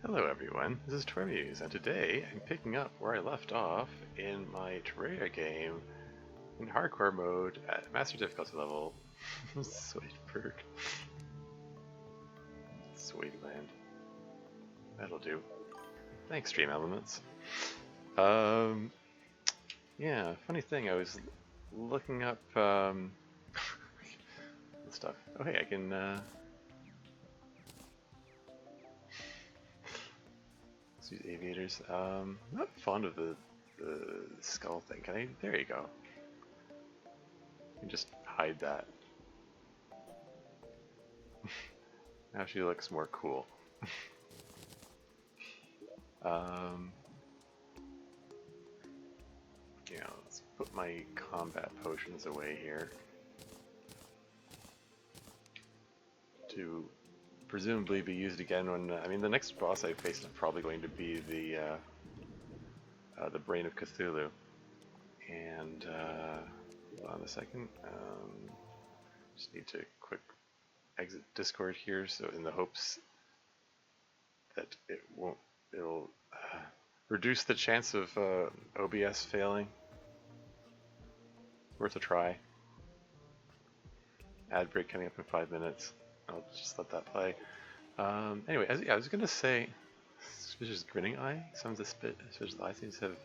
Hello everyone, this is Terraria, and today I'm picking up where I left off in my Terraria game in hardcore mode at master difficulty level. Sweet perk. Sweet land. That'll do. Thanks, Stream Elements. Yeah, funny thing, I was looking up stuff. Oh hey, I can use aviators. I'm not fond of the skull thing. Can I? There you go. You can just hide that. Now she looks more cool. Yeah, let's put my combat potions away here to presumably be used again when I mean the next boss I face is probably going to be the Brain of Cthulhu. And hold on a second. Just need to quick exit Discord here, so in the hopes that it'll reduce the chance of OBS failing. Worth a try. Ad break coming up in 5 minutes. I'll just let that play. Anyway, I was gonna say, suspicious grinning eye. Some of the suspicious eye seems to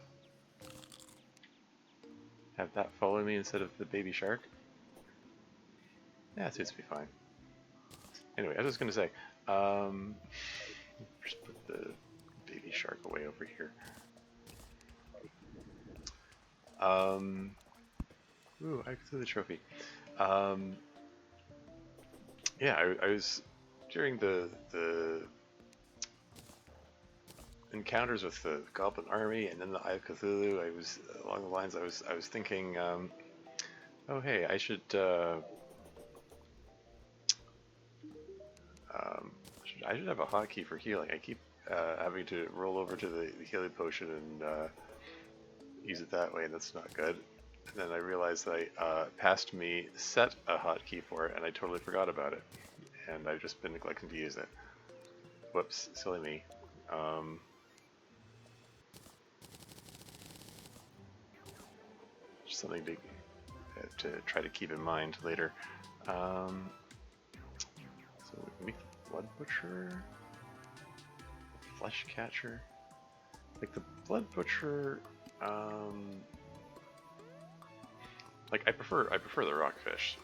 have that follow me instead of the baby shark. Yeah, it seems to be fine. Anyway, I was just gonna say, just put the baby shark away over here. Ooh, I threw the trophy. Yeah, I was during the encounters with the Goblin Army and then the Eye of Cthulhu. I was along the lines. I was thinking, oh hey, I should have a hotkey for healing. I keep having to roll over to the healing potion and use it that way, and that's not good. And then I realized that I past me set a hotkey for it, and I totally forgot about it. And I've just been neglecting to use it. Whoops, silly me. Just something to try to keep in mind later. So we make the Blood Butcher, the Flesh Catcher. Like the Blood Butcher, like I prefer the Rockfish.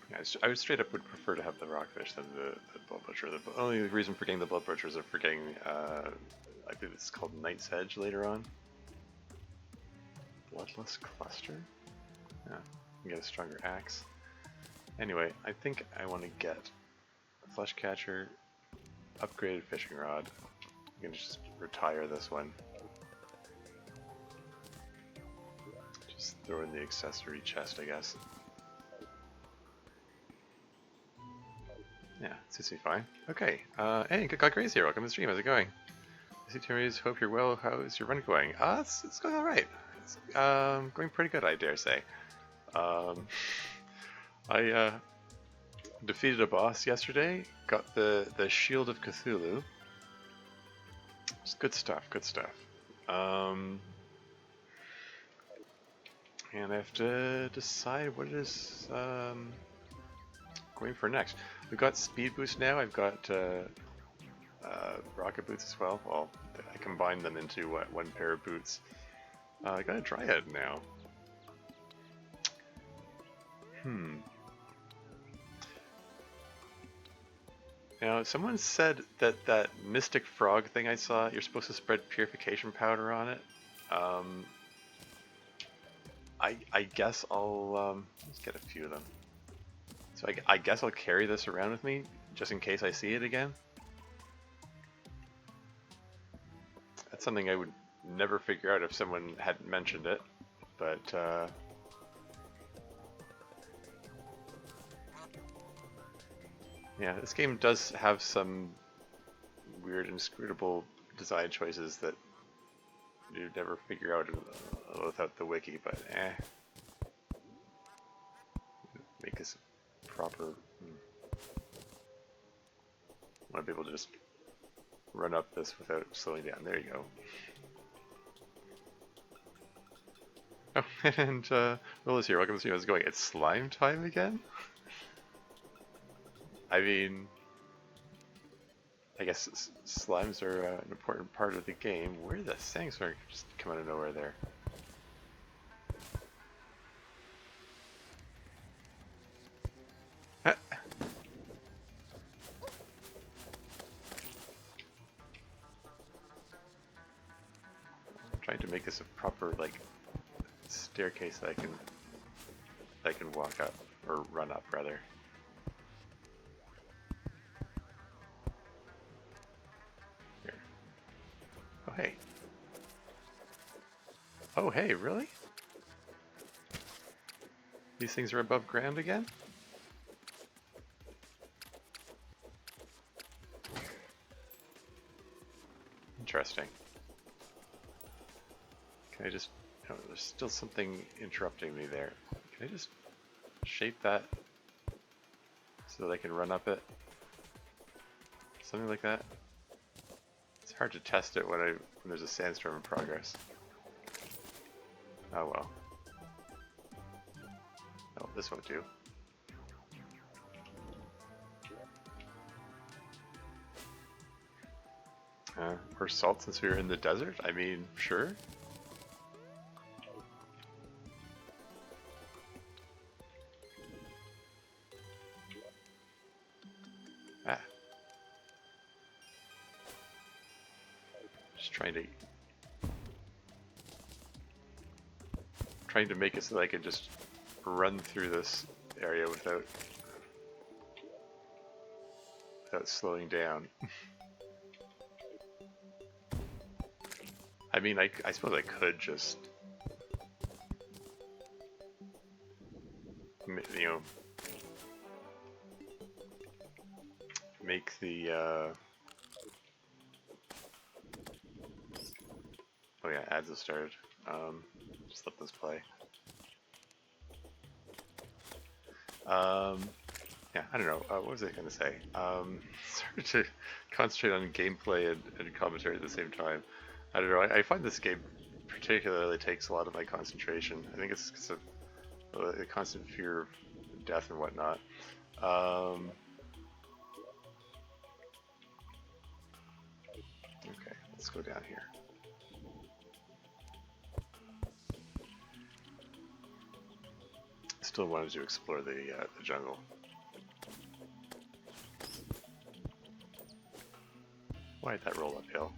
Yeah, I would straight up would prefer to have the Rockfish than the Blood Butcher. The only reason for getting the Blood Butcher is for getting, I believe it's called Night's Edge later on. Bloodless Cluster? Yeah, you get a stronger axe. Anyway, I think I want to get a Flesh Catcher, upgraded Fishing Rod. You can just retire this one. Just throw in the accessory chest, I guess. Yeah, suits me fine. Okay, hey, Got Grace here. Welcome to the stream. How's it going? I see Terry's. Hope you're well. How is your run going? It's going all right. It's going pretty good, I dare say. I defeated a boss yesterday. Got the Shield of Cthulhu. It's good stuff. Good stuff. And I have to decide what it is going for next. We've got speed boost now. I've got rocket boots as well. Well, I combined them into one pair of boots. I got a Dryad now. Now, someone said that mystic frog thing I saw, you're supposed to spread purification powder on it. I guess I'll let's get a few of them. So I guess I'll carry this around with me, just in case I see it again. That's something I would never figure out if someone hadn't mentioned it, but yeah, this game does have some weird, inscrutable design choices that you'd never figure out without the wiki, but make this proper. I want to be able to just run up this without slowing down. There you go. Oh, and Will is here. Welcome to see how's it going. It's slime time again? I mean, I guess slimes are an important part of the game. Where did that sandstorm just come out of nowhere there? I'm trying to make this a proper, like, staircase that I can walk up, or run up, rather. Here. Oh, hey. Oh, hey, really? These things are above ground again? Interesting. Can I just... Oh, there's still something interrupting me there. Can I just shape that so that I can run up it? Something like that? It's hard to test it when there's a sandstorm in progress. Oh well. Oh, this won't do. Or salt since we were in the desert? I mean, sure. Ah. Just trying to make it so that I can just run through this area without slowing down. I mean, I suppose I could just, you know, make the, oh yeah, ads have started. Just let this play. Yeah, I don't know, what was I gonna say? It's hard to concentrate on gameplay and commentary at the same time. I don't know, I find this game particularly takes a lot of my concentration. I think it's because of a constant fear of death and whatnot. Okay, let's go down here. Still wanted to explore the jungle. Why did that roll uphill?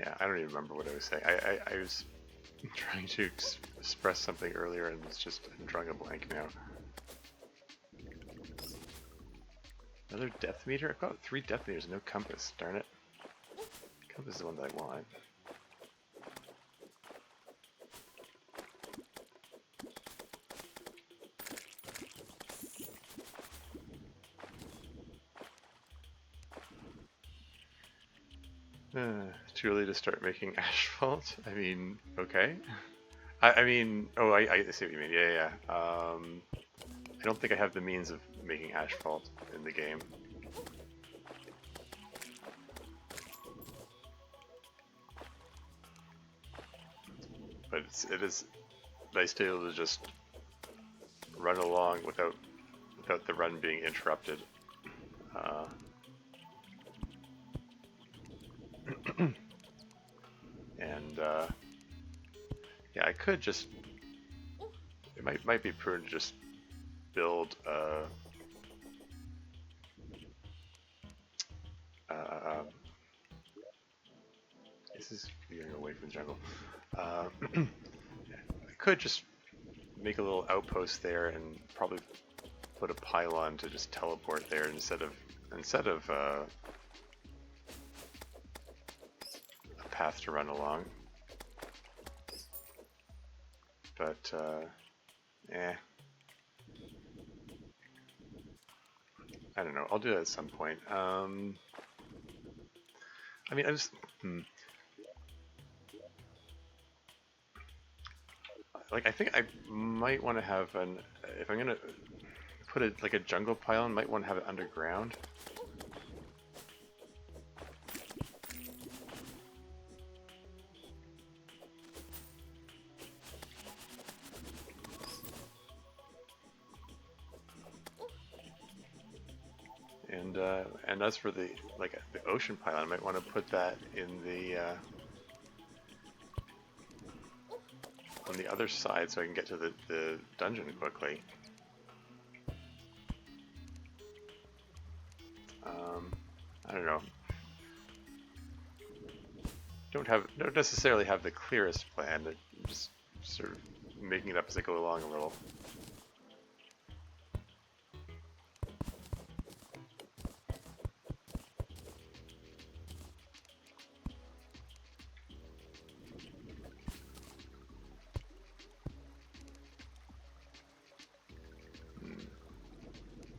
Yeah, I don't even remember what I was saying. I was trying to express something earlier and it's just, I'm drawing a blank now. Another depth meter? I've got 3 depth meters and no compass, darn it. Compass is the one that I want. Too early to start making asphalt? I mean, okay. I mean, oh, I see what you mean. Yeah. I don't think I have the means of making asphalt in the game. But it is nice to be able to just run along without the run being interrupted. And yeah, I could just. It might be prudent to just build this is getting away from the jungle. I could just make a little outpost there and probably put a pylon to just teleport there instead of a path to run along. But I don't know. I'll do that at some point. I mean, I just... Like, I think I might want to have an... If I'm going to put it like a jungle pylon, might want to have it underground. And as for the ocean pylon, I might want to put that in the on the other side so I can get to the dungeon quickly. I don't know. Don't necessarily have the clearest plan. Just sort of making it up as I go along a little.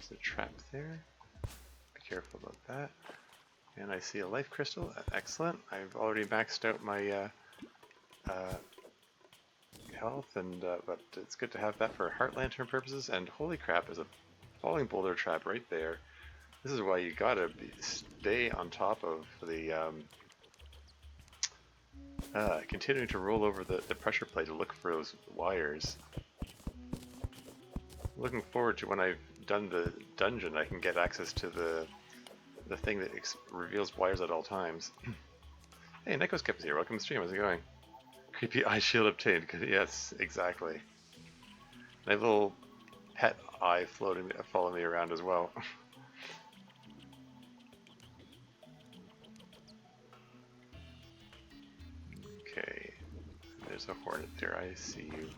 There's a trap there. Be careful about that. And I see a life crystal. Excellent. I've already maxed out my health, but it's good to have that for heart lantern purposes. And holy crap, there's a falling boulder trap right there. This is why you gotta stay on top of the continuing to roll over the pressure plate to look for those wires. Looking forward to when I've done the dungeon, I can get access to the thing that reveals wires at all times. Hey, Nekoskep is here. Welcome to the stream. How's it going? Creepy eye shield obtained. Yes, exactly. My little pet eye following me around as well. Okay, there's a hornet there. I see you.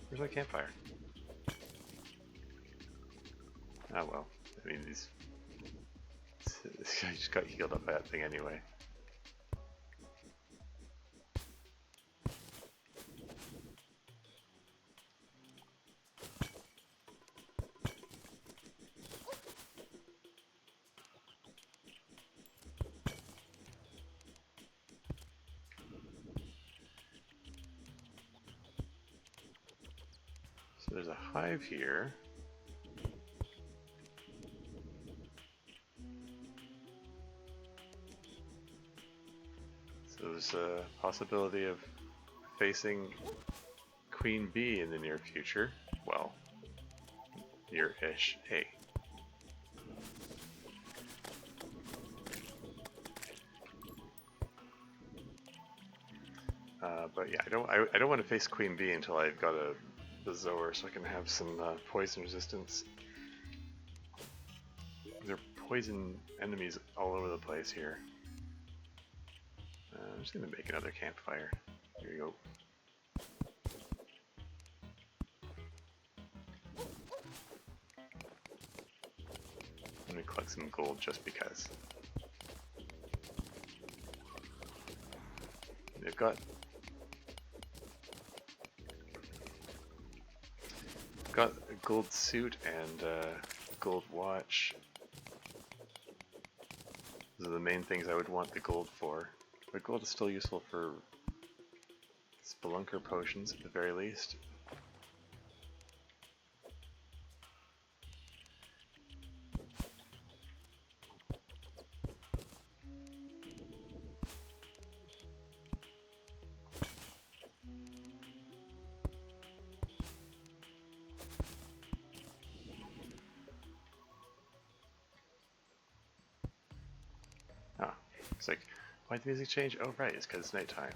Where's my campfire? Ah well, I mean this guy just got healed up by that thing anyway. So there's a hive here. So there's a possibility of facing Queen Bee in the near future. Well, near-ish. Hey. But yeah, I don't want to face Queen Bee until I've got a Zoer, so I can have some poison resistance. There are poison enemies all over the place here. I'm just gonna make another campfire. Here you go. I'm gonna collect some gold just because. They've got a gold suit and gold watch. Those are the main things I would want the gold for. But gold is still useful for spelunker potions at the very least. It's like, why'd the music change? Oh right, it's because it's nighttime.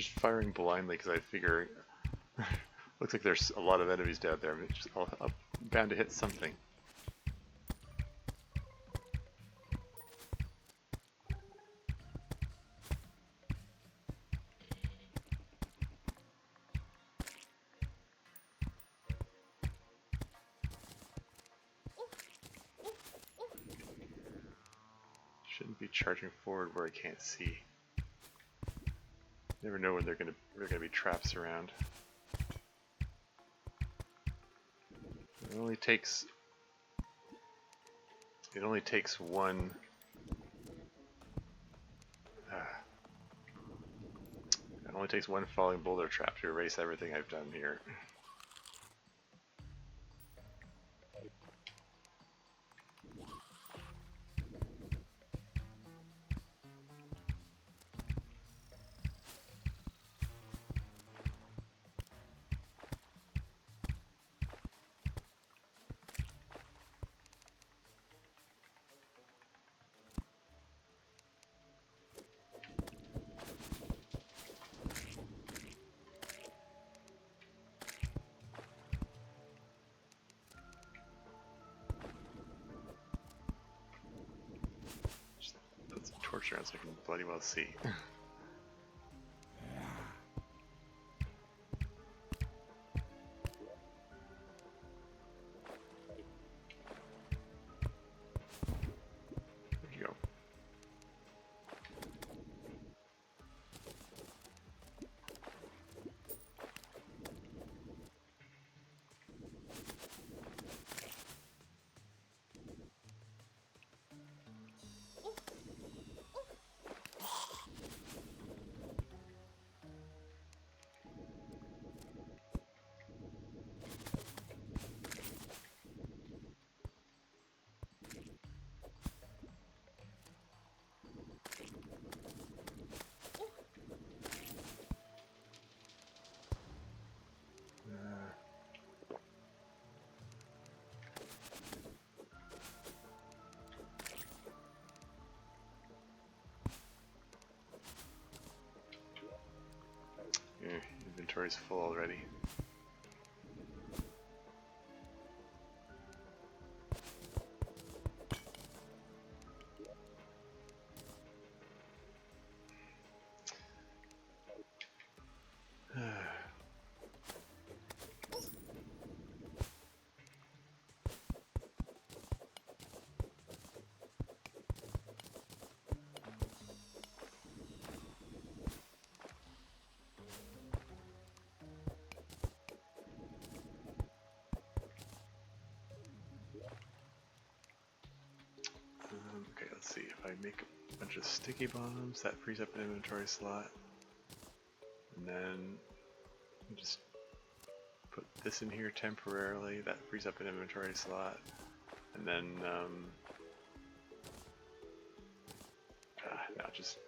just firing blindly because I figure looks like there's a lot of enemies down there. I'm bound to hit something. Shouldn't be charging forward where I can't see. Never know when they're gonna be traps around. It only takes one. It only takes one falling boulder trap to erase everything I've done here. Torch around so I can bloody well see. There you go. Inventory's full already. Okay, let's see. If I make a bunch of sticky bombs, that frees up an inventory slot. And then just put this in here temporarily, that frees up an inventory slot. And then, no, just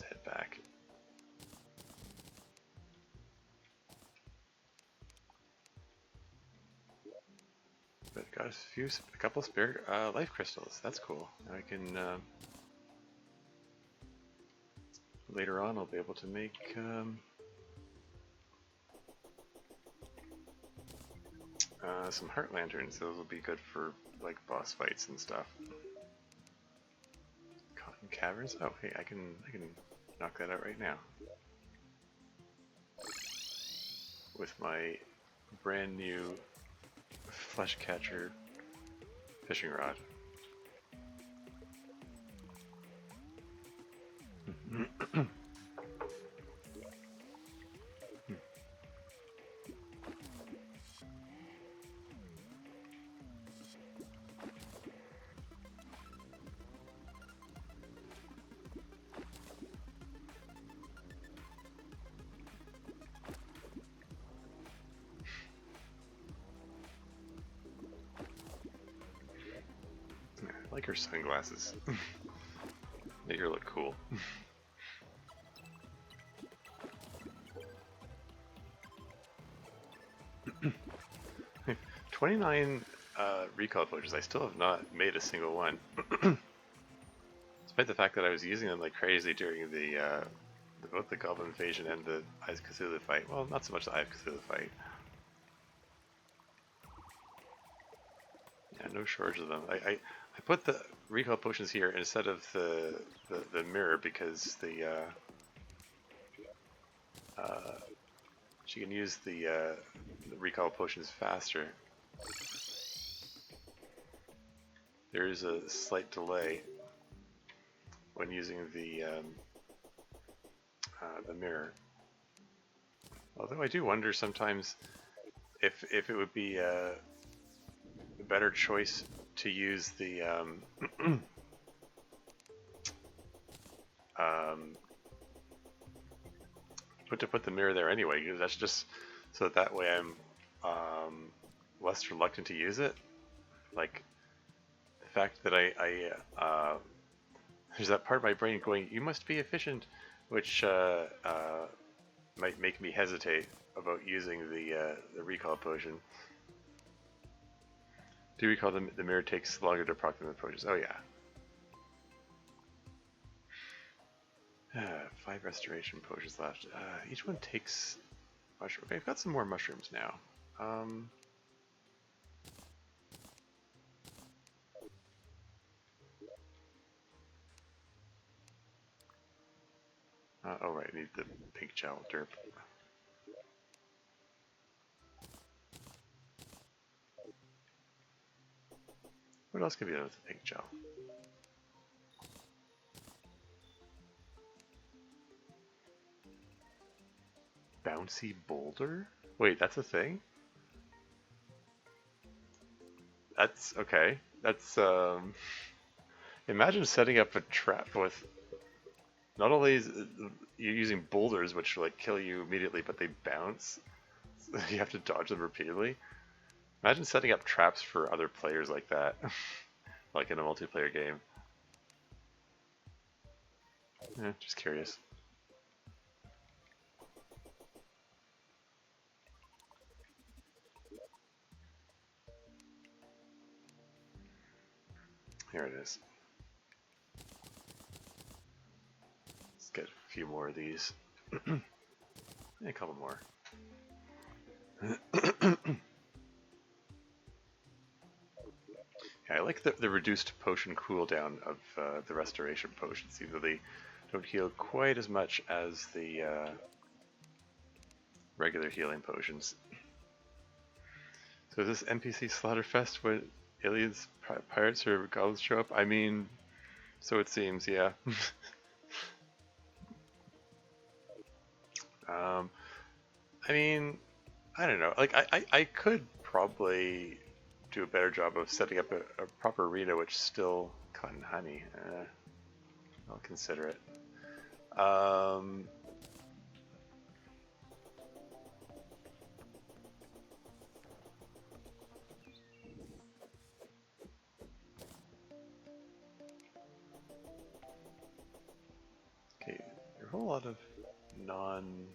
head back. But got a couple spare life crystals. That's cool. I can later on I'll be able to make some heart lanterns. Those will be good for like boss fights and stuff. Cotton caverns. Oh, hey, I can knock that out right now with my brand new flesh catcher fishing rod. I like her sunglasses. Make her look cool. 29 recall potions. I still have not made a single one. So Despite the fact that I was using them like crazy during both the Goblin Invasion and the Eyes of Cthulhu fight. Well, not so much the Eye of Cthulhu fight. Yeah, no shortage of them. I put the recall potions here instead of the mirror because she can use the recall potions faster. There is a slight delay when using the mirror. Although I do wonder sometimes if it would be a better choice to use the put the mirror there anyway, because that's just so that way I'm less reluctant to use it. Like the fact that there's that part of my brain going, "You must be efficient," which might make me hesitate about using the recall potion. Do you recall the mirror takes longer to proc than the potions? Oh yeah. 5 restoration potions left. Each one takes mushroom. Okay, I've got some more mushrooms now. Oh right, I need the pink gel derp. What else could be done with the pink gel? Bouncy boulder? Wait, that's a thing? That's okay. That's imagine setting up a trap with not only is you're using boulders which like kill you immediately, but they bounce. So you have to dodge them repeatedly. Imagine setting up traps for other players like that, like in a multiplayer game. Just curious. Here it is. Let's get a few more of these. And a couple more. Yeah, I like the reduced potion cooldown of the restoration potions, even though they don't heal quite as much as the regular healing potions. So is this NPC Slaughterfest when aliens, pirates, or goblins show up? I mean, so it seems, yeah. I mean, I don't know. Like, I could probably do a better job of setting up a proper arena which still cotton honey. I'll consider it. Okay, there are a whole lot of non...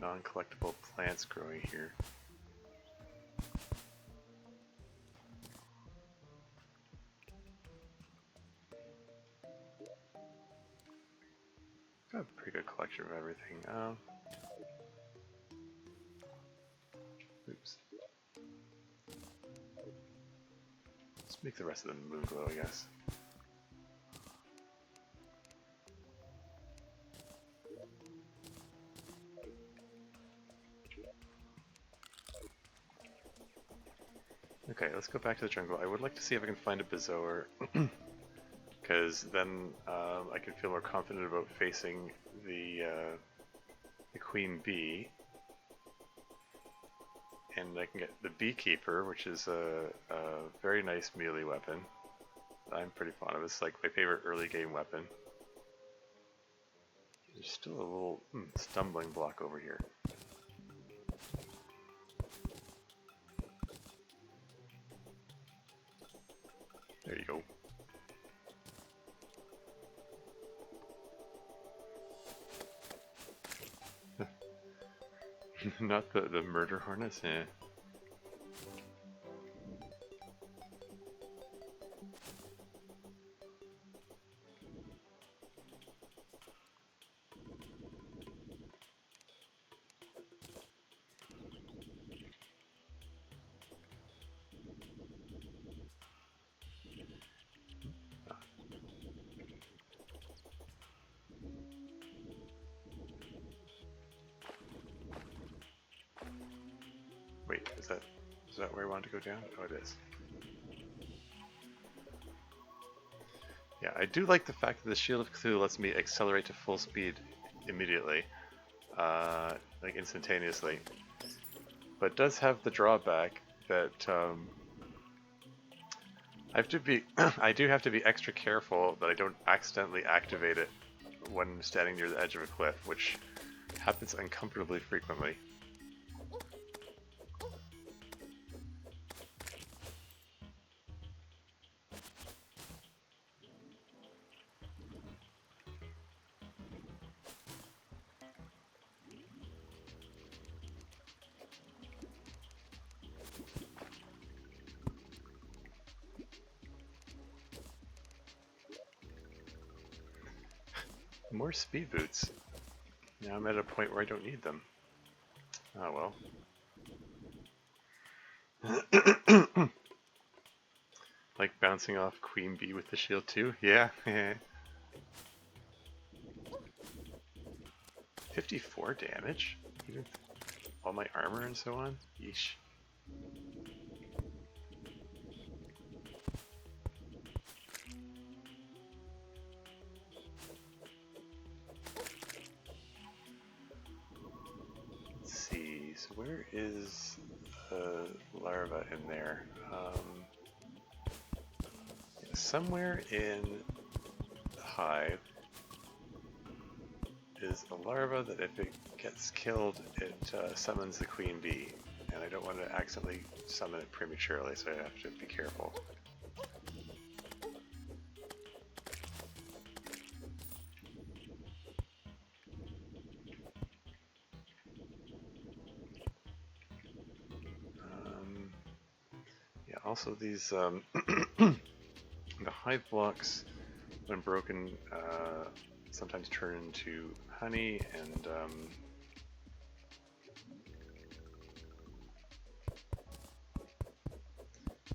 non-collectible plants growing here. Got a pretty good collection of everything. Oops. Let's make the rest of the moon glow, I guess. Okay, let's go back to the jungle. I would like to see if I can find a Bezoar, because then I can feel more confident about facing the queen bee, and I can get the beekeeper, which is a very nice melee weapon. I'm pretty fond of. It's like my favorite early game weapon. There's still a little stumbling block over here. There you go. Not the murder harness, eh. Wait, is that where I want to go down? Oh, it is. Yeah, I do like the fact that the Shield of Cthulhu lets me accelerate to full speed immediately, like instantaneously. But it does have the drawback that I do have to be extra careful that I don't accidentally activate it when standing near the edge of a cliff, which happens uncomfortably frequently. More speed boots. Now I'm at a point where I don't need them. Oh well. Like bouncing off Queen Bee with the shield too? Yeah. 54 damage? Even all my armor and so on? Yeesh. Let's see, so where is the larva in there? Somewhere in the hive is a larva that if it gets killed, it summons the queen bee. And I don't want to accidentally summon it prematurely, so I have to be careful. Yeah, also these the hive blocks, when broken, sometimes turn into honey and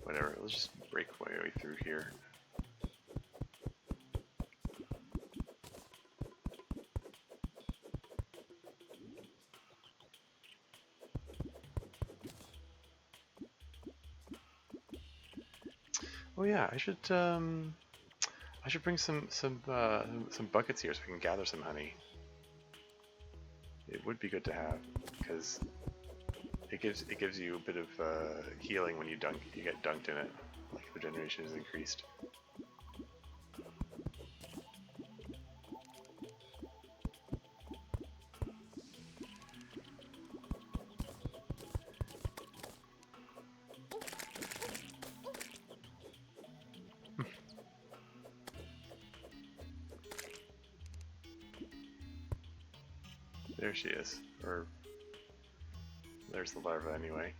whatever. Let's just break my way through here. Oh yeah, I should bring some buckets here so we can gather some honey. It would be good to have because it gives you a bit of healing when you get dunked in it. Like regeneration is increased. There she is, or there's the larva anyway.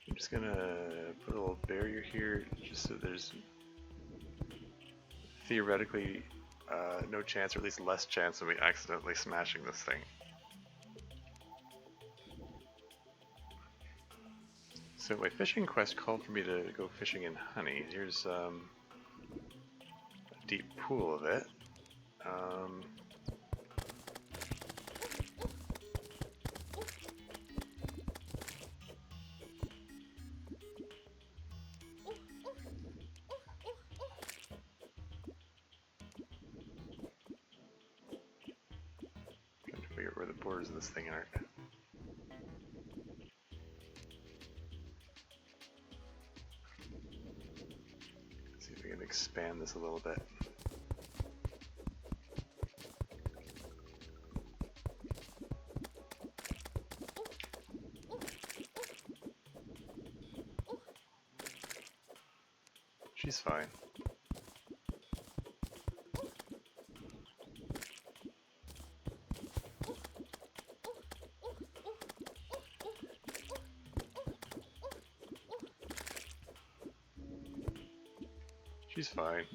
I'm just gonna put a little barrier here, just so there's theoretically no chance, or at least less chance of me accidentally smashing this thing. So my fishing quest called for me to go fishing in honey. Here's a deep pool of it. Trying to figure out where the borders of this thing are. See if we can expand this a little bit. She's fine. She's fine.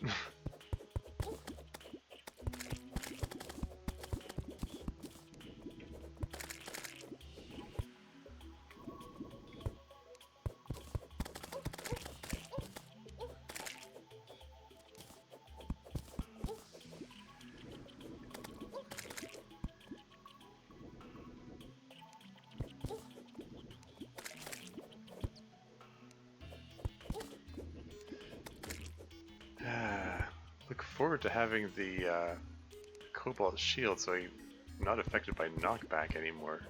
Look forward to having the cobalt shield so I'm not affected by knockback anymore.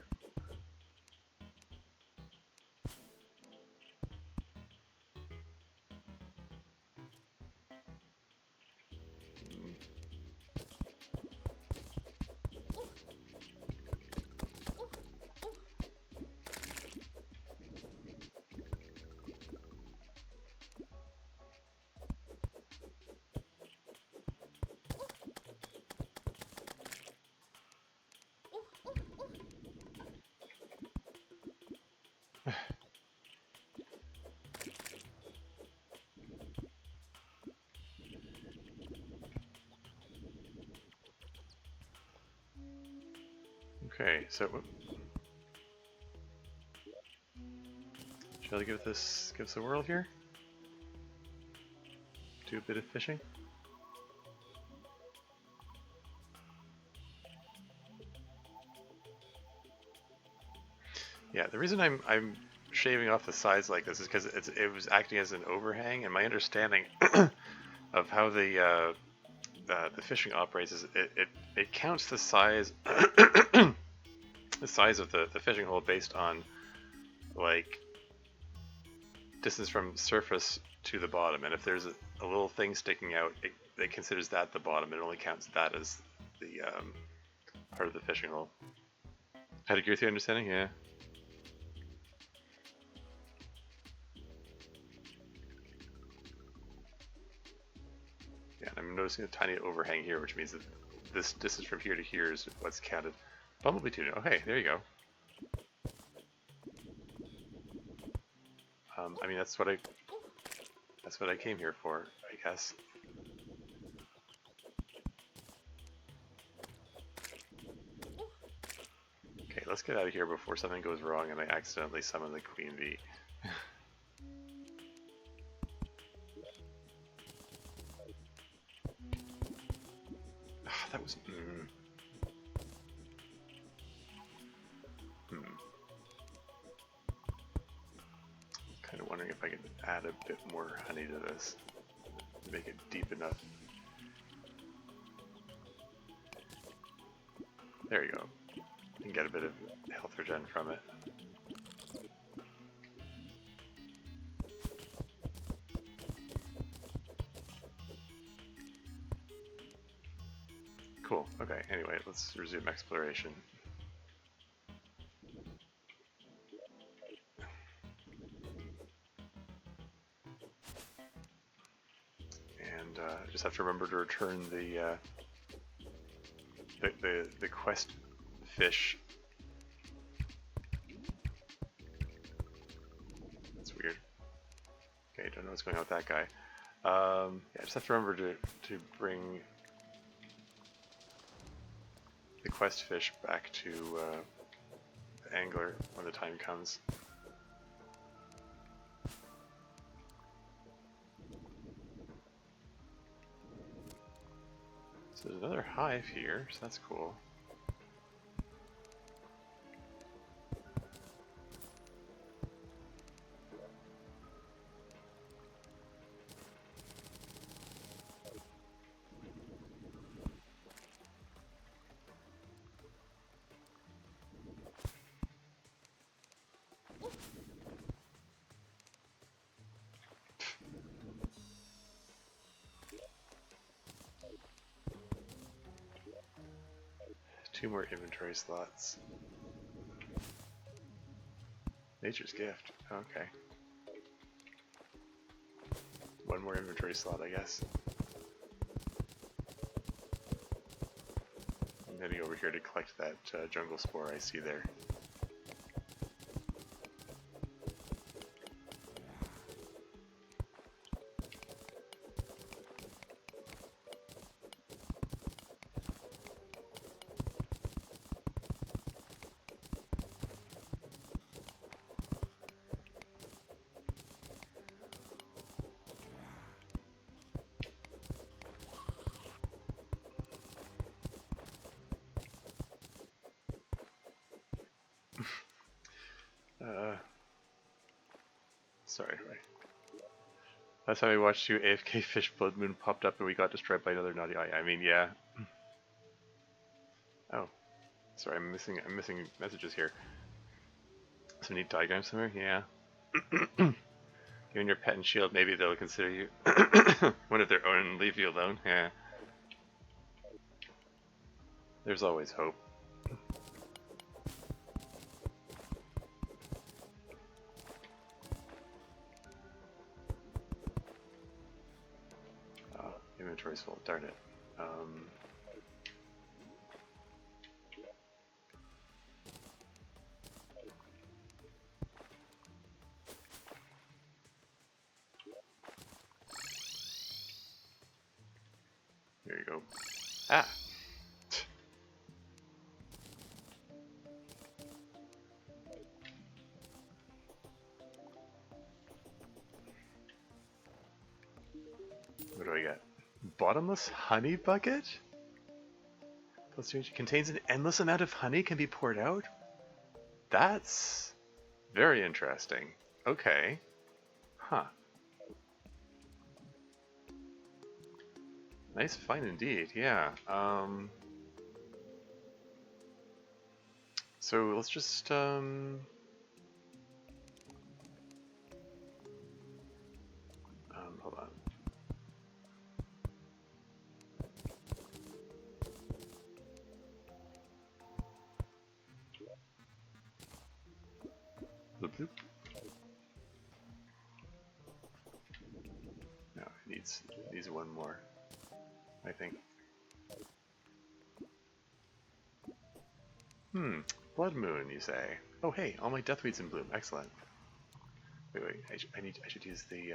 Okay, so shall I give this a whirl here? Do a bit of fishing. Yeah, the reason I'm shaving off the sides like this is because it was acting as an overhang, and my understanding of how the fishing operates is it counts the size the size of the fishing hole based on like distance from surface to the bottom, and if there's a little thing sticking out, it considers that the bottom. It only counts that as the part of the fishing hole. Had to agree with your understanding? Yeah. Yeah, and I'm noticing a tiny overhang here, which means that this distance from here to here is what's counted. Bumblebee tuna. Oh, hey, there you go. I mean, that's what I came here for, I guess. Okay, let's get out of here before something goes wrong and I accidentally summon the queen bee. That was... Kind of wondering if I could add a bit more honey to this to make it deep enough. There you go. You can get a bit of health regen from it. Cool. Okay, anyway, let's resume exploration. And just have to remember to return the quest fish. That's weird. Okay, don't know what's going on with that guy. Yeah, just have to remember to bring the quest fish back to the angler when the time comes. So there's another hive here, so that's cool. Two more inventory slots. Nature's gift. Okay. One more inventory slot, I guess. I'm heading over here to collect that jungle spore I see there. Sorry. Last time I watched you, AFK Fish Blood Moon popped up and we got destroyed by another naughty eye. I mean, yeah. Oh, sorry, I'm missing messages here. Some neat diagrams somewhere? Yeah. You and your pet and shield, maybe they'll consider you one of their own and leave you alone. Yeah. There's always hope. Inventory's full, darn it. There you go. Ah! What do I get? Bottomless honey bucket? Plus, it contains an endless amount of honey can be poured out? That's very interesting. Okay. Huh. Nice find indeed, yeah. So let's just hold on. Bloop, bloop. No, it needs one more, I think. Blood moon, you say? Oh, hey, all my deathweed's in bloom. Excellent. Wait, I should use the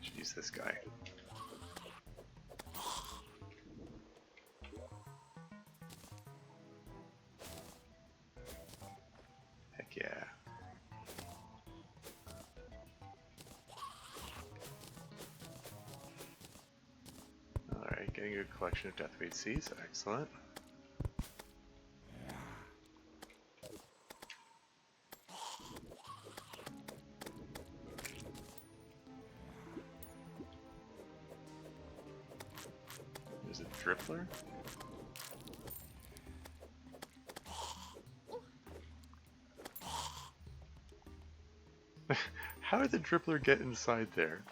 should use this guy. Heck yeah. Alright, getting a good collection of deathweed seeds. Excellent. There's a drippler. How did the drippler get inside there?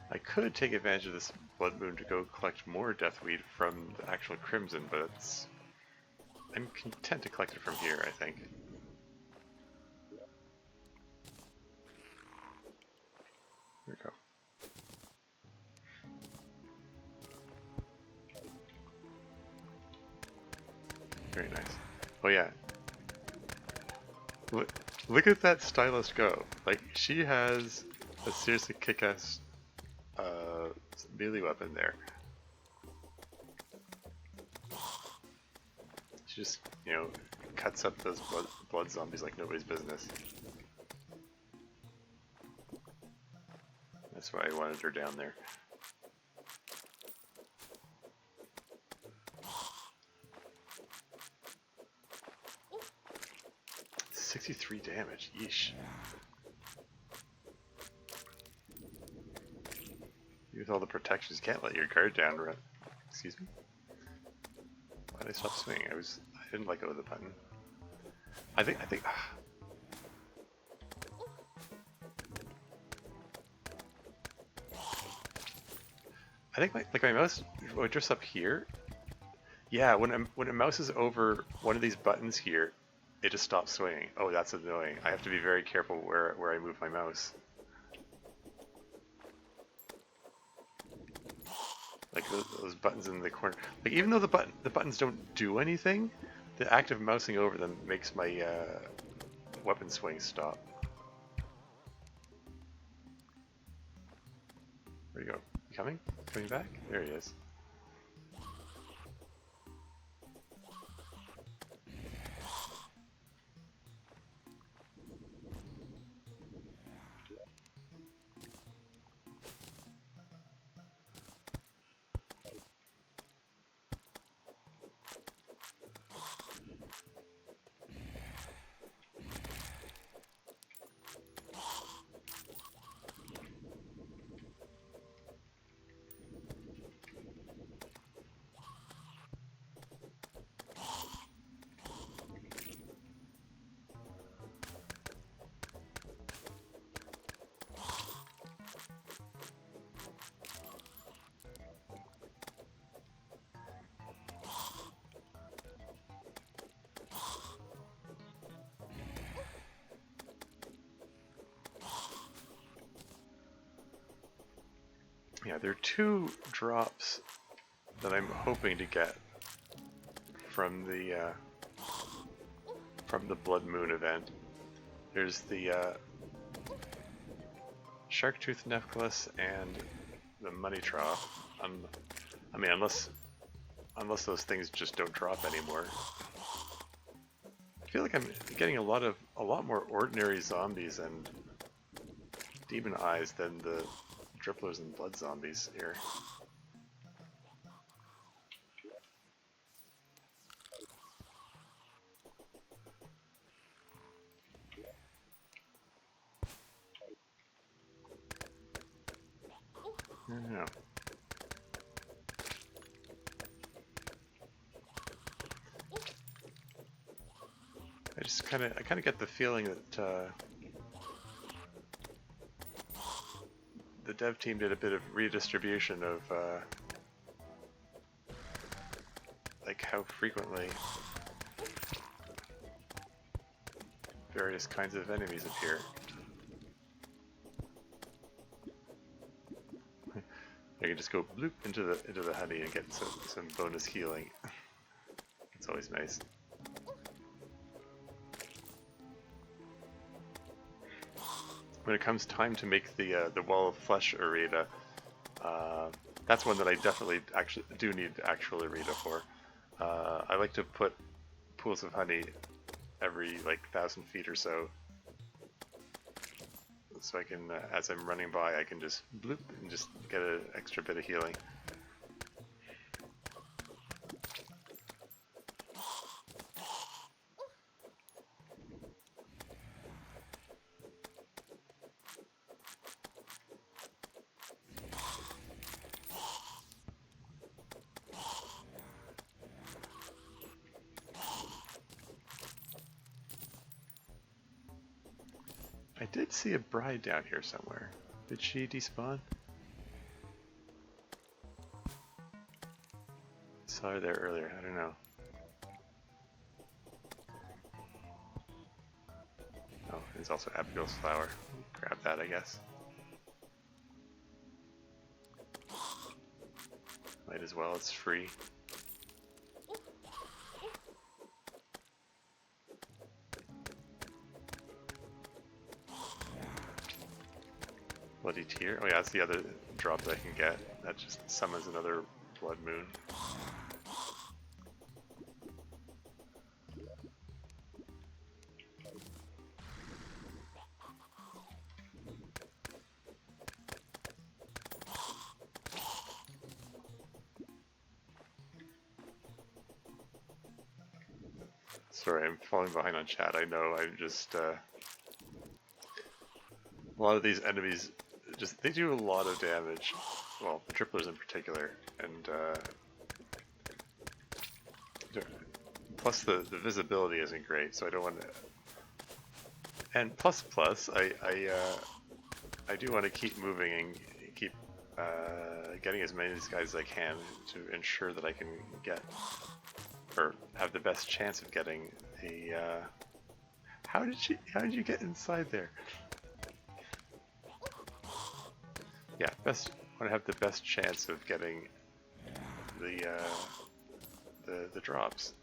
I could take advantage of this blood moon to go collect more deathweed from the actual crimson, but I'm content to collect it from here, I think. Here we go. Very nice. Oh yeah. Look at that stylist go. Like, she has a seriously kick-ass melee weapon there. She just, you know, cuts up those blood zombies like nobody's business. That's why I wanted her down there. 63 damage, yeesh. With all the protections, you can't let your guard down, right? Excuse me? Why did I stop swinging? I didn't let go of the button. I think my mouse, when it drifts up here, yeah, when a mouse is over one of these buttons here, it just stops swinging. Oh, that's annoying. I have to be very careful where I move my mouse. Like those buttons in the corner. Like, even though the buttons don't do anything, the act of mousing over them makes my weapon swing stop. Where'd he go? Coming? Coming back? There he is. Yeah, there are two drops that I'm hoping to get from the Blood Moon event. There's the Shark Tooth Necklace and the Money Trough. I mean, unless those things just don't drop anymore. I feel like I'm getting a lot more ordinary zombies and demon eyes than the dripplers and blood zombies here. I don't know. I kind of get the feeling that the dev team did a bit of redistribution of like how frequently various kinds of enemies appear. I can just go bloop into the honey and get some bonus healing. It's always nice. When it comes time to make the Wall of Flesh arena, that's one that I definitely do need actual arena for. I like to put pools of honey every like 1,000 feet or so I can, as I'm running by, I can just bloop and just get an extra bit of healing. I did see a bride down here somewhere. Did she despawn? saw her there earlier. I don't know. Oh, there's also Abigail's flower. Grab that, I guess. Might as well, it's free. Bloody Tear. Oh yeah, that's the other drop that I can get. That just summons another Blood Moon. Sorry, I'm falling behind on chat. I know. I'm just a lot of these enemies they do a lot of damage. Well, the tripplers in particular, and plus the visibility isn't great, so I don't want to. And plus, I do want to keep moving and keep getting as many of these guys as I can to ensure that I can get or have the best chance of getting the. How did you get inside there? Yeah, best. I want to have the best chance of getting the drops.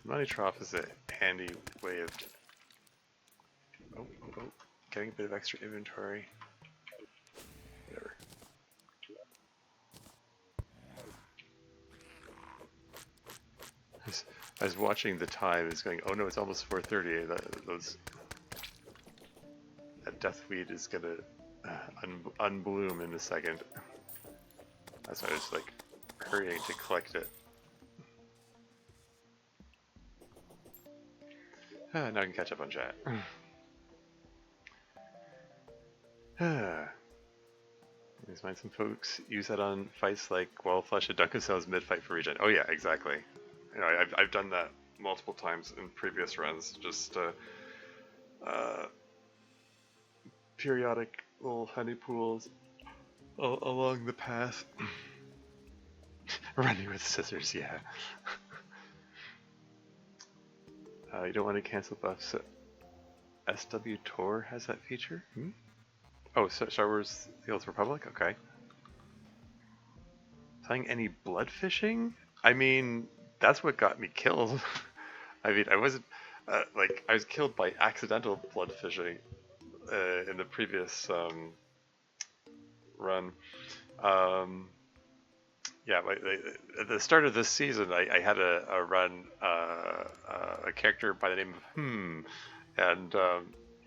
Money trough is a handy way of getting a bit of extra inventory. Whatever. I was watching the time. It's going. Oh no, it's almost 4:30. That deathweed is gonna unbloom in a second. That's why I was like hurrying to collect it. Now I can catch up on chat. Let's find some folks use that on fights like Wall Flush at Duncan Cells mid-fight for regen. Oh yeah, exactly. You know, I've done that multiple times in previous runs. Just periodic little honey pools along the path. Running with scissors, yeah. You don't want to cancel buffs. SW Tor has that feature? Hmm? Oh, so Star Wars The Old Republic? Okay. Playing any blood fishing? I mean, that's what got me killed. I mean, I wasn't, I was killed by accidental blood fishing in the previous run. Yeah, at the start of this season, I had a run, a character by the name of and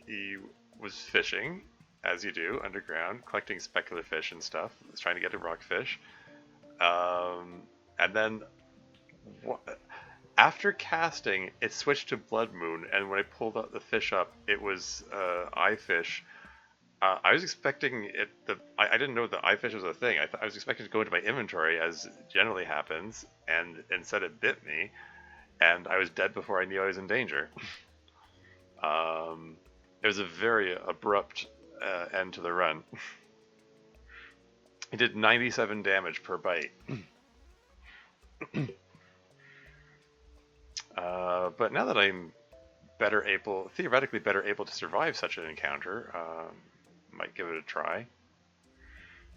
he was fishing, as you do, underground, collecting specular fish and stuff, trying to get a rockfish. And then, after casting, it switched to Blood Moon, and when I pulled out the fish up, it was eye fish. I was expecting it. I didn't know the eye fish was a thing. I was expecting to go into my inventory, as generally happens, and instead it bit me, and I was dead before I knew I was in danger. It was a very abrupt end to the run. It did 97 damage per bite. But now that I'm theoretically better able to survive such an encounter, might give it a try.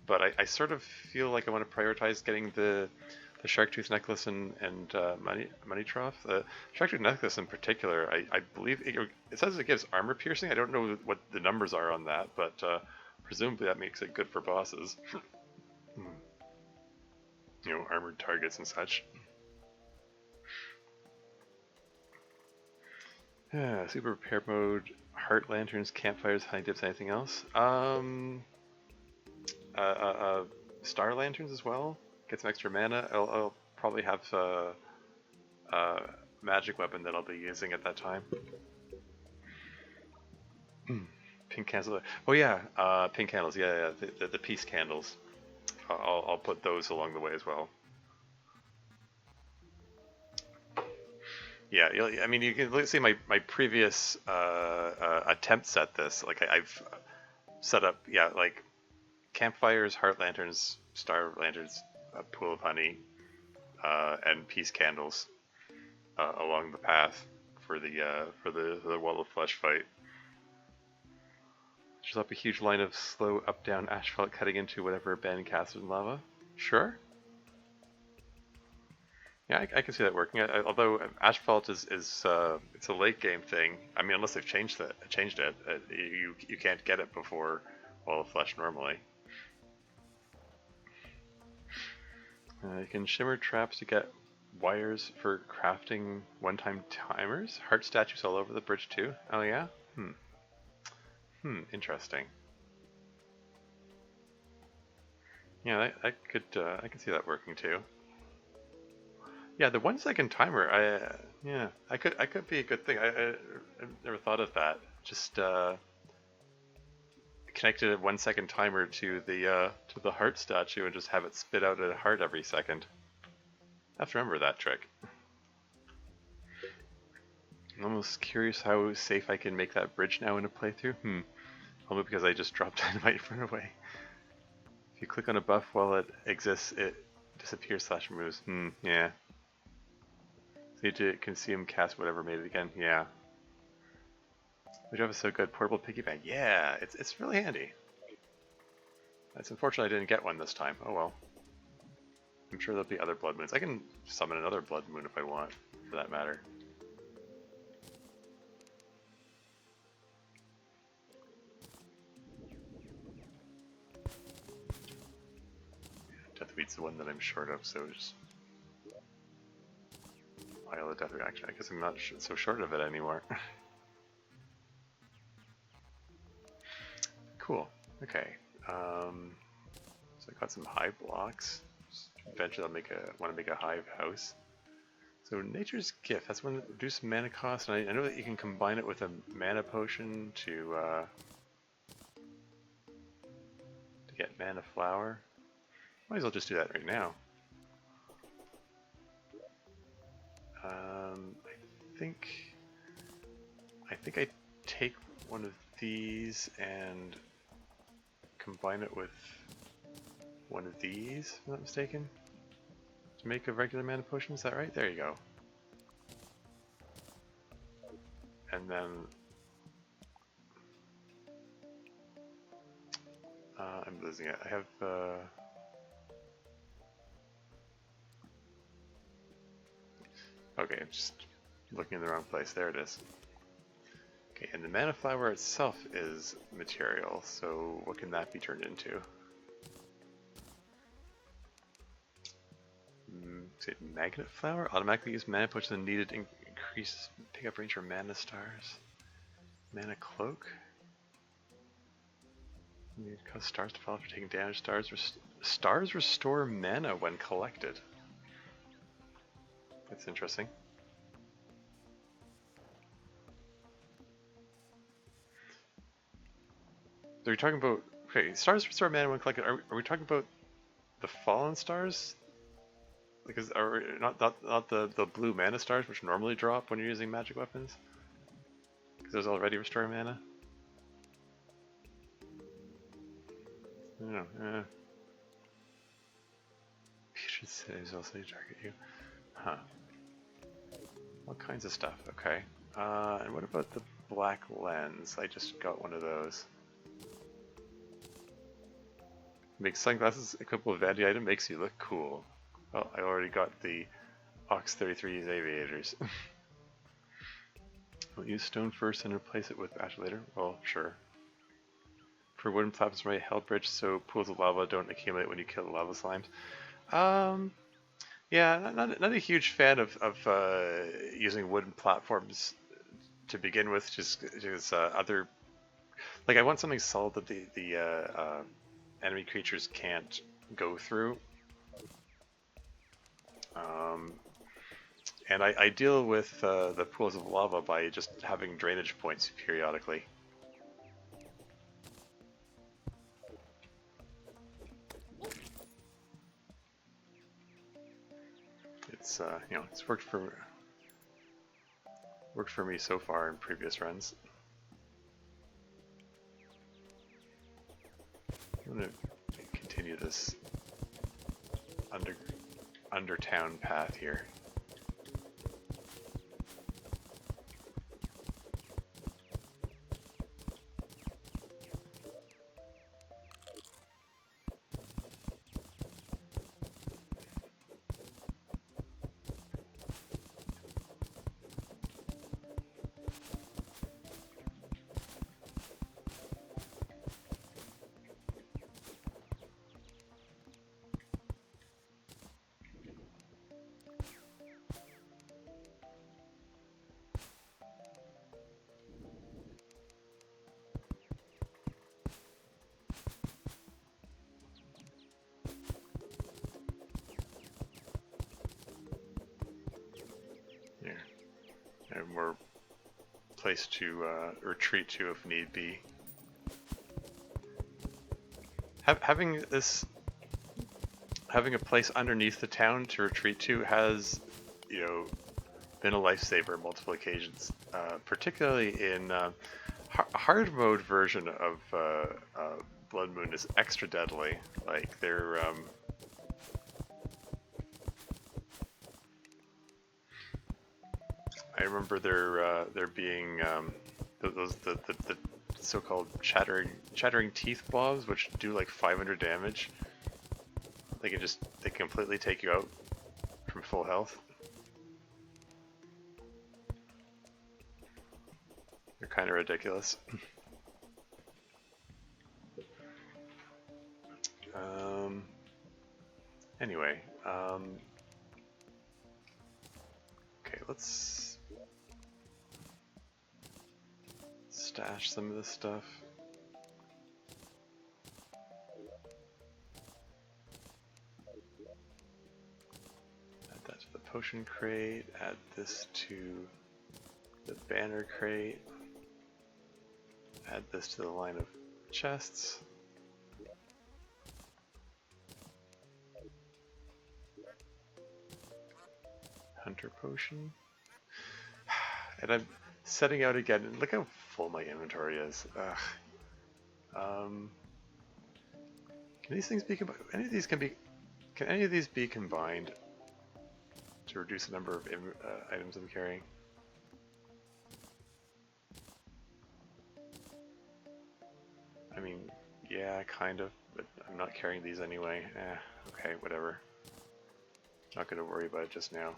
But I sort of feel like I want to prioritize getting the shark tooth necklace and money trough. The shark tooth necklace in particular, I believe it says it gives armor piercing. I don't know what the numbers are on that, but presumably that makes it good for bosses. You know, armored targets and such. Super repair mode, heart lanterns, campfires, honey dips, anything else? Star lanterns as well. get some extra mana. I'll probably have magic weapon that I'll be using at that time. Pink candles. Oh yeah, pink candles. Yeah, the peace candles. I'll put those along the way as well. Yeah, I mean, you can see my previous attempts at this. Like I've set up, yeah, like campfires, heart lanterns, star lanterns, a pool of honey, and peace candles along the path for the wall of flesh fight. There's up a huge line of slow up-down asphalt cutting into whatever abandoned castle in lava. Sure. Yeah, I can see that working. Although asphalt is it's a late game thing. I mean, unless they've changed it, you can't get it before wall of flesh normally. You can shimmer traps to get wires for crafting one-time timers. Heart statues all over the bridge too. Oh yeah. Interesting. Yeah, I could see that working too. Yeah, the 1 second timer. I could be a good thing. I never thought of that. Just connected a 1 second timer to the heart statue and just have it spit out a heart every second. I have to remember that trick. I'm almost curious how safe I can make that bridge now in a playthrough. Only because I just dropped dynamite and ran away. If you click on a buff while it exists, it disappears / removes. Yeah. So you need to consume, cast, whatever made it again. Yeah. The job is so good. Portable piggy bank. Yeah, it's really handy. It's unfortunate I didn't get one this time. Oh well. I'm sure there'll be other blood moons. I can summon another blood moon if I want, for that matter. Deathweed's the one that I'm short of, so just pile of deathweed. Actually, I guess I'm not so short of it anymore. Cool. Okay. So I got some hive blocks. Eventually, I'll want to make a hive house. So Nature's Gift. That's one that reduces mana cost, and I know that you can combine it with a mana potion to get mana flower. Might as well just do that right now. I think I take one of these and combine it with one of these, if I'm not mistaken, to make a regular mana potion. Is that right? There you go. And then I'm losing it. I have okay, I'm just looking in the wrong place. There it is. Okay, and the mana flower itself is material, so what can that be turned into? Is it magnet flower? Automatically use mana potion when needed, increase pickup range for mana stars. Mana cloak? You cause stars to fall after taking damage. Stars restore mana when collected. That's interesting. Are we talking about... Okay, stars restore mana when collected. Are we talking about the fallen stars? Because are not the blue mana stars, which normally drop when you're using magic weapons? Because those already restore mana? I don't know. Fusion saves also target you. Huh. All kinds of stuff. Okay. And what about the black lens? I just got one of those. Makes sunglasses equipable with vanity item, makes you look cool. Well, I already got the Ox 33's aviators. We'll use stone first and replace it with ash later. Well, sure. For wooden platforms, right, hell bridge so pools of lava don't accumulate when you kill the lava slimes. Yeah, not a huge fan of using wooden platforms to begin with, just because other... Like, I want something solid that the enemy creatures can't go through. And I deal with the pools of lava by just having drainage points periodically. It's you know, it's worked for me so far in previous runs. I'm gonna continue this under town path here. Here, and more place to retreat to if need be. Having a place underneath the town to retreat to has, you know, been a lifesaver on multiple occasions. Particularly in hard mode version of Blood Moon is extra deadly. Like they're I remember there being the so-called chattering teeth blobs, which do like 500 damage. They completely take you out from full health. They're kind of ridiculous. Anyway, okay, let's stash some of this stuff. Add that to the potion crate, add this to the banner crate, add this to the line of chests. Hunter potion. And I'm setting out again, and look how full my inventory is. Can these things be combined? Can any of these be combined to reduce the number of items I'm carrying? I mean, yeah, kind of, but I'm not carrying these anyway. Okay, whatever. Not gonna worry about it just now.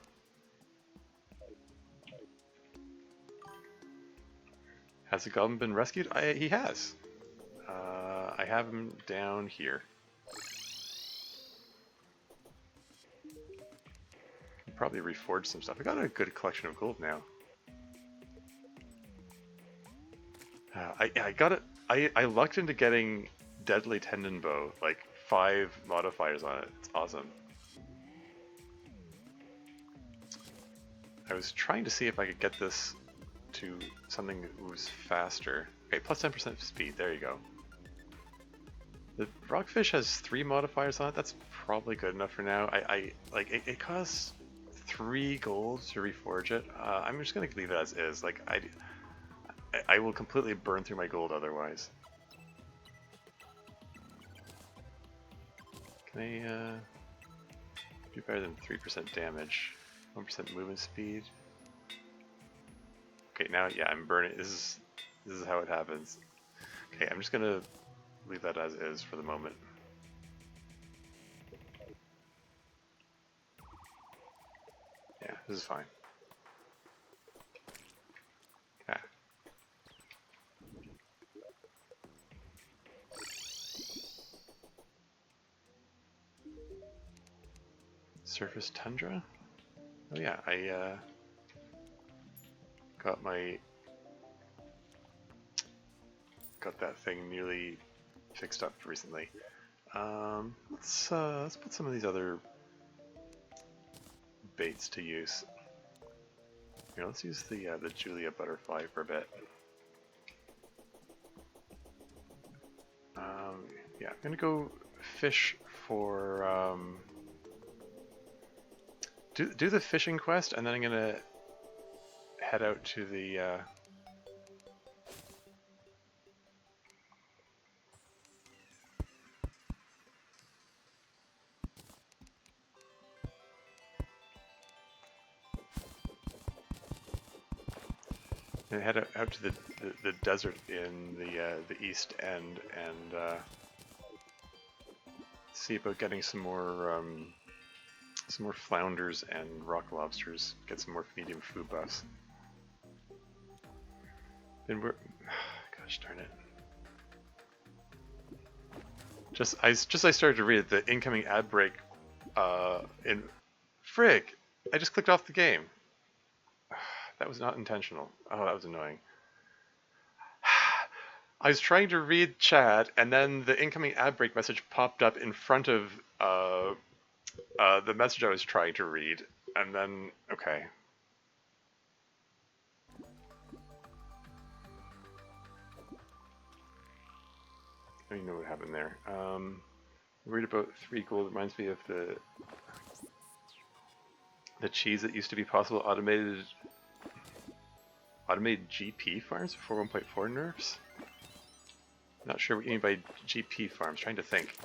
Has the goblin been rescued? He has. I have him down here. Can probably reforge some stuff. I got a good collection of gold now. I got it. I lucked into getting Deadly Tendon Bow, like 5 modifiers on it. It's awesome. I was trying to see if I could get this to something that moves faster. Okay, plus 10% speed, there you go. The rockfish has 3 modifiers on it, that's probably good enough for now. It costs 3 gold to reforge it. I'm just gonna leave it as is. Like, I will completely burn through my gold otherwise. Can I do better than 3% damage? 1% movement speed. Okay, now yeah, I'm burning. This is how it happens. Okay, I'm just gonna leave that as is for the moment. Yeah, this is fine. Yeah. Surface tundra? Oh yeah, I got that thing nearly fixed up recently. Let's put some of these other baits to use. Here, let's use the Julia butterfly for a bit. Yeah, I'm gonna go fish for do the fishing quest, and then I'm gonna head out to the out to the desert in the east end and see about getting some more flounders and rock lobsters. Get some more medium food buffs. And we're gosh darn it. I started to read it, the incoming ad break in frig. I just clicked off the game. That was not intentional. Oh, that was annoying. I was trying to read chat, and then the incoming ad break message popped up in front of the message I was trying to read, and then, okay. I don't even know what happened there. Read about 3 gold reminds me of the cheese that used to be possible automated GP farms before 1.4 nerfs. Not sure what you mean by GP farms. Trying to think.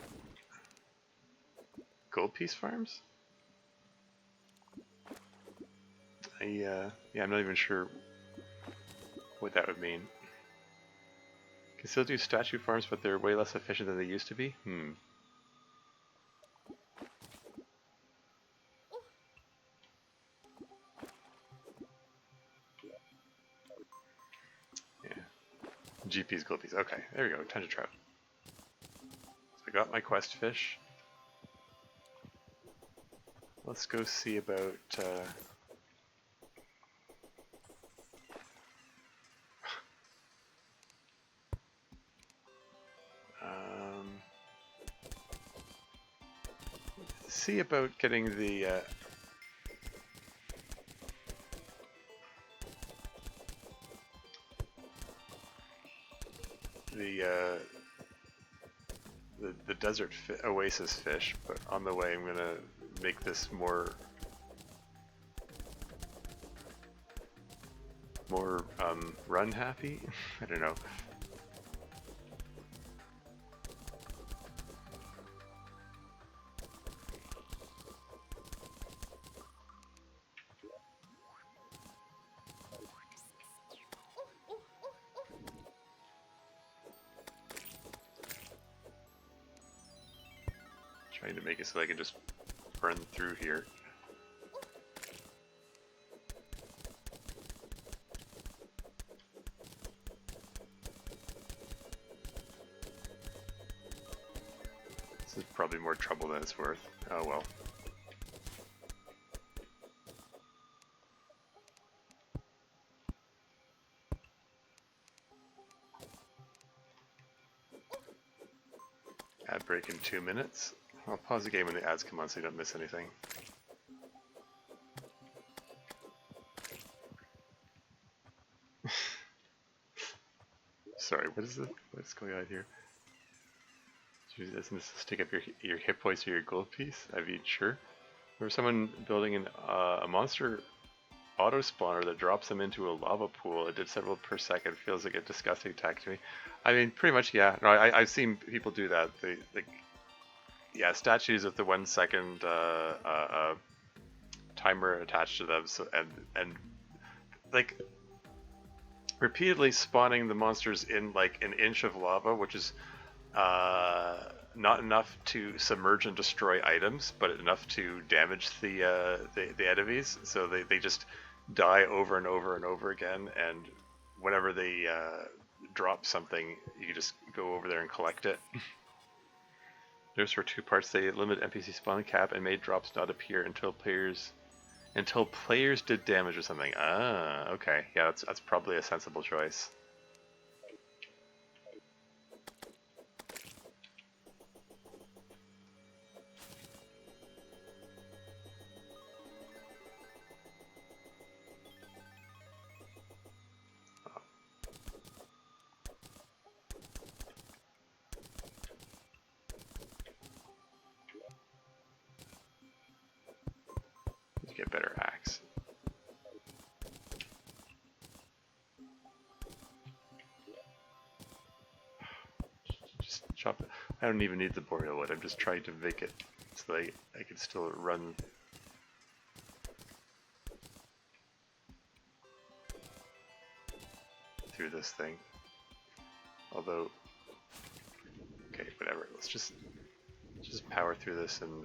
Gold piece farms? Yeah, I'm not even sure what that would mean. Can still do statue farms, but they're way less efficient than they used to be? GP's gold piece. Okay, there we go. Tons of trout. So I got my quest fish. Let's go see about getting the desert oasis fish, but on the way I'm gonna make this more run happy. I don't know. Trying to make it so I can just run through here. This is probably more trouble than it's worth. Oh well. Ad break in 2 minutes. I'll pause the game when the ads come on so you don't miss anything. Sorry, what is going on here? Doesn't this take up your hit points or your gold piece? I mean, sure. There was someone building a monster auto spawner that drops them into a lava pool. It did several per second. Feels like a disgusting attack to me. I mean, pretty much, yeah. No, I've seen people do that. Yeah, statues with the 1 second timer attached to them, so and like repeatedly spawning the monsters in like an inch of lava, which is not enough to submerge and destroy items, but enough to damage the enemies. So they just die over and over and over again, and whenever they drop something, you just go over there and collect it. There's for 2 parts. They limit NPC spawn cap and made drops not appear until players did damage or something. Ah, okay. Yeah, that's probably a sensible choice. make a better axe. Just chop it. I don't even need the boreal wood. I'm just trying to make it so that I can still run. Through this thing. Although, okay, whatever. Let's just power through this and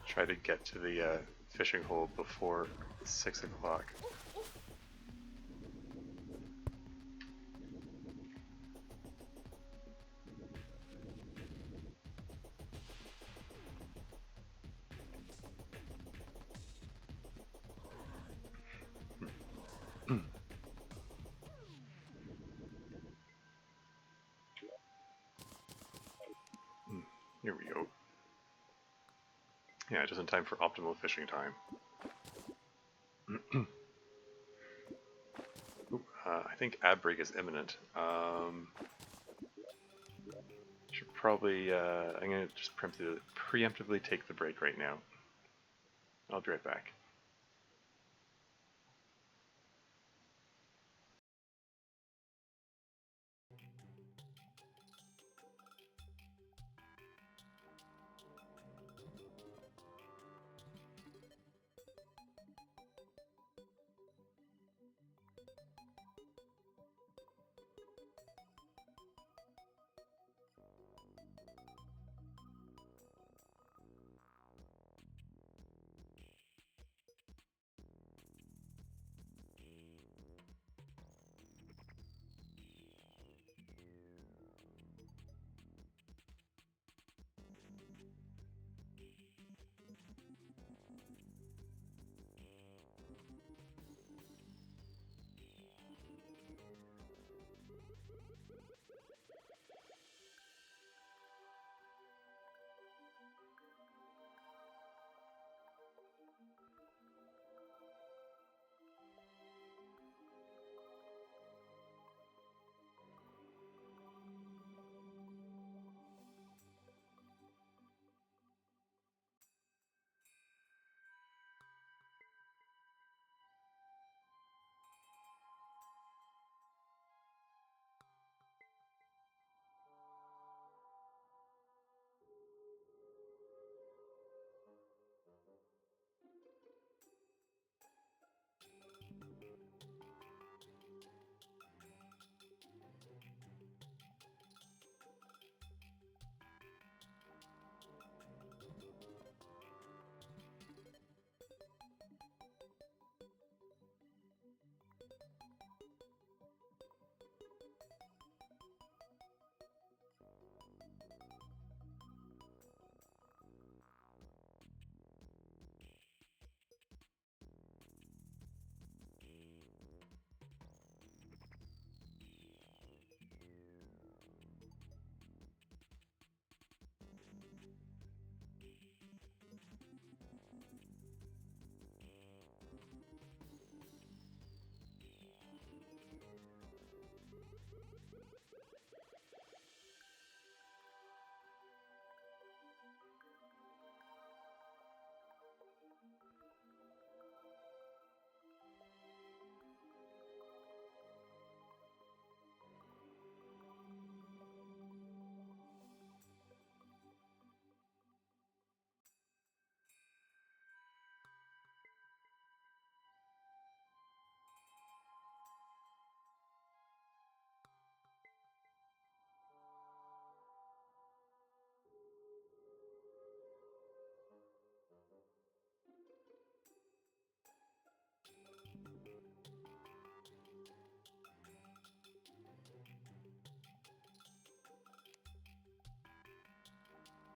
try to get to the fishing hole before 6 o'clock. Here we go. Yeah, just in time for optimal fishing time. Ooh, I think ab break is imminent. Should probably, I'm going to just preemptively take the break right now. I'll be right back.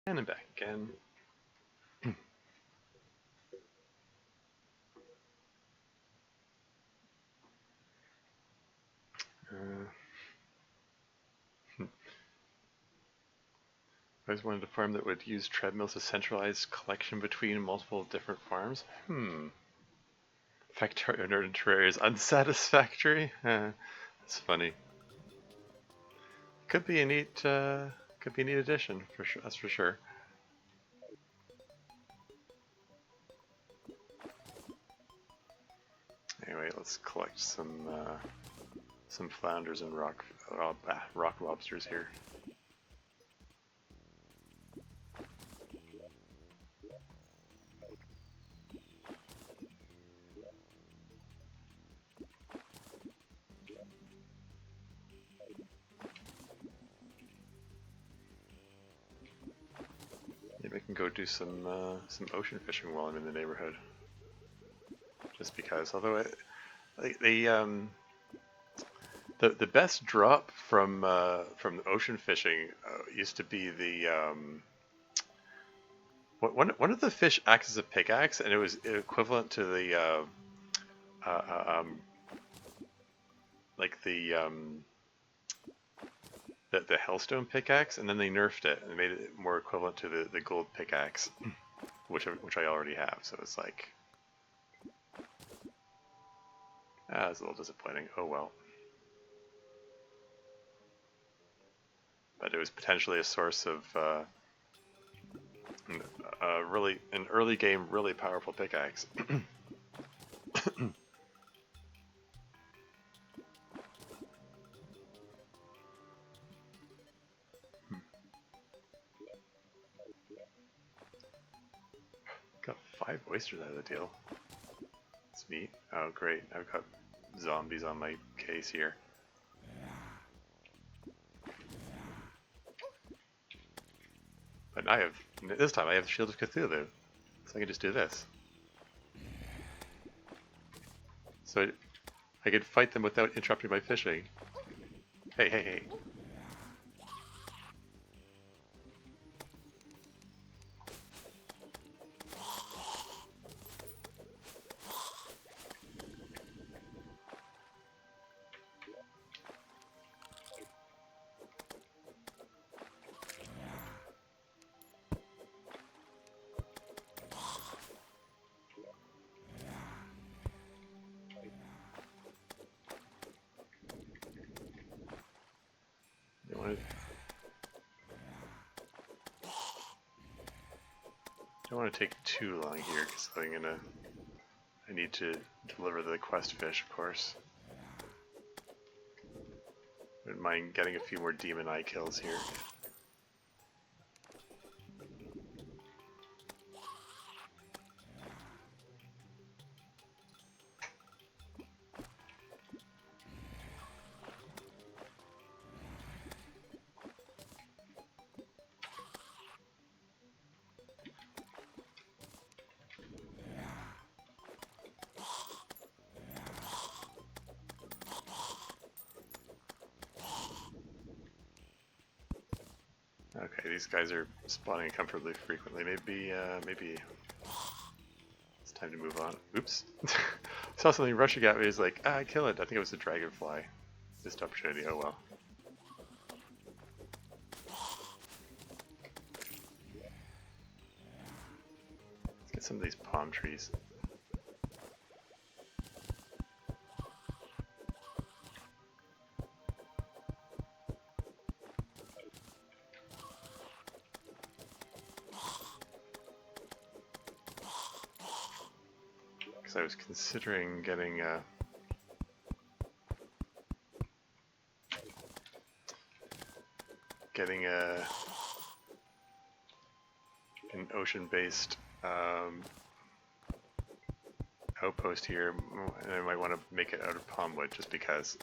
And I'm back again. I always wanted a farm that would use treadmills as centralized collection between multiple different farms. Factorio Nerd Terraria is unsatisfactory? That's funny. could be a neat addition for sure. That's for sure. Anyway, let's collect some flounders and rock lobsters here. Maybe I can go do some ocean fishing while I'm in the neighborhood. Just because, although the best drop from ocean fishing used to be the one of the fish acts as a pickaxe, and it was equivalent to the like the Hellstone pickaxe, and then they nerfed it and made it more equivalent to the gold pickaxe, which I already have. So it's like, it's a little disappointing. Oh well. But it was potentially a source of really an early game, really powerful pickaxe. Got 5 oysters out of the deal. That's neat. Oh great, I've got zombies on my case here. But this time I have the Shield of Cthulhu, so I can just do this. So I could fight them without interrupting my fishing. Hey, hey, hey. Don't want to take too long here because I need to deliver the quest fish, of course. Wouldn't mind getting a few more demon eye kills here. Okay, these guys are spawning comfortably frequently. Maybe it's time to move on. Oops. Saw something rushing at me. It's like, kill it. I think it was a dragonfly. Missed opportunity. Oh well. Let's get some of these palm trees. I was considering getting an ocean-based outpost here, and I might want to make it out of palm wood just because.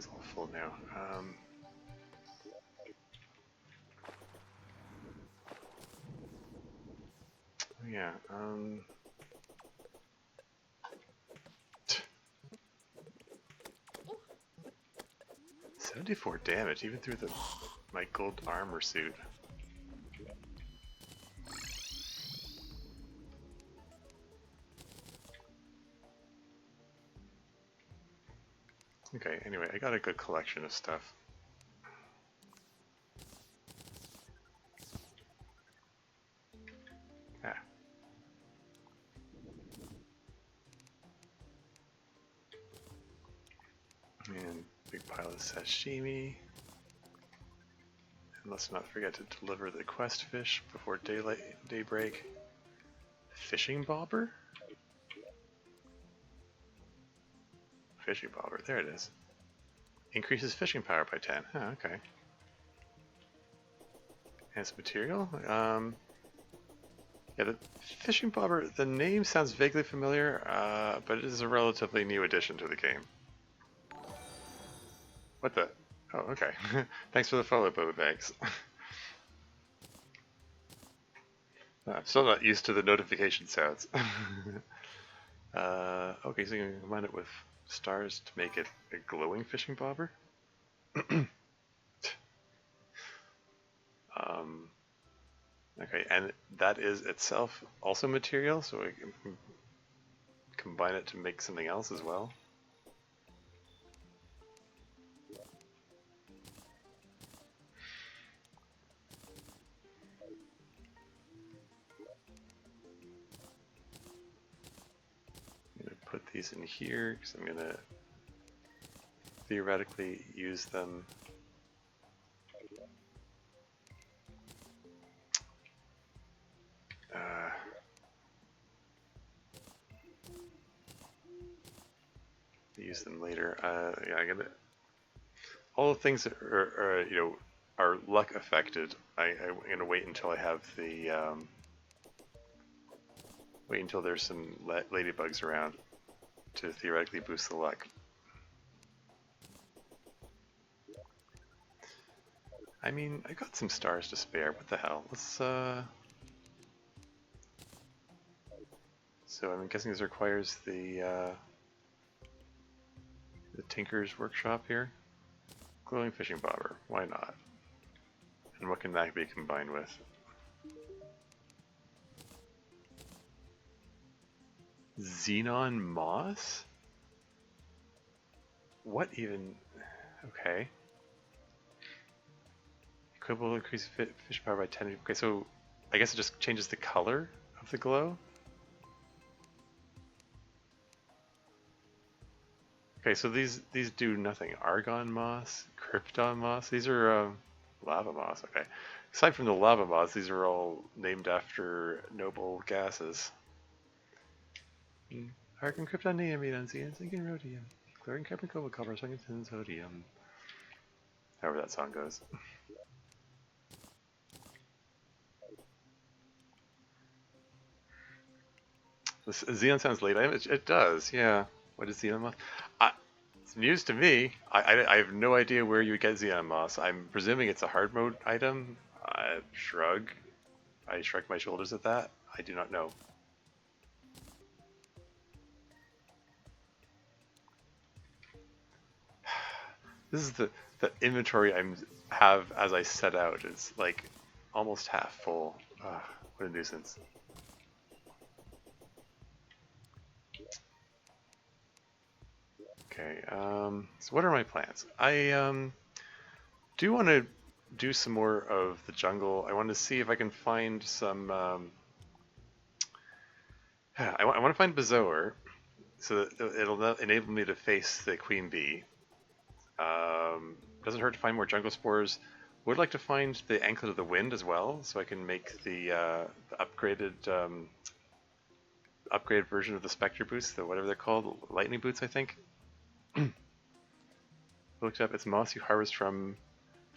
inventory's all full now. Yeah. 74 damage, even through my gold armor suit. Okay, anyway, I got a good collection of stuff. Ah. And big pile of sashimi. And let's not forget to deliver the quest fish before daybreak. Fishing bobber? Fishing bobber, there it is. Increases fishing power by 10. Oh, okay. Enhanced material? Yeah, the fishing bobber, the name sounds vaguely familiar, but it is a relatively new addition to the game. What the? Oh, okay. Thanks for the follow, Boba Bags. I'm still not used to the notification sounds. Okay, so you can combine it with stars to make it a glowing fishing bobber. Okay, and that is itself also material, so we can combine it to make something else as well. I'm going to put these in here because I'm going to theoretically use them. Use them later. Yeah, I'm gonna. All the things that are you know, are luck affected. I'm gonna wait until I have the wait until there's some ladybugs around to theoretically boost the luck. I mean, I got some stars to spare. What the hell? Let's So I'm guessing this requires the Tinker's Workshop here. Glowing fishing bobber. Why not? And what can that be combined with? Xenon moss? What even? Okay. Equivalent increase fish power by 10. Okay, so I guess it just changes the color of the glow? Okay, so these do nothing. Argon moss, krypton moss. These are lava moss. Okay. Aside from the lava moss, these are all named after noble gases. Argon, krypton, neodymium, xenon, zinc, and rhodium. Chlorine, carbon, cobalt, copper, tungsten, sodium. However that song goes. This, xenon sounds late. It does, yeah. What is xenon moss? It's news to me. I have no idea where you would get xenon moss. I'm presuming it's a hard mode item. I shrug my shoulders at that. I do not know. This is the inventory I have as I set out. It's like almost half full. Ugh, what a nuisance. Okay, so what are my plans? I do want to do some more of the jungle. I want to see if I can find some. I want to find Bezoar, so that it'll enable me to face the queen bee. Doesn't hurt to find more jungle spores. Would like to find the anklet of the wind as well, so I can make the upgraded upgraded version of the spectre boots, the whatever they're called, lightning boots, I think. Looked up. It's moss you harvest from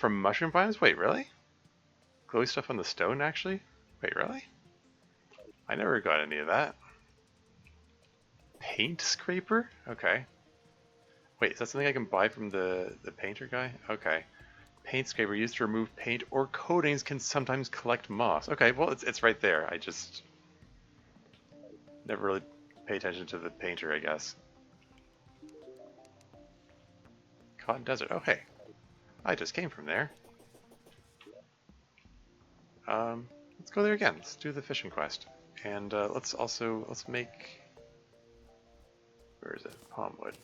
mushroom biomes. Wait, really? Glowy stuff on the stone, actually? Wait, really? I never got any of that. Paint scraper? Okay. Wait, is that something I can buy from the painter guy? Okay. Paint scraper used to remove paint or coatings can sometimes collect moss. Okay, well it's right there. I just never really pay attention to the painter, I guess. Cotton Desert. Oh hey, I just came from there. Let's go there again. Let's do the fishing quest, and let's make. Where is it? Palmwood.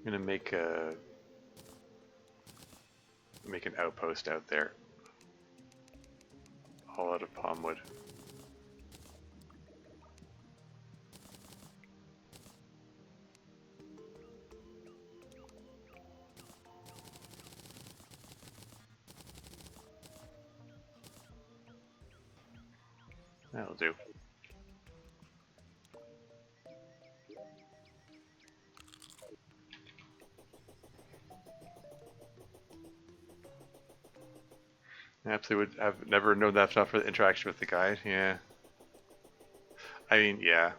I'm gonna make an outpost out there, all out of palmwood. That'll do. I absolutely would have never known that stuff for the interaction with the guide. Yeah. I mean, yeah.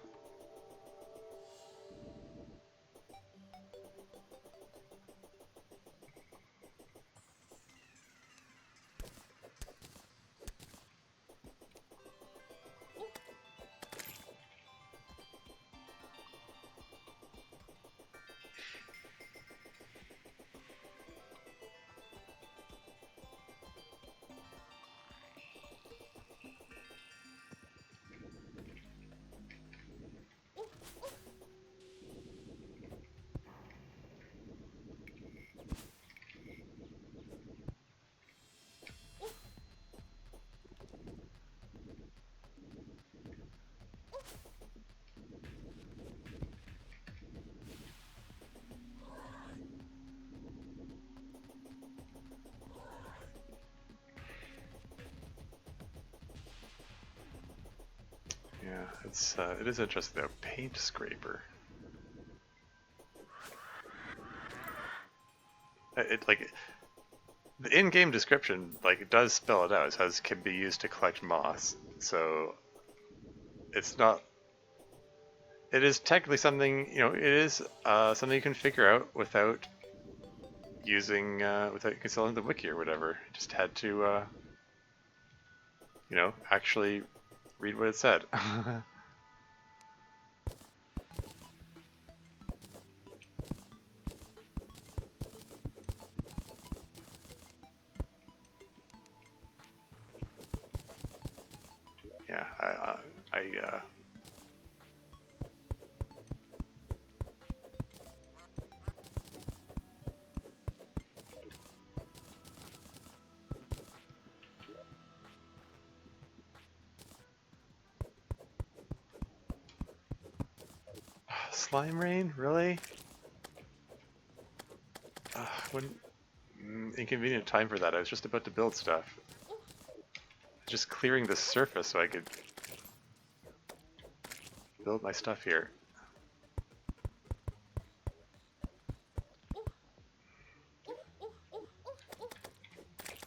Yeah, it is interesting though. Paint scraper. It like the in-game description like it does spell it out. It says can be used to collect moss. So it's not. It is technically something it is something you can figure out without without consulting the wiki or whatever. You just had to actually read what it said. Yeah, I Slime rain, really? Wouldn't inconvenient time for that. I was just about to build stuff. Just clearing the surface so I could build my stuff here.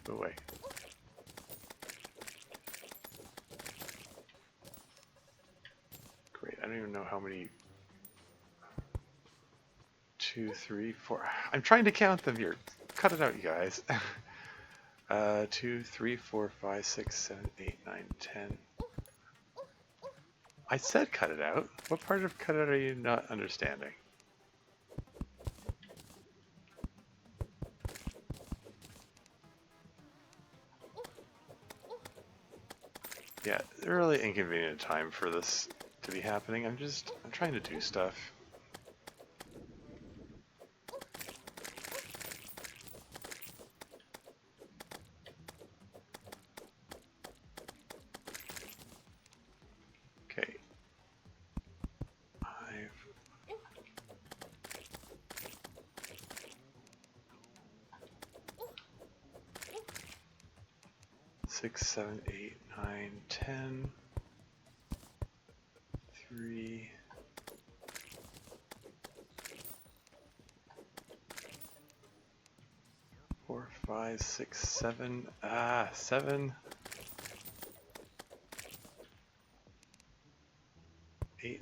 Go away. Great, I don't even know how many... 2, 3, 4... I'm trying to count them here. Cut it out, you guys. 2, 3, 4, 5, 6, 7, 8, 9, 10... I said cut it out. What part of cut it out are you not understanding? Yeah, really inconvenient time for this to be happening. I'm trying to do stuff. Okay. 6, 7, 8, 9, 10, 3, 4, 5, 6, 7, 7.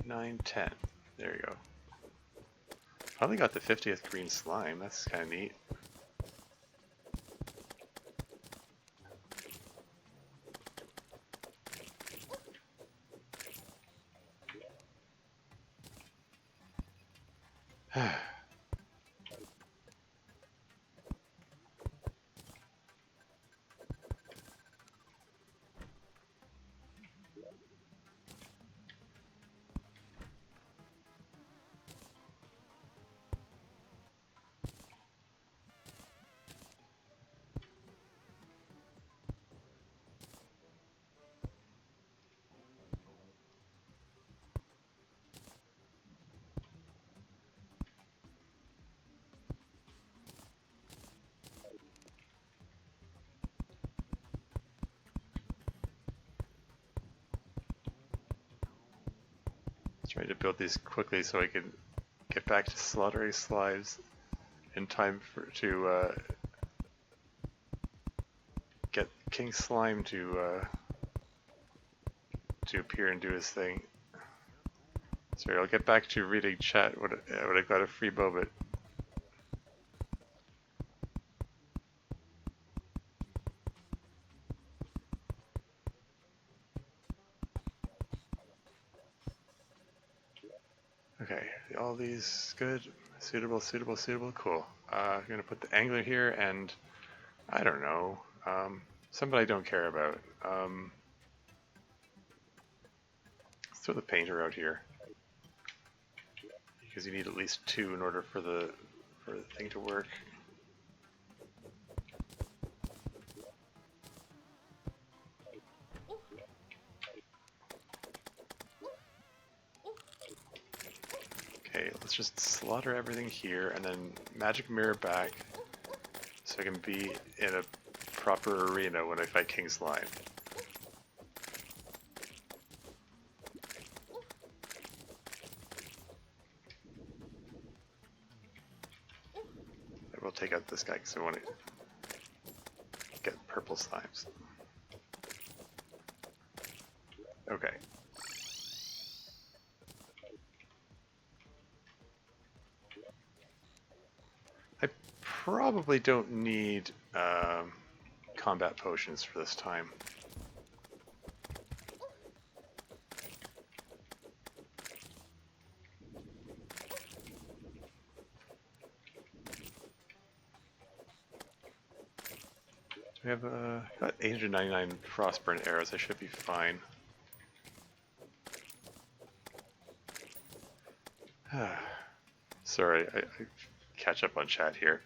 9, 10. There you go. Finally got the 50th green slime. That's kind of neat. Trying to build these quickly so I can get back to slaughtering slimes in time to get King Slime to appear and do his thing. Sorry, I'll get back to reading chat when I got a free moment. Okay, all these good, suitable, cool. I'm gonna put the angler here, and I don't know, somebody I don't care about. Let's throw the painter out here because you need at least 2 in order for the thing to work. Okay, let's just slaughter everything here and then magic mirror back so I can be in a proper arena when I fight King Slime. I will take out this guy because I want to get purple slimes. Okay. I probably don't need combat potions for this time. So we have got 899 frostburn arrows. I should be fine. Sorry, I catch up on chat here.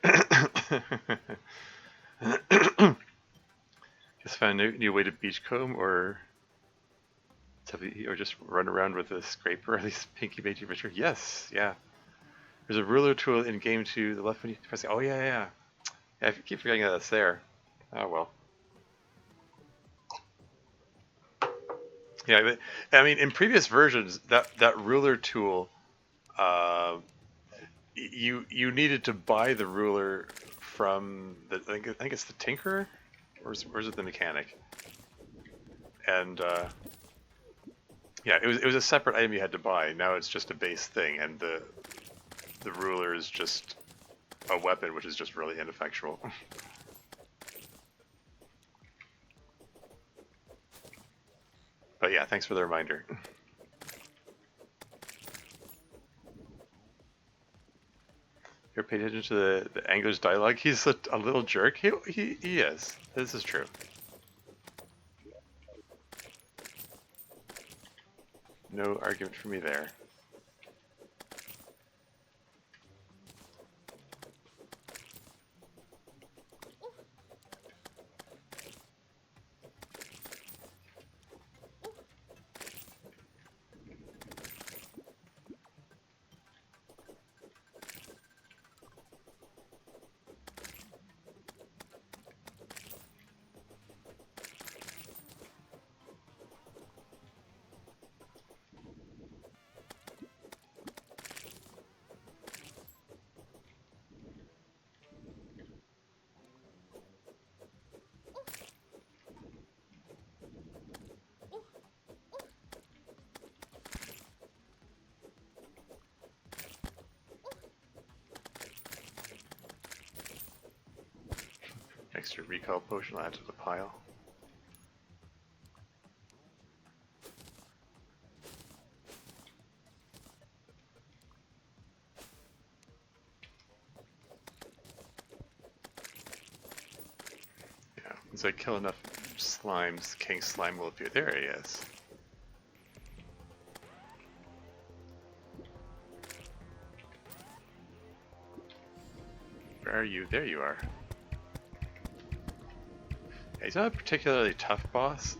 Just found a new way to beachcomb, or just run around with a scraper. At least Pinky made you for sure. Yes, yeah. There's a ruler tool in game to the left when you press it. Oh yeah, yeah. Yeah, I keep forgetting that that's there. Oh well. Yeah, I mean, in previous versions, that ruler tool, you needed to buy the ruler from the I think it's the tinkerer, or is it the mechanic? And yeah, it was a separate item you had to buy. Now it's just a base thing, and the ruler is just a weapon, which is just really ineffectual. But yeah, thanks for the reminder. You ever paid attention to the angler's dialogue? He's a little jerk. He is. This is true. No argument for me there. Extra recall potion I'll add to the pile. Yeah, once I kill enough slimes, King Slime will appear. There he is. Where are you? There you are. Yeah, he's not a particularly tough boss,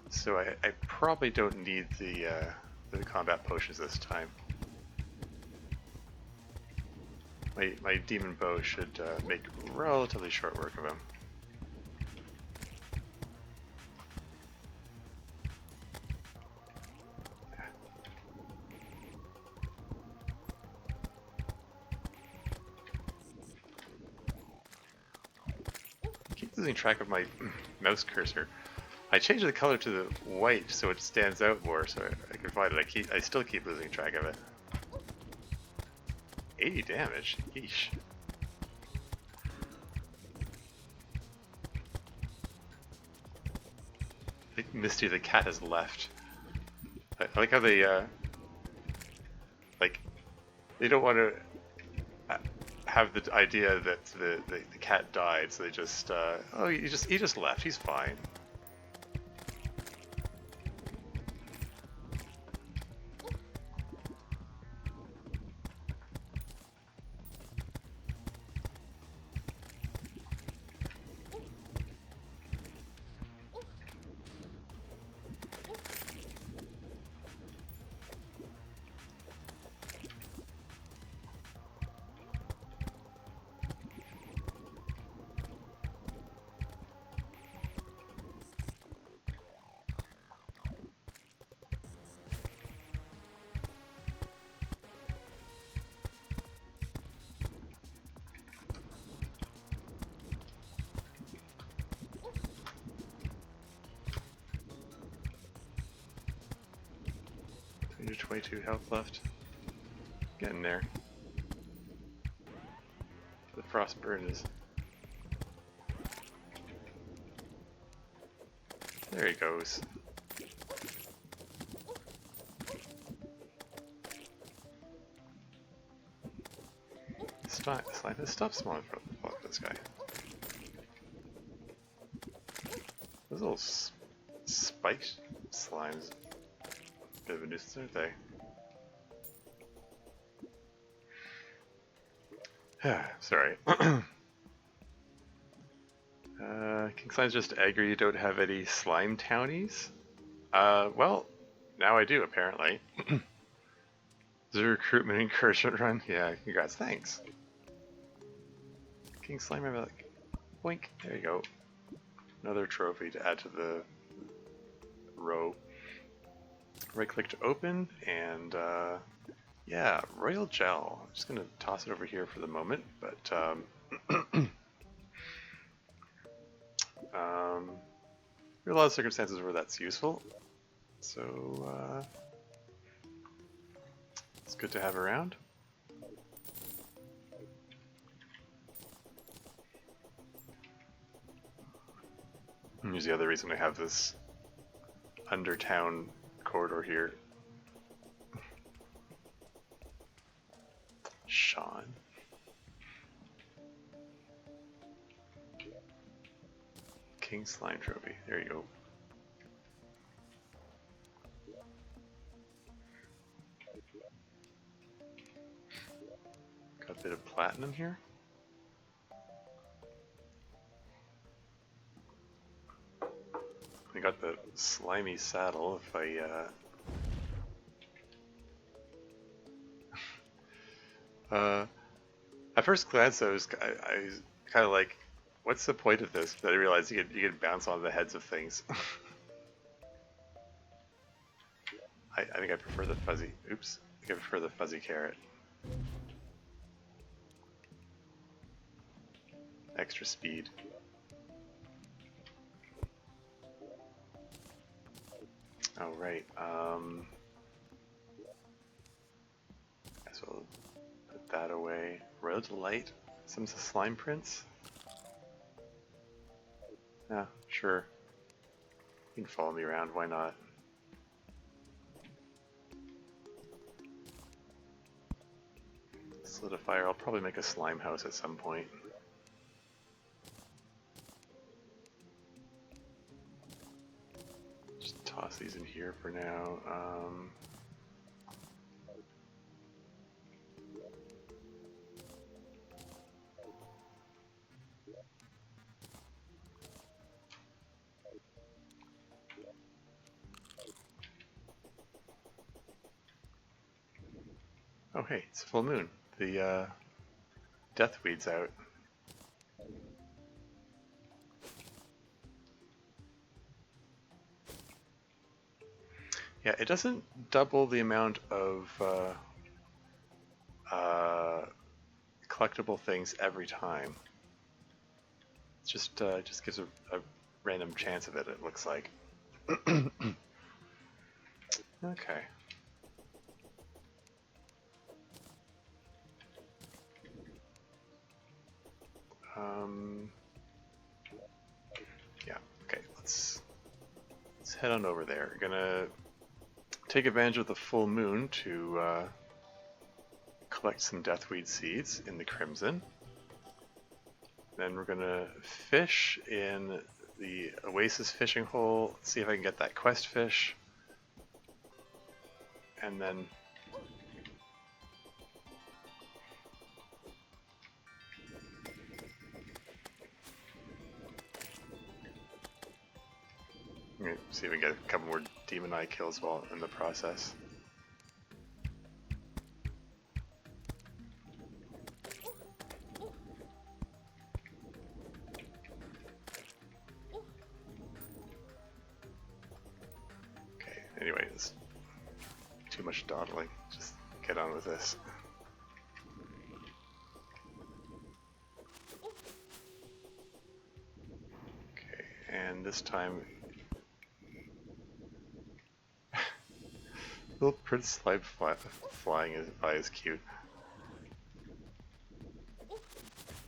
so I probably don't need the combat potions this time. My demon bow should make relatively short work of him. I keep losing track of my mouse cursor. I changed the color to the white so it stands out more, so I can find it. I still keep losing track of it. 80 damage? Yeesh. I think Misty the cat has left. I like how they, they don't want to have the idea that the cat died, so they just, oh, he just left, he's fine. Under 22 health left. Getting there. The frost burn is. There he goes. Stop spawning from this guy. Those little spiked slimes. Bit of a nuisance, aren't they? Sorry. King Slime's just angry you don't have any slime townies? Well, now I do, apparently. Is a recruitment encouragement run? Yeah, congrats, thanks. King Slime, I'm like, boink, there you go. Another trophy to add to the row. Right click to open, and yeah, Royal Gel. I'm just gonna toss it over here for the moment, but there are a lot of circumstances where that's useful, so it's good to have around. And here's the other reason I have this undertown corridor here. Sean. King Slime Trophy. There you go. Got a bit of platinum here. I got the slimy saddle if I at first glance I was kind of like, what's the point of this? But I realized you could bounce on the heads of things. I think I prefer the fuzzy. Oops. I think I prefer the fuzzy carrot. Extra speed. Oh right. So we'll put that away. Royal Delight. Some slime prints? Yeah, sure. You can follow me around, why not? Solidifier, I'll probably make a slime house at some point. Just toss these in here for now. Oh hey, it's full moon. The deathweed's out. Yeah, it doesn't double the amount of collectible things every time. It's just gives a random chance of it, it looks like. Okay. Yeah, okay, let's head on over there. We're gonna take advantage of the full moon to collect some deathweed seeds in the Crimson. Then we're gonna fish in the Oasis fishing hole, see if I can get that quest fish. And then see if we can get a couple more demon eye kills while in the process. Okay, anyway, it's too much dawdling. Just get on with this. Okay, and this time little Prince Slime flying by is cute.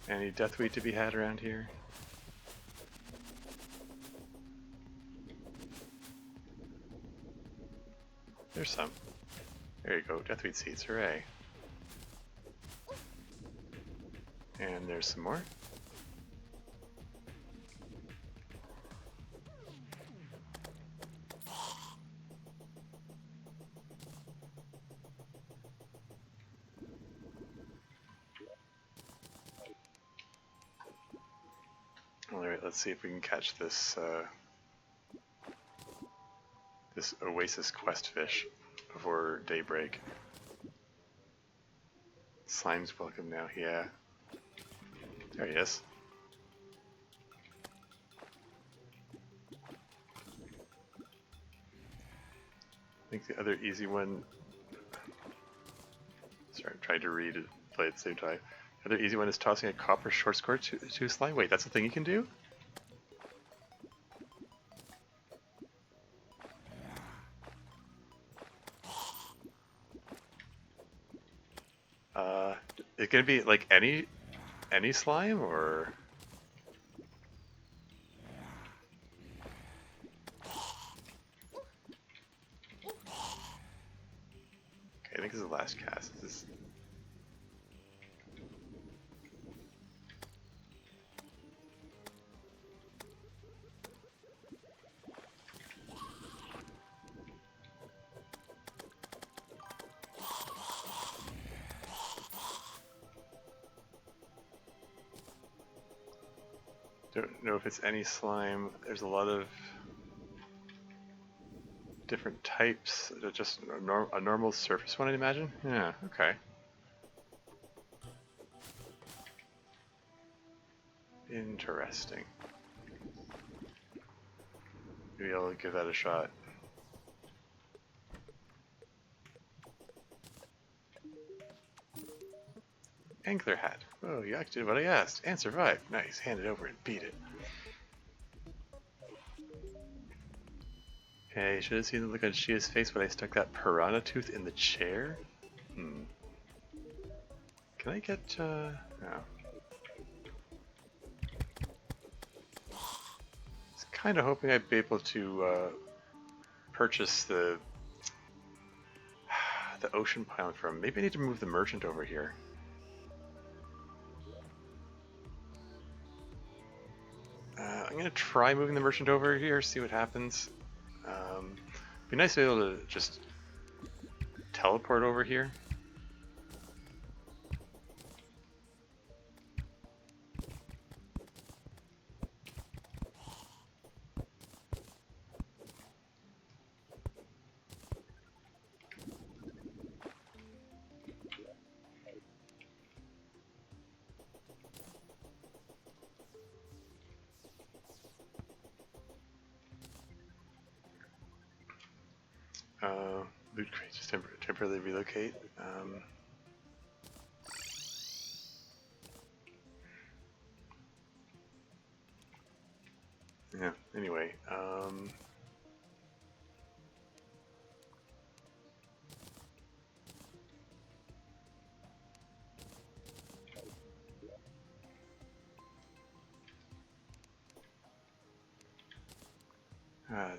Any deathweed to be had around here? There's some. There you go, deathweed seeds, hooray. And there's some more. Alright, let's see if we can catch this this Oasis quest fish before daybreak. Slime's welcome now, yeah. There he is. I think the other easy one... Sorry, I'm trying to read and play at the same time. The other easy one is tossing a copper short score to slime. Wait, that's a thing you can do? Is it gonna be like any slime or? Okay, I think this is the last cast. This is... Don't know if it's any slime. There's a lot of different types. Just a normal surface one, I'd imagine. Yeah, okay. Interesting. Maybe I'll give that a shot. Angler hat. Oh, you actually did what I asked and survived. Nice. Hand it over and beat it. Hey, should have seen the look on Shia's face when I stuck that piranha tooth in the chair. Can I get? No. kind of hoping I'd be able to purchase the ocean pylon from. Maybe I need to move the merchant over here. I'm gonna try moving the merchant over here, see what happens. Be nice to be able to just teleport over here. Loot crates, just temporarily relocate. Yeah, anyway.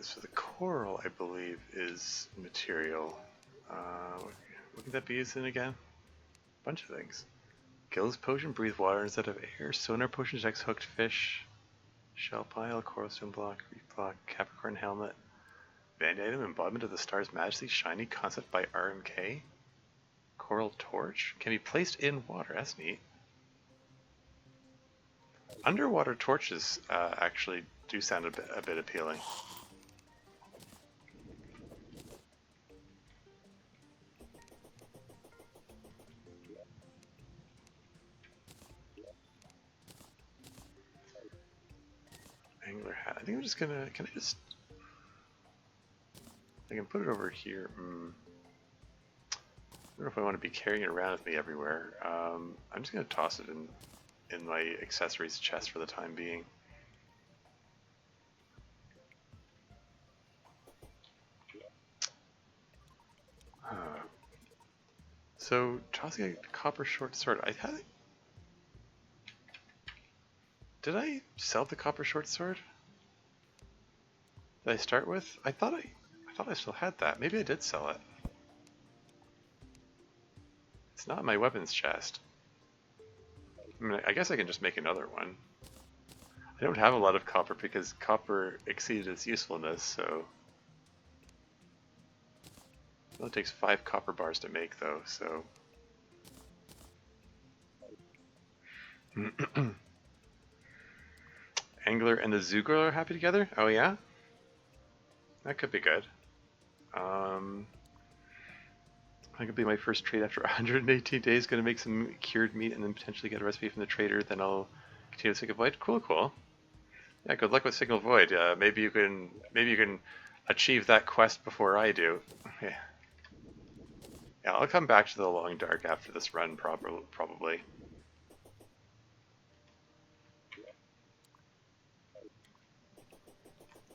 So the coral, I believe, is material. What could that be used in again? Bunch of things. Gills potion, breathe water instead of air. Sonar potion detects hooked fish. Shell pile, coral stone block, reef block, Capricorn helmet. Band item, embodiment of the star's majesty, shiny concept by RMK. Coral torch can be placed in water. That's neat. Underwater torches actually do sound a bit appealing. Angler hat. I think I'm just gonna. Can I just? I can put it over here. I don't know if I want to be carrying it around with me everywhere. I'm just gonna toss it in my accessories chest for the time being. So tossing a copper short sword. Did I sell the copper short sword? Did I start with? I thought I still had that. Maybe I did sell it. It's not in my weapons chest. I mean, I guess I can just make another one. I don't have a lot of copper because copper exceeded its usefulness, so... It only takes 5 copper bars to make, though, so... Angler and the Zoogle are happy together? Oh yeah? That could be good. That could be my first trade after 118 days. Gonna make some cured meat and then potentially get a recipe from the trader. Then I'll continue to Signal Void. Cool, cool. Yeah, good luck with Signal Void. Maybe you can achieve that quest before I do. Yeah. Yeah, I'll come back to the Long Dark after this run, probably.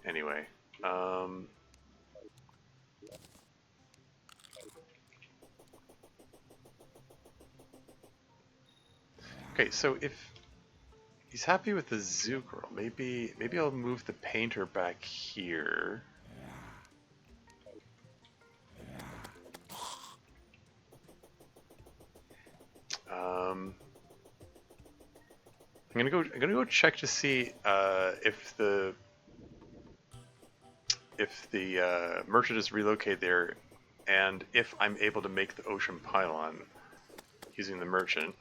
Anyway, okay, so if he's happy with the zoo girl, maybe I'll move the painter back here. I'm gonna go check to see if the merchant is relocated there, and if I'm able to make the ocean pylon using the merchant.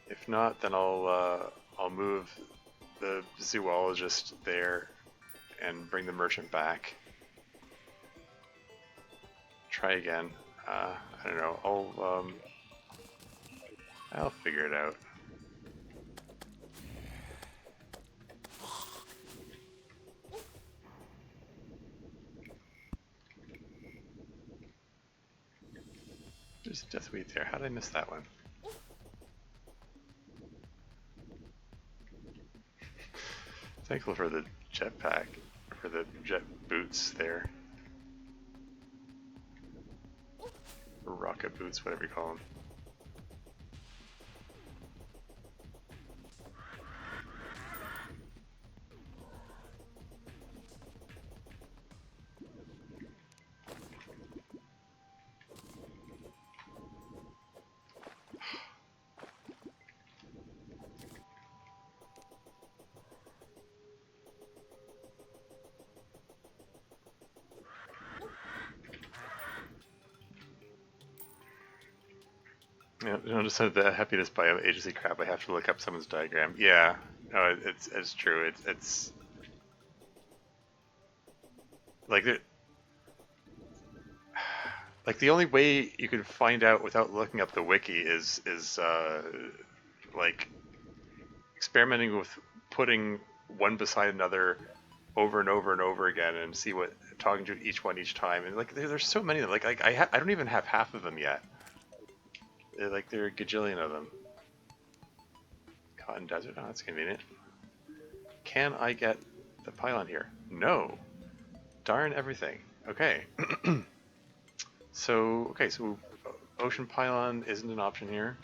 If not, then I'll move the zoologist there and bring the merchant back. Try again. I don't know. I'll figure it out. There's a deathweed there. How did I miss that one? Thankful for the jetpack, for the jet boots there. Or rocket boots, whatever you call them. Yeah, you know, just the happiness bio agency crap. I have to look up someone's diagram. Yeah, no, it's true. It's like like the only way you can find out without looking up the wiki is like experimenting with putting one beside another over and over and over again and see what talking to each one each time. And like there's so many of them. Like I don't even have half of them yet. Like there are a gajillion of them. Cotton Desert. Oh, that's convenient. Can I get the pylon here? No. Darn everything. Okay. So ocean pylon isn't an option here.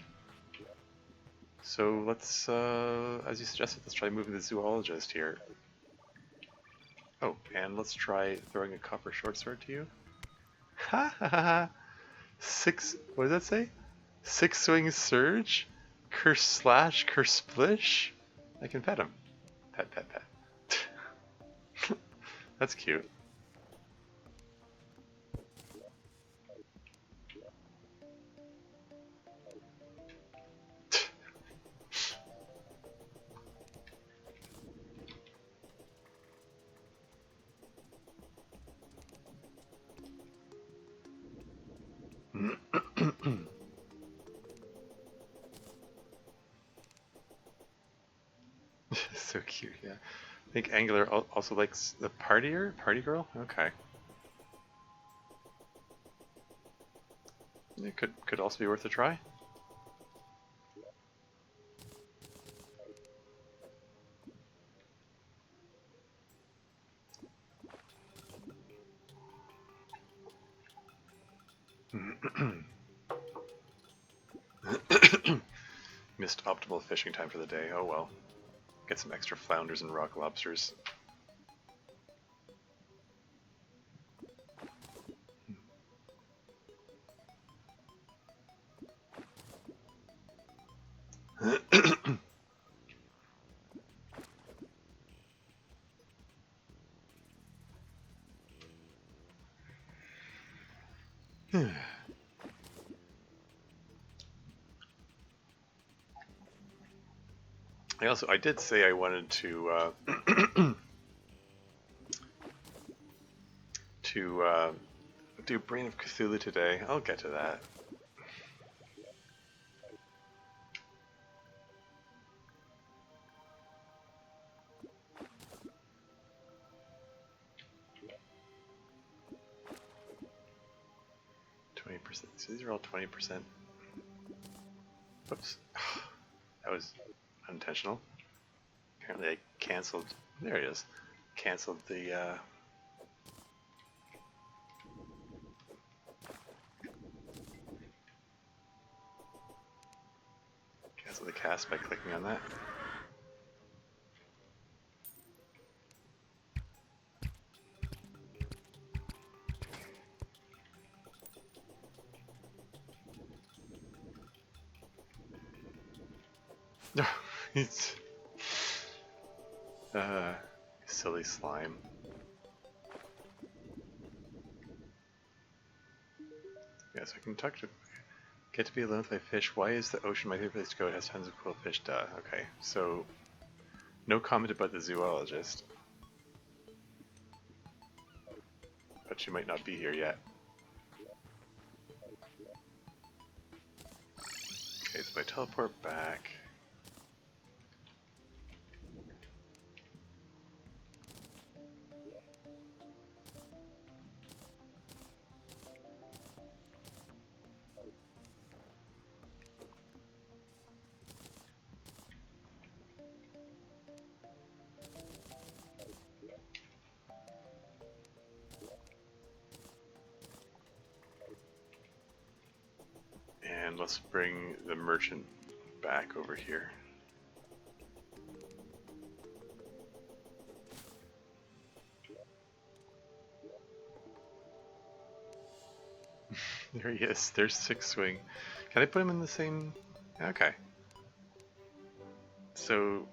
So let's, as you suggested, let's try moving the zoologist here. Oh, and let's try throwing a copper short sword to you. Ha ha ha! Six. What does that say? Six swing surge. Curse slash. Curse splish. I can pet him. Pet pet pet. That's cute. So cute, yeah. I think Angular also likes the party girl. Okay, it could also be worth a try. Missed optimal fishing time for the day. Oh well. Get some extra flounders and rock lobsters. I did say I wanted to to do Brain of Cthulhu today. I'll get to that. So these are all 20%. Whoops. That was unintentional. Apparently I canceled. There it is. Canceled the. Cancel the cast by clicking on that. No, it's silly slime. Yes, I can talk to. Get to be alone with my fish. Why is the ocean my favorite place to go? It has tons of cool fish. Duh. Okay, so no comment about the zoologist, but she might not be here yet. Okay, so I teleport back. And let's bring the merchant back over here. There he is. There's Six Swing. Can I put him in the same? Okay. So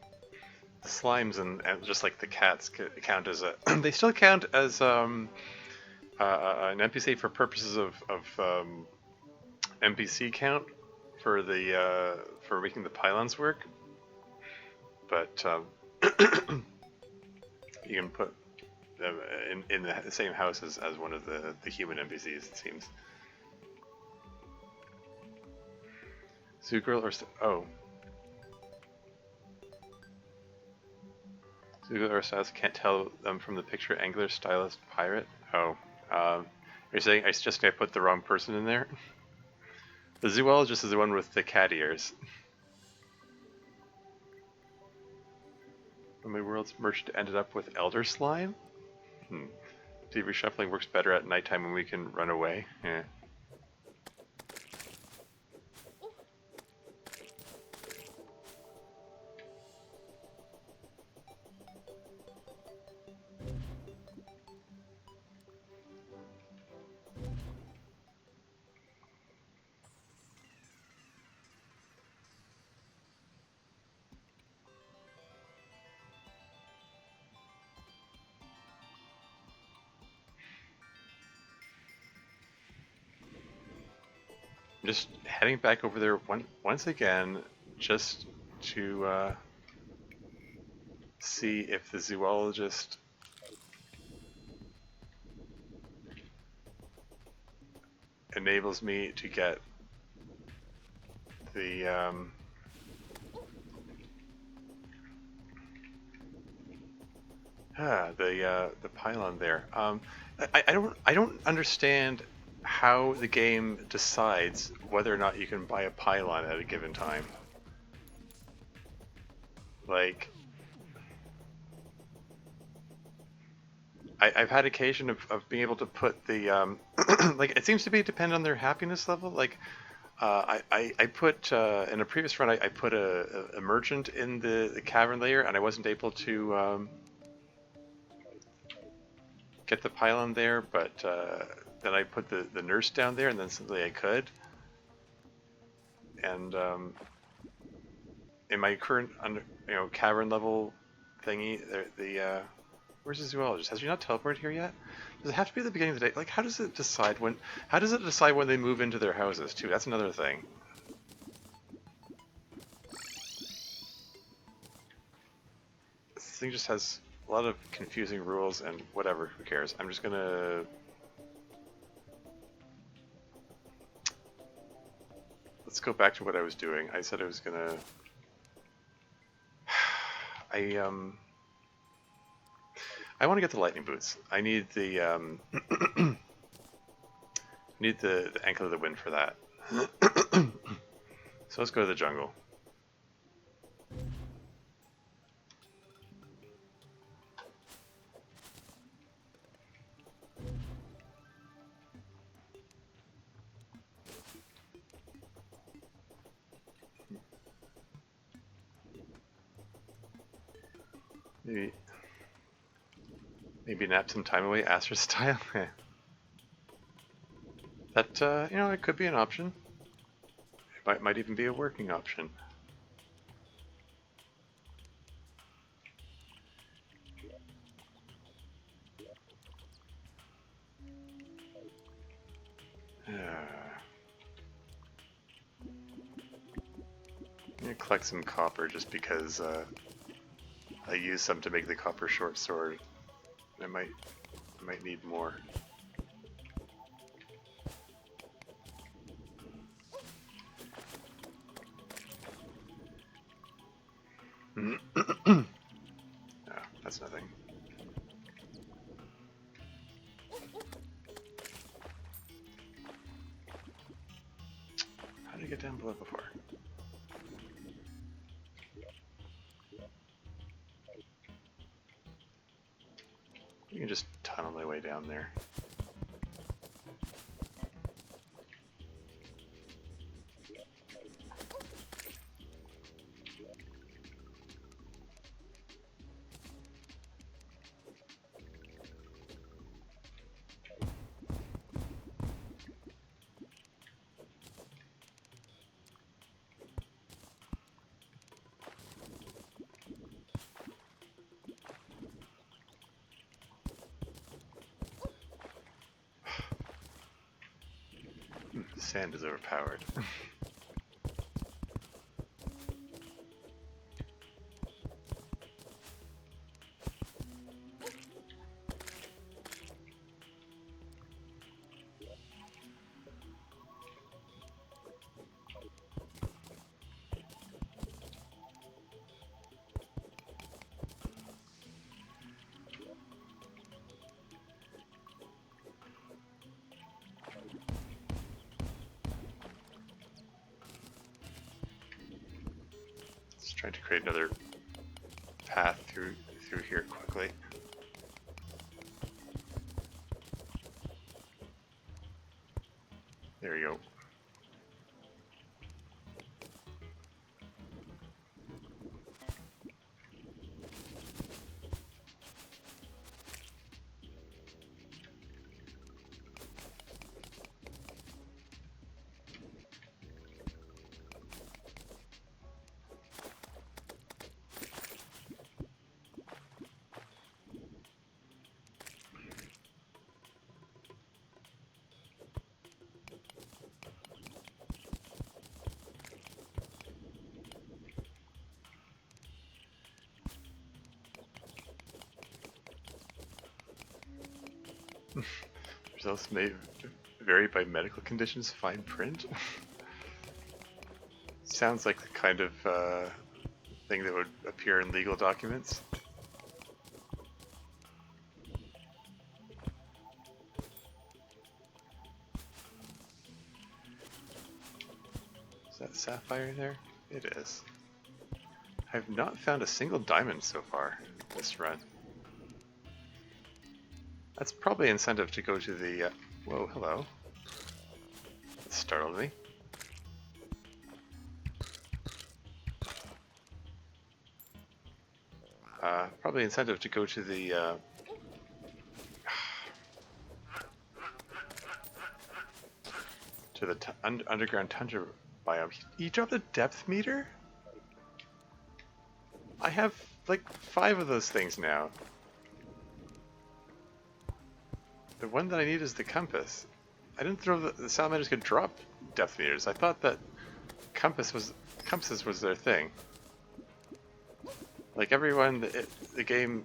the slimes and just like the cats count as a. They still count as an NPC for purposes of NPC count, for the for making the pylons work, but you can put them in the same house as one of the human NPCs, it seems. Zoo girl or oh. Zoo girl or stylist can't tell them from the picture. Angler, stylist, pirate. Oh, you're saying I just put the wrong person in there? The zoologist is the one with the cat ears. When my world's merged ended up with elder slime? TV shuffling works better at nighttime when we can run away. Yeah. Just heading back over there once again, just to see if the zoologist enables me to get the the pylon there. I don't understand how the game decides whether or not you can buy a pylon at a given time. Like, I've had occasion of being able to put the like, it seems to be dependent on their happiness level. Like, I put in a previous run I put a merchant in the cavern layer, and I wasn't able to get the pylon there, but then I put the nurse down there, and then suddenly I could. And in my current cavern level thingy, the where's the zoologist? Has he not teleported here yet? Does it have to be at the beginning of the day? Like, how does it decide when? How does it decide when they move into their houses too? That's another thing. This thing just has a lot of confusing rules and whatever. Who cares? I'm just gonna. Let's go back to what I was doing. I said I was gonna. I want to get the lightning boots. I need the need the ankle of the wind for that. So let's go to the jungle. Maybe nap some time away, Astra style. That it could be an option. It might even be a working option. I'm gonna collect some copper just because I used some to make the copper short sword. I might need more. No, that's nothing. How did I get down below before? You can just tunnel my way down there. Sand is overpowered. trying to create another path through here quickly. There you go. Results may vary by medical conditions. Fine print. Sounds like the kind of thing that would appear in legal documents. Is that sapphire there? It is. I've not found a single diamond so far this run. That's probably incentive to go to the... whoa, hello. That startled me. Probably incentive to go to the... to the underground tundra biome. You dropped a depth meter? I have like 5 of those things now. The one that I need is the compass. I didn't throw the salamanders could drop depth meters. I thought that compasses was their thing. Like everyone, the game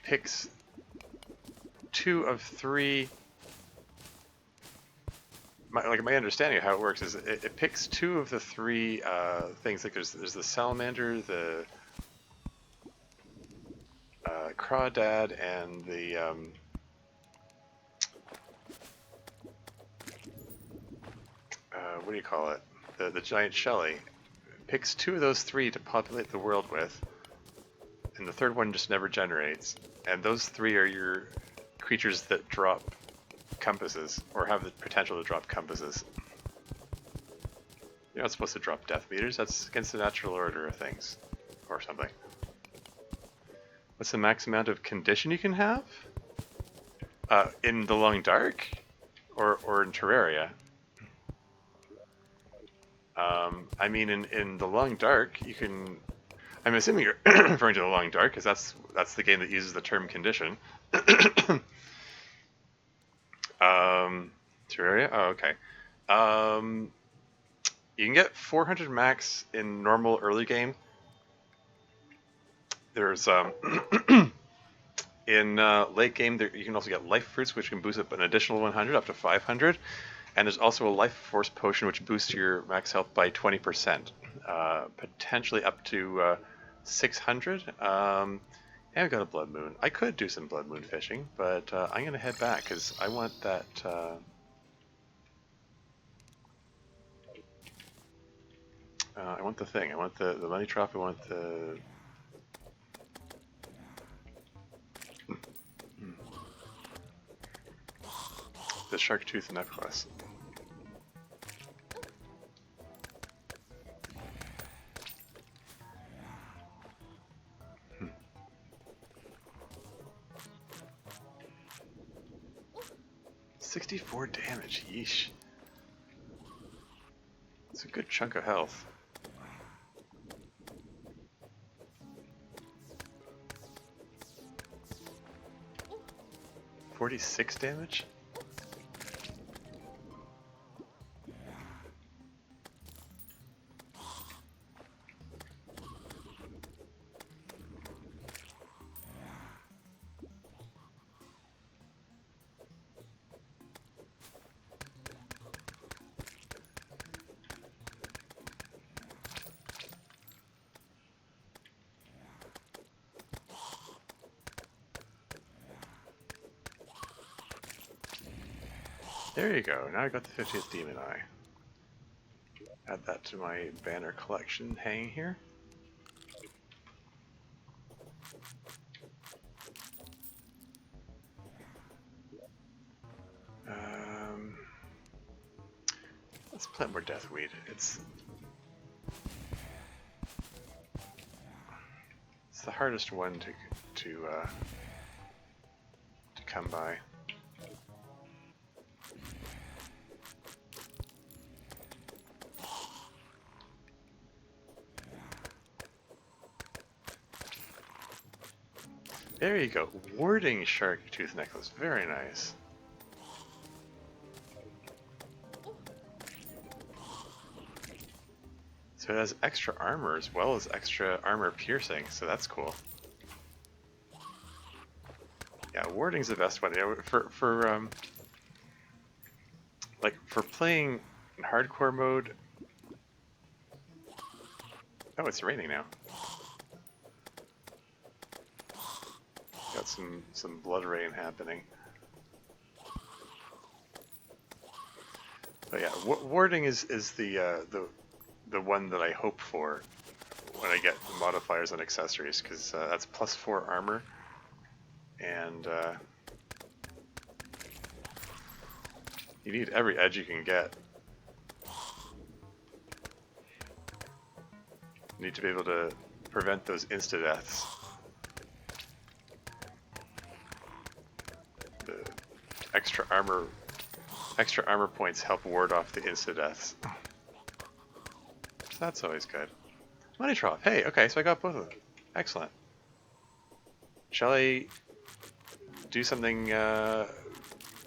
picks 2 of 3. My understanding of how it works is it picks 2 of the 3 things. Like there's the salamander, the crawdad, and the what do you call it? The giant shelly. Picks 2 of those 3 to populate the world with, and the 3rd one just never generates. And those 3 are your creatures that drop compasses, or have the potential to drop compasses. You're not supposed to drop depth meters. That's against the natural order of things, or something. What's the max amount of condition you can have? In the Long Dark? Or in Terraria? I mean, in the Long Dark, you can... I'm assuming you're referring to the Long Dark, because that's the game that uses the term condition. Terraria? Oh, okay. You can get 400 max in normal early game. There's in late game you can also get life fruits, which can boost up an additional 100 up to 500, and there's also a life force potion which boosts your max health by 20%, potentially up to 600. And we got a blood moon. I could do some blood moon fishing, but I'm gonna head back because I want that. I want the thing. I want the money trap. I want the. The shark tooth necklace. Hmm. 64 damage, yeesh. It's a good chunk of health. $46 damage? There you go. Now I got the 50th demon eye. Add that to my banner collection hanging here. Let's plant more deathweed. It's the hardest one to come by. There you go. Warding shark tooth necklace. Very nice. So it has extra armor as well as extra armor piercing, so that's cool. Yeah, warding's the best one. You know, for playing in hardcore mode. Oh, it's raining now. Got some blood rain happening. But yeah, warding is the one that I hope for when I get the modifiers and accessories, because that's +4 armor, and you need every edge you can get. You need to be able to prevent those insta-deaths. The extra armor points help ward off the insta-deaths. So that's always good. Money trough. Hey, okay, so I got both of them. Excellent. Shall I do something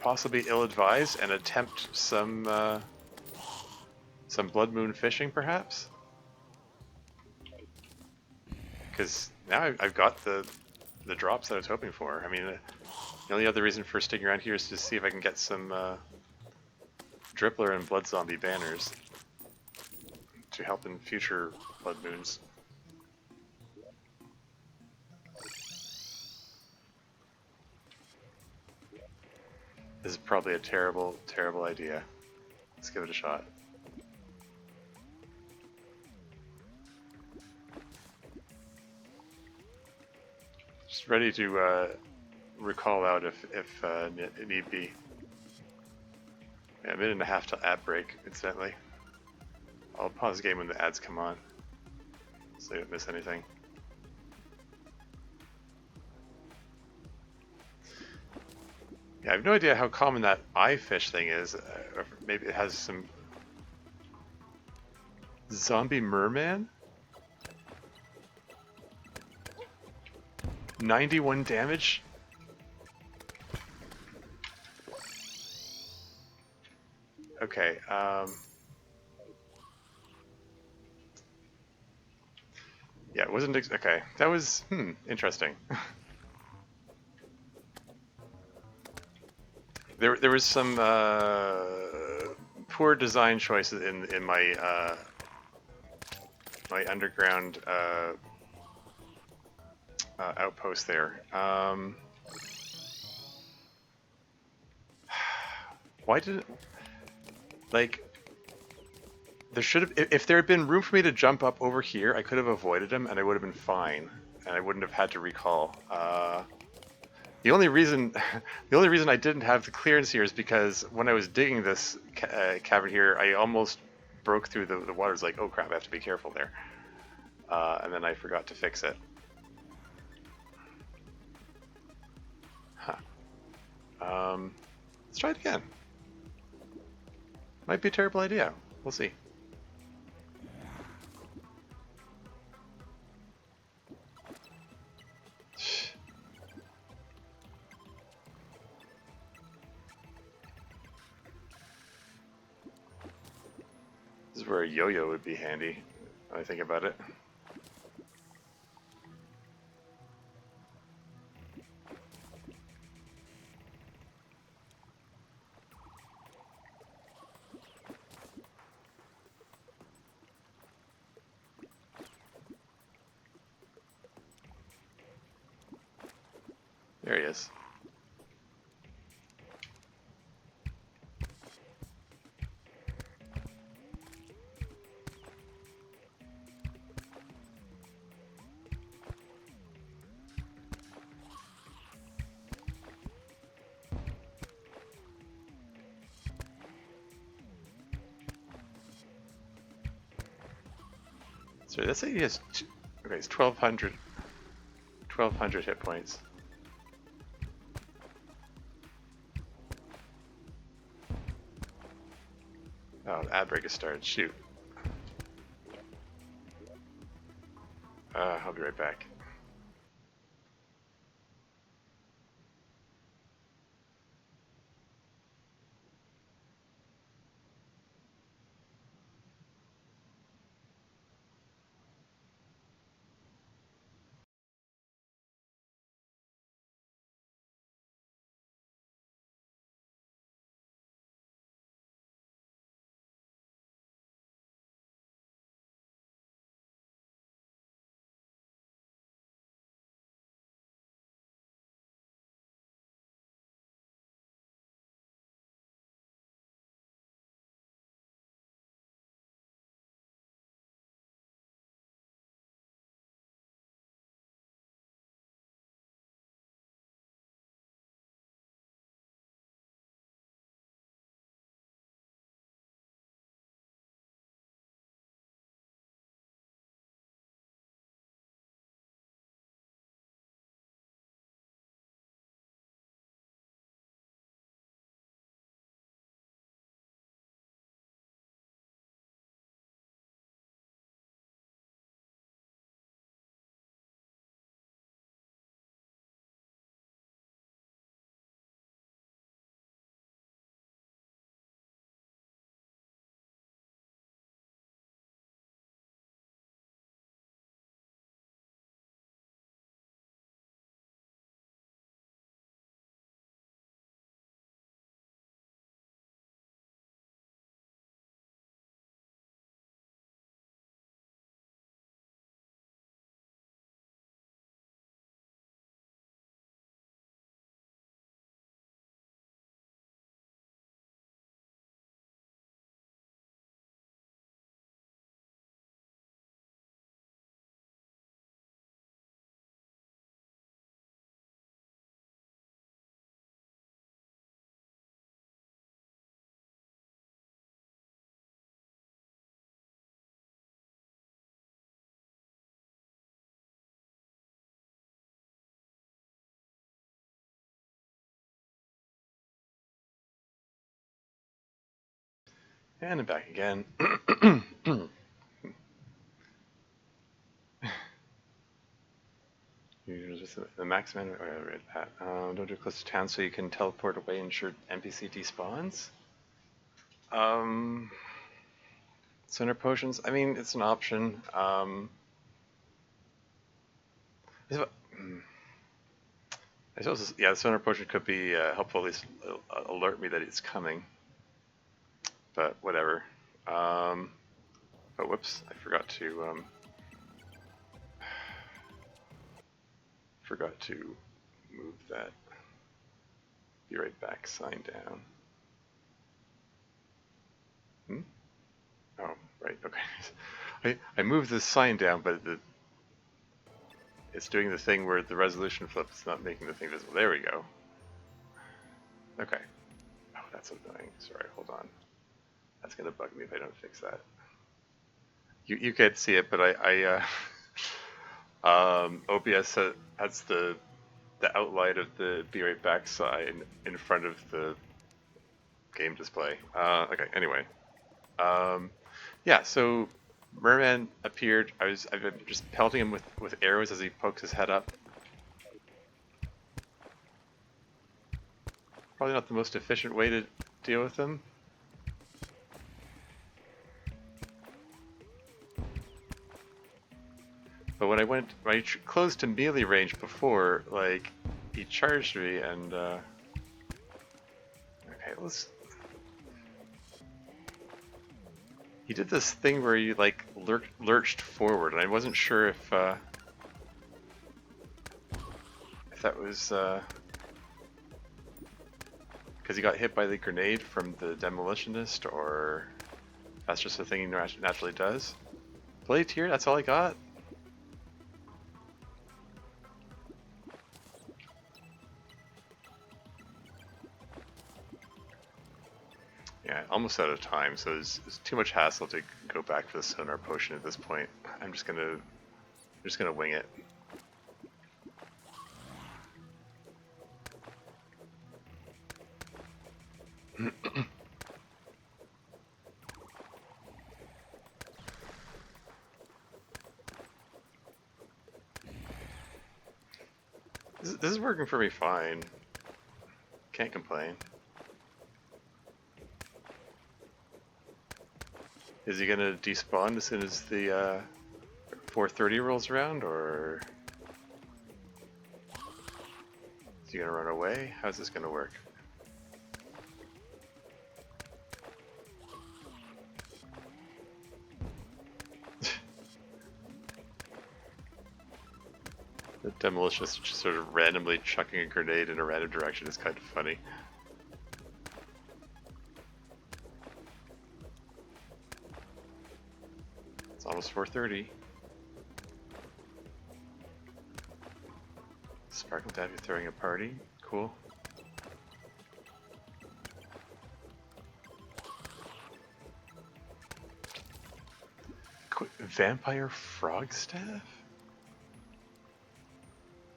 possibly ill-advised and attempt some blood moon fishing, perhaps? Because now I've got the drops that I was hoping for. I mean, the only other reason for sticking around here is to see if I can get some Drippler and Blood Zombie banners to help in future blood moons. This is probably a terrible, terrible idea. Let's give it a shot. Just ready to recall out if it need be. Yeah, a minute and a half till ad break, incidentally. I'll pause the game when the ads come on, so you don't miss anything. Yeah, I have no idea how common that eye fish thing is. Or maybe it has some... Zombie merman? 91 damage? Okay, yeah, it wasn't... Okay, that was... interesting. There was some poor design choices in my my underground outpost there. Why didn't, like, there should have, if there had been room for me to jump up over here, I could have avoided him and I would have been fine, and I wouldn't have had to recall. The only reason I didn't have the clearance here is because when I was digging this cavern here, I almost broke through the water. It's like, oh crap, I have to be careful there. And then I forgot to fix it. Huh. Let's try it again. Might be a terrible idea. We'll see. This is where a yo-yo would be handy, when I think about it. There he is. So let's say he has okay, it's 1200 hit points. Oh, the ad break has started. Shoot. I'll be right back. And I'm back again. The max amount. Oh, I read that. Don't do it close to town so you can teleport away and ensure NPC despawns. Center potions. I mean, it's an option. I suppose, yeah, the center potion could be helpful. At least alert me that it's coming. But whatever. Oh, whoops! I forgot to move that. Be right back. Sign down. Oh, right. Okay. I moved the sign down, but it's doing the thing where the resolution flips. It's not making the thing visible. There we go. Okay. Oh, that's annoying. Sorry. Hold on. That's gonna bug me if I don't fix that. You can't see it, but OBS has the outline of the Be Right Back sign in front of the game display. Okay, anyway. Yeah, so Merman appeared. I've been just pelting him with arrows as he pokes his head up. Probably not the most efficient way to deal with him. But when I closed to melee range before, like, he charged me and, okay, let's... He did this thing where he, like, lurched forward, and I wasn't sure if that was, because he got hit by the grenade from the demolitionist, or that's just a thing he naturally does. Blade here, that's all I got? Yeah, almost out of time, so it's too much hassle to go back for the sonar potion at this point. I'm just gonna wing it. This is working for me fine. Can't complain. Is he gonna despawn as soon as the 4:30 rolls around, or is he gonna run away? How's this gonna work? The demolitionist just sort of randomly chucking a grenade in a random direction is kind of funny. It's almost 4:30. Sparkle Dab, you're throwing a party. Cool. Vampire Frog Staff?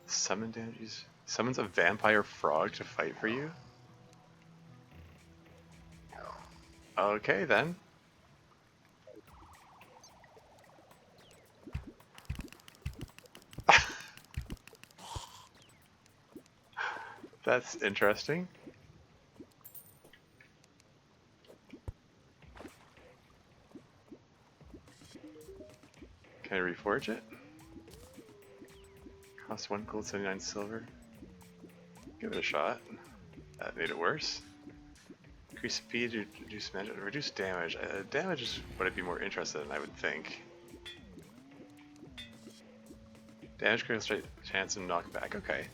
Summon damages. Summons a vampire frog to fight for you? Okay then. That's interesting. Can I reforge it? Cost 1 gold, 79 silver. Give it a shot. That made it worse. Increase speed, reduce damage. Damage is what I'd be more interested in, I would think. Damage, critical straight chance, and knockback. Okay.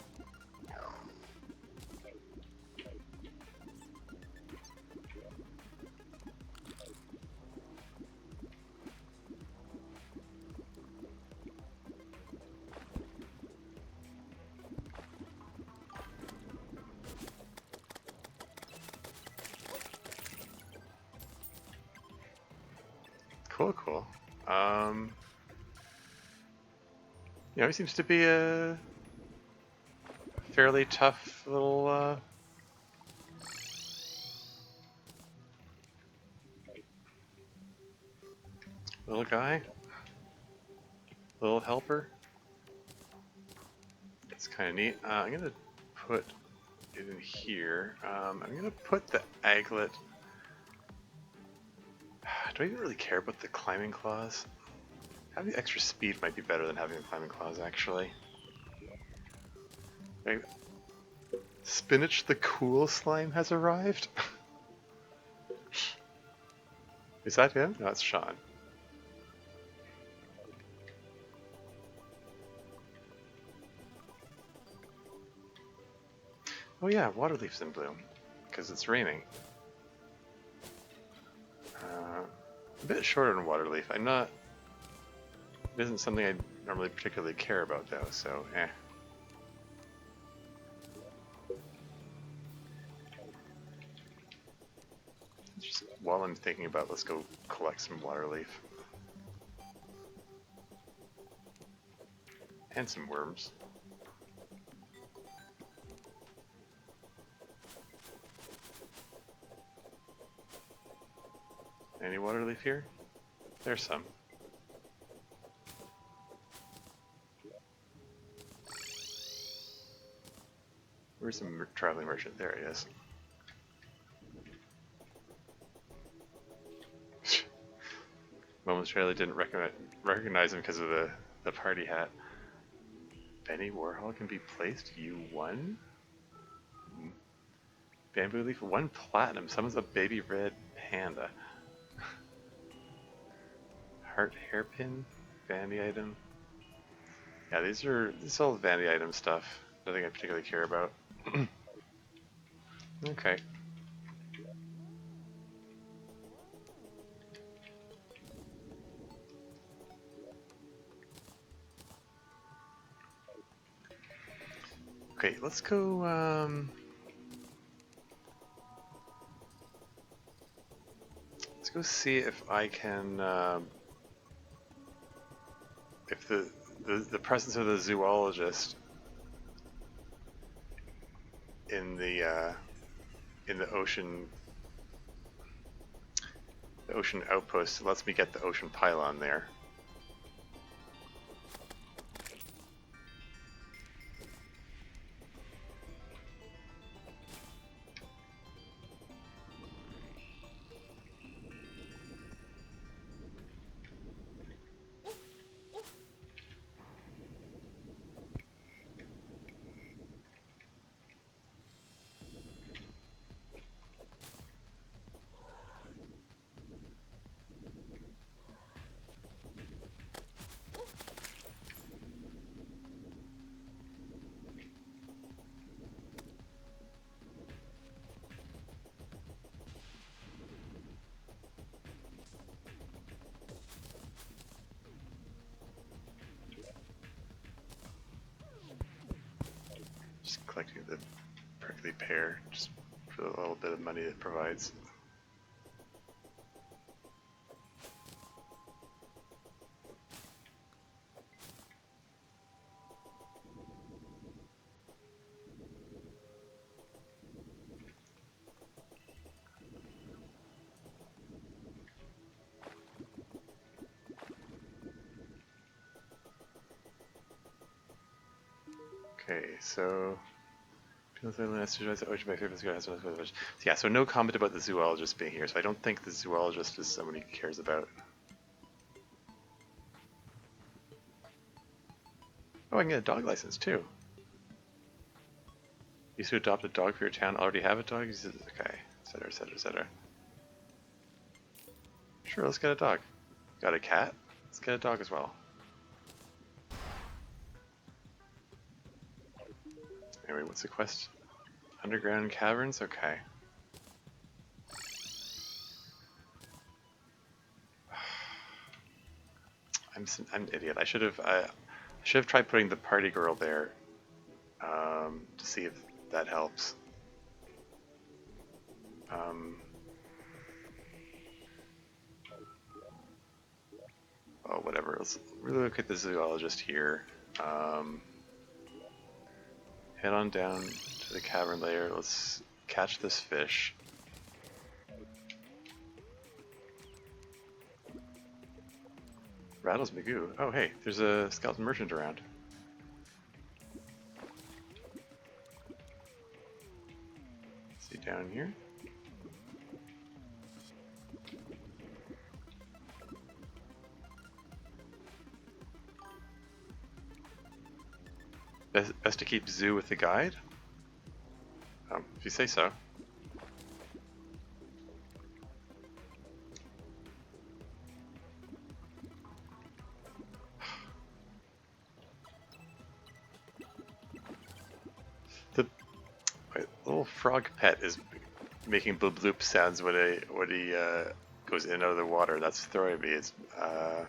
Cool, cool. You know, he seems to be a fairly tough little, little guy. Little helper. It's kind of neat. I'm gonna put it in here. I'm gonna put the aglet. Do I even really care about the climbing claws? Having extra speed might be better than having the climbing claws, actually. Right. Spinach the Cool Slime has arrived? Is that him? No, it's Sean. Oh yeah, water leaves in bloom. Because it's raining. A bit shorter than water leaf. I'm not... It isn't something I normally particularly care about though, so eh. Just while I'm thinking about, let's go collect some water leaf. And some worms. Any water leaf here? There's some. Where's the traveling merchant? There he is. Momentarily didn't recognize him because of the party hat. Benny Warhol can be placed. You won? Bamboo leaf, 1 platinum. Summons a baby red panda. Heart hairpin, vanity item. Yeah, this is all vanity item stuff. Nothing I particularly care about. Okay. Okay, let's go. Let's go see if I can. if the presence of the zoologist in the ocean outpost lets me get the ocean pylon there. Just collecting the prickly pear, just for the little bit of money it provides. Okay, so yeah, so no comment about the zoologist being here, so I don't think the zoologist is someone he cares about. Oh, I can get a dog license too. You to adopt a dog for your town already have a dog? Okay, etc, etc, etc. Sure, let's get a dog. Got a cat? Let's get a dog as well. Anyway, what's the quest? Underground caverns? Okay. I'm an idiot. I should have tried putting the party girl there to see if that helps. Oh, whatever. Let's really look at the zoologist here. Head on down to the cavern layer. Let's catch this fish. Rattles Magoo. Oh, hey, there's a skeleton merchant around. See down here? Best to keep Zoo with the guide? If you say so. The little frog pet is making bloop bloop sounds when he goes in and out of the water. That's throwing me. It's okay.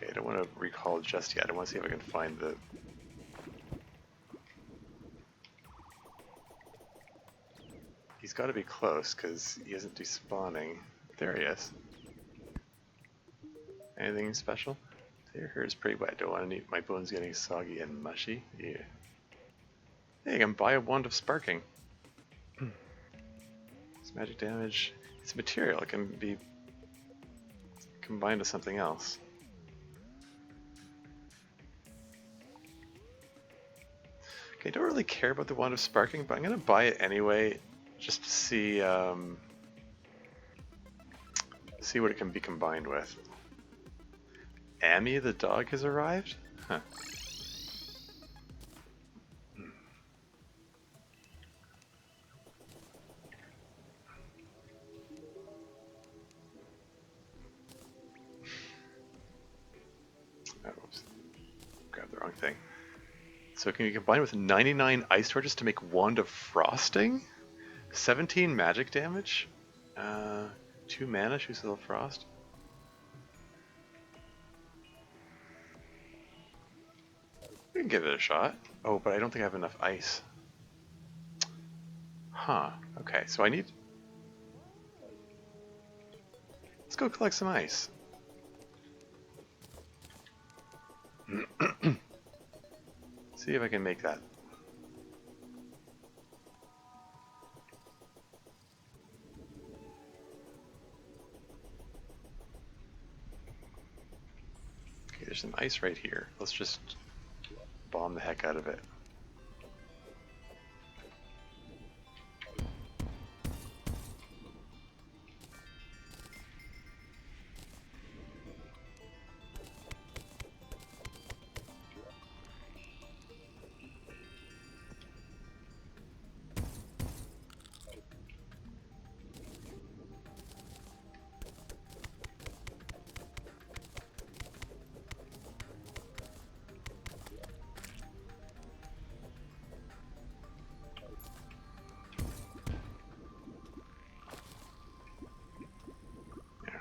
I don't want to recall just yet. I want to see if I can find the. He's got to be close because he isn't despawning. There he is. Anything special? There, here is pretty wet. I don't want to need my bones getting soggy and mushy. Yeah. Hey, I can buy a wand of sparking. It's magic damage. It's material. It can be combined with something else. Okay, I don't really care about the wand of sparking, but I'm gonna buy it anyway, just to see see what it can be combined with. Amy the dog has arrived? Huh. Oh, oops. Grabbed the wrong thing. So can you combine with 99 ice torches to make Wand of Frosting? 17 magic damage? 2 mana, shoots a little frost. We can give it a shot. Oh, but I don't think I have enough ice. Huh. Okay, so I need... go collect some ice. See if I can make that. Okay, there's some ice right here. Let's just bomb the heck out of it.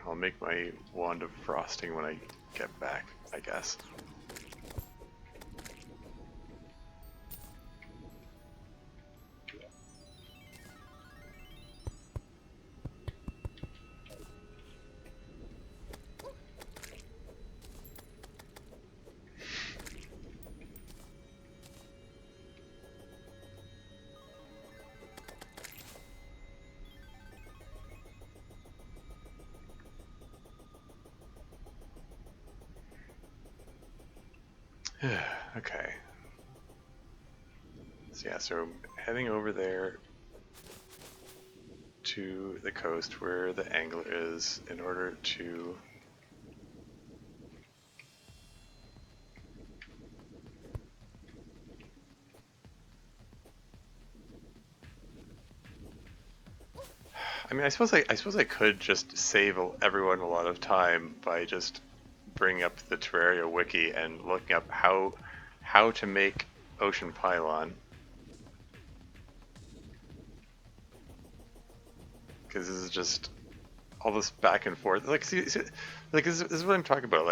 I'll make my wand of frosting when I get back, I guess. Okay. So yeah, so heading over there to the coast where the angler is in order to I mean, I suppose I could just save everyone a lot of time by just bringing up the Terraria wiki and looking up how to make ocean pylon. Because this is just all this back and forth. Like, see like this is what I'm talking about.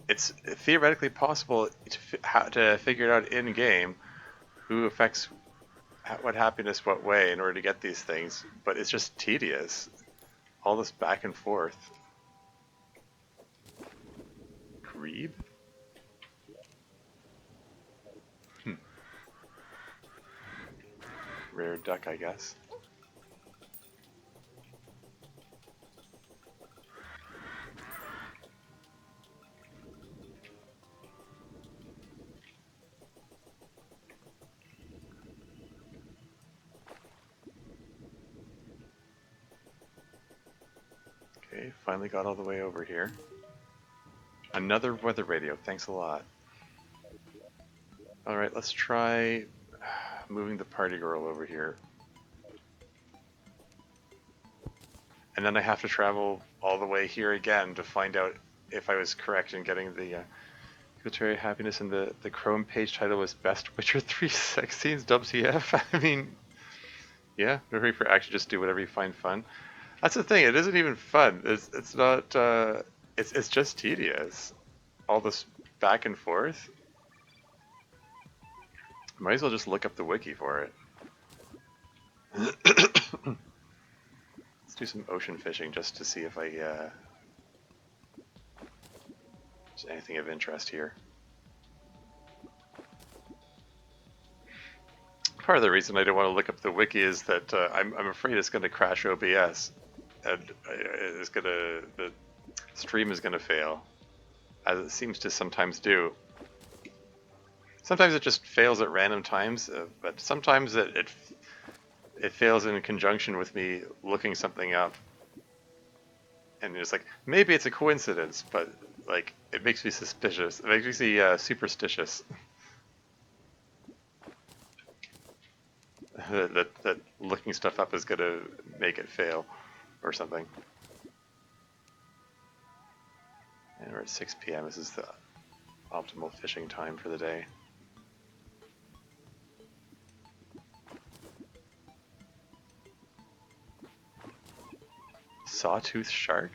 It's theoretically possible to figure it out in game who affects what happiness what way in order to get these things, but it's just tedious. All this back and forth. Grebe? Rare duck, I guess. Okay, finally got all the way over here. Another weather radio, thanks a lot. Alright, let's try moving the party girl over here. And then I have to travel all the way here again to find out if I was correct in getting the Terraria happiness, and the Chrome page title was Best Witcher 3 sex scenes WTF. I mean, yeah, feel free for actually just do whatever you find fun. That's the thing, it isn't even fun. It's not, it's just tedious. All this back and forth. Might as well just look up the wiki for it. Let's do some ocean fishing just to see if there's anything of interest here. Part of the reason I don't want to look up the wiki is that I'm afraid it's going to crash OBS, and the stream is going to fail, as it seems to sometimes do. Sometimes it just fails at random times, but sometimes it fails in conjunction with me looking something up. And it's like, maybe it's a coincidence, but like it makes me suspicious. It makes me superstitious. that looking stuff up is gonna make it fail, or something. And we're at 6 p.m. This is the optimal fishing time for the day. Sawtooth shark?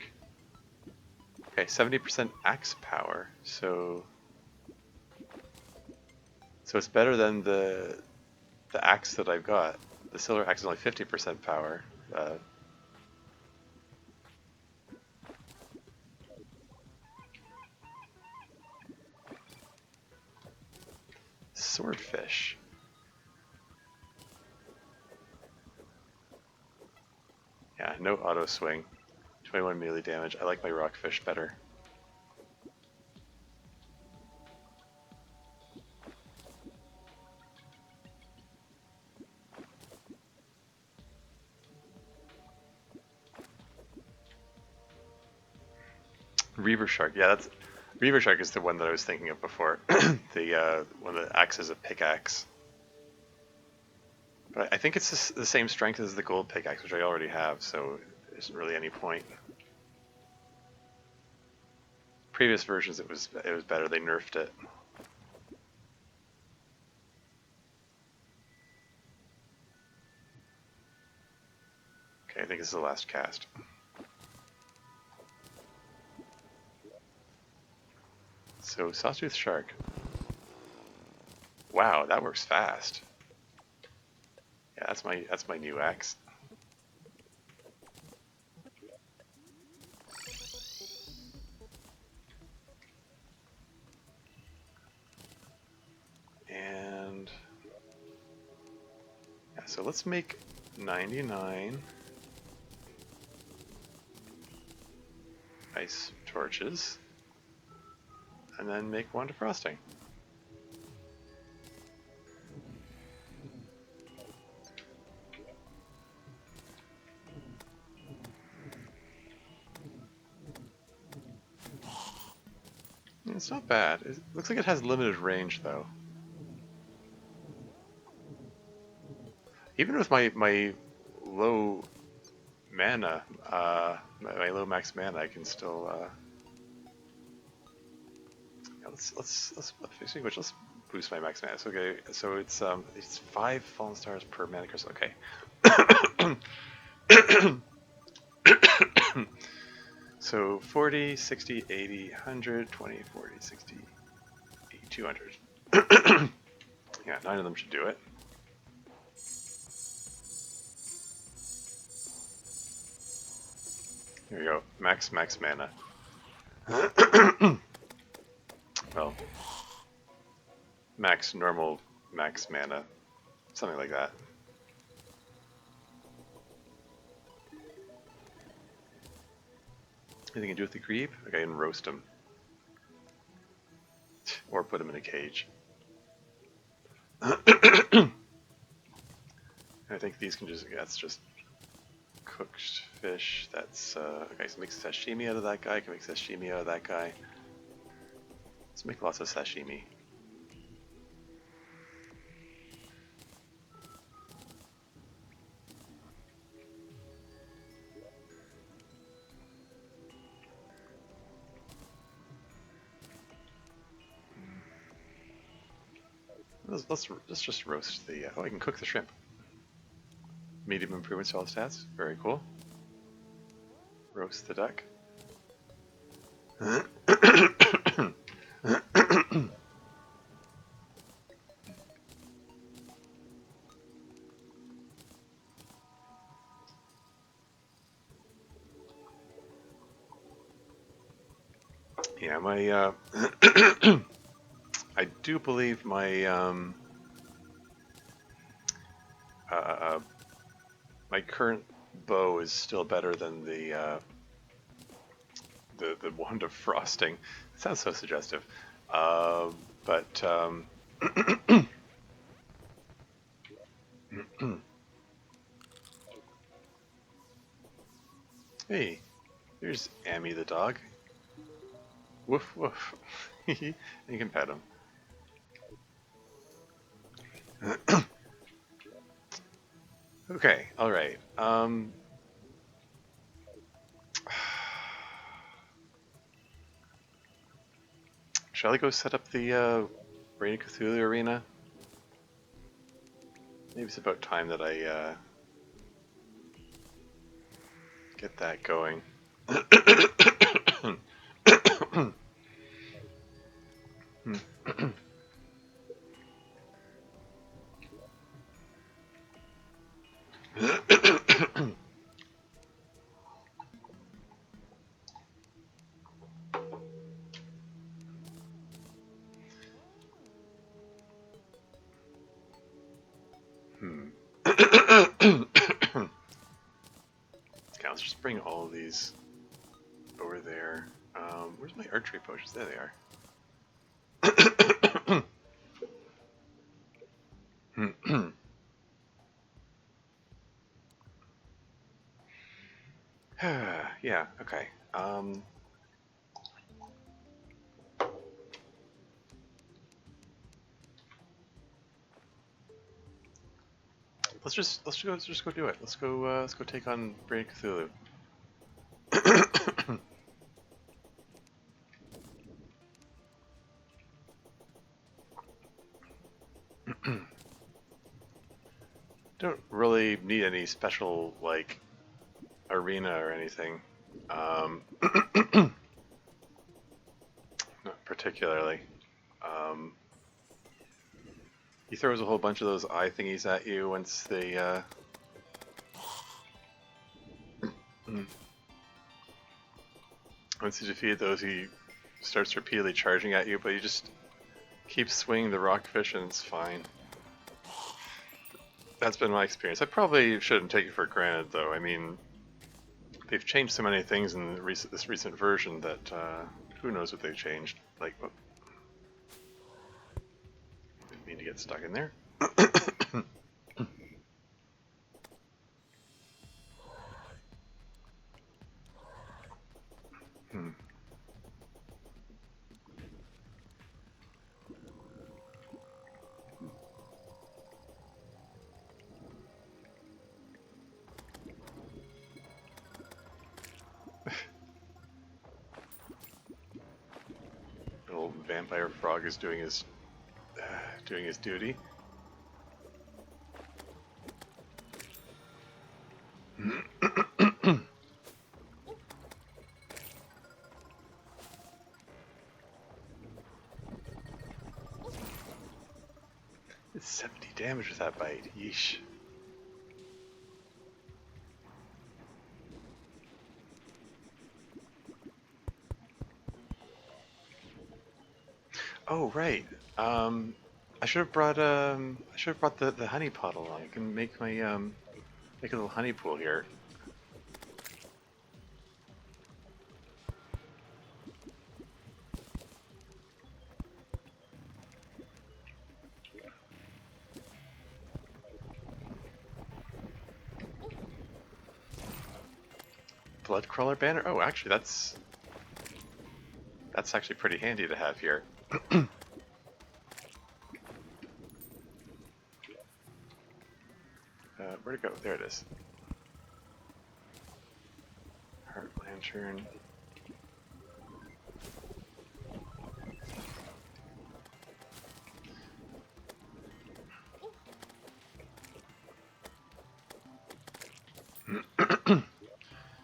Okay, 70% axe power, so it's better than the axe that I've got. The silver axe is only 50% power. swordfish. Yeah, no auto swing. 21 melee damage. I like my rockfish better. Reaver Shark. Yeah, that's Reaver Shark is the one that I was thinking of before. The one that acts as a pickaxe. But I think it's the same strength as the gold pickaxe, which I already have, so there isn't really any point. Previous versions, it was better. They nerfed it. Okay, I think this is the last cast. So Sawtooth Shark. Wow, that works fast. Yeah, that's my new axe. And yeah, so let's make 99 ice torches, and then make one defrosting. It's not bad. It looks like it has limited range, though. Even with my low mana, my low max mana, I can still. Yeah, let's boost my max mana. So, okay, so it's 5 fallen stars per mana crystal. Okay. So 40, 60, 80, 100, 20, 40, 60, 80, 200. Yeah, 9 of them should do it. Here we go. Max mana. Well, normal max mana. Something like that. Anything you can do with the creep? Okay, and roast them. Or put them in a cage. I think these can just, that's just cooked fish. That's, okay, so make sashimi out of that guy. Can make sashimi out of that guy. Let's make lots of sashimi. Let's just roast the, oh, I can cook the shrimp. Medium improvements to all the stats. Very cool. Roast the duck. Yeah, my, I do believe my, my current bow is still better than the wand of frosting. It sounds so suggestive. But hey, there's Amy the dog. Woof woof. You can pet him. Okay, alright. Shall I go set up the Brain of Cthulhu arena? Maybe it's about time that I get that going. Okay, let's just bring all of these over there. Where's my archery potions? There they are. Yeah, okay. Let's just go do it. Let's go take on Brain of Cthulhu. Don't really need any special like arena or anything. Not particularly. He throws a whole bunch of those eye thingies at you once they once you defeat those, he starts repeatedly charging at you, but you just keep swinging the rockfish and it's fine. That's been my experience. I probably shouldn't take it for granted, though. I mean, they've changed so many things in this recent version that who knows what they've changed. Like, oh, didn't mean to get stuck in there. Little vampire frog is doing his duty. It's 70 damage with that bite. Yeesh. Oh right. I should have brought the honey pot along. I can make my make a little honey pool here. Blood crawler banner. Oh, actually, that's actually pretty handy to have here. Where'd it go? There it is. Heart lantern.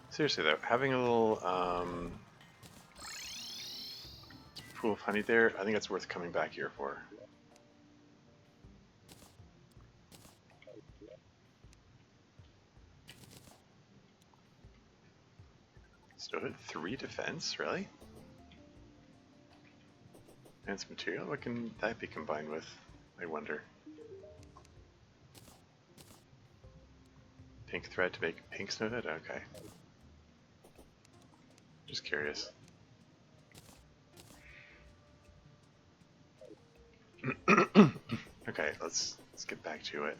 Seriously though, having a little pool of honey there, I think that's worth coming back here for. Still hit 3 defense, really? Advanced material, what can that be combined with, I wonder? Pink thread to make pink snow hood? Okay. Just curious. Okay, let's get back to it.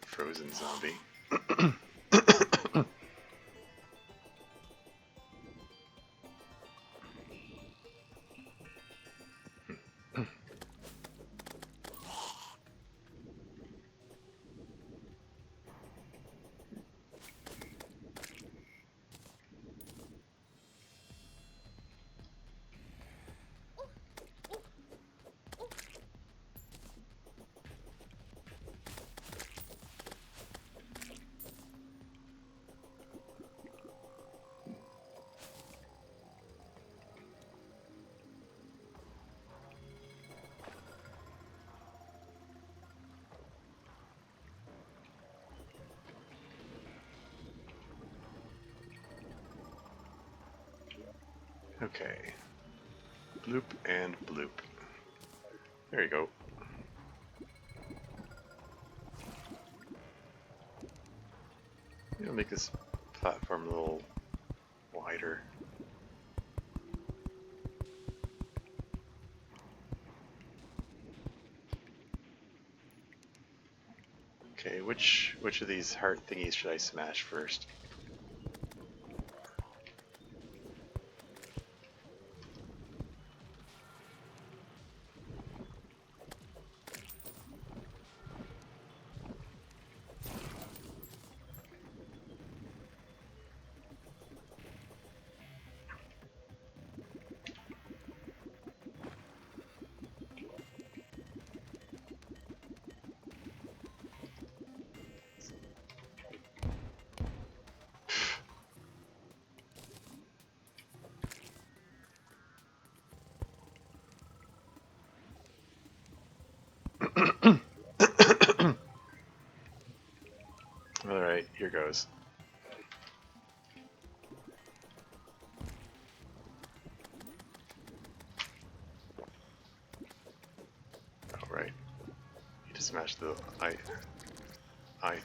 Frozen zombie. Okay. Bloop and bloop. There you go. I'll make this platform a little wider. Okay, which of these heart thingies should I smash first? Alright, here goes. Alright. You just smash the eye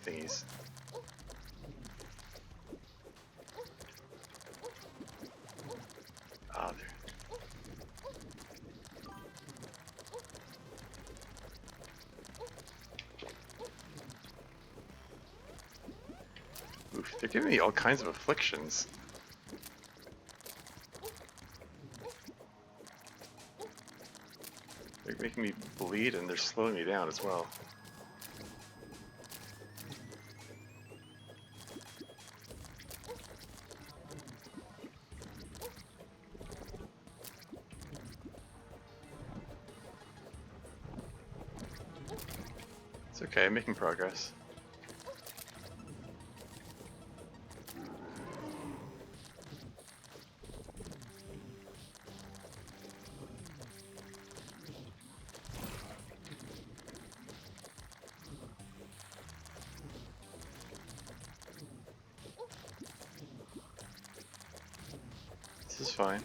thingies. Ah, there. Oof, they're giving me all kinds of afflictions. They're making me bleed and they're slowing me down as well. It's okay, I'm making progress. This is fine.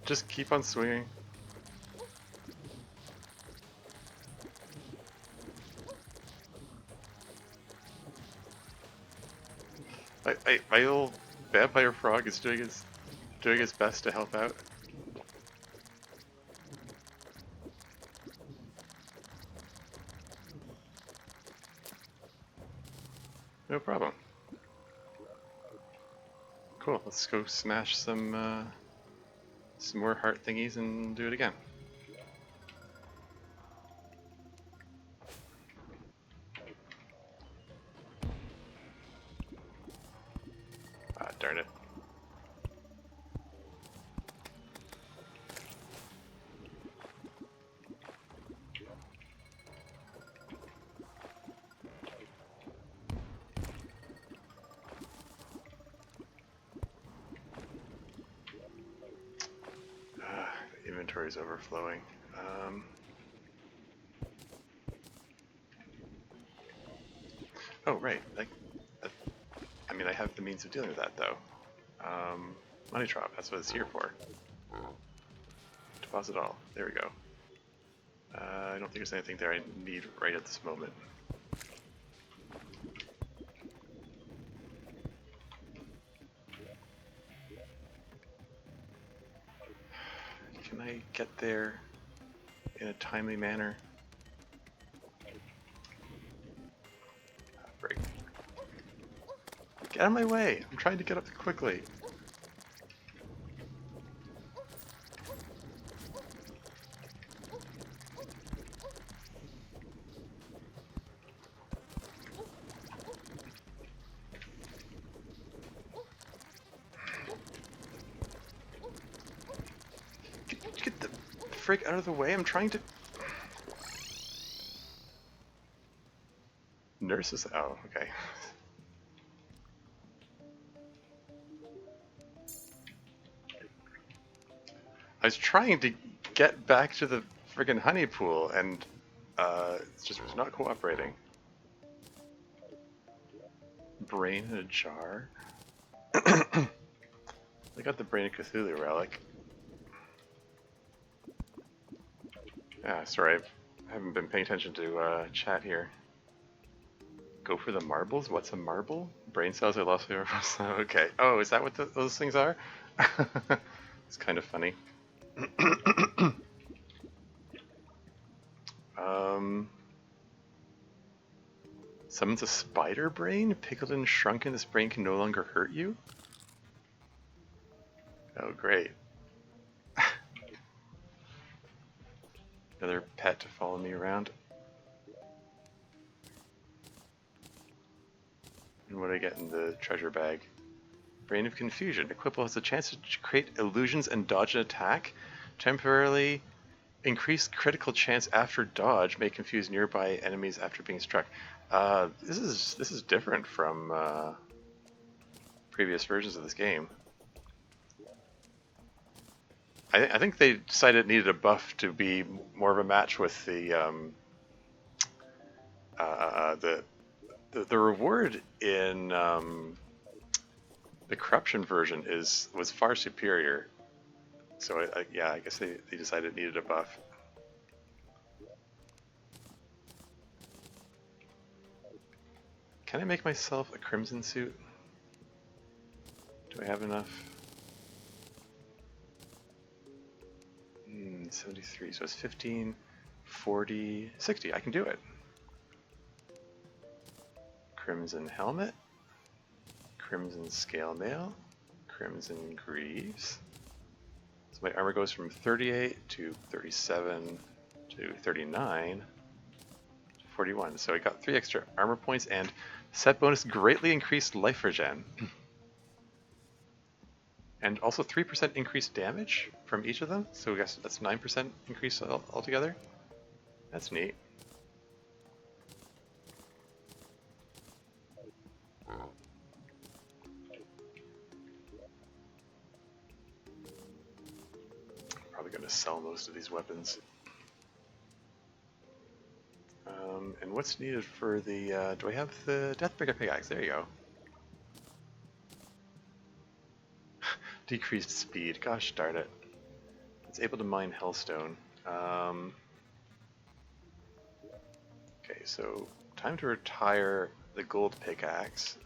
Just keep on swinging. My little vampire frog is doing its best to help out. No problem. Cool. Let's go smash some more heart thingies and do it again. Ah, darn it. Inventory is overflowing. Oh, right. I mean, I have the means of dealing with that, though. Money drop, that's what it's here for. Deposit all. There we go. I don't think there's anything there I need right at this moment. Can I get there in a timely manner? Break. Get out of my way! I'm trying to get up quickly. Get the frick out of the way, I'm trying to... Nurses? Oh, okay. I was trying to get back to the friggin' honey pool, and it just was not cooperating. Brain in a jar. I got the Brain of Cthulhu relic. Ah, sorry, I haven't been paying attention to chat here. Go for the marbles? What's a marble? Brain cells are lost. Okay. Oh, is that what those things are? It's kind of funny. Summons a spider brain? Pickled and shrunken, this brain can no longer hurt you? Oh, great. Another pet to follow me around. And what do I get in the treasure bag? Brain of Confusion. Equipable has a chance to create illusions and dodge an attack. Temporarily increase critical chance after dodge. May confuse nearby enemies after being struck. This is different from previous versions of this game. I think they decided it needed a buff to be more of a match with the reward in the corruption version was far superior. So yeah, I guess they decided it needed a buff. Can I make myself a crimson suit? Do I have enough? 73, so it's 15, 40, 60. I can do it. Crimson helmet, crimson scale mail, crimson greaves. So my armor goes from 38 to 37 to 39 to 41. So I got 3 extra armor points and set bonus greatly increased life regen. And also 3% increased damage from each of them, so I guess that's 9% increase altogether. That's neat. Probably going to sell most of these weapons. And what's needed for the, do I have the Deathbringer pickaxe? There you go. Decreased speed, gosh darn it. It's able to mine hellstone. Okay, so time to retire the gold pickaxe.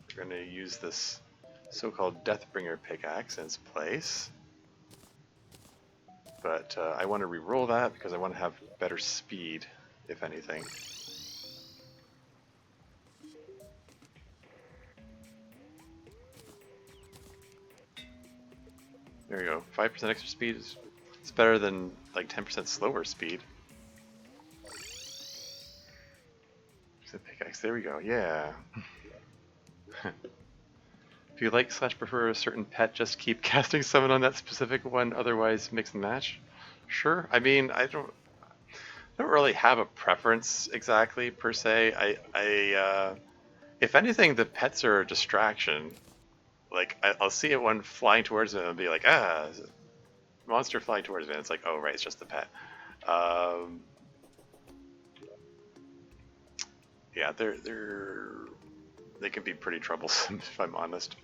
We're going to use this so-called Deathbringer pickaxe in its place. But I want to re-roll that because I want to have better speed, if anything. There we go. 5% extra speed is it's better than like 10% slower speed. The pickaxe. There we go. Yeah. If you like / prefer a certain pet, just keep casting summon on that specific one. Otherwise, mix and match. Sure. I mean, I don't really have a preference exactly per se. If anything, the pets are a distraction. Like I'll see one flying towards me and I'll be like, ah, monster flying towards me. And it's like, oh right, it's just the pet. Yeah, they can be pretty troublesome if I'm honest.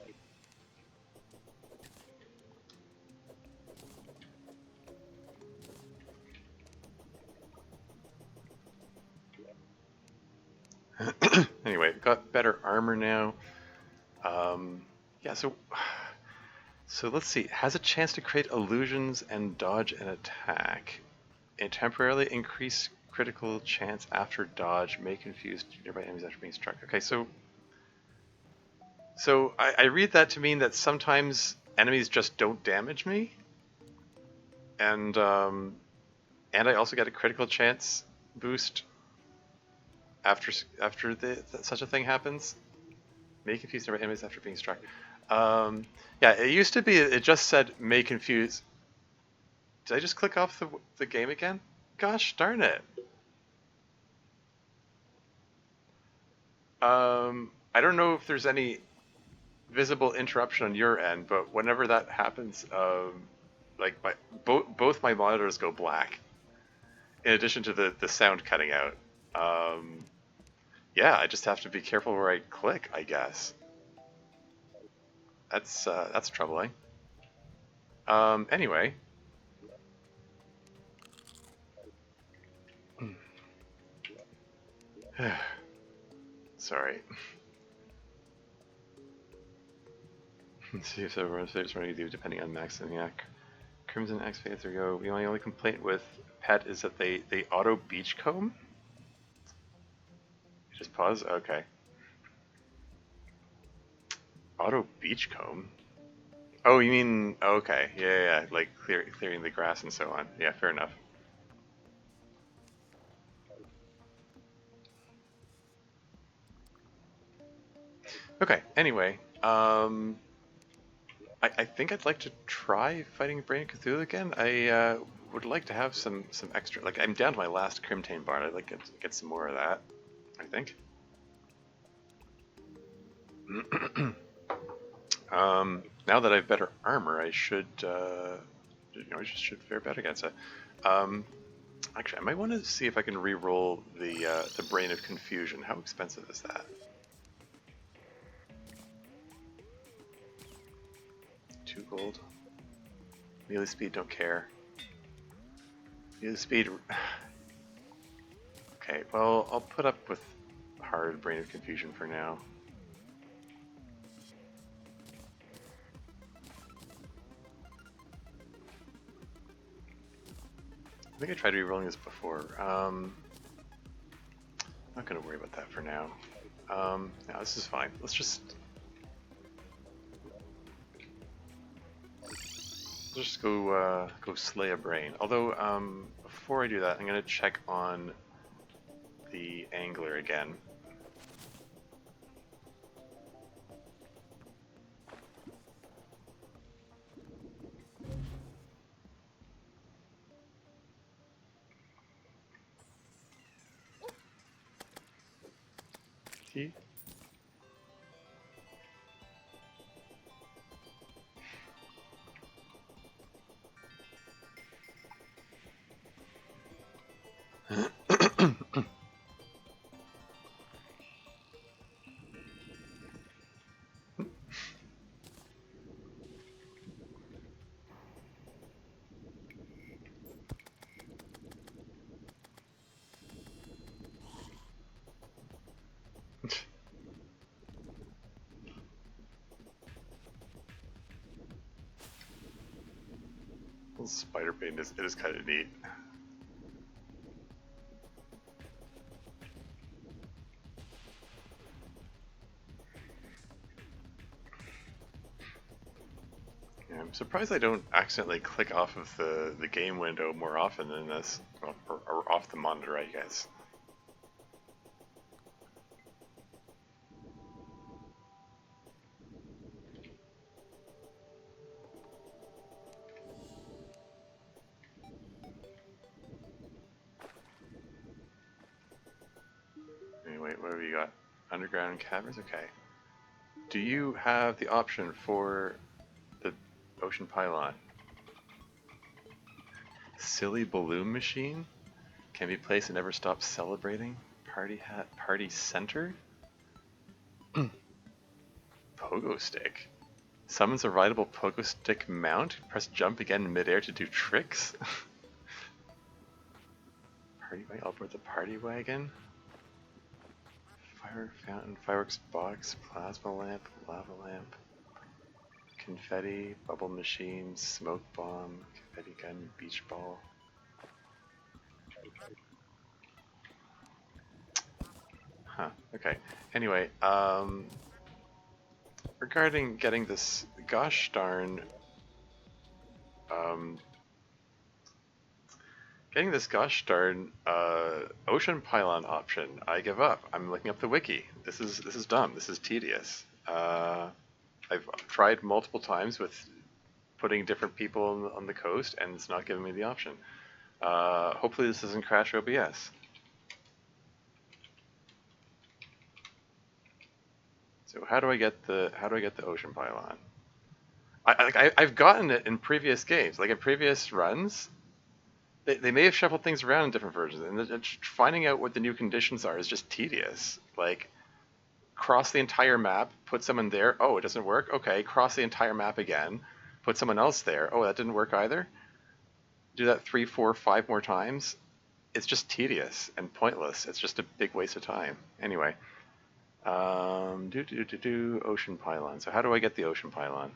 Anyway, got better armor now. Yeah, so let's see. Has a chance to create illusions and dodge an attack. And temporarily increase critical chance after dodge. May confuse nearby enemies after being struck. Okay, so I read that to mean that sometimes enemies just don't damage me, and I also get a critical chance boost after such a thing happens. May confuse nearby enemies after being struck. Yeah, it used to be, it just said may confuse. Did I just click off the game again? Gosh darn it. I don't know if there's any visible interruption on your end, but whenever that happens, like both my monitors go black. In addition to the sound cutting out. Yeah, I just have to be careful where I click, I guess. That's troubling. Anyway. Sorry. Let's see if everyone's favorite running do depending on max and yeah. Crimson X Phase, there we go. The only complaint with Pet is that they auto beachcomb. Just pause? Okay. Auto beachcomb? Oh, you mean, okay. Yeah, like clearing the grass and so on. Yeah, fair enough. Okay, anyway, I think I'd like to try fighting Brain of Cthulhu again. I would like to have some extra, like I'm down to my last Crimtane Barn. I'd like to get some more of that, I think. Now that I have better armor, I should, I should fare better against it. Actually, I might want to see if I can re-roll the Brain of Confusion. How expensive is that? 2 gold. Melee speed, don't care. Melee speed. Okay, well, I'll put up with hard Brain of Confusion for now. I think I tried re-rolling this before. Not gonna worry about that for now. No, this is fine. Let's just go slay a brain. Although before I do that, I'm gonna check on the angler again. He. Spider paint is kind of neat. Yeah, I'm surprised I don't accidentally click off of the game window more often than this, or off the monitor, I guess. Anyway, what have you got? Underground caverns? Okay. Do you have the option for the ocean pylon? Silly balloon machine? Can be placed and never stop celebrating? Party hat? Party center? Pogo stick? Summons a rideable pogo stick mount? Press jump again in midair to do tricks? Party wagon? I'll board the party wagon? Fire fountain, fireworks box, plasma lamp, lava lamp, confetti, bubble machine, smoke bomb, confetti gun, beach ball. Huh, okay. Anyway, regarding getting this gosh darn ocean pylon option, I give up. I'm looking up the wiki. This is dumb. This is tedious. I've tried multiple times with putting different people on the coast, and it's not giving me the option. Hopefully this doesn't crash OBS. So how do I get the ocean pylon? I've gotten it in previous games, like in previous runs. They may have shuffled things around in different versions, and finding out what the new conditions are is just tedious. Like, cross the entire map, put someone there. Oh, it doesn't work. Okay, cross the entire map again, put someone else there. Oh, that didn't work either. Do that 3, 4, 5 more times. It's just tedious and pointless. It's just a big waste of time. Anyway, ocean pylon. So how do I get the ocean pylon?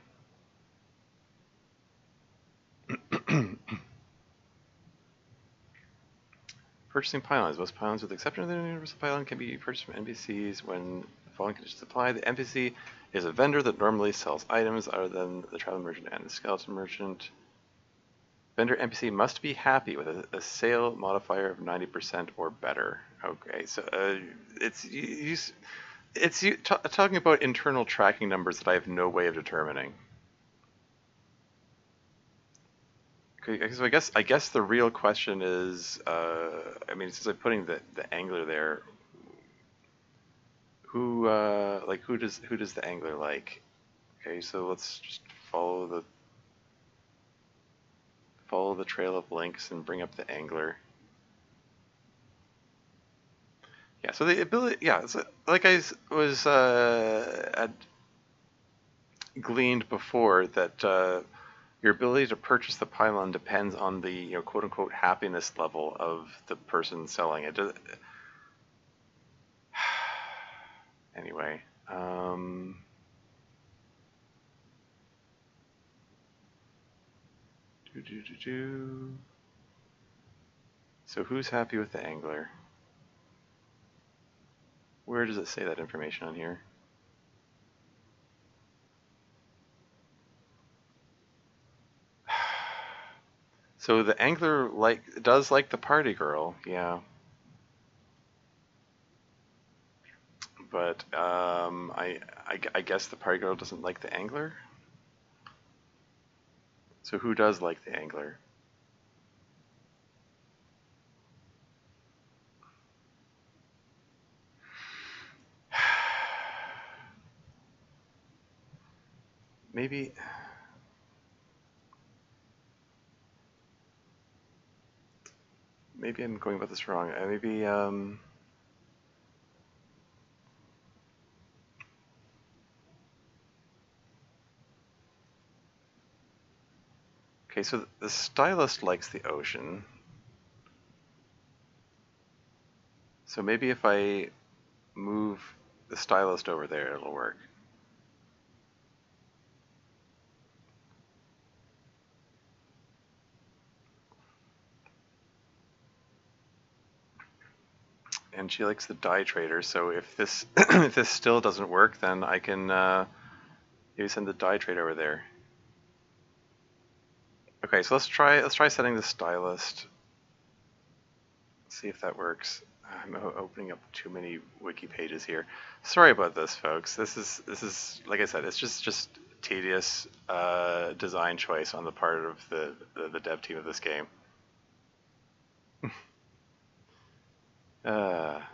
Purchasing pylons. Most pylons, with the exception of the universal pylon, can be purchased from NPCs when the following conditions apply. The NPC is a vendor that normally sells items other than the traveling merchant and the skeleton merchant. Vendor NPC must be happy with a sale modifier of 90% or better. Okay, so it's talking about internal tracking numbers that I have no way of determining. Okay, so I guess the real question is, I mean, since I'm putting the angler there, who does the angler like? Okay, so let's just follow the trail of links and bring up the angler. Yeah, so the ability, yeah, so like I was gleaned before that your ability to purchase the pylon depends on the quote unquote happiness level of the person selling it. Anyway, so who's happy with the angler? Where does it say that information on here? So the angler does like the party girl, yeah. But I guess the party girl doesn't like the angler. So who does like the angler? Maybe I'm going about this wrong. Maybe okay, so the stylist likes the ocean. So maybe if I move the stylist over there, it'll work. And she likes the dye trader, so if this if this still doesn't work, then I can maybe send the dye trader over there. Okay, so let's try setting the stylist. See if that works. I'm opening up too many wiki pages here. Sorry about this, folks. This is like I said, it's just tedious design choice on the part of the dev team of this game.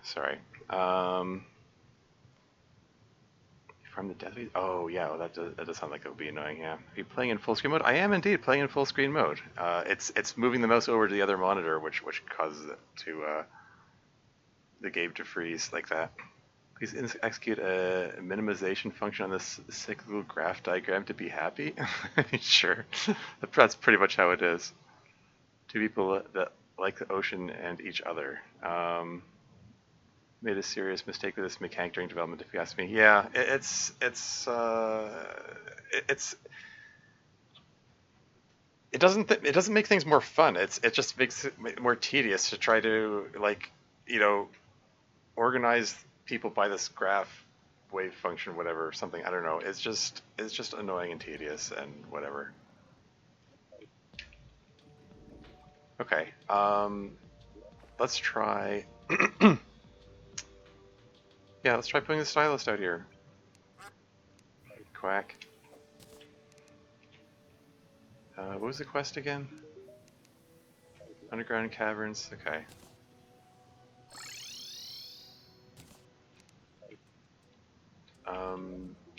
Sorry. From the dev. Oh yeah, well, that does sound like it would be annoying. Yeah. Are you playing in full screen mode? I am indeed playing in full screen mode. It's moving the mouse over to the other monitor, which causes it to the game to freeze like that. Please execute a minimization function on this cyclical graph diagram to be happy. Sure, that's pretty much how it is. Two people that like the ocean and each other. Made a serious mistake with this mechanic during development, if you ask me. Yeah, it doesn't make things more fun. It just makes it more tedious to try to organize people by this graph wave function, whatever, something. I don't know. It's just annoying and tedious and whatever. Okay. Let's try. Yeah, let's try putting the stylist out here. Quack. What was the quest again? Underground caverns. Okay.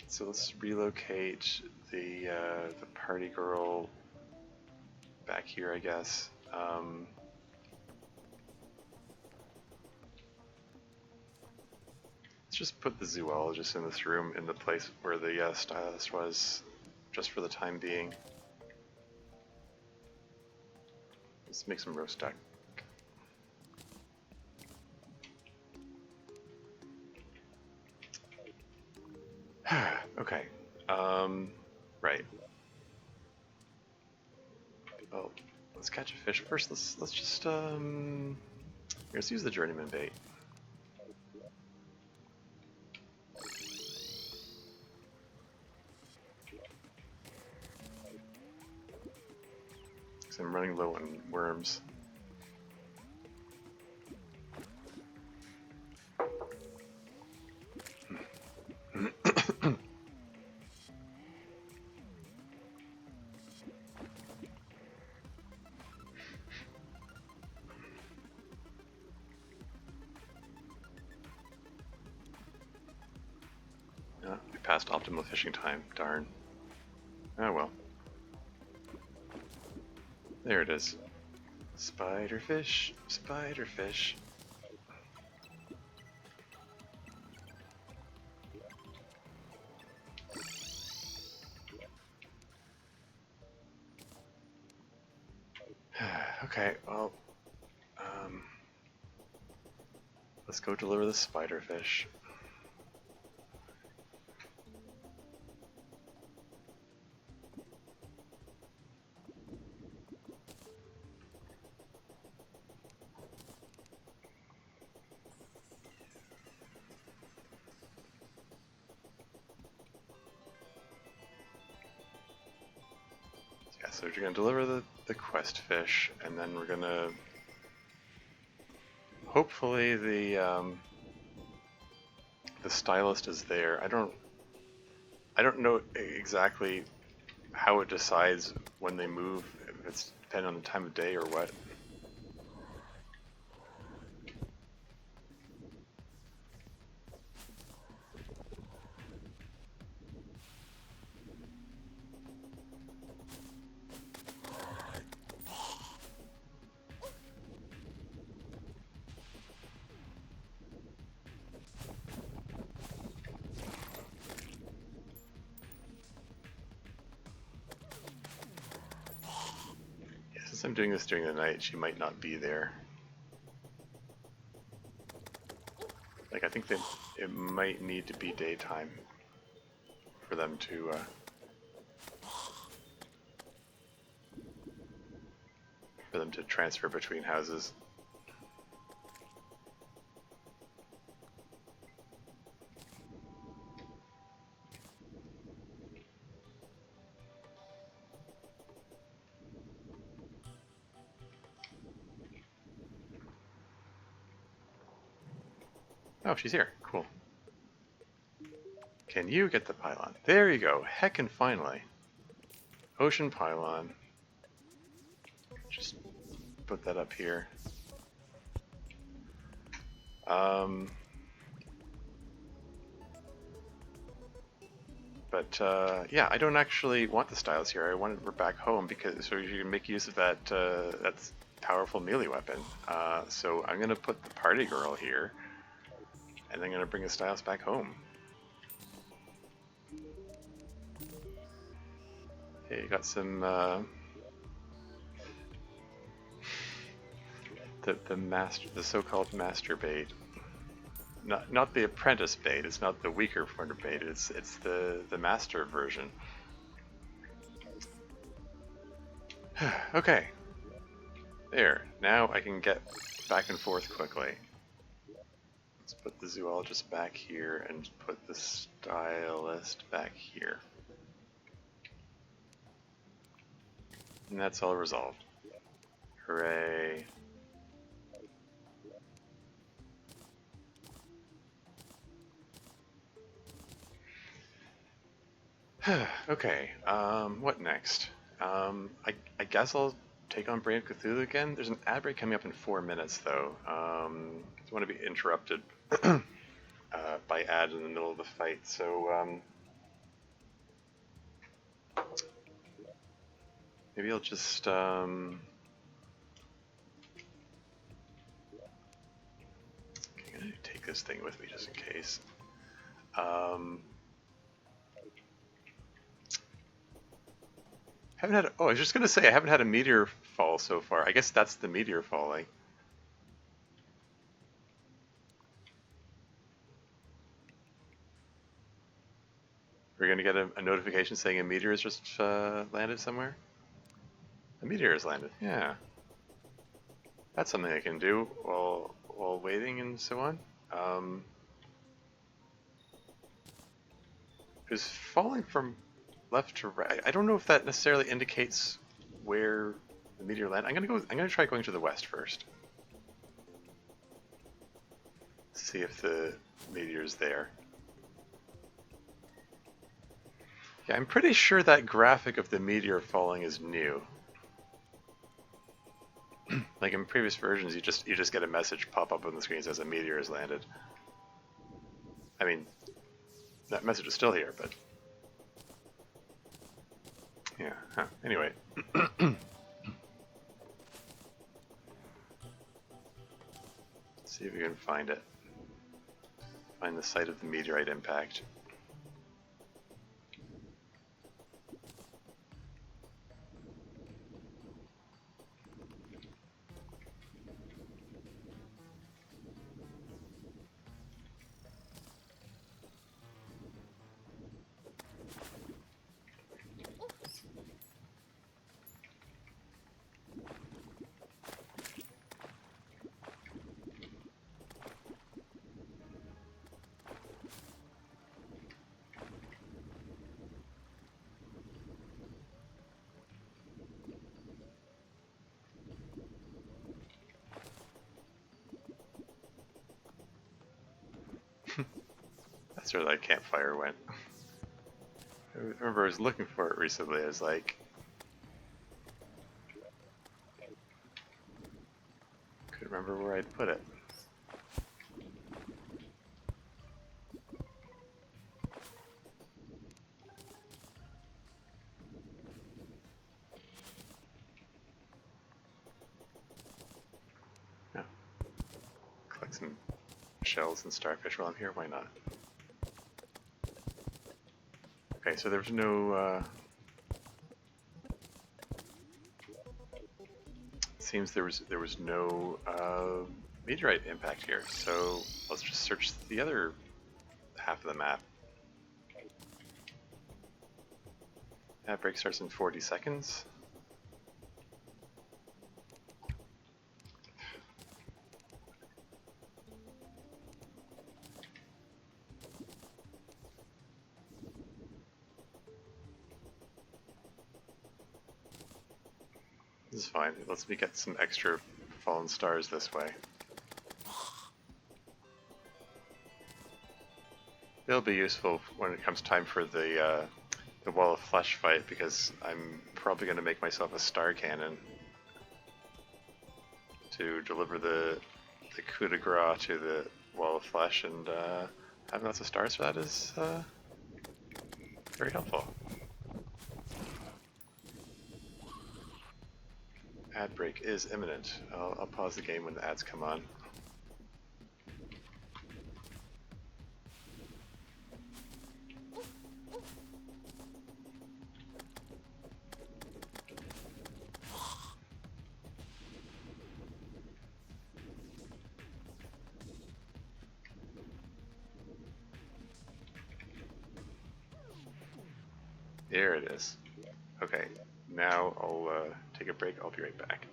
So let's relocate the party girl back here, I guess. just put the zoologist in this room in the place where the stylist was, just for the time being. Let's make some roast duck. Okay. Right. Oh, let's catch a fish first. Let's just let's use the journeyman bait. So I'm running low on worms. We passed optimal fishing time. Darn. Oh well. There it is. Spiderfish, spiderfish. Okay, well, let's go deliver the spiderfish. Yeah, so you're gonna deliver the quest fish, and then we're gonna hopefully the stylist is there. I don't know exactly how it decides when they move, if it's depending on the time of day or what. Yeah, since I'm doing this during the night, she might not be there. Like, I think that it might need to be daytime for them to transfer between houses. Oh, she's here. Cool. Can you get the pylon? There you go. Heckin' finally. Ocean pylon. Just put that up here. Yeah, I don't actually want the styles here. I want her back home because so you can make use of that that's powerful melee weapon. So I'm gonna put the party girl here, and I'm gonna bring the styles back home. Okay, you got some the so-called master bait. Not the apprentice bait. It's not the weaker form of bait. It's the master version. Okay. There. Now I can get back and forth quickly. Let's put the zoologist back here and put the stylist back here. And that's all resolved. Hooray. Okay, what next? I guess I'll take on Brain of Cthulhu again. There's an ad break coming up in 4 minutes, though. I don't want to be interrupted by ad in the middle of the fight, so maybe I'll just I'm gonna take this thing with me just in case. Um, haven't had. Oh, I was just gonna say I haven't had a meteor fall so far. I guess that's the meteor falling. We're gonna get a notification saying a meteor has just landed somewhere. A meteor has landed. Yeah, that's something I can do while waiting and so on. Um, is falling from left to right. I don't know if that necessarily indicates where the meteor landed. I'm gonna try going to the west first. See if the meteor's there. Yeah, I'm pretty sure that graphic of the meteor falling is new. Like in previous versions, you just get a message pop up on the screen that says a meteor has landed. I mean, that message is still here, but yeah. Huh. Anyway, see if we can find it. Find the site of the meteorite impact. That's where that campfire went. I remember I was looking for it recently. I was like, couldn't remember where I'd put it. Yeah. Collect some shells and starfish while I'm here. Why not? Okay, so there's no. Seems there was no meteorite impact here. So let's just search the other half of the map. That break starts in 40 seconds. This is fine. It lets me get some extra fallen stars this way. It'll be useful when it comes time for the wall of flesh fight, because I'm probably going to make myself a star cannon to deliver the coup de grace to the wall of flesh, and having lots of stars for that is very helpful. Ad break is imminent. I'll pause the game when the ads come on. There it is. Okay, now I'll take a break. I'll be right back.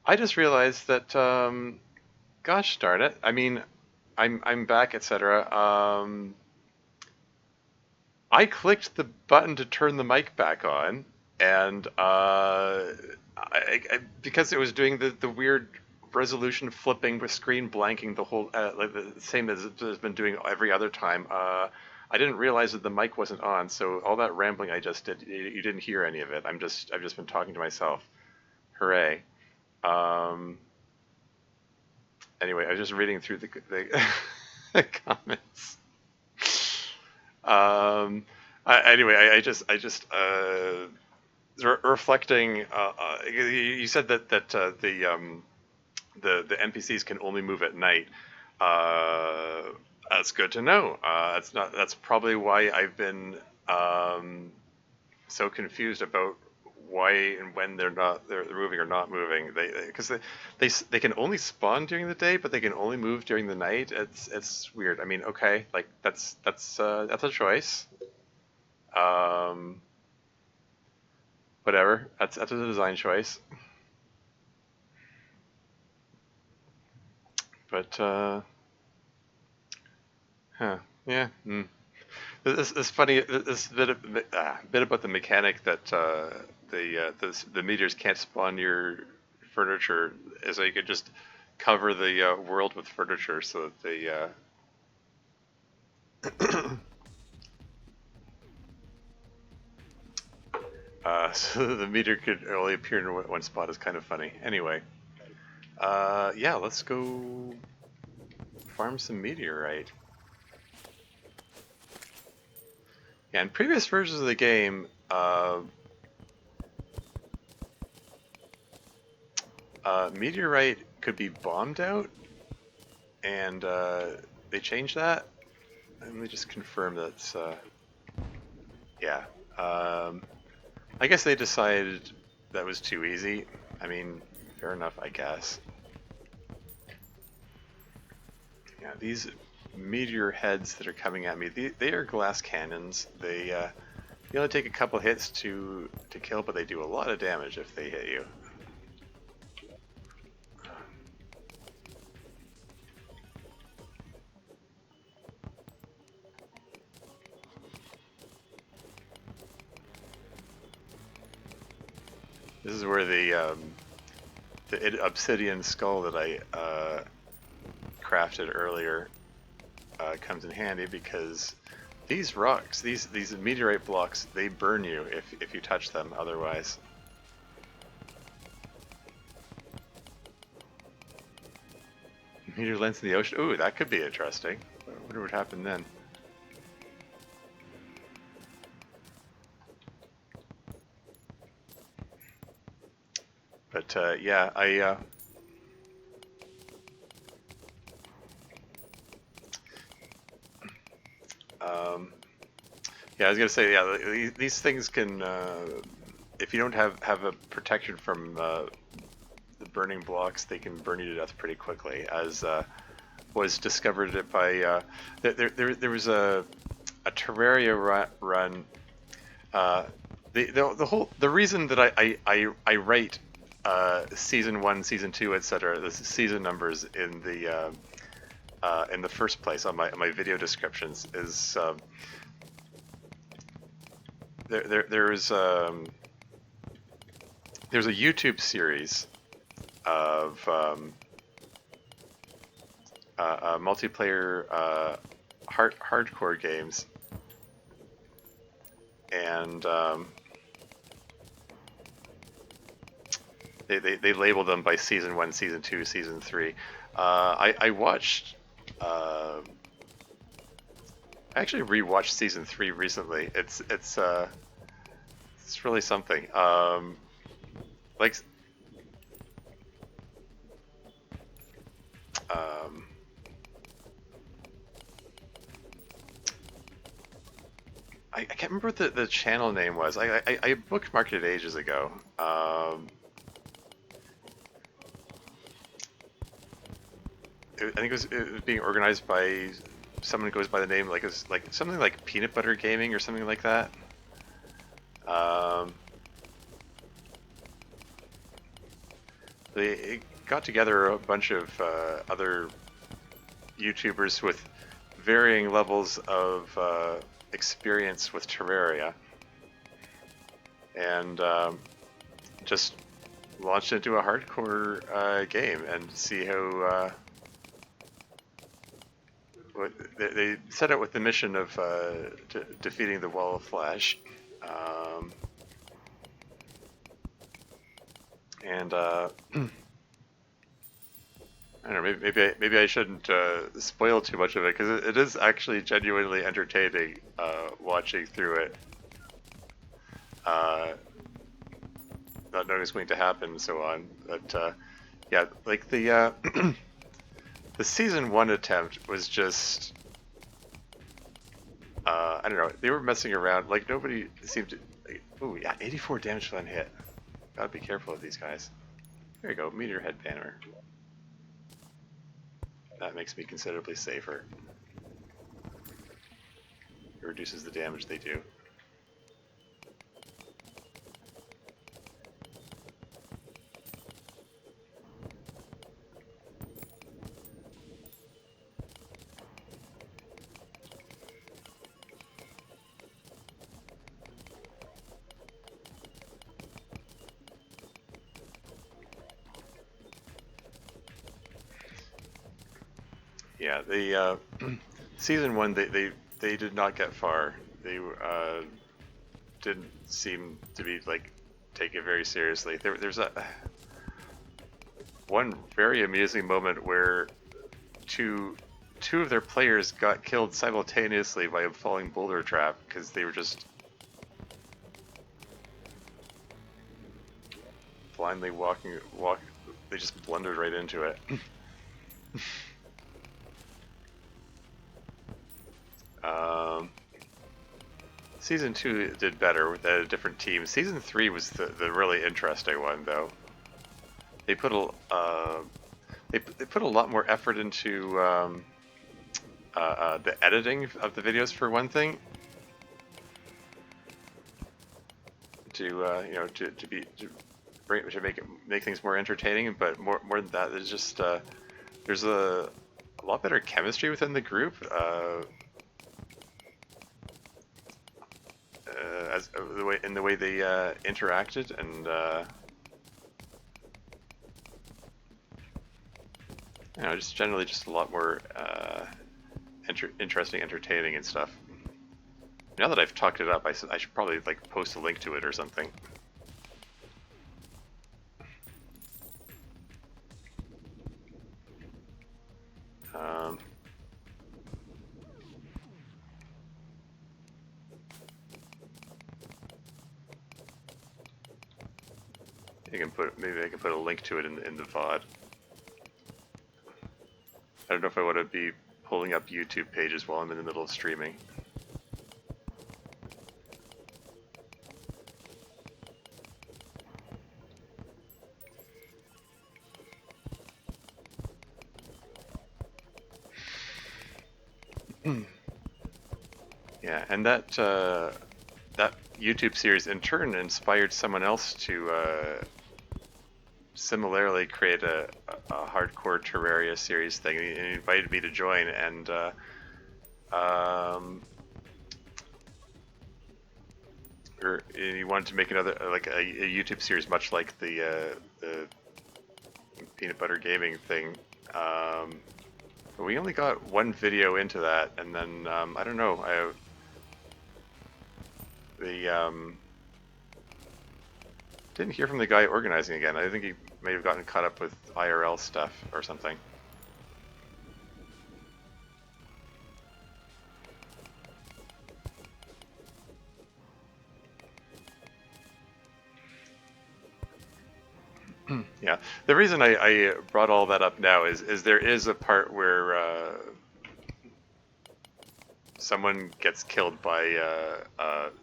I just realized that, gosh darn it. I mean, I'm back, etc. I clicked the button to turn the mic back on, and because it was doing the weird resolution flipping with screen blanking the whole, like the same as it's been doing every other time. I didn't realize that the mic wasn't on, so all that rambling I just did, you didn't hear any of it. I've just been talking to myself. Hooray! Um, anyway, I was just reading through the comments. Um, anyway, reflecting. You said that the NPCs can only move at night. Uh, that's good to know. That's probably why I've been so confused about why and when they're moving or not moving. Because they can only spawn during the day, but they can only move during the night. It's weird. I mean, okay, like that's a choice. Um, whatever. That's a design choice. But huh, yeah. This funny. This bit about the mechanic that the meteors can't spawn your furniture, so you could just cover the world with furniture, so that so the meteor could only appear in one spot is kind of funny. Anyway, yeah, let's go farm some meteorite. Yeah, in previous versions of the game, meteorite could be bombed out, and they changed that. Let me just confirm that's, yeah. I guess they decided that was too easy. I mean, fair enough, I guess. Yeah, these meteor heads that are coming at me, they are glass cannons. They only take a couple hits to kill, but they do a lot of damage if they hit you. This is where the obsidian skull that I crafted earlier comes in handy, because these rocks, these meteorite blocks, they burn you if you touch them otherwise. Meteor lens in the ocean. Ooh, that could be interesting. I wonder what happened then. But yeah, yeah, I was gonna say, yeah, these things can, if you don't have a protection from the burning blocks, they can burn you to death pretty quickly, as was discovered by there was a Terraria run. The reason that I write season 1, season 2, etc., the season numbers in the first place on my video descriptions is there's a YouTube series of multiplayer hardcore games, and they label them by season 1, season 2, season 3. I watched. I actually rewatched season 3 recently. It's really something. Like. I can't remember what the channel name was. I bookmarked it ages ago. I think it was being organized by someone who goes by the name, like it's like something like Peanut Butter Gaming or something like that. they got together a bunch of other YouTubers with varying levels of experience with Terraria, and just launched into a hardcore game and see how. They set out with the mission of defeating the Wall of Flash, and I don't know. Maybe I shouldn't spoil too much of it, because it is actually genuinely entertaining watching through it, not knowing what's going to happen and so on. But yeah, like the the season 1 attempt was just, I don't know, they were messing around, like nobody seemed to, like, ooh yeah, 84 damage on hit. Gotta be careful of these guys. There you go, meteor head banner. That makes me considerably safer. It reduces the damage they do. Yeah, the season 1 they did not get far. They didn't seem to be like take it very seriously. There's a one very amusing moment where two of their players got killed simultaneously by a falling boulder trap because they were just blindly they just blundered right into it. Season 2 did better with a different team. Season 3 was the really interesting one, though. They put a they put a lot more effort into the editing of the videos, for one thing. To you know, to make things more entertaining, but more than that, there's just there's a lot better chemistry within the group. As the way they interacted, and you know, just generally just a lot more interesting, entertaining, and stuff. Now that I've talked it up, I should probably like post a link to it or something. Maybe I can put a link to it in the VOD. I don't know if I want to be pulling up YouTube pages while I'm in the middle of streaming. Yeah, and that that YouTube series in turn inspired someone else to similarly create a hardcore Terraria series thing. He invited me to join, and he wanted to make another, like a YouTube series much like the peanut butter gaming thing. But we only got one video into that, and then I don't know. Didn't hear from the guy organizing again. I think he may have gotten caught up with IRL stuff or something. Yeah, the reason I brought all that up now is there is a part where someone gets killed by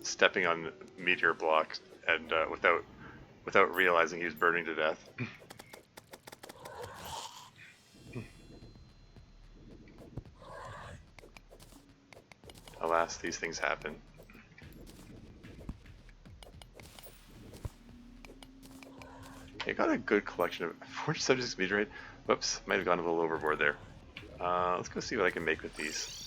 stepping on meteor blocks and without realizing he was burning to death. Alas, these things happen. Hey, got a good collection of 476 meteorite. Whoops, might have gone a little overboard there. Let's go see what I can make with these.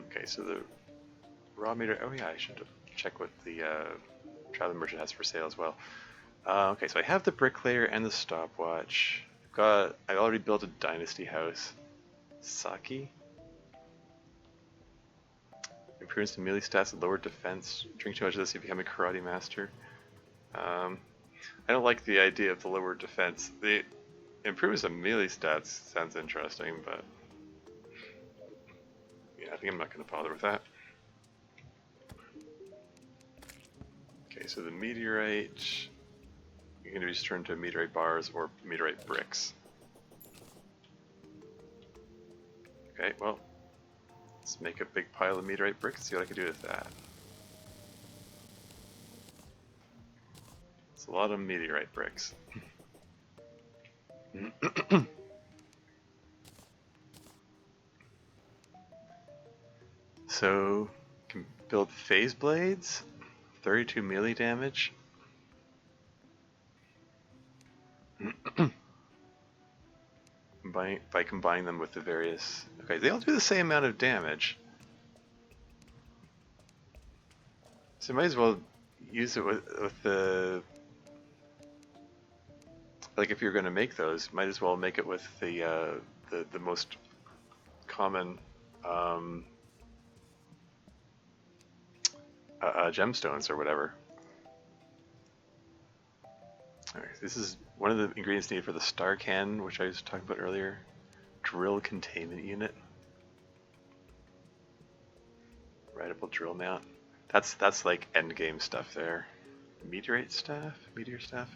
Okay, so the raw meteorite. Oh yeah, I should check what the traveling merchant has for sale as well. Okay, so I have the bricklayer and the stopwatch. I already built a dynasty house. Saki. Improves to melee stats and lower defense. Drink too much of this, you become a karate master. I don't like the idea of the lower defense. The improves the melee stats sounds interesting, but yeah, I think I'm not going to bother with that. Okay, so the meteorite, you can just turn to meteorite bars or meteorite bricks. Okay, well, let's make a big pile of meteorite bricks and see what I can do with that. It's a lot of meteorite bricks. So, can build phase blades, 32 melee damage. By combining them with the various... Okay, they all do the same amount of damage. So might as well use it with the... Like if you're going to make those, might as well make it with the most common gemstones or whatever. Alright, this is one of the ingredients needed for the star cannon, which I was talking about earlier. Drill containment unit. Rideable drill mount. That's like end game stuff there. Meteorite staff? Meteor staff?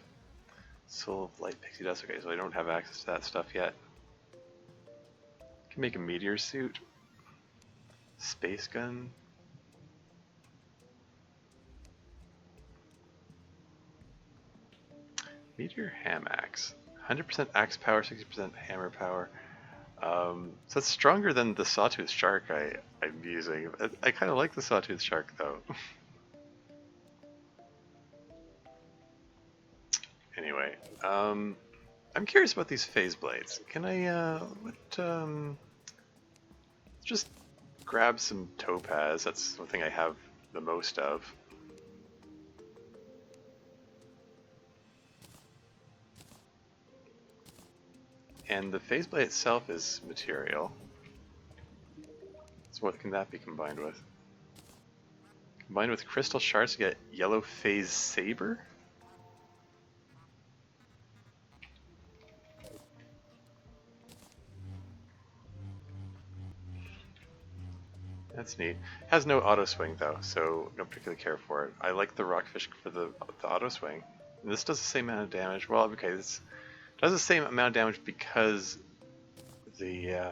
Soul of light pixie dust. Okay, so I don't have access to that stuff yet. Can make a meteor suit. Space gun. Meteor ham axe. 100% axe power, 60% hammer power. So that's stronger than the sawtooth shark I'm using. I kind of like the sawtooth shark though. Anyway, I'm curious about these phase blades. Can I, just grab some topaz. That's the thing I have the most of. And the phase blade itself is material. So what can that be combined with? Combined with crystal shards to get yellow phase saber? That's neat. Has no auto swing though, so don't particularly care for it. I like the rockfish for the auto swing. And this does the same amount of damage. Well, okay, this does the same amount of damage because the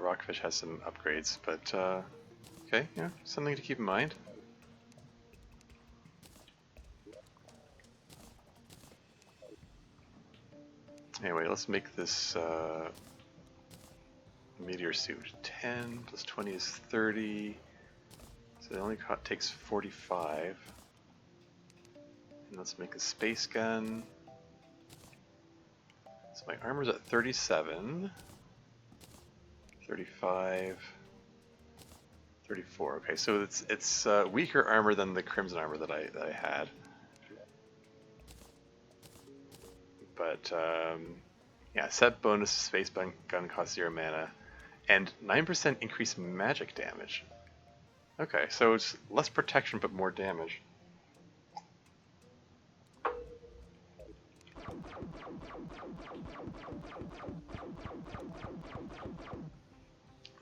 rockfish has some upgrades. But okay, yeah, something to keep in mind. Anyway, let's make this meteor suit. 10 plus 20 is 30. So it only takes 45. And let's make a space gun. So my armor's at 37. 35. 34. Okay, so it's weaker armor than the crimson armor that I had. But yeah, set bonus space gun costs 0 mana, and 9% increased magic damage. Okay, so it's less protection but more damage.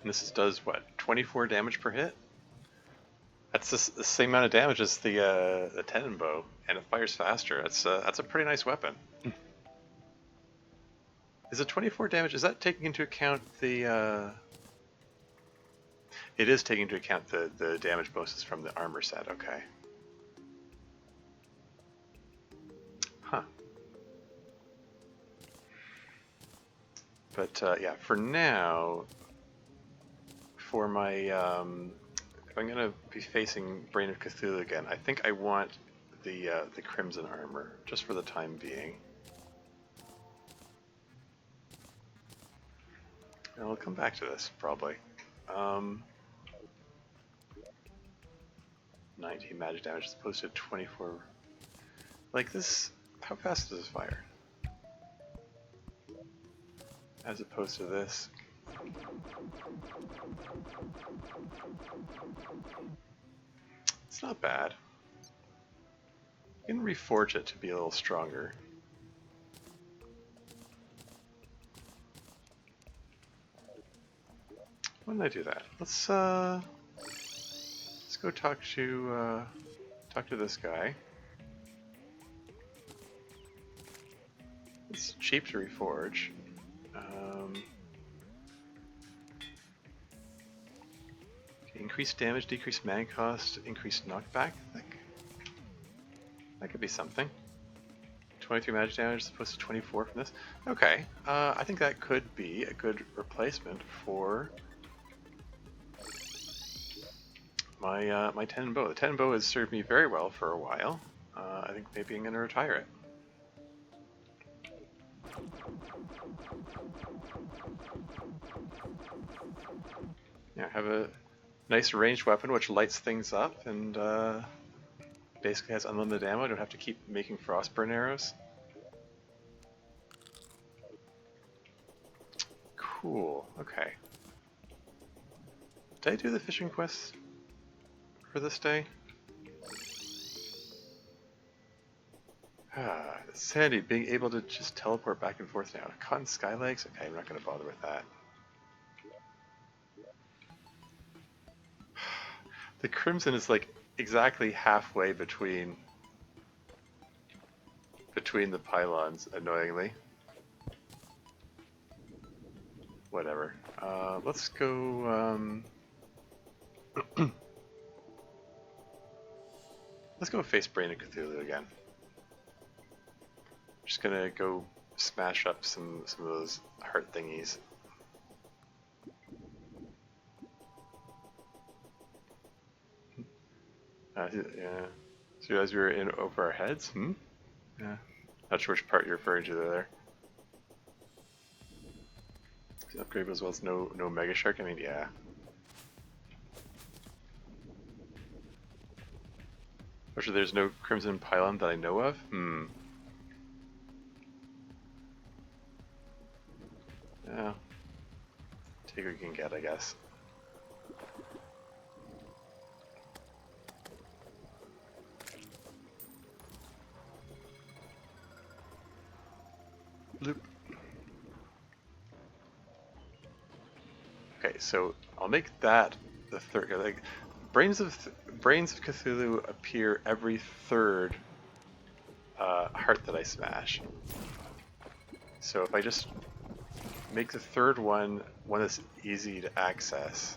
And this does what? 24 damage per hit? That's the same amount of damage as the tenon bow, and it fires faster. That's a pretty nice weapon. Is it 24 damage? Is that taking into account the... It is taking into account the damage bonuses from the armor set, okay. Huh. But yeah, for now, for my if I'm gonna be facing Brain of Cthulhu again, I think I want the Crimson armor just for the time being. And I'll come back to this probably. 19 magic damage as opposed to 24. Like this, how fast does this fire? As opposed to this. It's not bad. You can reforge it to be a little stronger. When did I do that? Let's go talk to this guy. It's cheap to reforge. Increased damage, decreased mana cost, increased knockback. That could be something. 23 magic damage as opposed to 24 from this. Okay, I think that could be a good replacement for my my Tenon bow. The Tenon bow has served me very well for a while. I think maybe I'm going to retire it. Yeah, have a nice ranged weapon which lights things up and basically has unlimited ammo. I don't have to keep making frostburn arrows. Cool, okay. Did I do the fishing quest for this day? It's handy being able to just teleport back and forth now. Cotton skylegs? Okay, I'm not going to bother with that. The Crimson is like exactly halfway between the pylons, annoyingly. Whatever. Let's go. Let's go face Brain of Cthulhu again. Just gonna go smash up some of those heart thingies. Yeah. So as we were in over our heads? Yeah. Not sure which part you're referring to there. Upgrade as well as no Mega Shark? I mean, yeah. Or sure there's no Crimson Pylon that I know of? Yeah. Take what you can get, I guess. Bloop. Okay, so I'll make that the third. Like, Brains of Cthulhu appear every third heart that I smash. So if I just make the third one that's easy to access.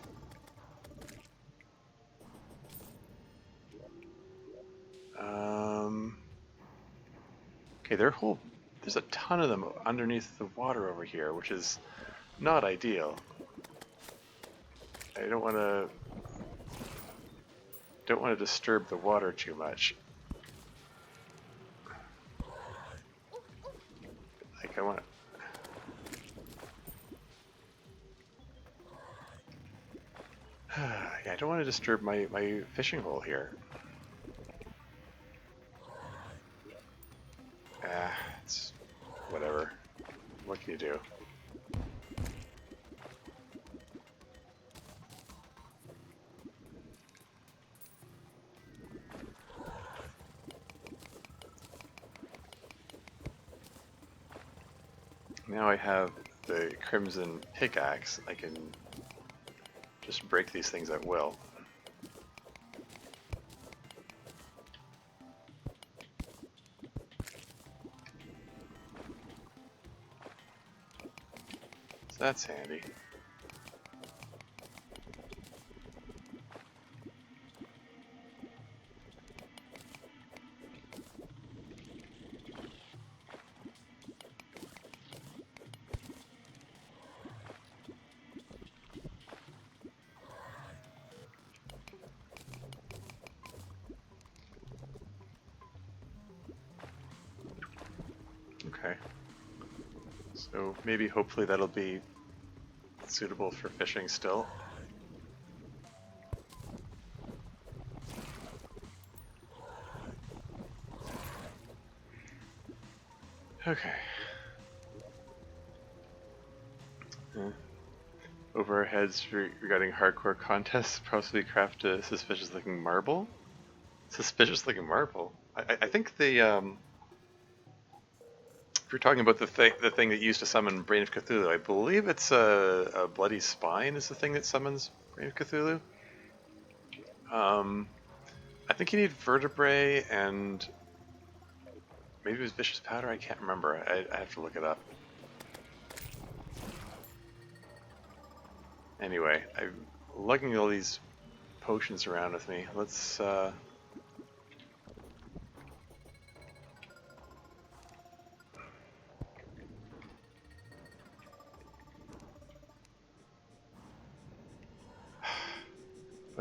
Okay, there's a ton of them underneath the water over here, which is not ideal. I don't want to disturb the water too much. Like I want. Yeah, I don't want to disturb my fishing hole here. It's whatever. What can you do? Now I have the Crimson pickaxe. I can just break these things at will. So that's handy. So maybe, hopefully, that'll be suitable for fishing still. Okay. Over our heads regarding hardcore contests, possibly craft a suspicious looking marble? Suspicious looking marble? I think the, if you're talking about the thing that used to summon Brain of Cthulhu, I believe it's a bloody spine is the thing that summons Brain of Cthulhu. I think you need vertebrae and maybe it was vicious powder. I can't remember. I have to look it up. Anyway, I'm lugging all these potions around with me. Let's about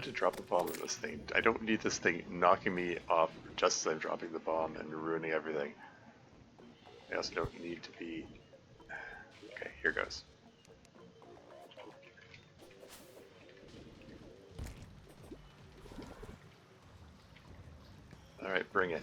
to drop the bomb in this thing. I don't need this thing knocking me off just as I'm dropping the bomb and ruining everything. I also don't need to be... Okay, here goes. Alright, bring it.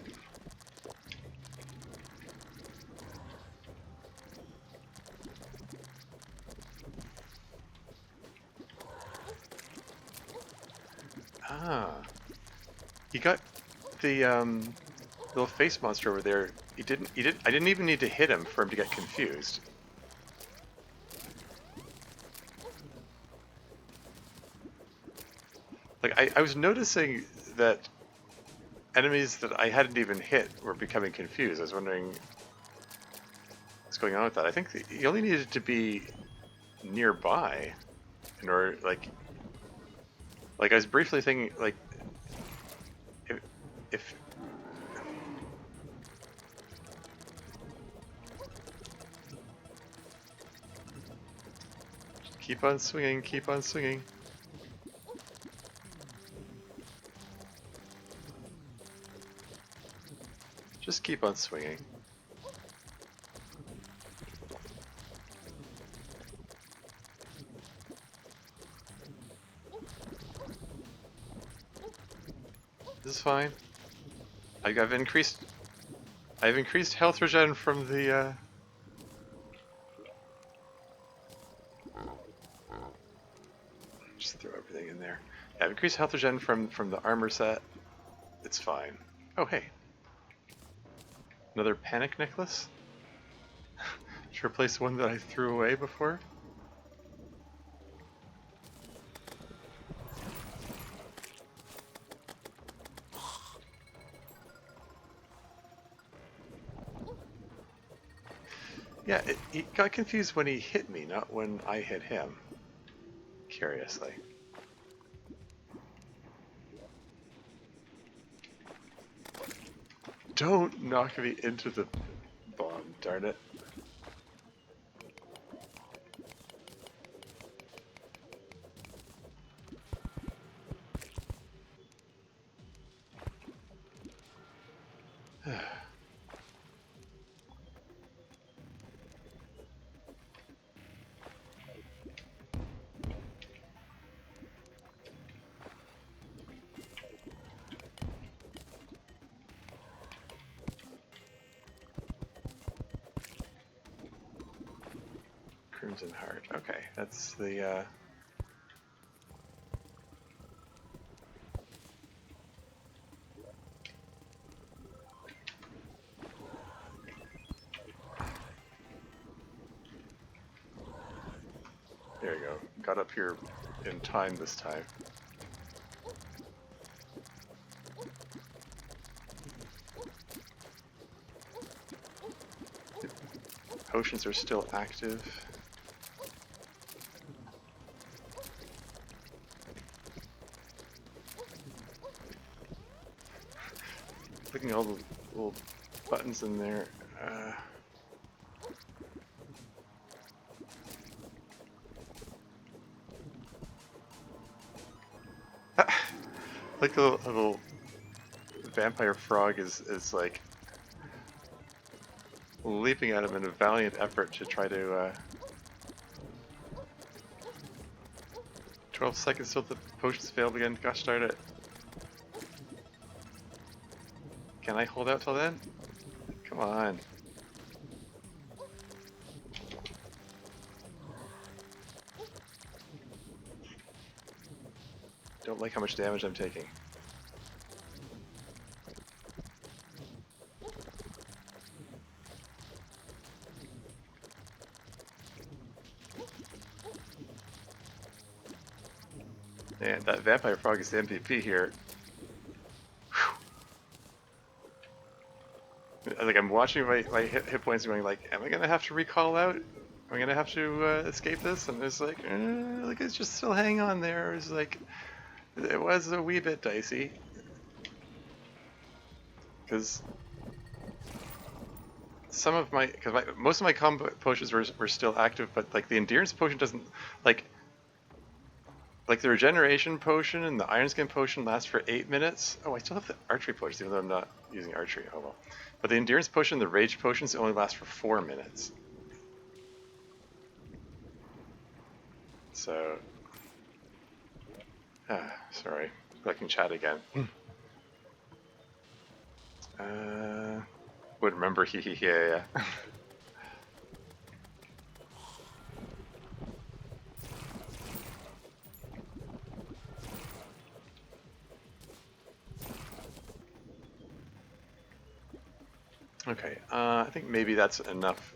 Ah. He got the little face monster over there. I didn't even need to hit him for him to get confused. Like I was noticing that enemies that I hadn't even hit were becoming confused. I was wondering what's going on with that. I think he only needed to be nearby in order, like I was briefly thinking, like, if keep on swinging, keep on swinging. Just keep on swinging. This is fine. I've increased health regen from the just throw everything in there. Yeah, I've increased health regen from the armor set. It's fine. Oh hey. Another panic necklace? To replace one that I threw away before? Yeah, he got confused when he hit me, not when I hit him. Curiously. Don't knock me into the bomb, darn it. Crimson Heart. Okay, that's the there you go. Got up here in time this time. The potions are still active. Looking at all the little buttons in there. Like a little vampire frog is like leaping at him in a valiant effort to try to 12 seconds till the potions failed again. Gosh darn it. Can I hold out till then? Come on. Don't like how much damage I'm taking. And that vampire frog is the MVP here. Like I'm watching my hit points going like, am I gonna have to recall out? Am I gonna have to escape this? And it's like it's just still hang on there. It's like, it was a wee bit dicey. Because some of most of my combo potions were still active, but like the endurance potion doesn't, like the regeneration potion and the iron skin potion last for 8 minutes. Oh, I still have the archery potions, even though I'm not using archery. Oh well. But the endurance potion, the rage potions only last for 4 minutes. So, sorry, clicking chat again. Would remember, yeah. Okay, I think maybe that's enough.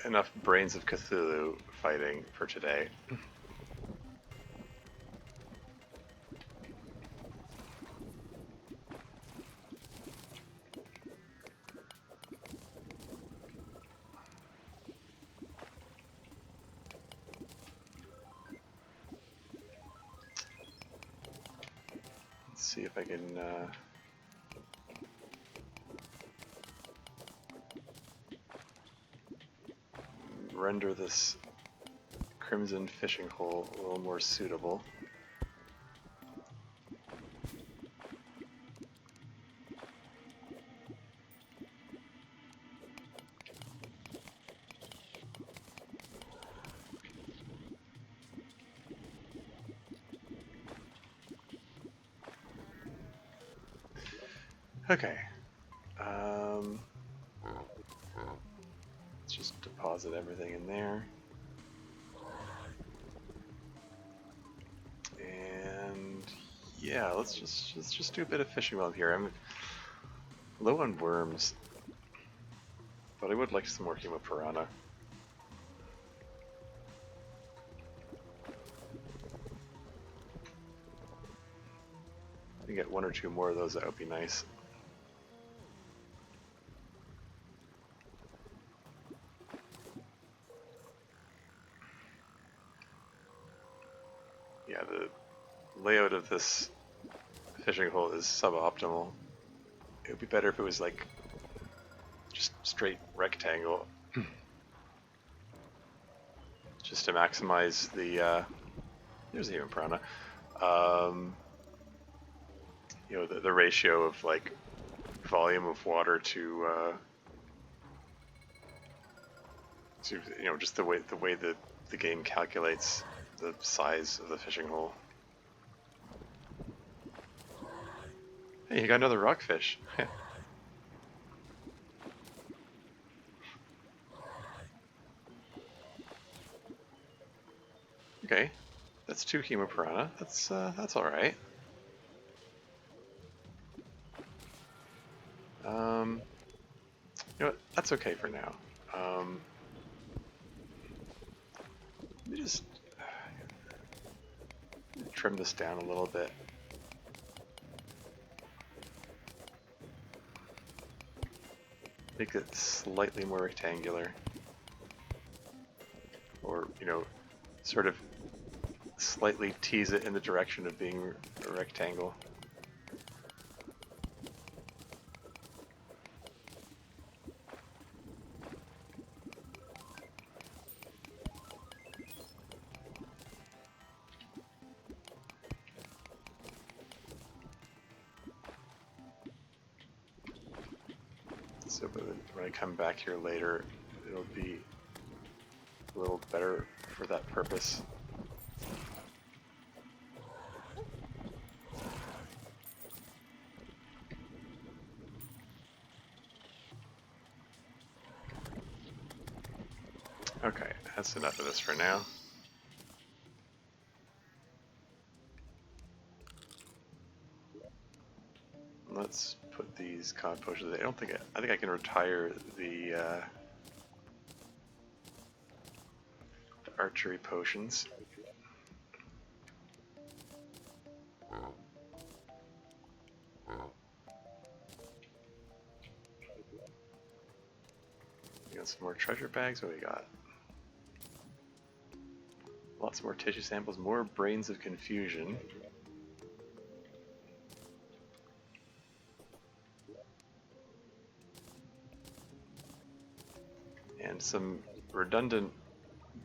Enough Brains of Cthulhu fighting for today. Let's see if I can render this crimson fishing hole a little more suitable. Okay. Let's just deposit everything in there. And yeah, let's just do a bit of fishing while I'm here. I'm low on worms, but I would like some more Hemopiranha. If we get 1 or 2 more of those, that would be nice. Yeah, the layout of this fishing hole is suboptimal. It would be better if it was like just straight rectangle, just to maximize the. There's even piranha. You know, the ratio of like volume of water to you know, just the way that the game calculates the size of the fishing hole. Hey, you got another rockfish. Okay, that's 2 Hemopiranha. That's all right. You know what? That's okay for now. Let me just trim this down a little bit. Make it slightly more rectangular. Or, you know, sort of slightly tease it in the direction of being a rectangle. So when I come back here later, it'll be a little better for that purpose. Okay, that's enough of this for now. Let's put these con potions. I think I can retire the archery potions. We got some more treasure bags. What we got? Lots more tissue samples, more brains of confusion. And some redundant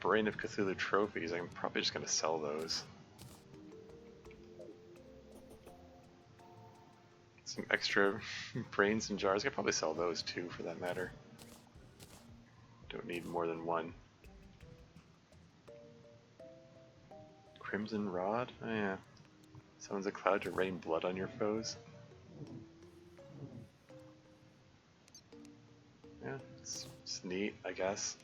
Brain of Cthulhu trophies. I'm probably just going to sell those. Some extra brains and jars. I could probably sell those too, for that matter. Don't need more than one. Crimson Rod? Oh yeah. Summons a cloud to rain blood on your foes. Yeah, it's neat, I guess.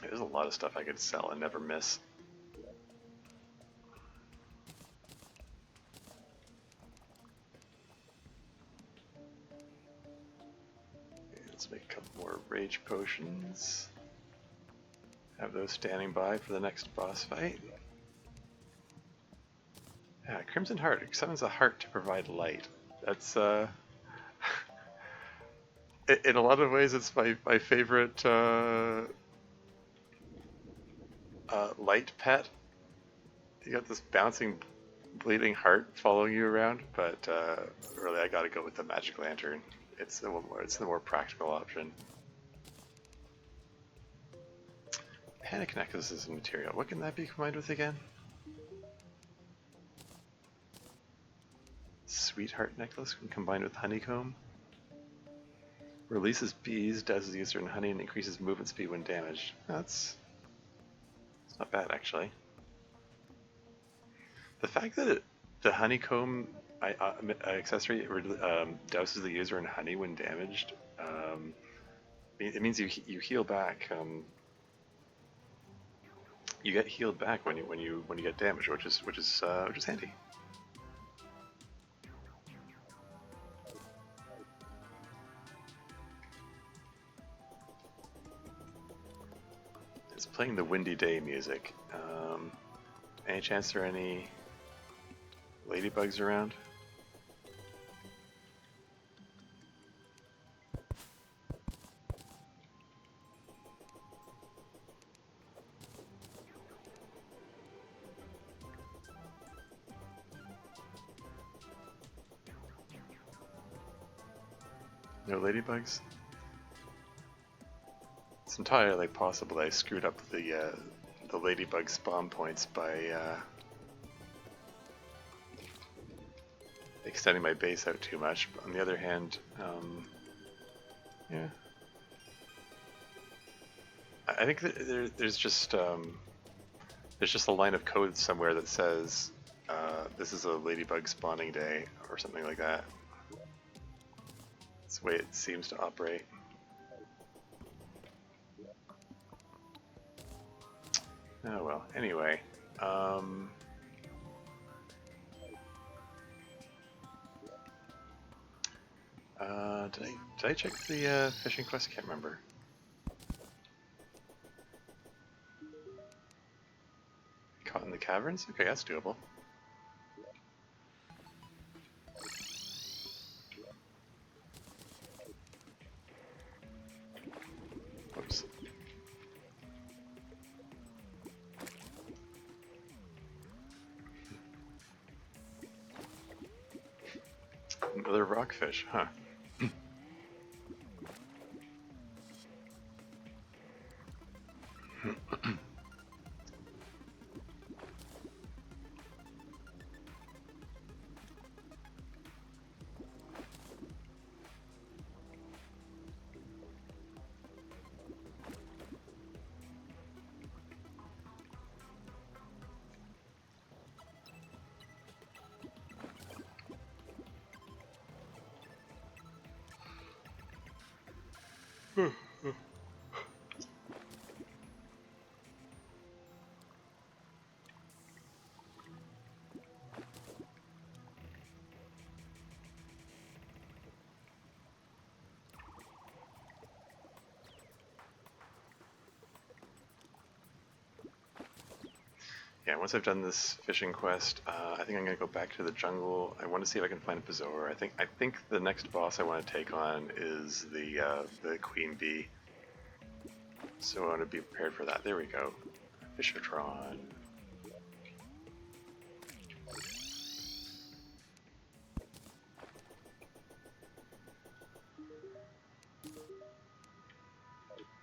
There's a lot of stuff I could sell and never miss. Okay, let's make a couple more rage potions. Have those standing by for the next boss fight. Yeah, Crimson Heart. It summons a heart to provide light. That's, in a lot of ways, it's my favorite light pet. You got this bouncing, bleeding heart following you around, but really I gotta go with the magic lantern. It's the more practical option. Panic necklace is a material. What can that be combined with again? Sweetheart necklace when combined with honeycomb. Releases bees, does the user in honey, and increases movement speed when damaged. It's not bad actually. The fact that the honeycomb accessory douses the user in honey when damaged, it means you heal back. You get healed back when you get damaged, which is handy. It's playing the Windy Day music. Any chance there are any ladybugs around? No ladybugs? It's entirely possible I screwed up the ladybug spawn points by extending my base out too much. But on the other hand, yeah, I think that there's just a line of code somewhere that says this is a ladybug spawning day or something like that. That's the way it seems to operate. Oh well, anyway. Did I check the fishing quest? I can't remember. Caught in the caverns? Okay, that's doable. Whoops. Another rockfish, huh? Yeah, once I've done this fishing quest, I think I'm gonna go back to the jungle. I want to see if I can find a Bezoar. I think the next boss I want to take on is the Queen Bee. So I want to be prepared for that. There we go. Fishertron.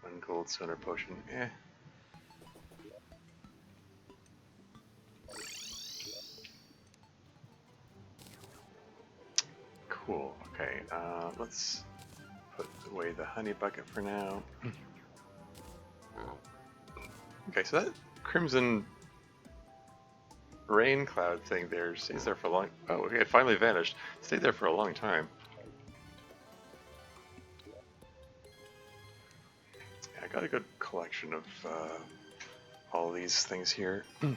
One gold sonar potion. Eh. Cool. Okay. Let's put away the honey bucket for now. Okay, so that crimson rain cloud thing there stays there for a long. Oh, okay, it finally vanished. Stayed there for a long time. Yeah, I got a good collection of all of these things here. Let's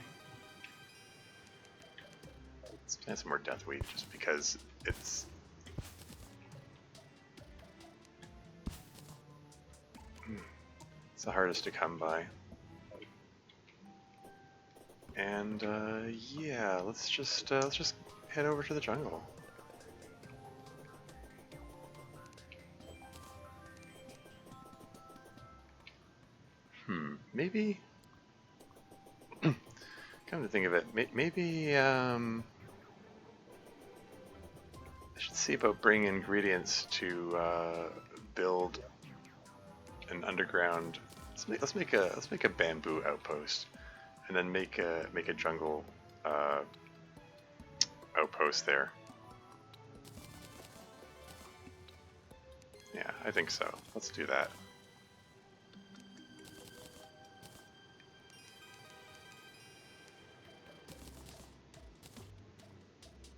plant some more deathweed just because it's the hardest to come by. And yeah, let's just head over to the jungle. Maybe. Come to think of it, maybe I should see about bringing ingredients to build an underground. Let's make a bamboo outpost, and then make a jungle outpost there. Yeah, I think so. Let's do that.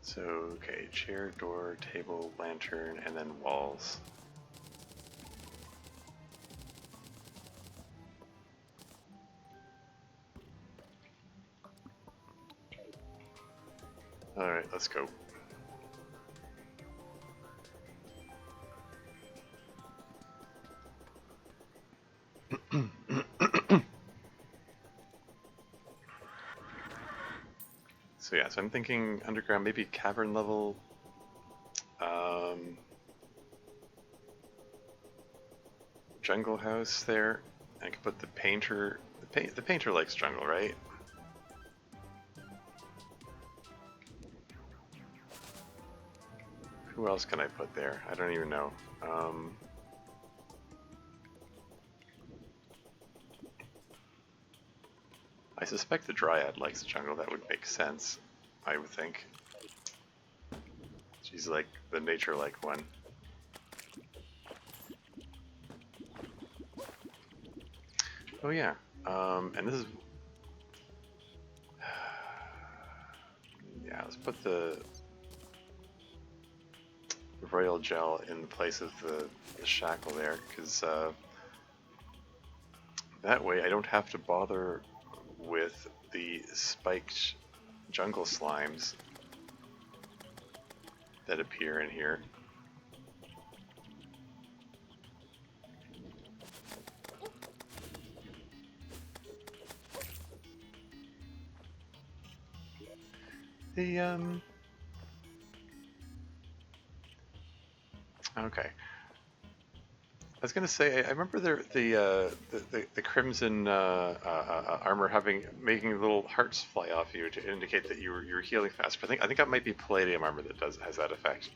So, okay, chair, door, table, lantern, and then walls. Alright, let's go. So yeah, so I'm thinking underground, maybe cavern level. Jungle house there. I could put the painter. The painter likes jungle, right? Who else can I put there? I don't even know. I suspect the Dryad likes the jungle. That would make sense, I would think. She's like the nature-like one. Oh yeah, and this is... yeah, let's put the royal gel in place of the shackle there, because that way I don't have to bother with the spiked jungle slimes that appear in here. Okay. I was gonna say, I remember the crimson armor making little hearts fly off you to indicate that you're healing faster. I think that might be palladium armor that has that effect.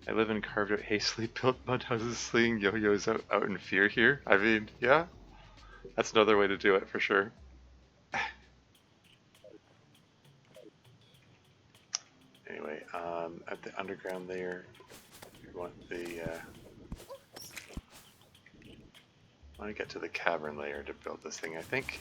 I live in carved out, hastily built mud houses, slinging yo-yos out in fear here. I mean, yeah, that's another way to do it for sure. Anyway, at the underground there, we want the. I want to get to the cavern layer to build this thing, I think.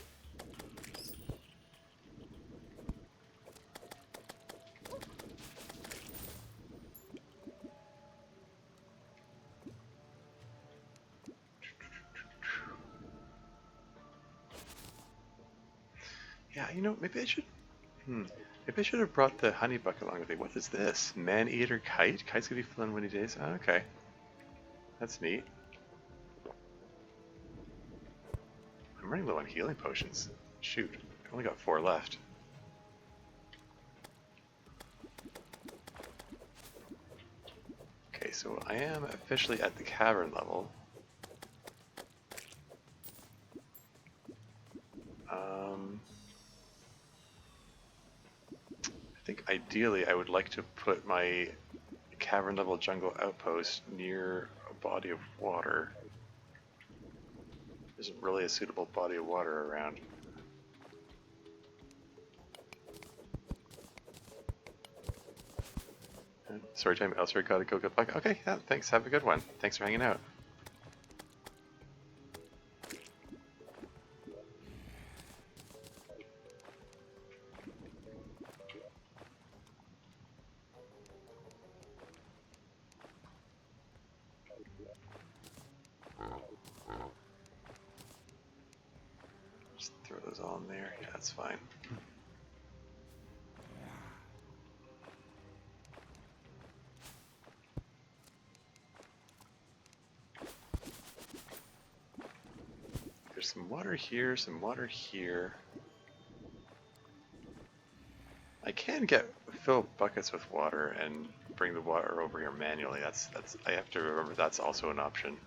Yeah, you know, maybe I should... maybe I should have brought the honey bucket along with me. What is this? Man-eater kite? Kite's gonna be fun windy days? Oh, okay. That's neat. I'm running low on healing potions. Shoot. only got 4 left. Okay, so I am officially at the cavern level. I think ideally I would like to put my cavern level jungle outpost near a body of water. There isn't really a suitable body of water around. Story time elsewhere, gotta go, good luck. Okay, yeah, thanks, have a good one. Thanks for hanging out. Just throw those all in there, yeah, that's fine. There's some water here, some water here. I can fill buckets with water and bring the water over here manually. That's I have to remember that's also an option.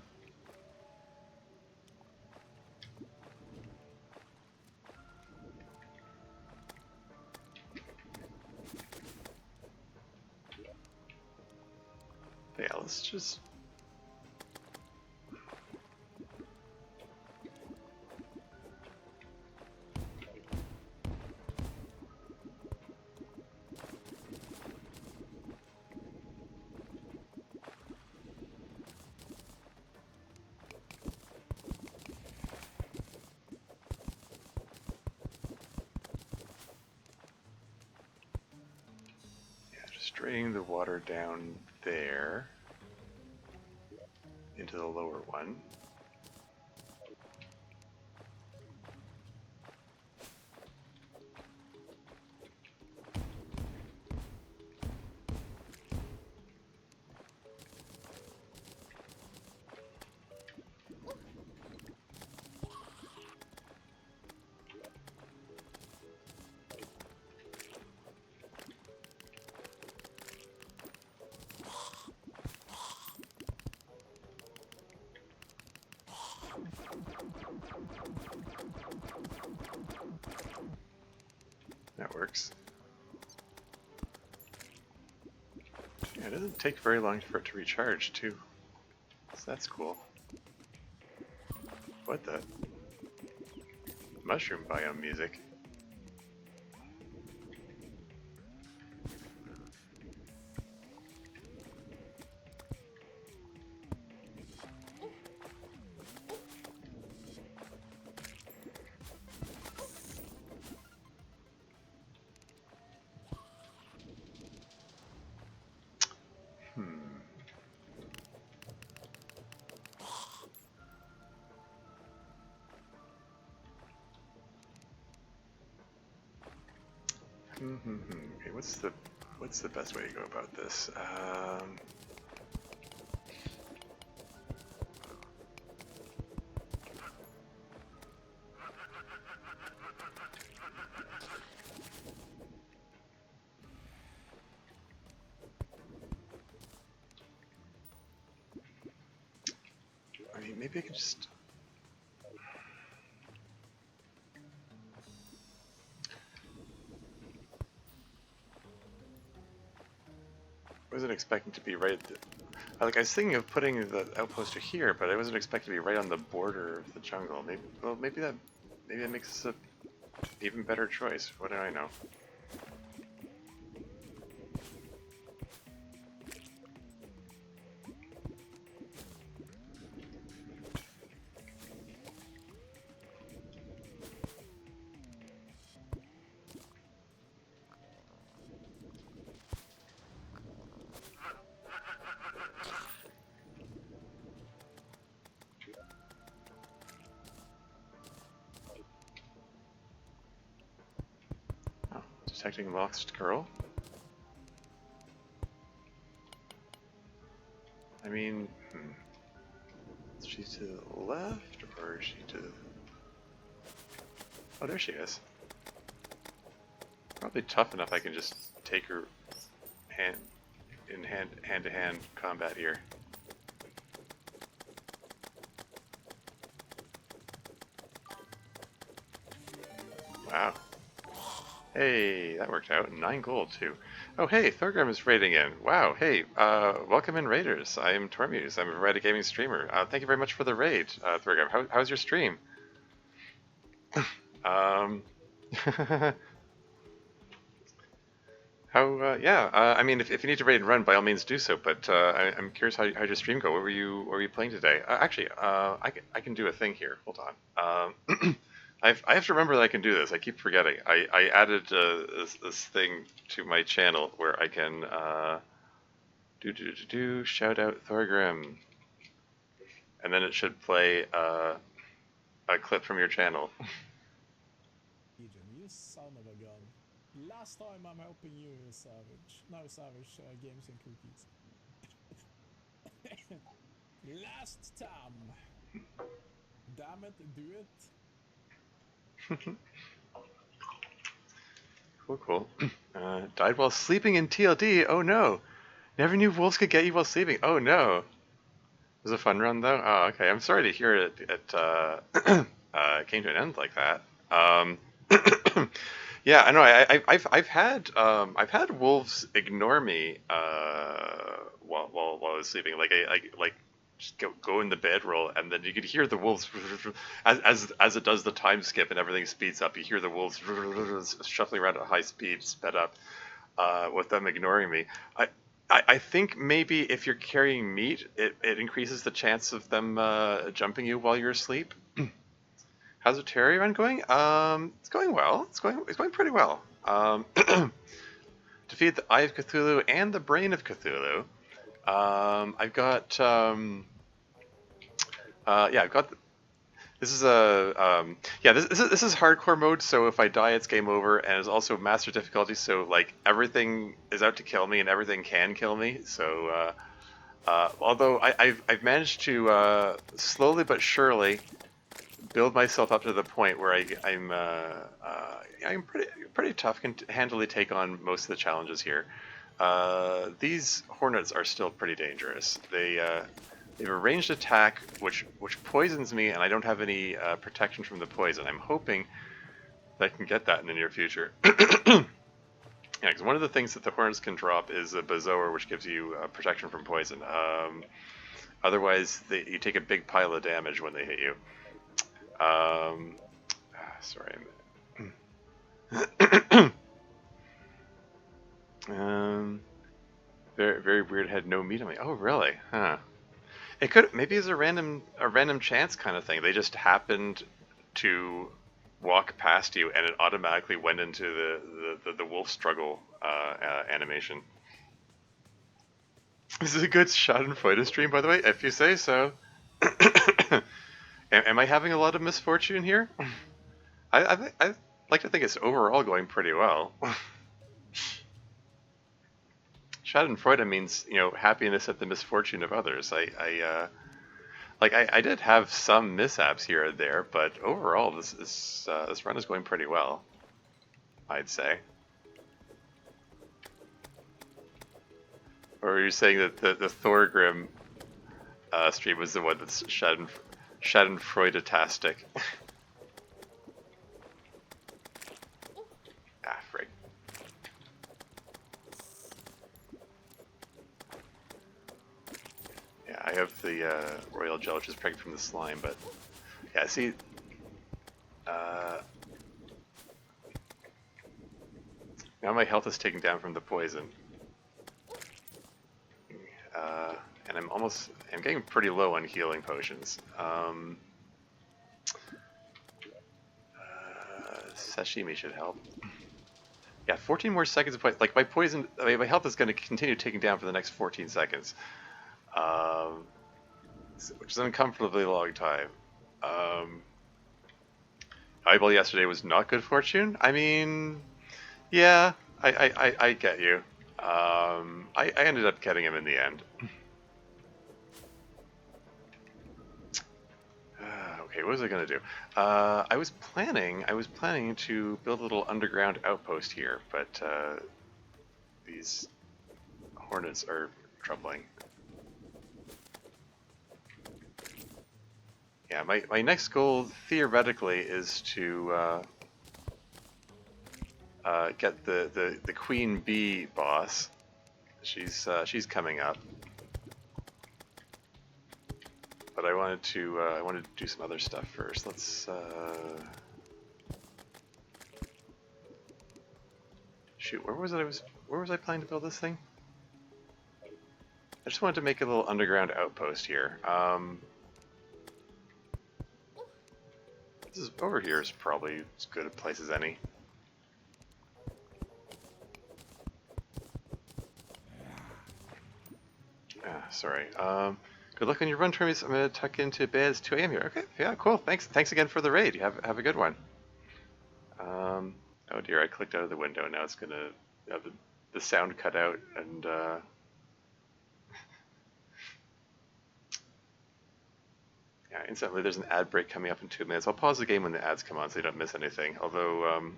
But yeah, let's just draining the water down there into the lower one. That works. Yeah, it doesn't take very long for it to recharge, too. So that's cool. What the? Mushroom biome music. Okay, what's the best way to go about this? I mean, maybe I can just. I wasn't expecting to be right at the, like, I was thinking of putting the outpost here, but I wasn't expecting to be right on the border of the jungle. Maybe that makes this a even better choice. What do I know? Detecting lost girl? I mean, is she to the left, or is she to the... Oh, there she is. probably tough enough I can just take her hand-to-hand combat here. Wow. Hey, that worked out. 9 gold, too. Oh, hey, Thorgrim is raiding in. Wow, hey, welcome in, Raiders. I am Tormuse. I'm a Variety Gaming streamer. Thank you very much for the raid, Thorgrim. How's your stream? Um, I mean, if you need to raid and run, by all means do so, but I'm curious how your stream go. What were you playing today? I can do a thing here. Hold on. I have to remember that I can do this. I keep forgetting. I added this thing to my channel where I can shout out Thorgrim, and then it should play a clip from your channel. You son of a gun. Last time I'm helping you, Savage. No, Savage, Games and Cookies. Last time. Damn it, do it. Cool. Died while sleeping in TLD. Oh no. Never knew wolves could get you while sleeping. Oh no. It was a fun run though. Oh, okay. I'm sorry to hear it came to an end like that. Yeah, I know. I've had wolves ignore me while I was sleeping. Like I just go in the bedroll, and then you could hear the wolves as it does the time skip and everything speeds up. You hear the wolves shuffling around at high speed, sped up, with them ignoring me. I think maybe if you're carrying meat, it increases the chance of them jumping you while you're asleep. How's the Terraria run going? It's going well. It's going pretty well. Defeat the Eye of Cthulhu and the Brain of Cthulhu. I've got this is this is hardcore mode. So if I die, it's game over, and it's also master difficulty. So like everything is out to kill me, and everything can kill me. So although I've managed to slowly but surely build myself up to the point where I'm pretty tough, can handily take on most of the challenges here. These hornets are still pretty dangerous. They have a ranged attack which poisons me, and I don't have any protection from the poison. I'm hoping that I can get that in the near future. Yeah, because one of the things that the hornets can drop is a bezoar, which gives you protection from poison. Otherwise, you take a big pile of damage when they hit you. Sorry. Very weird. Had no meat on me. Oh, really? Huh. It could maybe it's a random chance kind of thing. They just happened to walk past you, and it automatically went into the wolf struggle animation. This is a good Schadenfreude stream, by the way, if you say so. Am I having a lot of misfortune here? I like to think it's overall going pretty well. Schadenfreude means, happiness at the misfortune of others. I did have some mishaps here and there, but overall this run is going pretty well, I'd say. Or are you saying that the Thorgrim stream was the one that's Schadenfreude-tastic? Ah, frig. Yeah, I have the royal gel, which is pregnant from the slime, but yeah, see, now my health is taken down from the poison, and I'm getting pretty low on healing potions. Sashimi should help. Yeah, 14 more seconds of poison. Like my health is going to continue taking down for the next 14 seconds. Which is an uncomfortably long time. Eyeball yesterday was not good fortune. I mean, yeah, I get you. I ended up getting him in the end. Okay, what was I gonna do? I was planning to build a little underground outpost here, but these hornets are troubling. Yeah, my next goal theoretically is to get the queen bee boss. She's coming up, but I wanted to do some other stuff first. Let's shoot. Where was I planning to build this thing? I just wanted to make a little underground outpost here. This is over here is probably as good a place as any. Sorry. Good luck on your run, Termis. I'm gonna tuck into bed. It's 2 a.m. here. Okay. Yeah. Cool. Thanks again for the raid. You have a good one. Oh dear. I clicked out of the window. Now it's gonna have the sound cut out and. Yeah, instantly there's an ad break coming up in 2 minutes. I'll pause the game when the ads come on so you don't miss anything. Although,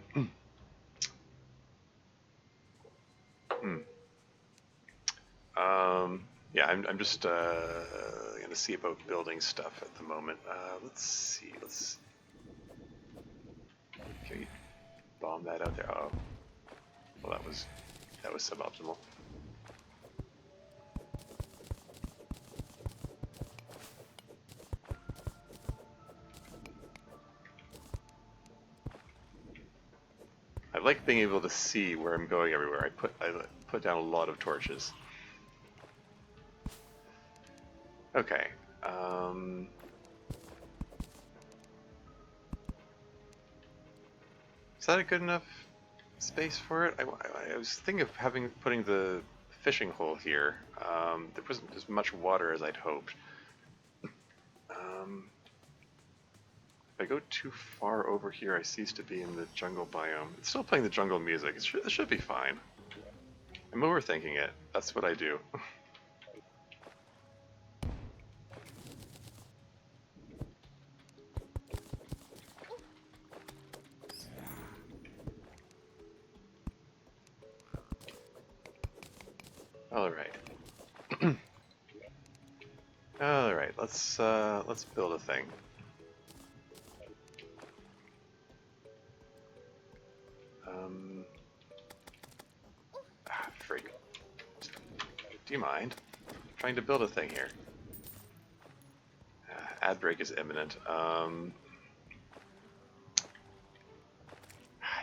yeah, I'm just gonna see about building stuff at the moment. Let's see. Can we bomb that out there? Oh, well, that was suboptimal. I like being able to see where I'm going everywhere. I put down a lot of torches. Okay. Is that a good enough space for it? I was thinking of putting the fishing hole here. There wasn't as much water as I'd hoped. If I go too far over here, I cease to be in the jungle biome. It's still playing the jungle music. It should be fine. I'm overthinking it. That's what I do. All right. All right. Let's build a thing. Freak. Do you mind? I'm trying to build a thing here. Ad break is imminent.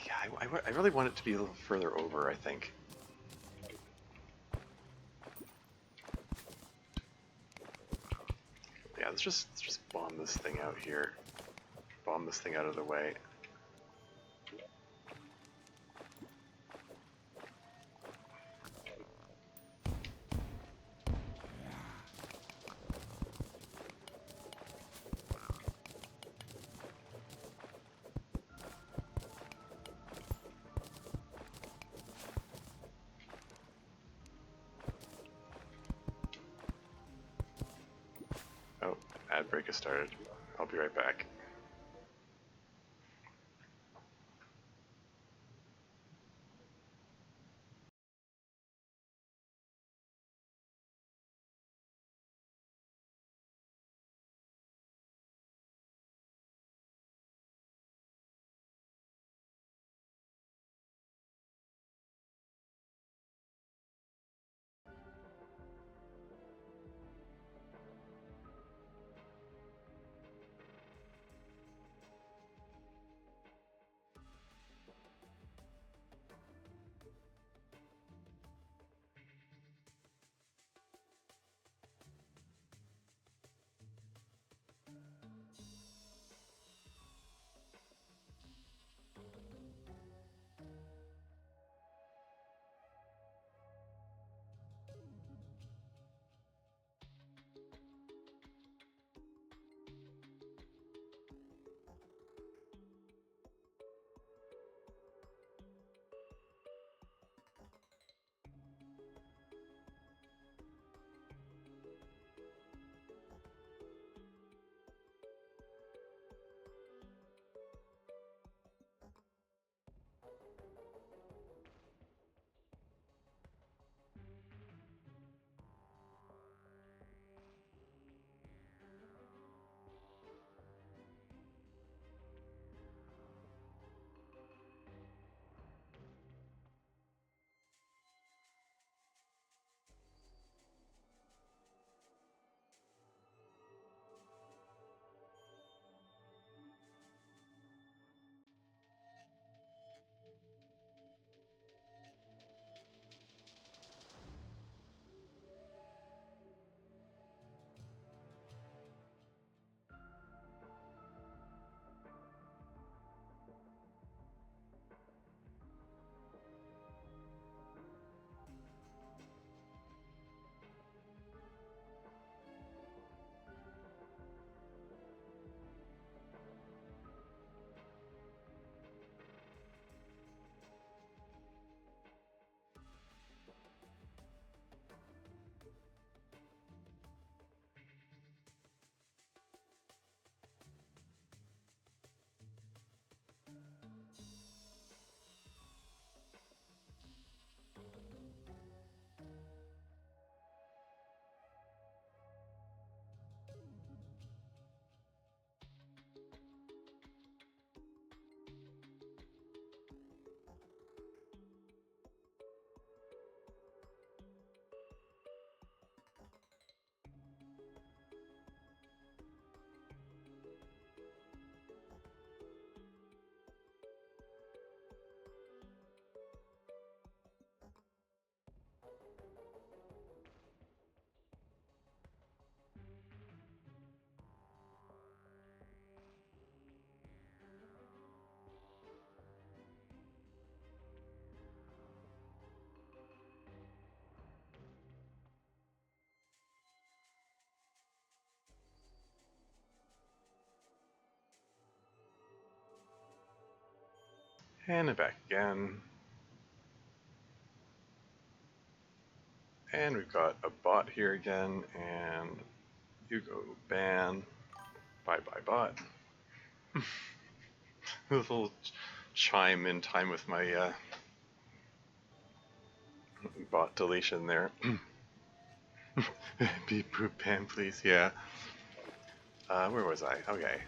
Yeah, I really want it to be a little further over, I think. Yeah, let's just bomb this thing out here. Bomb this thing out of the way. Oh, ad break has started. I'll be right back. And back again. And we've got a bot here again, and you go ban. Bye bye bot. A little chime in time with my bot deletion there. Beep boop ban please, yeah. Where was I? Okay.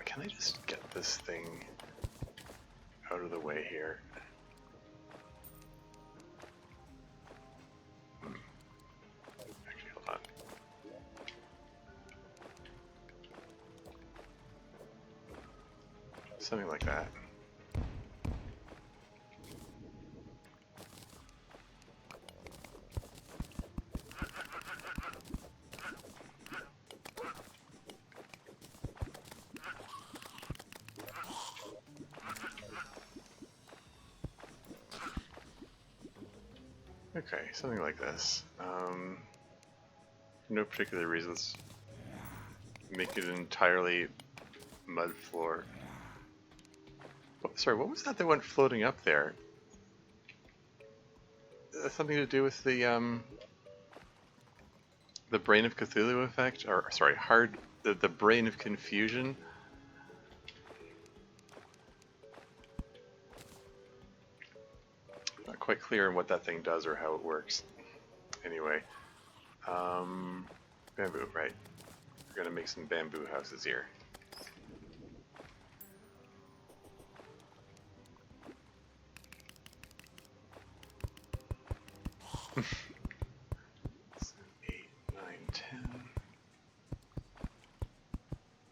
Can I just get this thing out of the way here? Actually, hold on. Something like that. Okay, something like this. No particular reasons. Make it an entirely mud floor. Oh, sorry, what was that went floating up there? Something to do with the Brain of Cthulhu effect? Or, sorry, the Brain of Confusion? Not quite clear on what that thing does or how it works. Anyway, bamboo, right. We're gonna make some bamboo houses here. So 8, 9, 10.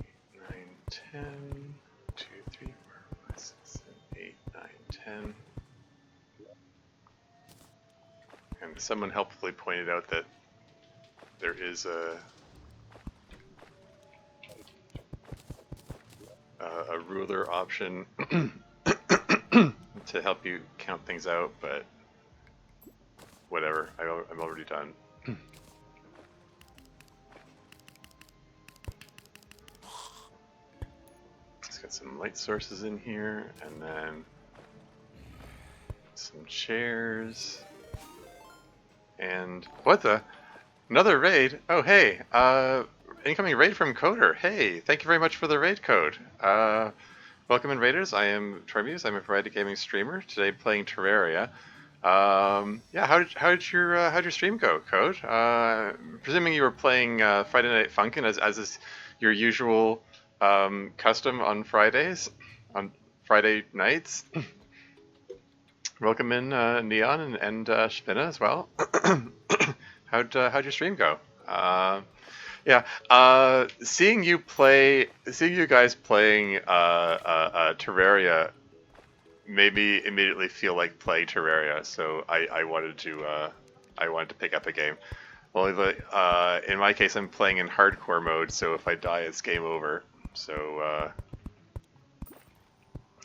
8, 9, 10. 2, 3, 4, 5, 6, 7, 8, 9, 10. And someone helpfully pointed out that there is a ruler option to help you count things out, but whatever, I'm already done. Let's get some light sources in here, and then some chairs. And what the? Another raid? Oh hey, incoming raid from Coder. Hey, thank you very much for the raid code. Welcome in raiders. I am Tremuse. I'm a variety gaming streamer. Today playing Terraria. Yeah, how did your stream go, Code? Presuming you were playing Friday Night Funkin' as is your usual custom on Fridays, on Friday nights. Welcome in Neon and Spinna as well. How'd your stream go? Yeah, seeing you guys playing Terraria made me immediately feel like playing Terraria, so I wanted to pick up a game. Only in my case, I'm playing in hardcore mode, so if I die, it's game over. So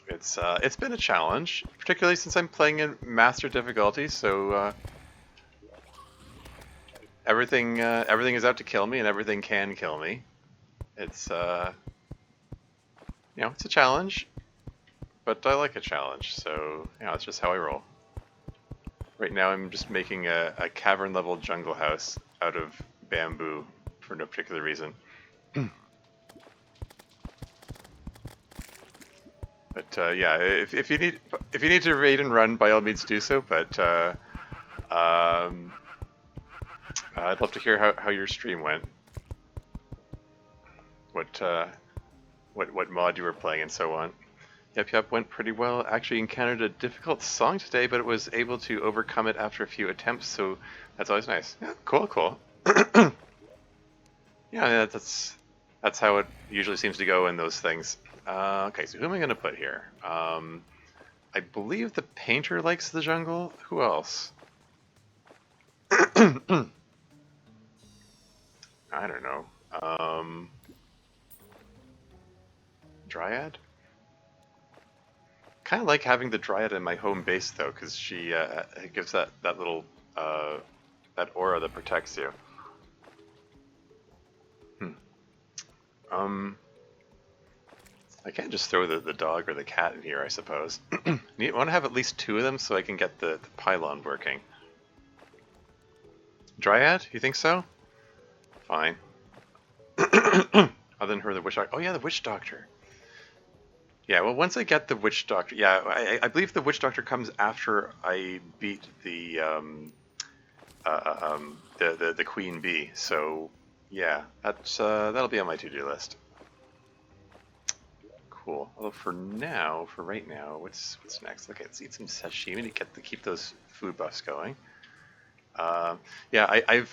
it's been a challenge, particularly since I'm playing in master difficulty. So everything is out to kill me, and everything can kill me. It's it's a challenge, but I like a challenge. So that's just how I roll. Right now, I'm just making a cavern level jungle house out of bamboo for no particular reason. But yeah, if you need to raid and run, by all means do so. But I'd love to hear how your stream went. What mod you were playing and so on. Yep, went pretty well. Actually encountered a difficult song today, but it was able to overcome it after a few attempts, so that's always nice. Yeah, cool. Yeah, that's how it usually seems to go in those things. Okay, so who am I going to put here? I believe the painter likes the jungle. Who else? I don't know. Dryad? Kind of like having the Dryad in my home base though, because she gives that little that aura that protects you. I can't just throw the dog or the cat in here, I suppose. I want to have at least 2 of them so I can get the pylon working. Dryad? You think so? Fine. Other than her, the witch doctor. Oh yeah, the witch doctor. Yeah, well, once I get the witch doctor, yeah, I believe the witch doctor comes after I beat the queen bee. So yeah, that's that'll be on my to-do list. Cool. Although for now, for right now, what's next? Okay, let's eat some sashimi to keep those food buffs going. Yeah, I've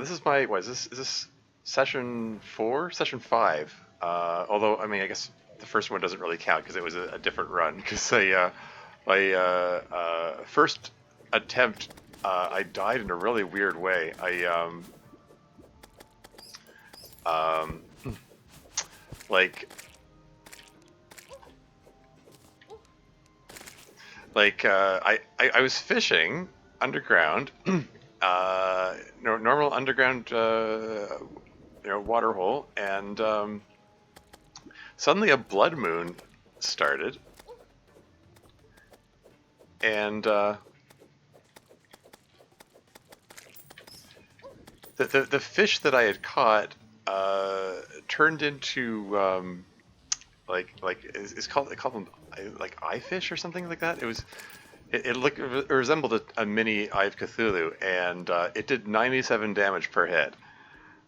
this is my what is this session 4, session 5? Although I mean, I guess the first one doesn't really count because it was a different run. Because my first attempt, I died in a really weird way. Like I was fishing underground, normal underground, water hole, and suddenly a blood moon started, and the fish that I had caught turned into they call them like eye fish or something like that. It resembled a mini Eye of Cthulhu, and it did 97 damage per hit.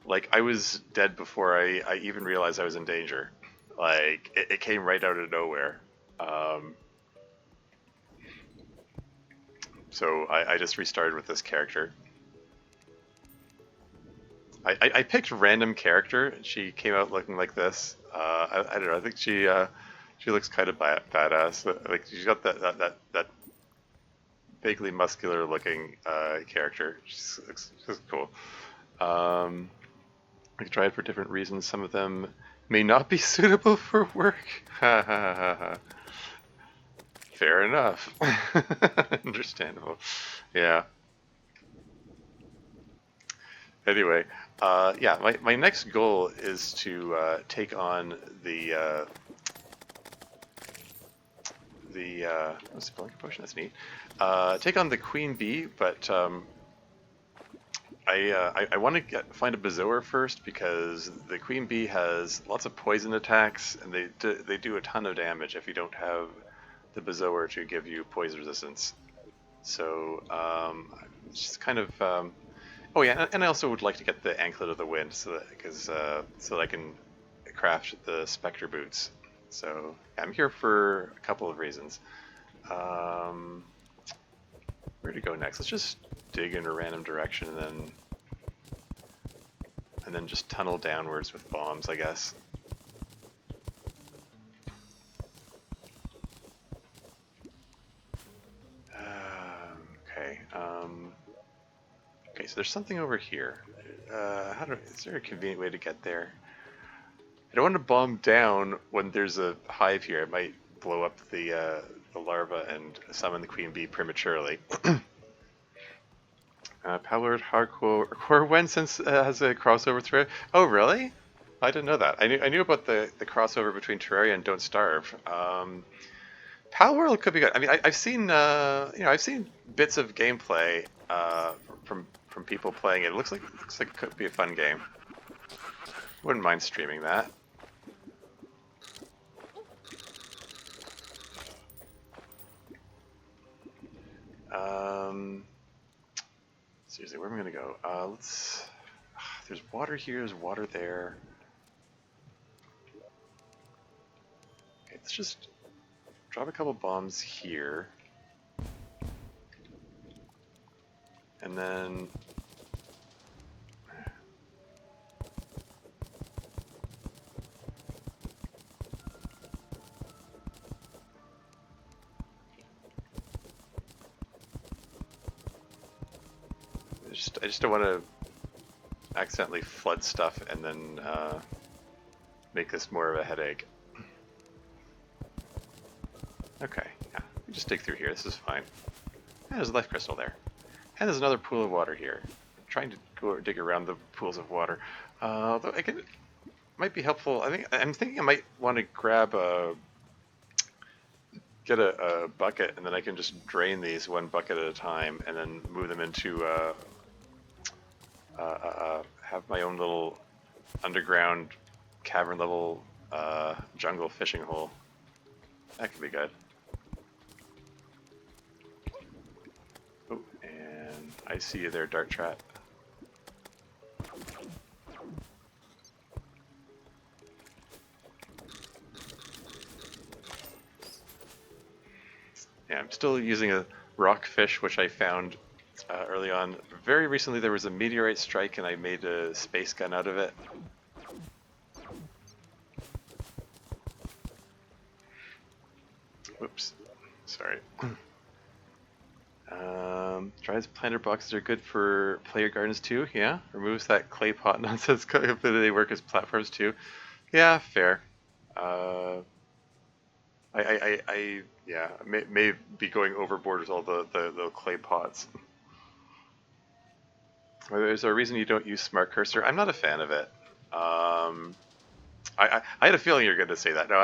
Like, I was dead before I even realized I was in danger. Like, it came right out of nowhere. So I just restarted with this character. I picked random character, and she came out looking like this. I don't know. I think she looks kind of badass. Like, she's got that vaguely muscular looking character. She looks cool. I tried for different reasons. Some of them may not be suitable for work. Fair enough. Understandable. Yeah. Anyway, yeah, my next goal is to take on the what's the blanket potion? That's neat. Take on the queen bee, but I want to find a bezoar first because the queen bee has lots of poison attacks, and they do a ton of damage if you don't have the bezoar to give you poison resistance. So it's just kind of oh yeah, and I also would like to get the anklet of the wind so that I can craft the specter boots. So yeah, I'm here for a couple of reasons. Where to go next? Let's just dig in a random direction and then just tunnel downwards with bombs, I guess. Okay. Okay, so there's something over here. Is there a convenient way to get there? I don't want to bomb down when there's a hive here. It might blow up the larva and summon the queen bee prematurely. Powered hardcore when since has a crossover thread. Oh really? I didn't know that. I knew about the crossover between Terraria and Don't Starve. Palworld could be good. I mean, I've seen I've seen bits of gameplay from people playing it. It looks like it could be a fun game. Wouldn't mind streaming that. Seriously, where am I gonna go? There's water here. There's water there. Okay, let's just drop a couple bombs here, and then I just don't want to accidentally flood stuff and then make this more of a headache. Okay, yeah, we just dig through here. This is fine. And there's a life crystal there, and there's another pool of water here. I'm trying to dig around the pools of water. Although might be helpful. I'm thinking I might want to get a bucket, and then I can just drain these one bucket at a time, and then move them into have my own little underground cavern level jungle fishing hole. That could be good. Oh, and I see you there, Dart Trap. Yeah, I'm still using a rockfish, which I found early on. Very recently there was a meteorite strike and I made a space gun out of it. Whoops, sorry. Drives planter boxes are good for player gardens too, yeah. Removes that clay pot nonsense, but they work as platforms too. Yeah, fair. Yeah, may be going overboard with all the clay pots. Is there a reason you don't use Smart Cursor? I'm not a fan of it. I had a feeling you were going to say that. No,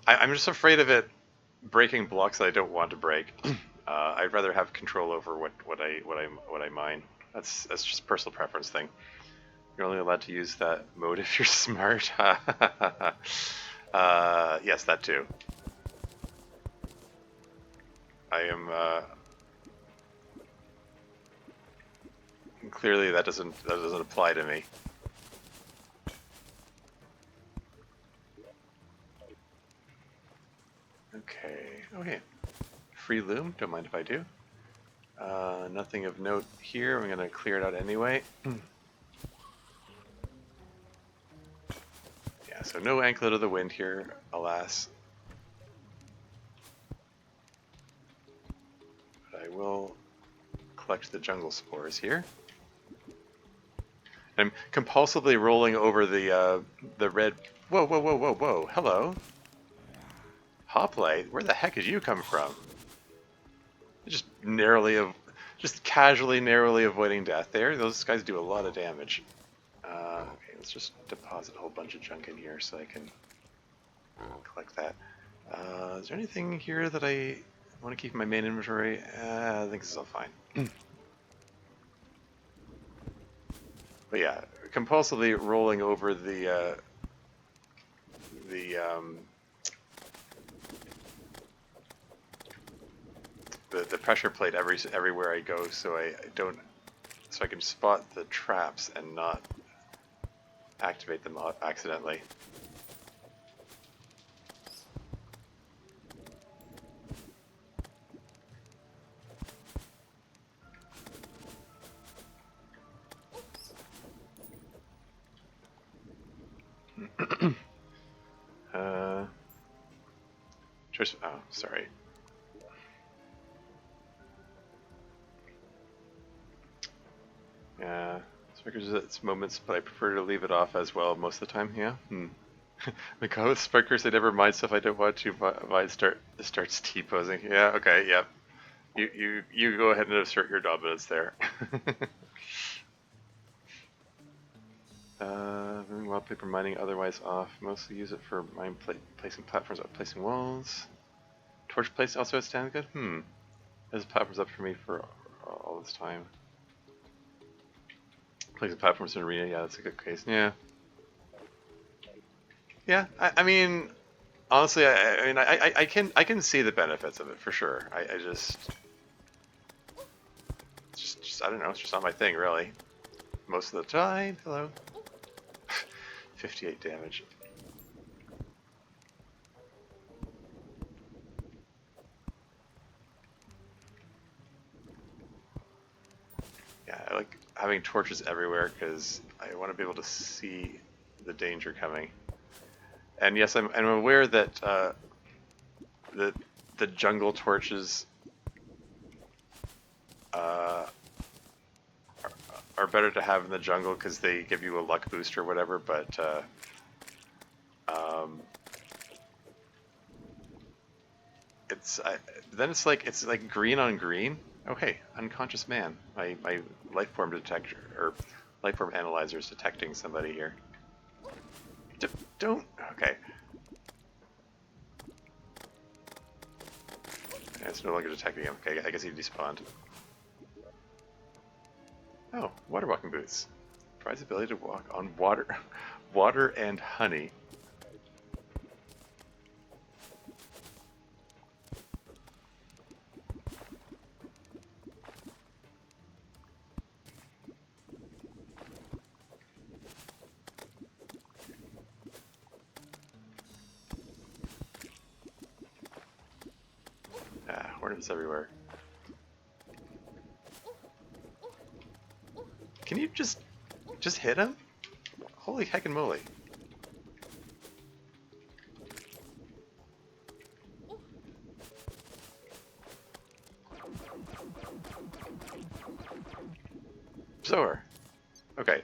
I'm just afraid of it breaking blocks that I don't want to break. I'd rather have control over what I mine. That's just a personal preference thing. You're only allowed to use that mode if you're smart. Yes, that too. I am clearly that doesn't apply to me. Okay. Okay. Free loom. Don't mind if I do. Nothing of note here. I'm gonna clear it out anyway. Yeah. So no anklet of the wind here, alas. But I will collect the jungle spores here. I'm compulsively rolling over the red. Whoa, whoa, whoa, whoa, whoa! Hello, Hoplite. Where the heck did you come from? Just casually, narrowly avoiding death there. Those guys do a lot of damage. Okay, let's just deposit a whole bunch of junk in here so I can collect that. Is there anything here that I want to keep in my main inventory? I think this is all fine. But yeah, compulsively rolling over the pressure plate everywhere I go, so I can spot the traps and not activate them accidentally. Oh, sorry. Yeah, Sparkers its moments, but I prefer to leave it off as well most of the time. Yeah. The guy with Sparkers, I never mind stuff I don't want to. Mine starts T-posing. Yeah. Okay. Yep. You go ahead and assert your dominance there. Wallpaper mining otherwise off. Mostly use it for placing platforms up, placing walls. Torch place also stands good. There's platforms up for me for all this time. Placing platforms in arena, yeah, that's a good case. Yeah. Yeah, I mean, honestly, I can see the benefits of it for sure. I just I don't know. It's just not my thing, really. Most of the time. Hello. 58 damage. Yeah, I like having torches everywhere because I want to be able to see the danger coming. And yes, I'm aware that the jungle torches are better to have in the jungle because they give you a luck boost or whatever. But it's like green on green. Oh hey, unconscious man. My life form detector, or life form analyzer is detecting somebody here. Don't. Okay. Yeah, it's no longer detecting him. Okay, I guess he despawned. Oh, water walking boots. Provides the ability to walk on water, water and honey. Ah, hornets everywhere. Can you just hit him? Holy heckin' moly. Zoar. Okay,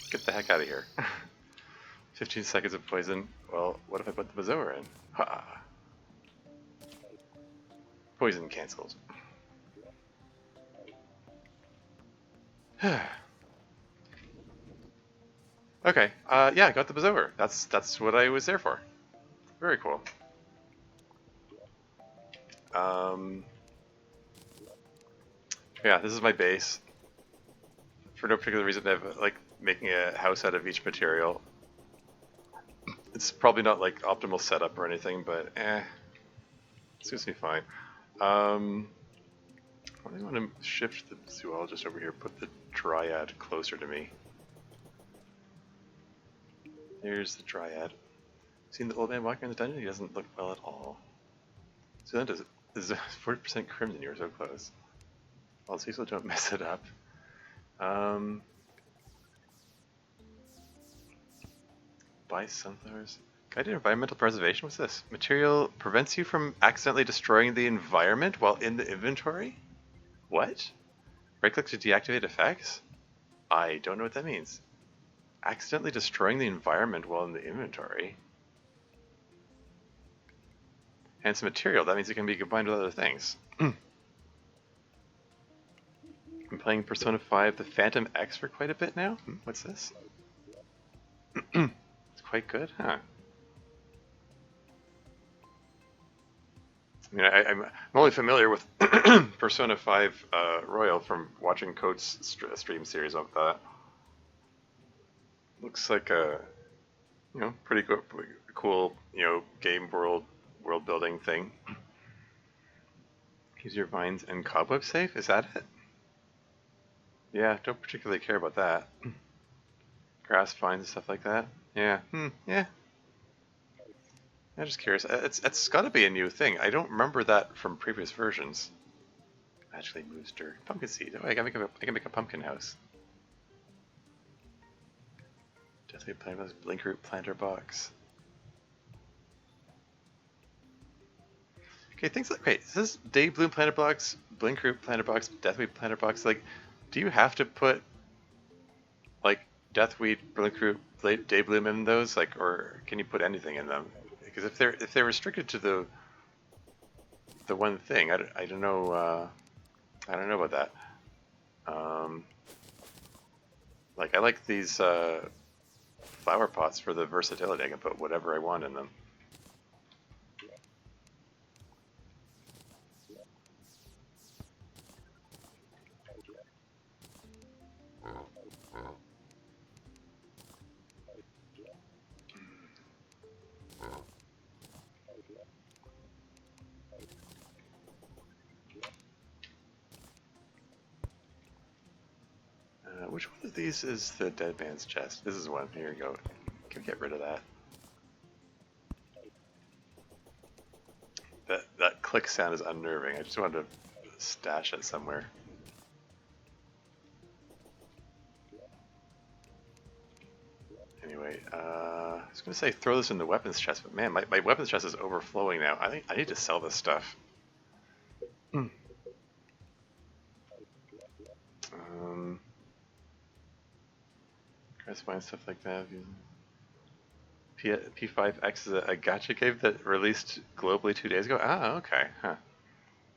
get the heck out of here. 15 seconds of poison. Well, what if I put the Bazoa in? Ha! Poison cancelled. Okay, yeah, I got the Bazoa. That's what I was there for. Very cool. Um, yeah, this is my base. For no particular reason, I've like making a house out of each material. It's probably not like optimal setup or anything, but it suits me fine. I want to shift the zoologist over here, put the dryad closer to me. There's the dryad. Seen the old man walking in the dungeon? He doesn't look well at all. So then does it? This is 40% crimson. You're so close. Well, Cecil, don't mess it up. Buy sunflowers. Guided environmental preservation. What's this? Material prevents you from accidentally destroying the environment while in the inventory? What? Right click to deactivate effects? I don't know what that means. Accidentally destroying the environment while in the inventory? And it's material. That means it can be combined with other things. I'm playing Persona 5 the Phantom X for quite a bit now. What's this? It's quite good, huh? I mean, I'm only familiar with Persona 5 Royal from watching Coates' stream series of that. Looks like a, pretty cool, game world building thing. Keeps your vines and cobwebs safe? Is that it? Yeah, don't particularly care about that. Grass vines and stuff like that. Yeah. Yeah. I'm just curious. It's got to be a new thing. I don't remember that from previous versions. Magically moves dirt. Pumpkin seed. Oh, I can make a pumpkin house. Deathly planter box. Blink root planter box. Okay, things like this is day bloom planter box, blink root planter box, deathweed planter box. Like, do you have to put like deathweed, blink root, day bloom in those? Like, or can you put anything in them? Because if they're restricted to the one thing, I don't know. I don't know about that. Like I like these flower pots for the versatility. I can put whatever I want in them. Which one of these is the dead man's chest? This is one. Here you go. Can we get rid of that? That click sound is unnerving. I just wanted to stash it somewhere. Anyway, I was going to say throw this in the weapons chest, but man, my weapons chest is overflowing now. I think I need to sell this stuff. Try to find stuff like that. P5X is a gacha game that released globally 2 days ago. Ah, okay. Huh.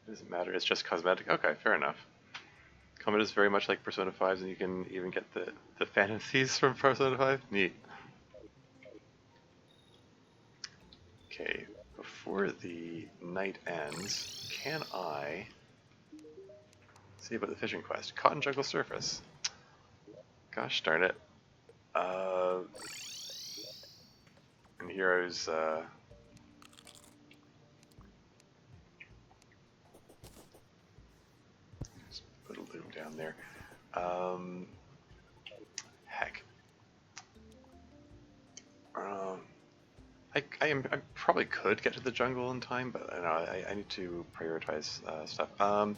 It doesn't matter. It's just cosmetic. Okay, fair enough. Combat is very much like Persona 5, and you can even get the fantasies from Persona 5. Neat. Okay, before the night ends, can I see about the fishing quest? Cotton Jungle Surface. Gosh darn it. And here I was, just put a loop down there. Heck. I probably could get to the jungle in time, but I, know, I need to prioritize stuff. I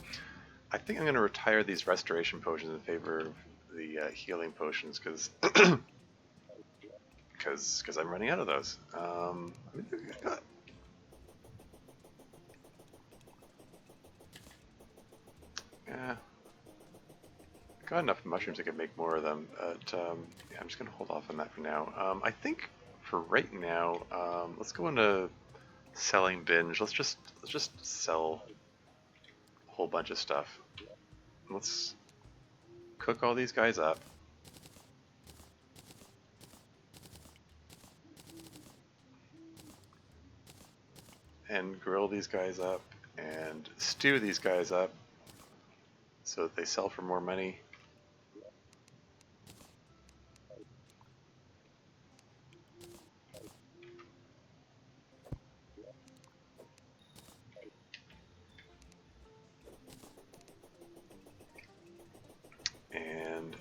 think I'm going to retire these restoration potions in favor of the healing potions because I'm running out of those. I mean, I got enough mushrooms I could make more of them, but yeah, I'm just going to hold off on that for now. I think for right now, let's go into selling binge. Let's just sell a whole bunch of stuff. Let's cook all these guys up. And grill these guys up and stew these guys up so that they sell for more money. And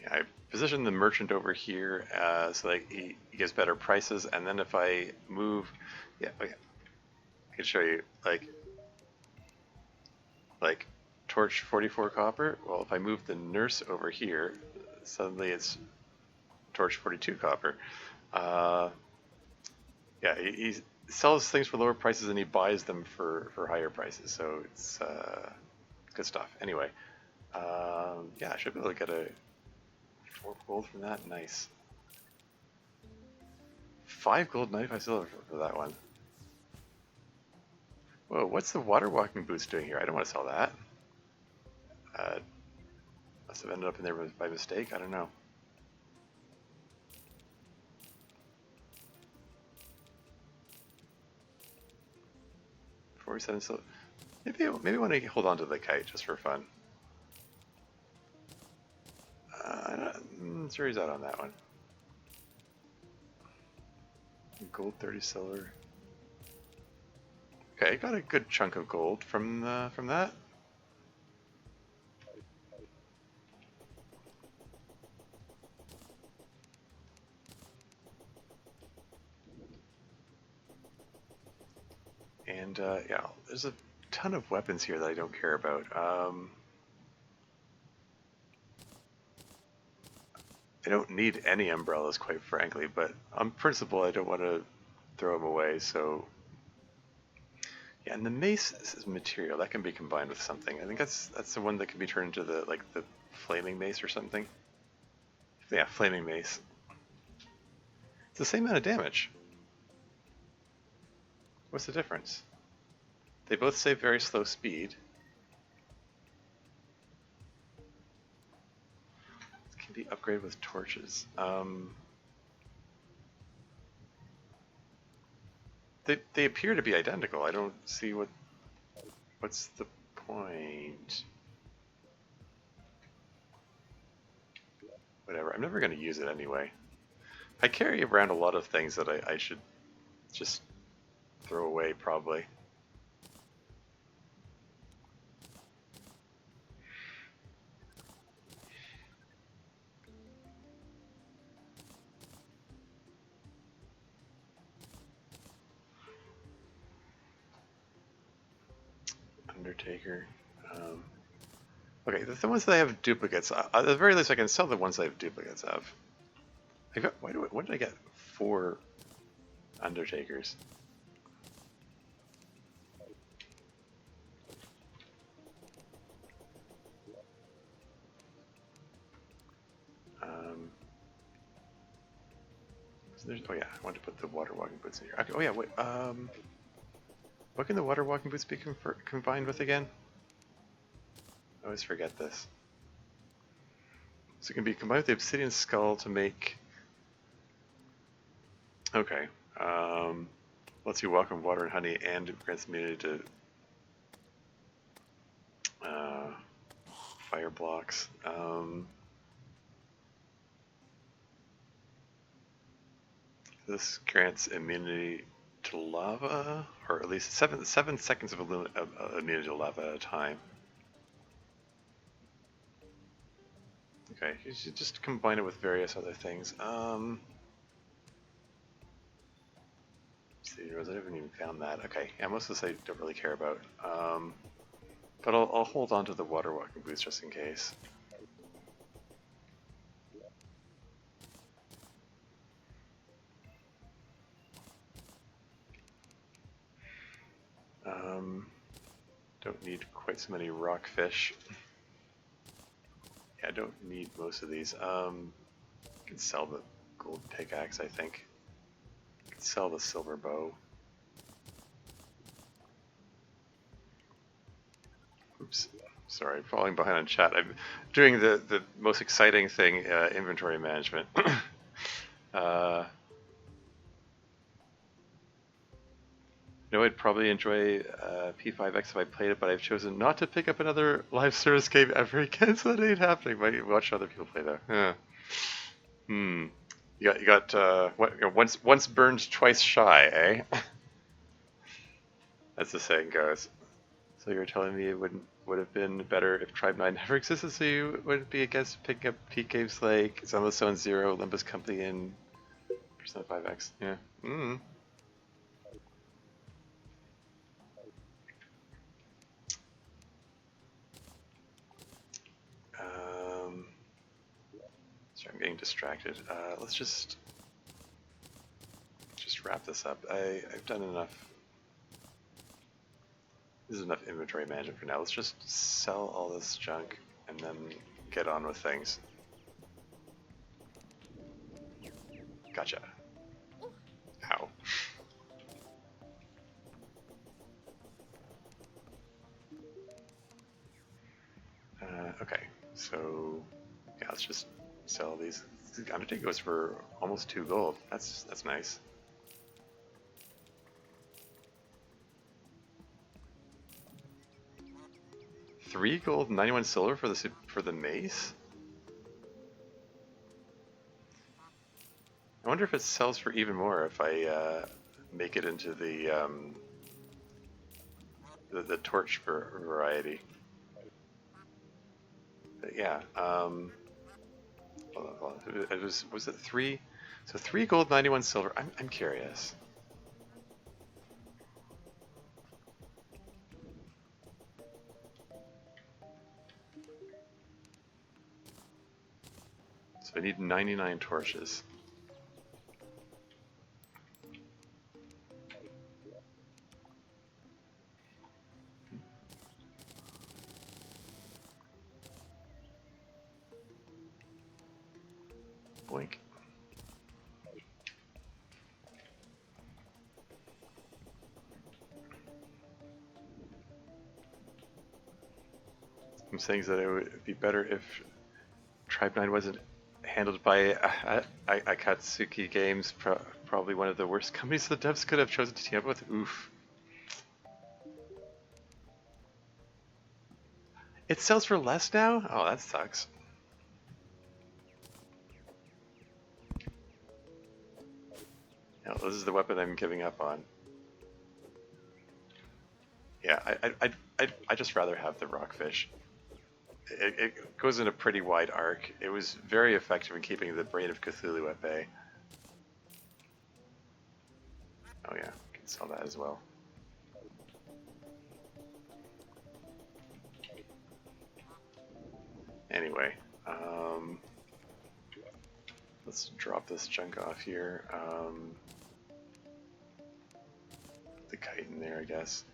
yeah, I position the merchant over here so that he gives better prices, and then if I move, yeah, okay, I can show you like torch 44 copper. Well, if I move the nurse over here, suddenly it's torch 42 copper. Yeah, he sells things for lower prices and he buys them for higher prices, so it's good stuff. Anyway, yeah, I should be able to get a 4 gold from that. Nice. 5 gold, 95 silver for that one. Whoa, what's the water walking boots doing here? I don't want to sell that. Must have ended up in there by mistake. I don't know. $47 silver. Maybe I want to hold on to the kite just for fun. Jury's out on that one. Gold, 30 silver. Okay, got a good chunk of gold from that. And yeah, there's a ton of weapons here that I don't care about. I don't need any umbrellas, quite frankly, but on principle, I don't want to throw them away. So yeah, and the mace is material that can be combined with something. I think that's the one that can be turned into the flaming mace or something. Yeah, flaming mace. It's the same amount of damage. What's the difference? They both say very slow speed. It can be upgraded with torches. They appear to be identical. I don't see what's the point. Whatever. I'm never going to use it anyway. I carry around a lot of things that I should just throw away, probably. Undertaker. Okay, the ones that I have duplicates. At the very least, I can sell the ones I have duplicates of. When did I get 4 Undertakers? Oh yeah, I want to put the water walking boots in here. Okay, oh yeah, wait. What can the water walking boots be combined with again? I always forget this. So it can be combined with the obsidian skull to make. Okay. Lets you walk on water and honey, and grants immunity to fire blocks. This grants immunity to lava, or at least 7 seconds of immunity to lava at a time. Okay, you should just combine it with various other things. See, I haven't even found that. Okay, yeah, most of this I don't really care about. But I'll hold on to the water walking boots just in case. Don't need quite so many rockfish. Yeah, I don't need most of these. I can sell the gold pickaxe, I think. I can sell the silver bow. Oops. Sorry, falling behind on chat. I'm doing the most exciting thing, inventory management. I'd probably enjoy P5X if I played it, but I've chosen not to pick up another live service game ever again, so that ain't happening. Might watch other people play though. Yeah. You got what? Once burned, twice shy, eh? As the saying goes. So you're telling me it would have been better if Tribe 9 never existed, so you wouldn't be against picking up Peak games like Zone Zone Zero, Olympus Company, and Persona 5X. Yeah. Sorry, I'm getting distracted. Let's just wrap this up. I've done enough. This is enough inventory management for now. Let's just sell all this junk and then get on with things. Gotcha. Ow. Okay, so yeah, let's just sell these. The Undertake goes for almost 2 gold. That's nice. $3 gold, 91 silver for the mace. I wonder if it sells for even more if I make it into the torch variety. But yeah, hold on. Was it 3? So 3 gold, 91 silver. I'm curious. So I need 99 torches. Boink. I'm saying that it would be better if Tribe 9 wasn't handled by Akatsuki Games, probably one of the worst companies the devs could have chosen to team up with. Oof. It sells for less now? Oh, that sucks. No, this is the weapon I'm giving up on. Yeah, I'd just rather have the rockfish. It goes in a pretty wide arc. It was very effective in keeping the Brain of Cthulhu at bay. Oh yeah, can sell that as well. Anyway, let's drop this junk off here. The kite in there, I guess.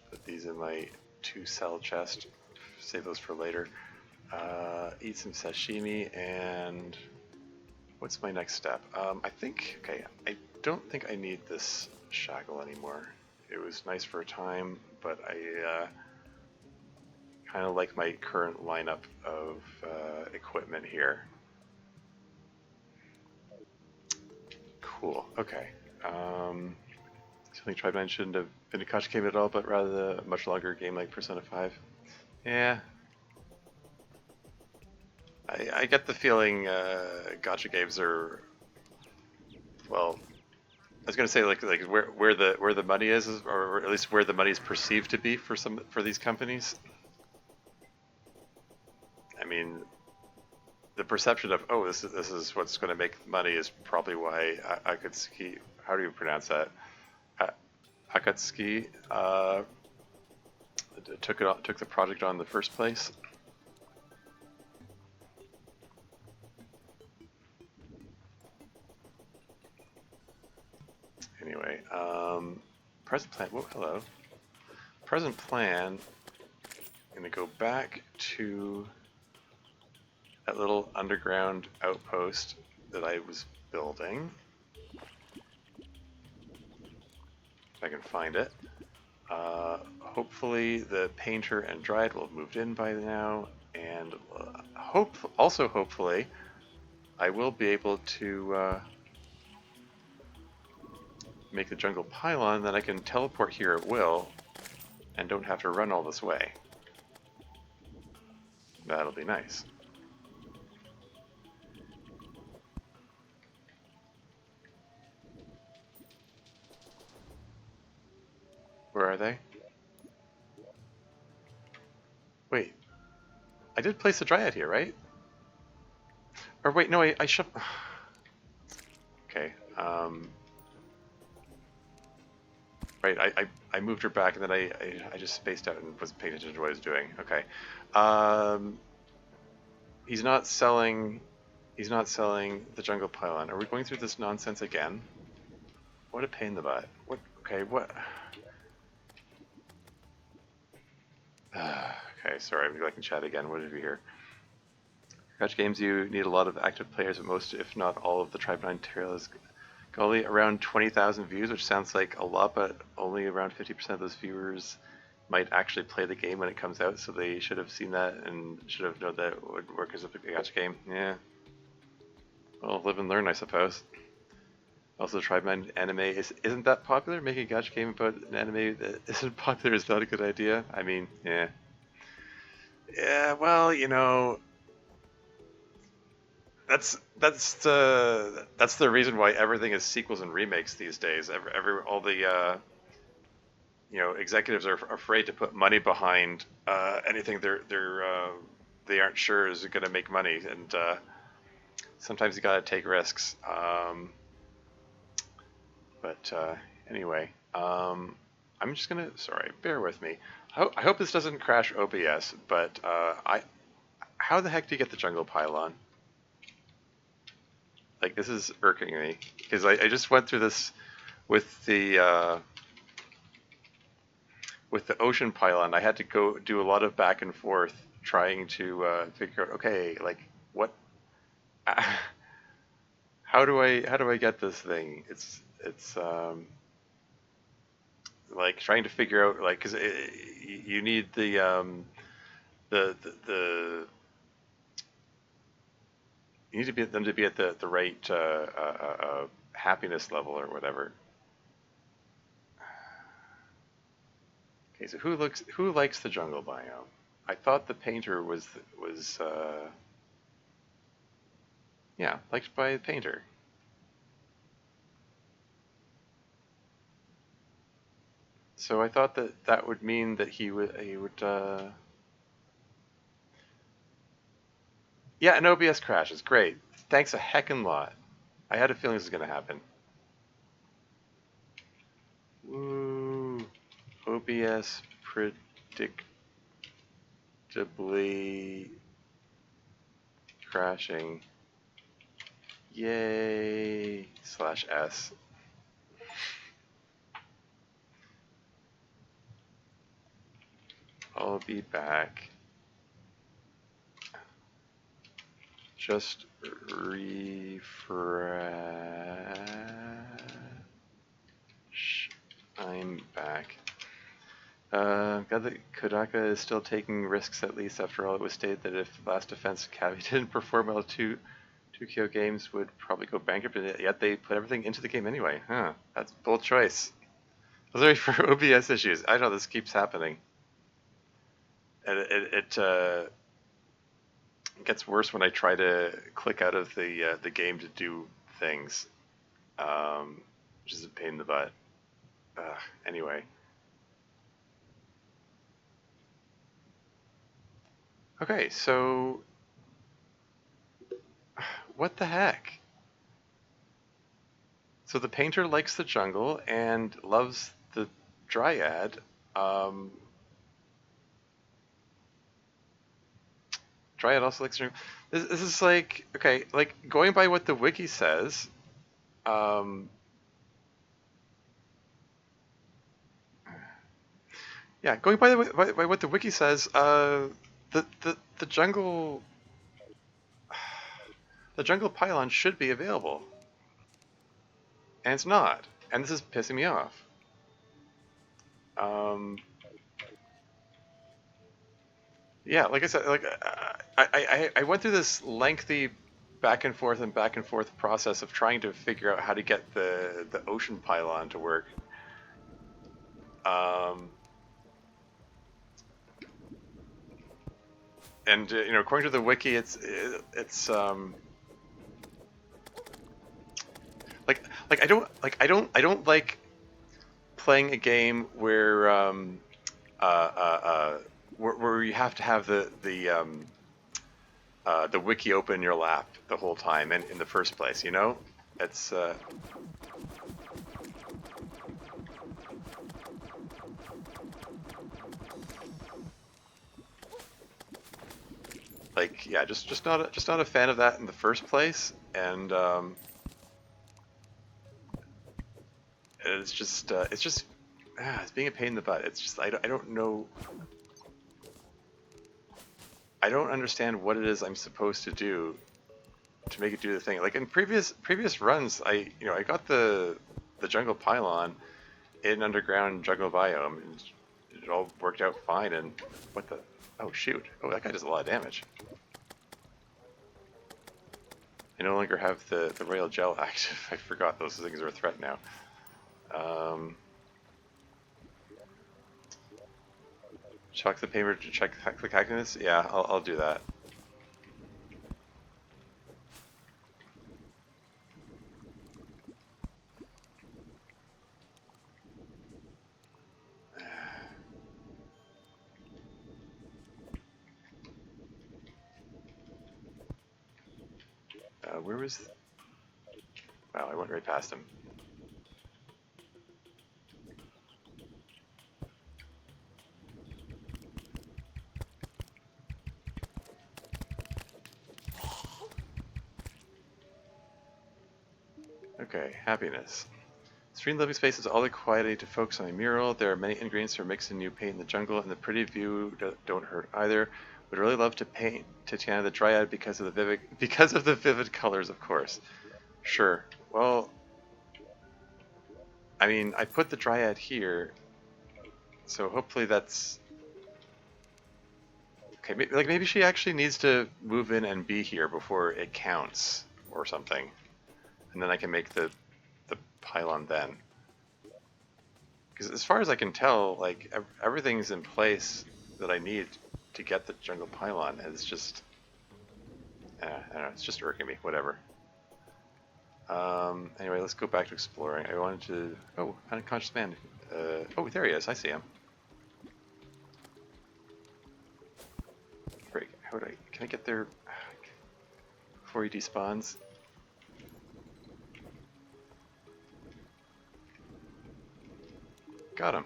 Put these in my 2-cell chest. Save those for later. Eat some sashimi and what's my next step? I think, okay, I don't think I need this shackle anymore. It was nice for a time, but I kind of like my current lineup of equipment here. Cool, okay. Something Tribe shouldn't have been a gacha game at all, but rather a much longer game like Persona 5. Yeah. I get the feeling gacha games are, well, I was gonna say like where the money is, or at least where the money is perceived to be for these companies. I mean, the perception of, oh, this is what's going to make money is probably why Akatsuki, how do you pronounce that? Akatsuki took the project on in the first place. Anyway, present plan. Whoa, hello. Present plan. I'm gonna go back to that little underground outpost that I was building. If I can find it. Hopefully the painter and dryad will have moved in by now, and hopefully I will be able to make the jungle pylon that I can teleport here at will and don't have to run all this way. That'll be nice. Where are they? Wait, I did place the dryad here, right? Or wait, no, I should. Okay. Right, I moved her back and then I just spaced out and wasn't paying attention to what I was doing. Okay. He's not selling the jungle pylon. Are we going through this nonsense again? What a pain in the butt. What? Okay, what? Okay, sorry, I'm neglecting chat again. What did we hear? Gacha games, you need a lot of active players, but most, if not all, of the Tribe 9 Terraria's got only around 20,000 views, which sounds like a lot, but only around 50% of those viewers might actually play the game when it comes out, so they should have seen that and should have known that it would work as a gacha game. Yeah. Well, live and learn, I suppose. Also, Tribe 9 anime isn't that popular. Making a gacha game about an anime that isn't popular is not a good idea. I mean, yeah. Yeah, well, you know, that's the reason why everything is sequels and remakes these days. All the you know, executives are afraid to put money behind anything they aren't sure is going to make money, and sometimes you got to take risks. But anyway, I'm just gonna, sorry, bear with me. I hope this doesn't crash OBS, but how the heck do you get the jungle pylon? Like, this is irking me because I just went through this with the ocean pylon. I had to go do a lot of back and forth trying to figure out, okay, like what, how do I get this thing? It's like trying to figure out, like, because you need the you need to be them to be at the right happiness level or whatever. Okay, so who likes the jungle biome? I thought the painter was yeah, liked by the painter. So I thought that would mean that he would yeah, an OBS crashes. Great. Thanks a heckin' lot. I had a feeling this was gonna happen. Woo. OBS predictably crashing. Yay. /S. I'll be back. just refresh. I'm back. Glad that Kodaka is still taking risks, at least. After all, it was stated that if Last Defense Cavi didn't perform well, 2KO Games would probably go bankrupt, and yet they put everything into the game anyway. Huh, that's a bold choice. Sorry for OBS issues. I know this keeps happening. And it gets worse when I try to click out of the game to do things, which is a pain in the butt. Anyway. Okay, so what the heck? So the painter likes the jungle and loves the dryad. Dryad also likes the jungle. This is like, okay, like going by what the wiki says. Yeah, going by what the wiki says, the jungle pylon should be available, and it's not, and this is pissing me off. Yeah, like I said, like I went through this lengthy back and forth process of trying to figure out how to get the ocean pylon to work. And you know, according to the wiki, it's like I don't like playing a game where where you have to have the wiki open in your lap the whole time and in the first place, you know? It's like, yeah, just not a fan of that in the first place, and it's just it's being a pain in the butt. It's just I don't know. I don't understand what it is I'm supposed to do to make it do the thing. Like in previous runs, I got the jungle pylon in underground jungle biome, and it all worked out fine. And what the? Oh shoot! Oh, that guy does a lot of damage. I no longer have the royal gel active. I forgot those things are a threat now. Chuck the paper to check the cactus? Yeah, I'll do that. Where was... Wow, I went right past him. Okay, happiness. Serene living space is all the quiet I need to focus on my mural. There are many ingredients for mixing new paint in the jungle, and the pretty view don't hurt either. Would really love to paint Tatiana the Dryad because of the vivid colors, of course. Sure. Well, I mean, I put the Dryad here, so hopefully that's okay. Maybe she actually needs to move in and be here before it counts or something, and then I can make the pylon then. Because as far as I can tell, like everything's in place that I need to get the jungle pylon. It's just, I don't know, it's just irking me. Whatever. Anyway, let's go back to exploring. I wanted to. Oh, unconscious man. Oh, there he is. I see him. Great. How would I? Can I get there before he despawns? Got him.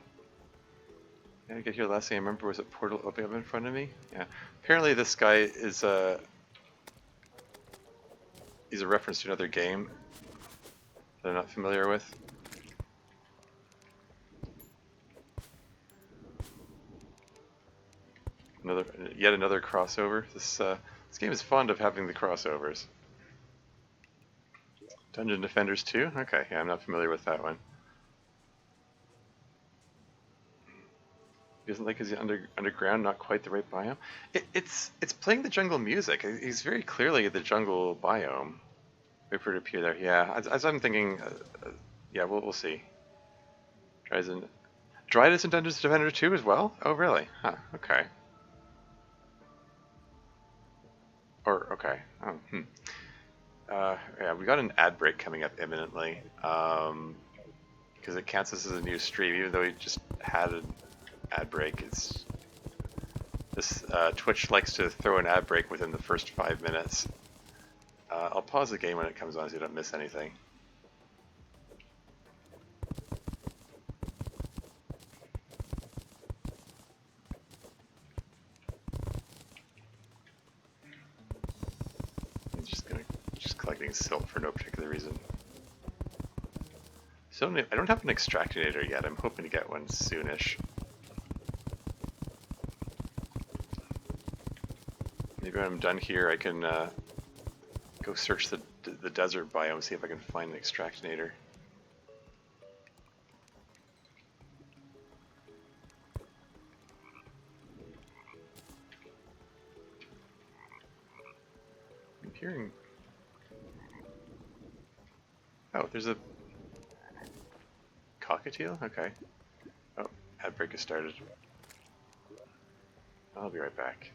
Did I get here? Last thing I remember was a portal opening up in front of me. Yeah. Apparently, this guy is he's a reference to another game that I'm not familiar with. Yet another crossover. This This game is fond of having the crossovers. Dungeon Defenders 2? Okay, yeah, I'm not familiar with that one. He doesn't like his underground, not quite the right biome. It's playing the jungle music. He's very clearly the jungle biome. Wait for it to appear there. Yeah, as I'm thinking, yeah, we'll see. Dryas in Dungeons Defender 2 as well? Oh, really? Huh, okay. Okay. Oh, yeah, we got an ad break coming up imminently. Because it counts this as a new stream, even though we just had an ad break. Twitch likes to throw an ad break within the first 5 minutes. I'll pause the game when it comes on so you don't miss anything. I'm just collecting silt for no particular reason. So I don't have an extractinator yet. I'm hoping to get one soonish. Maybe when I'm done here, I can go search the desert biome, see if I can find an extractinator. I'm hearing... Oh, there's a cockatiel? Okay. Oh, ad break has started. I'll be right back.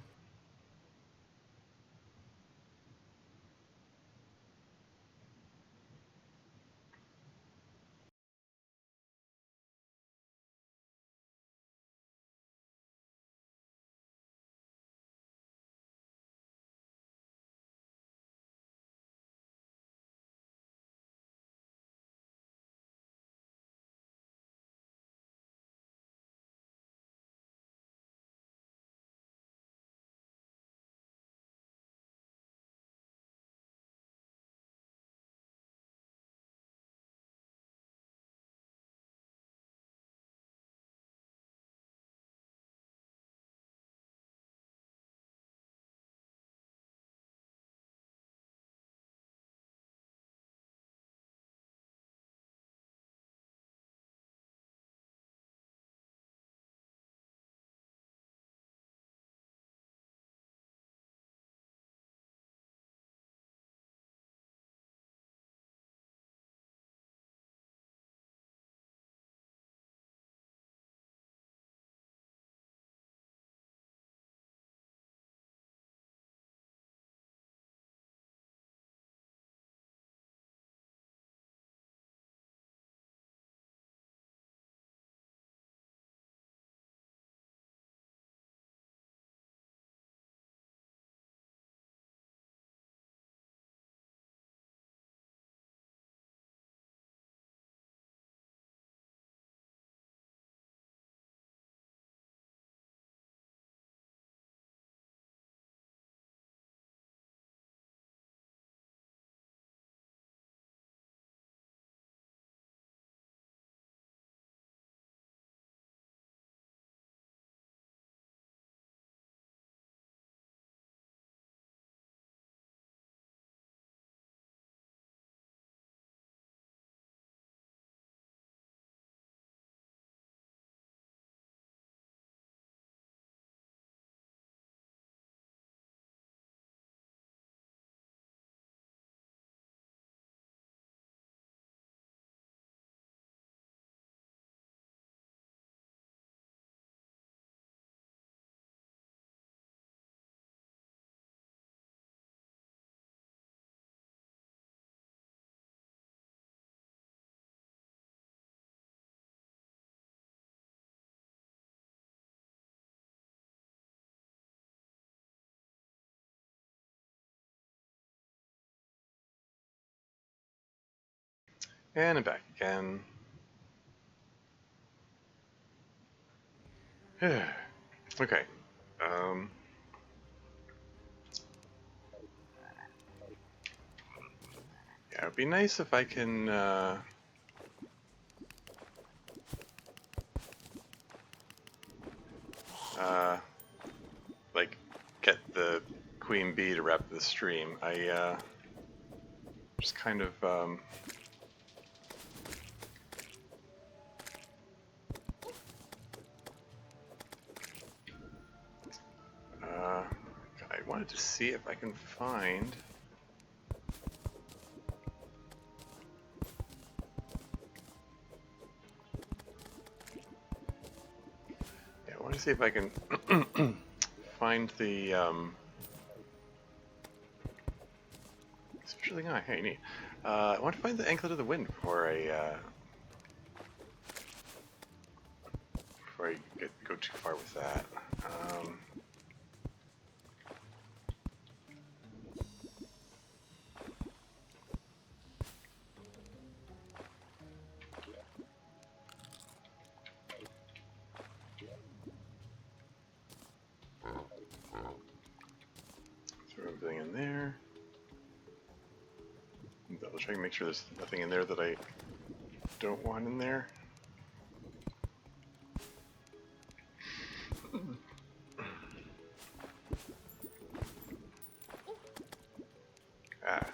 And I'm back again. Okay. Yeah, it'd be nice if I can, like, get the queen bee to wrap the stream. I just kind of I wanted to see if I can find. Yeah, I want to see if I can find the. Especially, oh, hey, neat. I want to find the anklet of the wind before I go too far with that. Throw everything in there. Double check and make sure there's nothing in there that I don't want in there. Ah.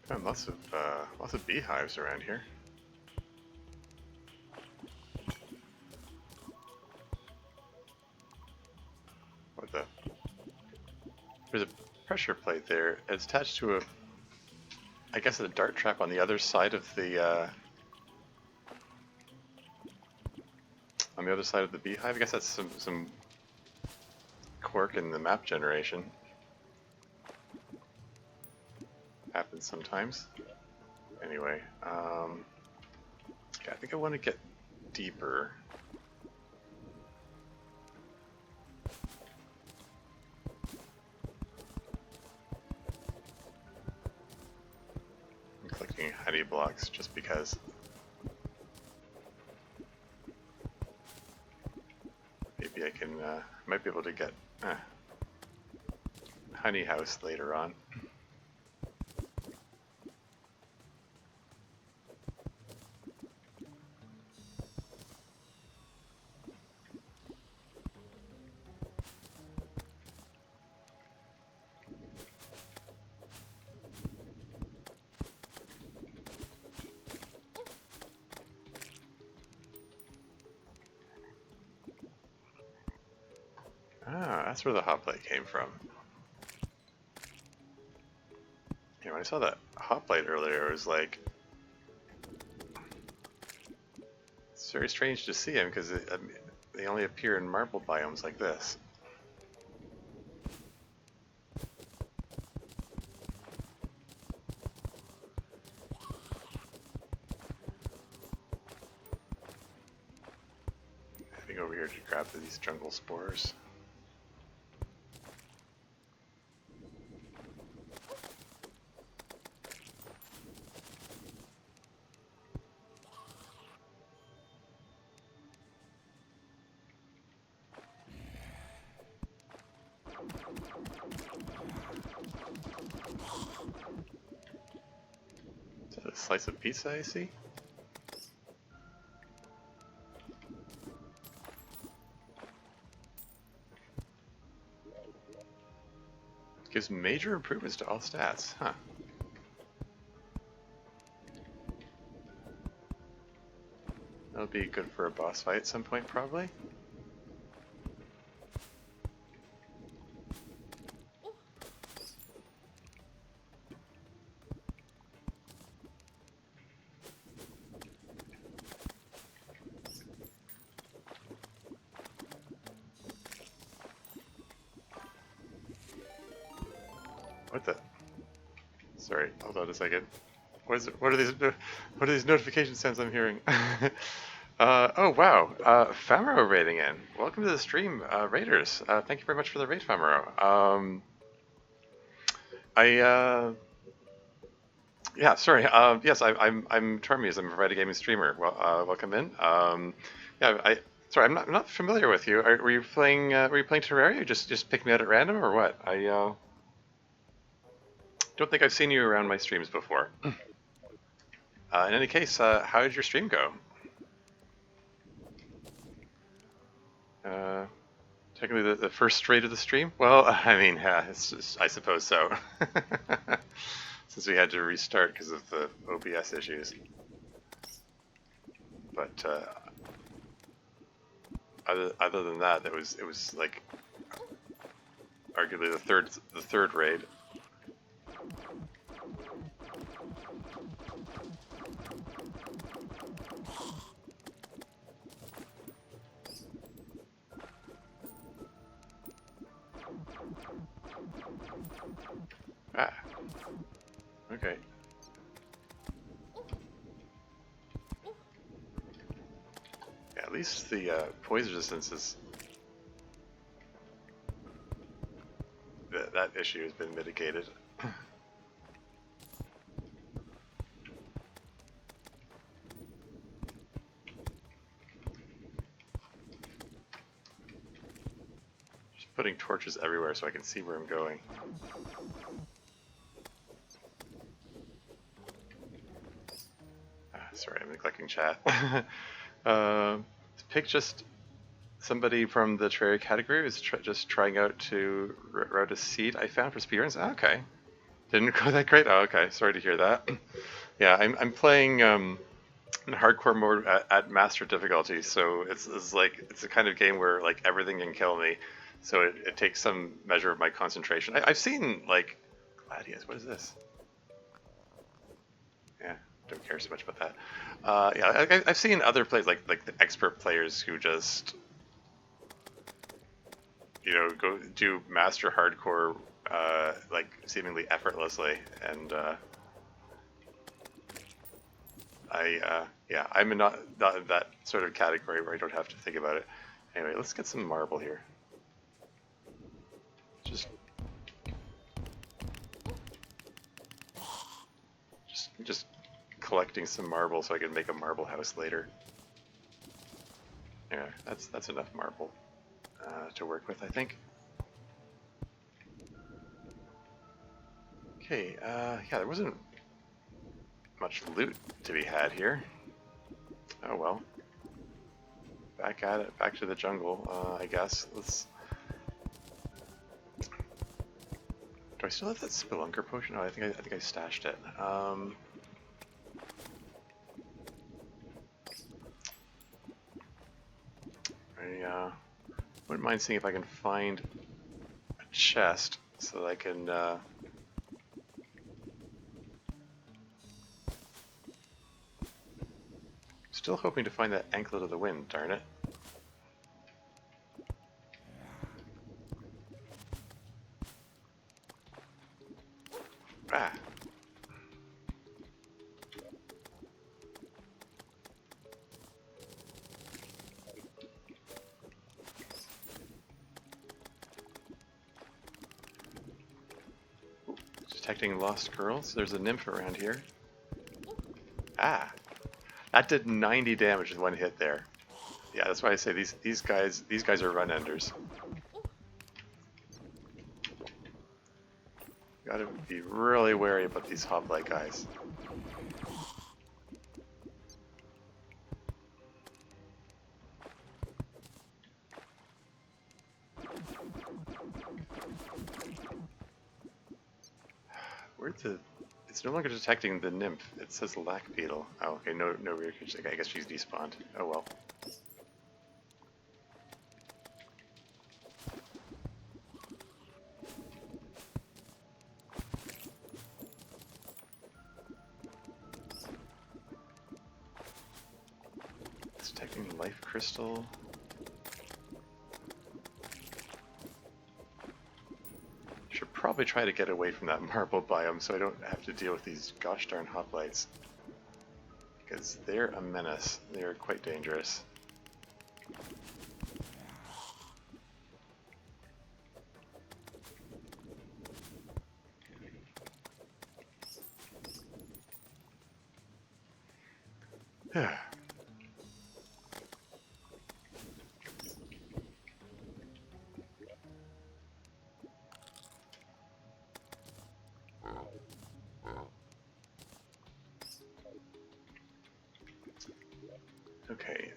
Found lots of beehives around here. What the? There's a pressure plate there. It's attached to I guess a dart trap on the other side of the beehive. I guess that's some quirk in the map generation. Happens sometimes. Anyway, yeah, I think I want to get deeper. I'm clicking honey blocks just because. Maybe I can, might be able to get honey house later on. Ah, that's where the hot plate came from. Yeah, when I saw that hot plate earlier, it was like, it's very strange to see them because they only appear in marble biomes like this. Heading over here to grab these jungle spores. Is that a slice of pizza I see? Gives major improvements to all stats, huh? That'll be good for a boss fight at some point, probably. What the? Sorry, hold on a second. What is it? What are these notification sounds I'm hearing? Oh wow, Famaro raiding in. Welcome to the stream, raiders. Thank you very much for the raid, Famaro. Yeah, sorry. Yes, I'm Tormies. I'm a Variety Gaming streamer. Well, welcome in. Yeah, Sorry, I'm not familiar with you. Were you playing Terraria? You just picked me out at random, or what? I don't think I've seen you around my streams before. In any case, how did your stream go? Uh, Technically, the first straight of the stream. Well, I mean, I suppose so. Since we had to restart because of the OBS issues. But other than that, it was like arguably the third raid. Ah. Okay. Yeah, at least the poison resistance is that issue has been mitigated. Just putting torches everywhere so I can see where I'm going. Sorry, I'm neglecting chat. Pick just somebody from the Terraria category who's just trying out to route a seed I found for speedruns. Oh, okay, didn't go that great. Oh, okay, sorry to hear that. Yeah, I'm playing in hardcore mode at master difficulty, so it's like it's a kind of game where like everything can kill me, so it takes some measure of my concentration. I've seen like Gladius. What is this? Yeah, don't care so much about that. Yeah, I've seen other players like the expert players who just go do master hardcore like seemingly effortlessly, and I'm not in that sort of category where I don't have to think about it. Anyway, let's get some marble here. Just collecting some marble so I can make a marble house later. Yeah, that's enough marble to work with, I think. Okay, yeah, there wasn't much loot to be had here. Oh well. Back at it, back to the jungle, I guess. Do I still have that spelunker potion? No, I think I stashed it. I wouldn't mind seeing if I can find a chest so that I can still hoping to find that anklet of the wind, darn it. Ah. Detecting lost girls. There's a nymph around here. Ah. That did 90 damage with one hit there. Yeah, that's why I say these guys are run enders. Gotta be really wary about these hoplite guys. It's no longer detecting the nymph. It says lac beetle. Oh, okay, no rear creature. I guess she's despawned. Oh well. It's detecting life crystal. Should probably try to get away from that marble biome so I don't have to deal with these gosh darn hoplites. Because they're a menace. They're quite dangerous. Okay,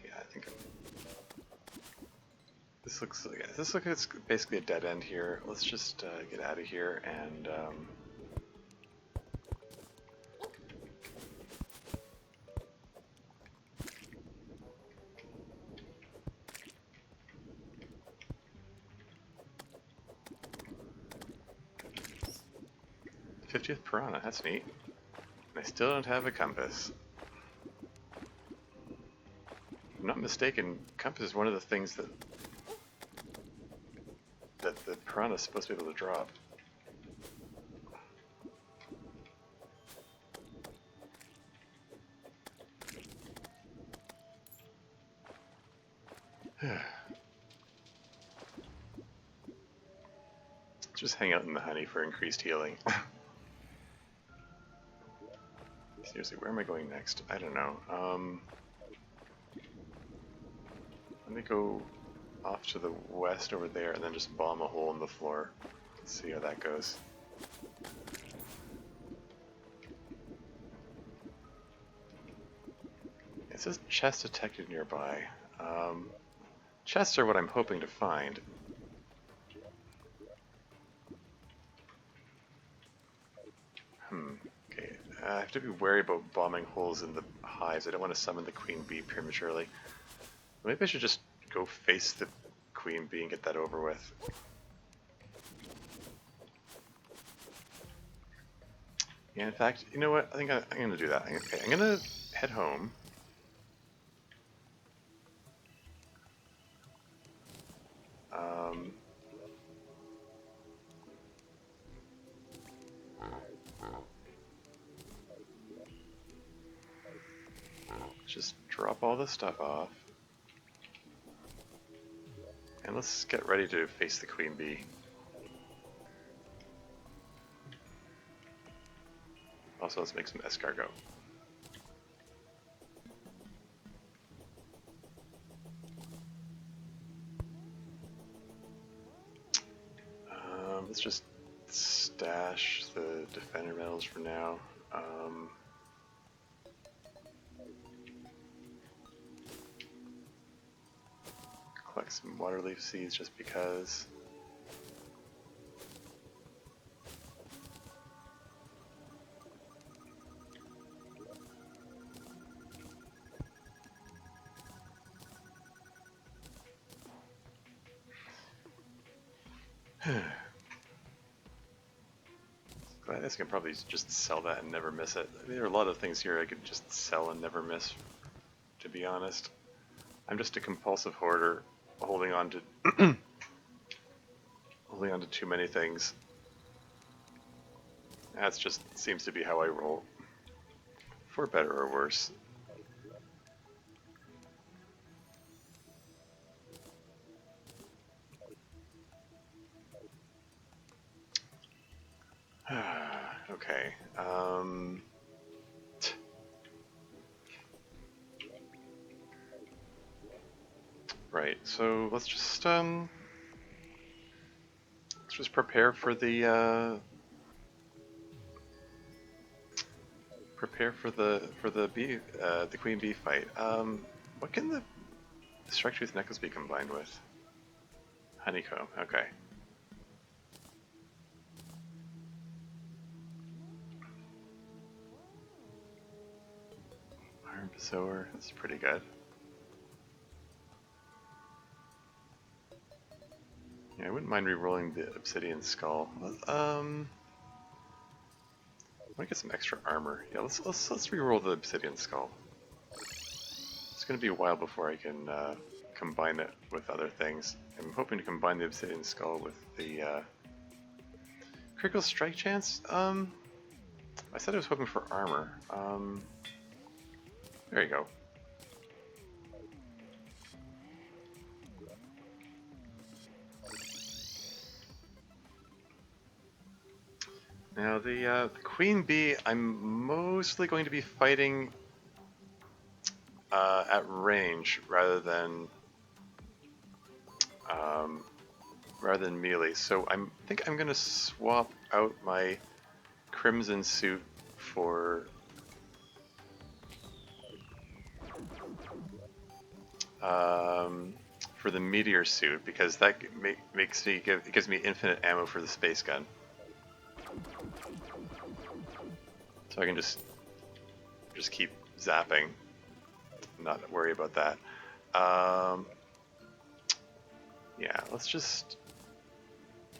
yeah, I think this looks like it's basically a dead end here. Let's just get out of here and 50th piranha. That's neat. And I still don't have a compass. If I'm not mistaken, compass is one of the things that the piranha is supposed to be able to drop. Let's just hang out in the honey for increased healing. Seriously, where am I going next? I don't know. Let me go off to the west over there and then just bomb a hole in the floor. Let's see how that goes. It says chest detected nearby. Chests are what I'm hoping to find. Okay. I have to be wary about bombing holes in the hives. I don't want to summon the queen bee prematurely. Maybe I should just go face the queen bee and get that over with. Yeah, in fact, you know what? I think I'm going to do that. Okay, I'm going to head home. Just drop all this stuff off. And let's get ready to face the queen bee. Also, let's make some escargot. Let's just stash the defender medals for now. Collect some waterleaf seeds just because. I guess I can probably just sell that and never miss it. I mean, there are a lot of things here I could just sell and never miss, to be honest. I'm just a compulsive hoarder, holding on to holding on to too many things. That's just seems to be how I roll, for better or worse. Okay. Right. So let's just prepare for the the queen bee fight. What can the strike tooth necklace be combined with? Honeycomb. Okay. Iron Bezoar. That's pretty good. Yeah, I wouldn't mind re-rolling the Obsidian Skull. I want to get some extra armor. Yeah, let's re-roll the Obsidian Skull. It's going to be a while before I can combine it with other things. I'm hoping to combine the Obsidian Skull with the critical strike chance. I said I was hoping for armor. There you go. Now the queen bee, I'm mostly going to be fighting at range rather than rather than melee. So I think I'm gonna swap out my crimson suit for for the meteor suit, because that it gives me infinite ammo for the space gun. So I can just keep zapping, not worry about that. Yeah, let's just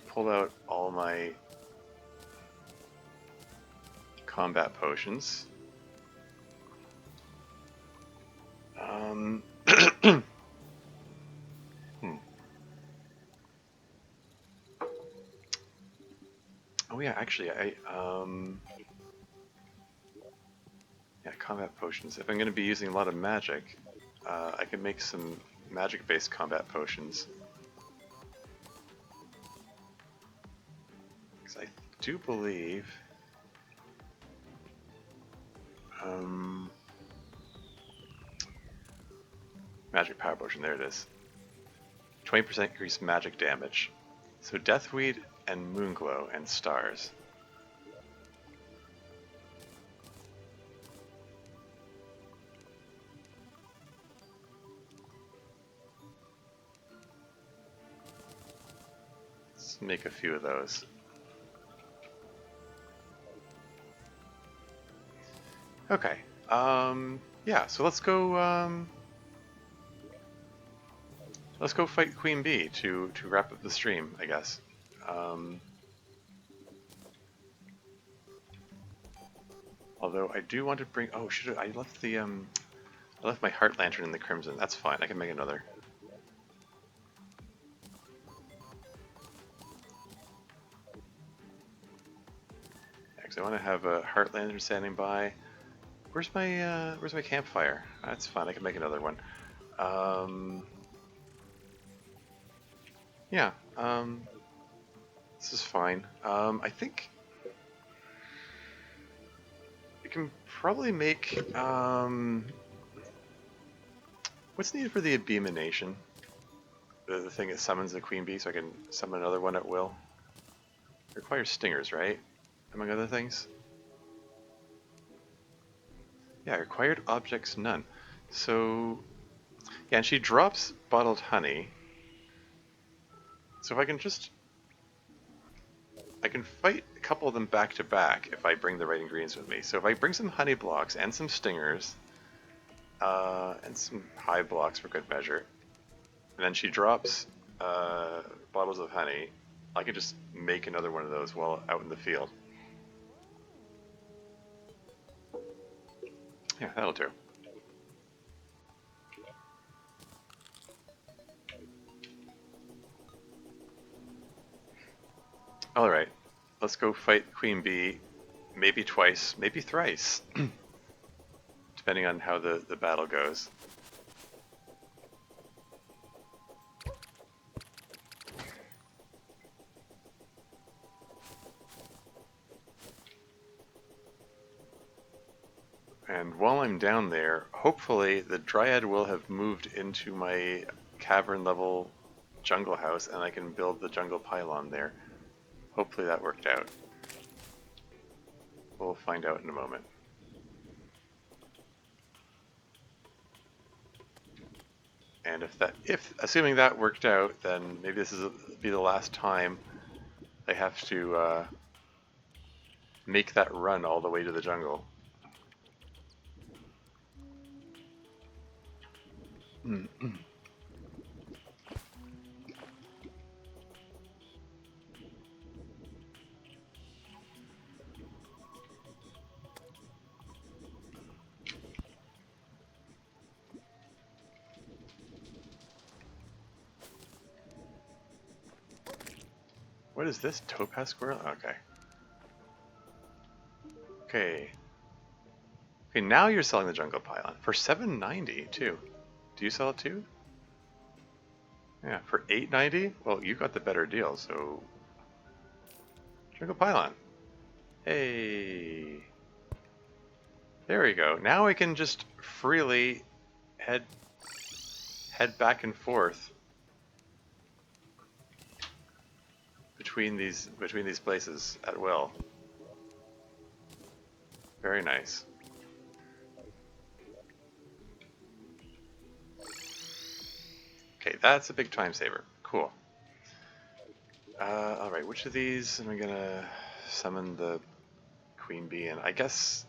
pull out all my combat potions. Oh yeah, actually, yeah, combat potions. If I'm going to be using a lot of magic, I can make some magic-based combat potions. Because I do believe, magic power potion. There it is. 20% increased magic damage. So Deathweed and Moonglow and Stars. Let's make a few of those. Okay. Yeah, so let's go fight Queen Bee to wrap up the stream, I guess. Although I do want to bring, oh, I left the I left my heart lantern in the crimson. That's fine. I can make another. Because I want to have a heart lantern standing by. Where's my campfire? That's fine. I can make another one. Yeah. This is fine. I think we can probably make what's needed for the abomination? The thing that summons the queen bee, so I can summon another one at will. It requires stingers, right? Among other things. Yeah, required objects none. So yeah, and she drops bottled honey. So if I can fight a couple of them back to back if I bring the right ingredients with me. So if I bring some honey blocks and some stingers, and some hive blocks for good measure, and then she drops bottles of honey, I can just make another one of those while out in the field. Yeah, that'll do. Alright, let's go fight Queen Bee, maybe twice, maybe thrice, depending on how the battle goes. And while I'm down there, hopefully the Dryad will have moved into my cavern level jungle house and I can build the jungle pylon there. Hopefully that worked out. We'll find out in a moment. And if assuming that worked out, then maybe this will be the last time I have to make that run all the way to the jungle. What is this? Topaz squirrel? Okay. Okay. Okay, now you're selling the jungle pylon for $7.90 too. Do you sell it too? Yeah, for $8.90? Well, you got the better deal, so jungle pylon. Hey. There we go. Now I can just freely head back and forth. between these places at will. Very nice. Okay, that's a big time saver. Cool. Alright, which of these am I gonna summon the queen bee in? I guess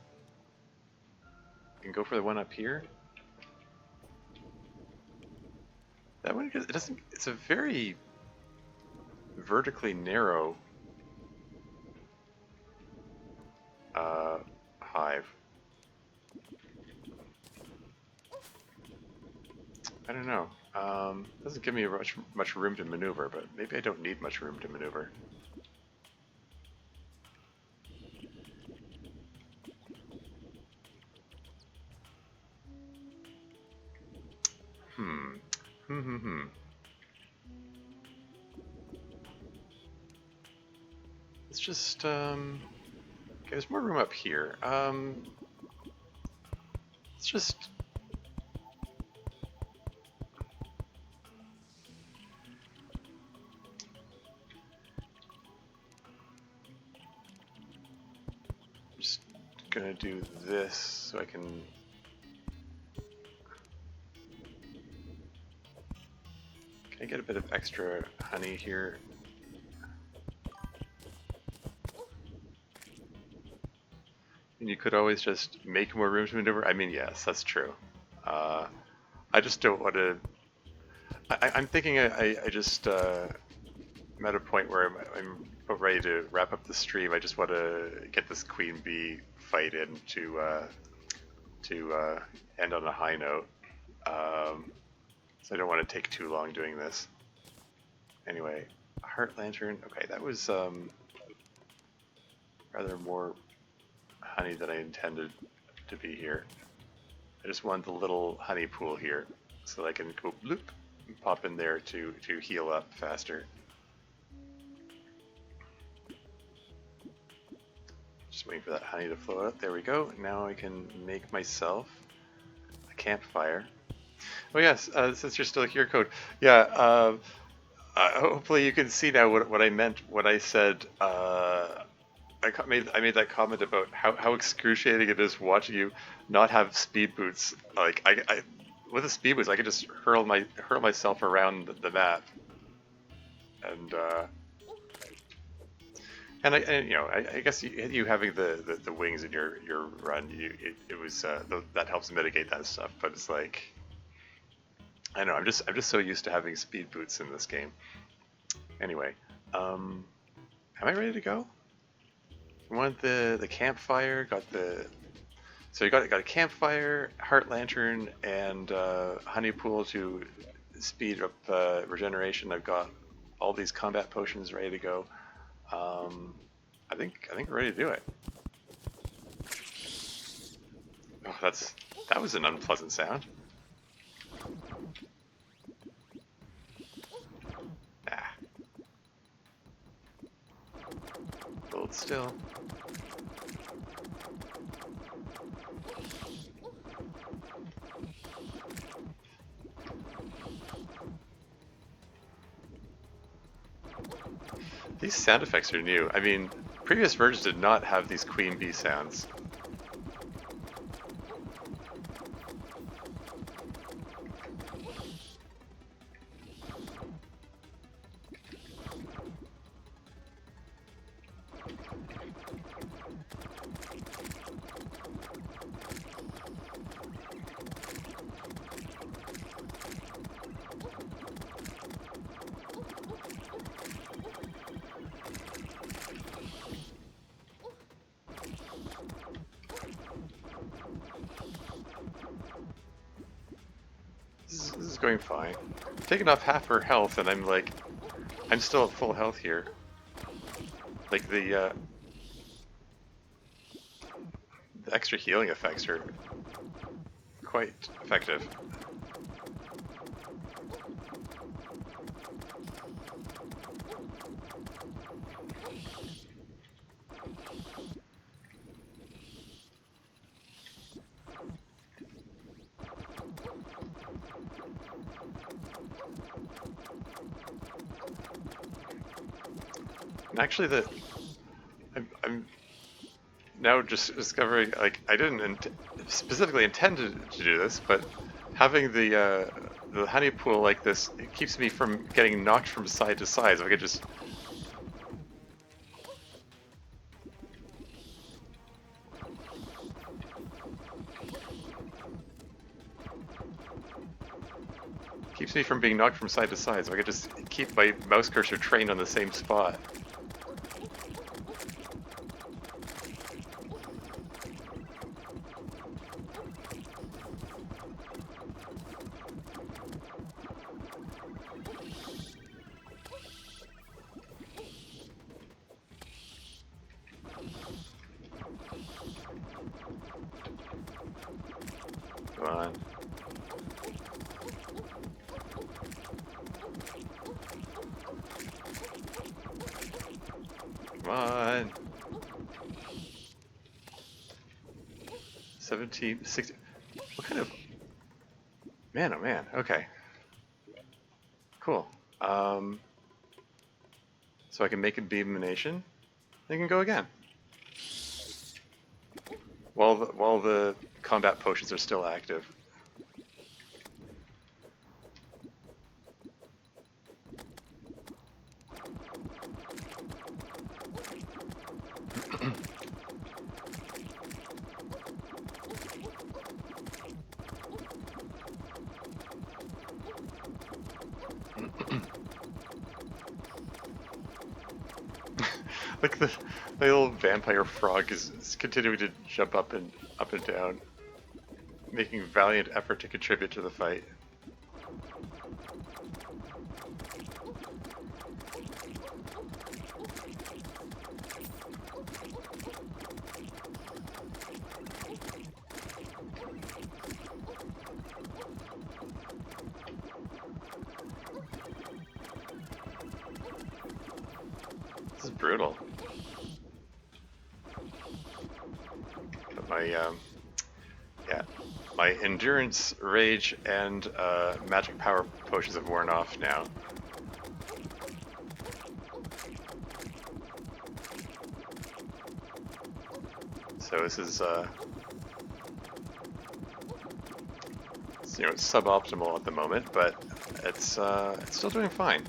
I can go for the one up here. That one, it doesn't, it's a very vertically narrow hive. I don't know. Doesn't give me much room to maneuver, but maybe I don't need much room to maneuver. Let's just, okay, there's more room up here. Let's just... Just gonna do this so I can... Can I get a bit of extra honey here? And you could always just make more room to maneuver. I mean, yes, that's true. I just don't want to... I'm thinking I just... I'm at a point where I'm about ready to wrap up the stream. I just want to get this queen bee fight in to end on a high note. So I don't want to take too long doing this. Anyway, heart lantern. Okay, that was rather more honey than I intended to be here. I just want the little honey pool here so that I can go bloop and pop in there to heal up faster. Just waiting for that honey to flow out. There we go. Now I can make myself a campfire. Oh yes, since you're still here, Code. Yeah, hopefully you can see now what I meant when I said I made that comment about how excruciating it is watching you not have speed boots. Like I with the speed boots I could just hurl myself around the map, and you know I guess you having the wings in your run, it was that helps mitigate that stuff. But it's like, I know I'm just so used to having speed boots in this game. Anyway, am I ready to go? I want the campfire. So you got a campfire, heart lantern, and honey pool to speed up regeneration. I've got all these combat potions ready to go. I think we're ready to do it. Oh, that was an unpleasant sound. Ah. Hold still. These sound effects are new. I mean, previous versions did not have these queen bee sounds. This is going fine. I'm taking off half her health, and I'm still at full health here. Like the extra healing effects are quite effective. And actually, I'm now just discovering, like, I didn't specifically intend to do this, but having the honey pool like this, it keeps me from getting knocked from side to side. So I could just keeps me from being knocked from side to side. So I could just keep my mouse cursor trained on the same spot. Come on. Come on. 17, 16. What kind of... Man, oh man. Okay. Cool. So I can make a beam emanation. They can go again. While the combat potions are still active. Like the little vampire frog is continuing to jump up and down, making valiant effort to contribute to the fight. This is brutal. But my endurance, rage, and magic power potions have worn off now. So this is it's, you know, it's suboptimal at the moment, but it's still doing fine.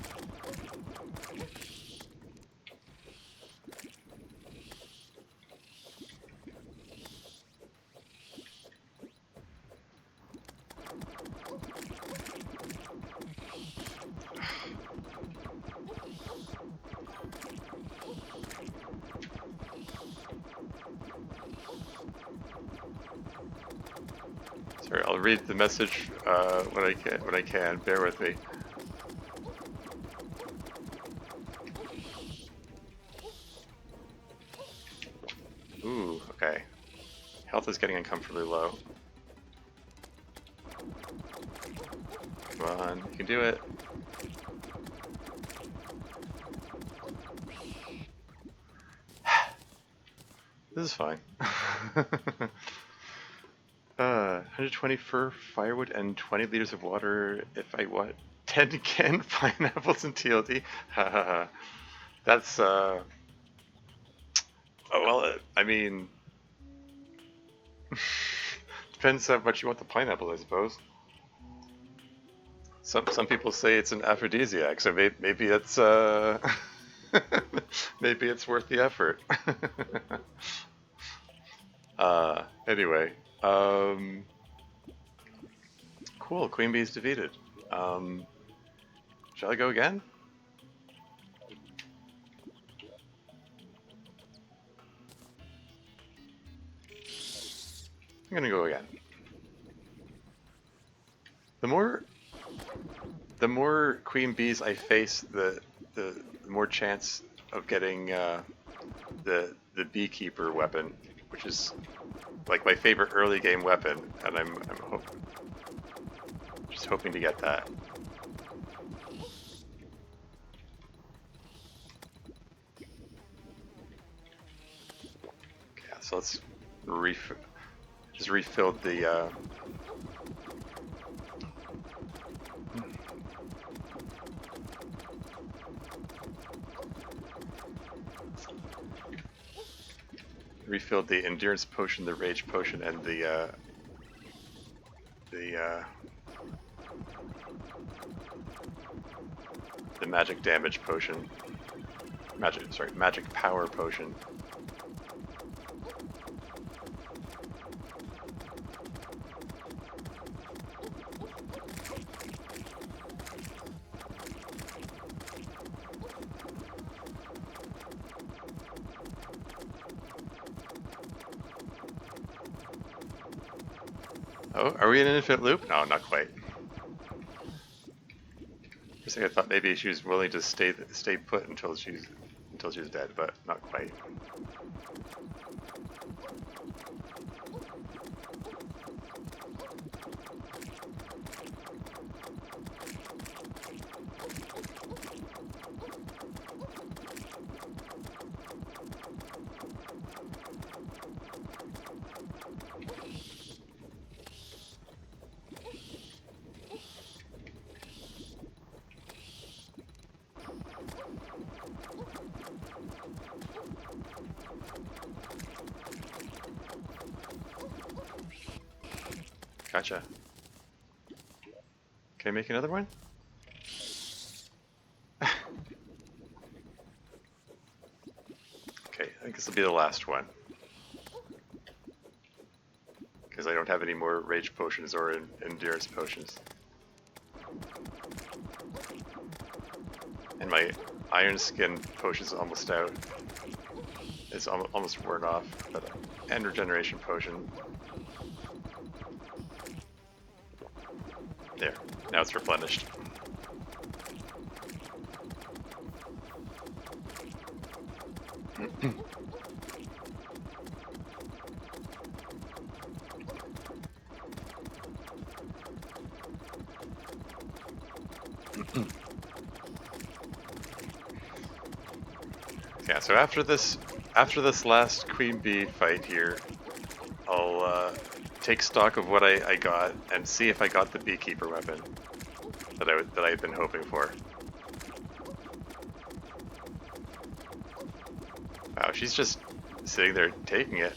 Sorry, I'll read the message when I can. Bear with me. Ooh, okay. Health is getting uncomfortably low. Come on, you can do it. This is fine. 120 fur, firewood, and 20 liters of water if I want 10 canned pineapples and TLD. Hahaha. That's, oh, well, I mean... depends how much you want the pineapple, I suppose. Some people say it's an aphrodisiac, so maybe it's, maybe it's worth the effort. Anyway, cool, Queen Bee's defeated. Shall I go again? I'm gonna go again. The more Queen Bees I face, the more chance of getting the Beekeeper weapon, which is like my favorite early game weapon, and I'm just hoping to get that. Okay, so let's just refill the refilled the endurance potion, the rage potion, and the magic damage potion. Magic power potion. Oh, are we in an infinite loop? No, not quite. For a second, I thought maybe she was willing to stay put until she was dead, but not quite. Gotcha. Can I make another one? Okay, I think this will be the last one. Because I don't have any more rage potions or endurance potions. And my iron skin potion's almost out. It's almost worn off, but and regeneration potion. There, now it's replenished. Yeah, so after this last queen bee fight here, I'll take stock of what I got and see if I got the beekeeper weapon that I had been hoping for. Wow, she's just sitting there taking it.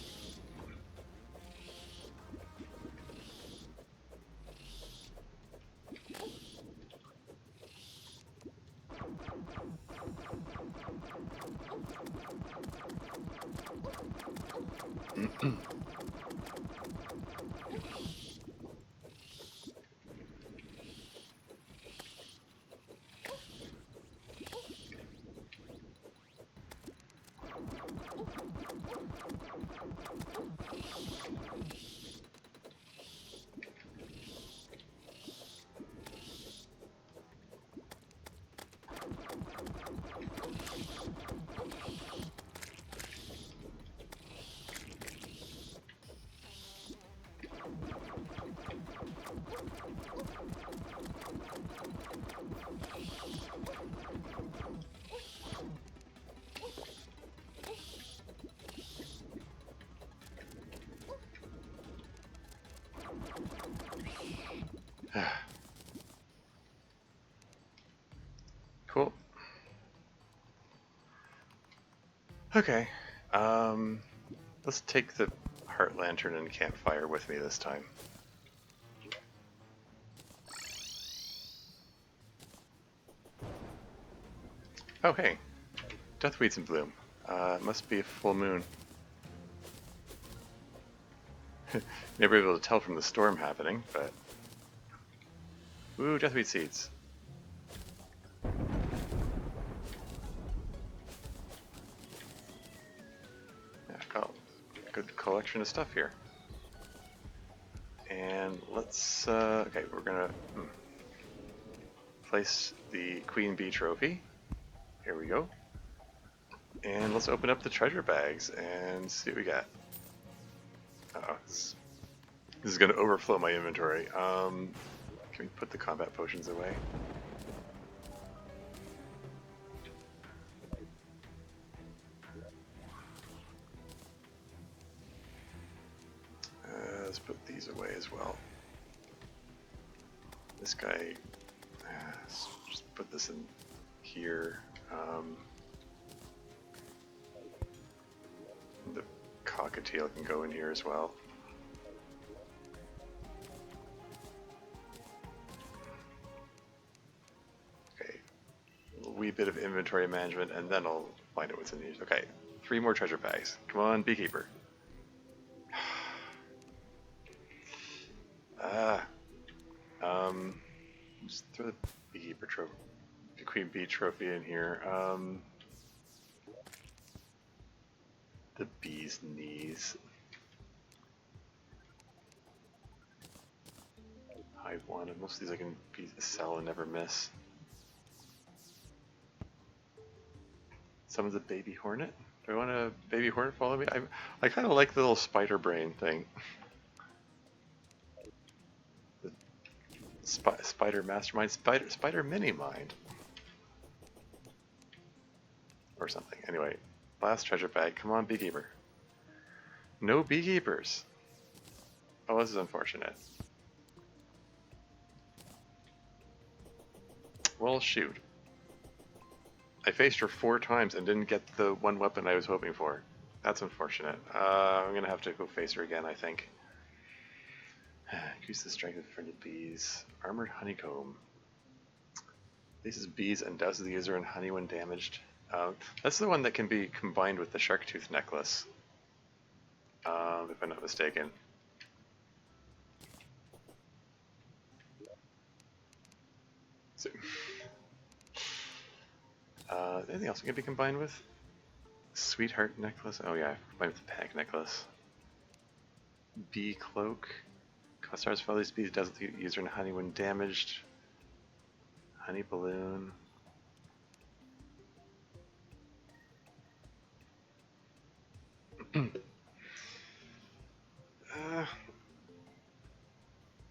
Cool. Okay. Let's take the heart lantern and campfire with me this time. Oh hey, Deathweed's in bloom. It must be a full moon. Never able to tell from the storm happening, but... Ooh, Deathweed seeds. Yeah, I've got a good collection of stuff here. And let's... okay, we're gonna place the Queen Bee trophy. Here we go. And let's open up the treasure bags and see what we got. Uh-oh, this is going to overflow my inventory. Can we put the combat potions away? Let's put these away as well. This guy, let's just put this in here. The cockatiel can go in here as well. Okay, a wee bit of inventory management, and then I'll find out what's in these. Okay, 3 more treasure bags. Come on, beekeeper. Just throw the beekeeper trophy, the queen bee trophy in here. The bee's knees. Hive one, and most of these I can sell and never miss. Some of the baby hornet. Do I want a baby hornet follow me? I kind of like the little spider brain thing. Spider mastermind, spider mini mind, or something. Anyway, last treasure bag. Come on, beekeeper. No beekeepers. Oh, this is unfortunate. Well, shoot. I faced her 4 times and didn't get the one weapon I was hoping for. That's unfortunate. I'm gonna have to go face her again, I think. Increase the strength of friendly bees. Armored honeycomb. Places bees and douses the user in honey when damaged. That's the one that can be combined with the shark tooth necklace. If I'm not mistaken. So, anything else it can be combined with? Sweetheart necklace. Oh yeah, combined with the pack necklace. Bee cloak. Stars follow these bees, does the user in honey when damaged. Honey balloon.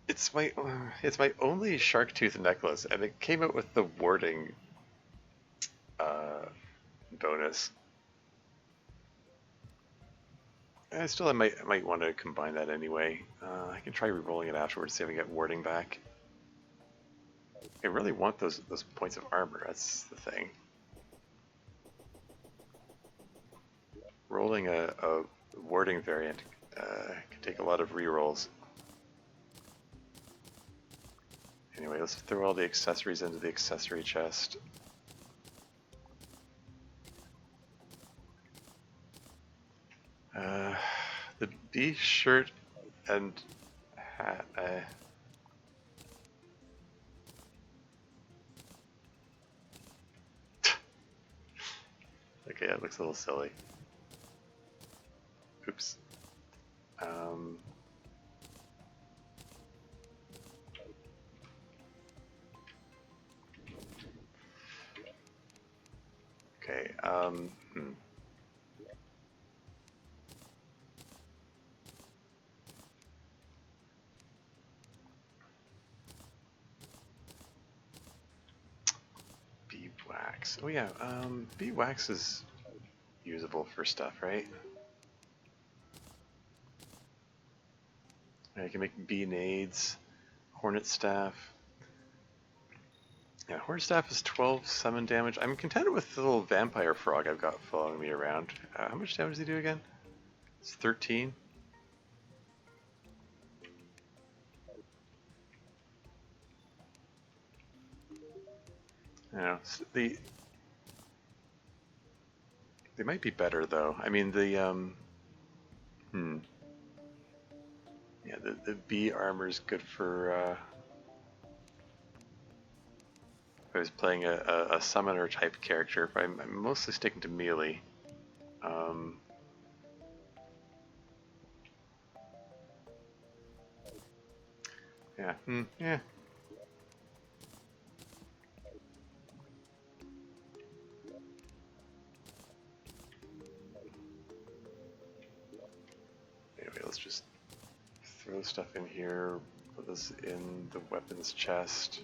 It's my only shark tooth necklace, and it came out with the warding bonus. I might want to combine that anyway. I can try re-rolling it afterwards, see if I get warding back. I really want those points of armor. That's the thing. Rolling a warding variant can take a lot of re-rolls. Anyway, let's throw all the accessories into the accessory chest. The bee shirt and hat. Okay, that looks a little silly. Oops. Okay, Bee wax. Oh yeah, bee wax is usable for stuff, right? I can make bee nades, hornet staff. Yeah, hornet staff is 12 summon damage. I'm content with the little vampire frog I've got following me around. How much damage does he do again? It's 13. I don't know. They might be better though. I mean the yeah, the bee armor is good for if I was playing a summoner type character. I'm mostly sticking to melee. Yeah, yeah. Anyway, let's just throw stuff in here, put this in the weapons chest,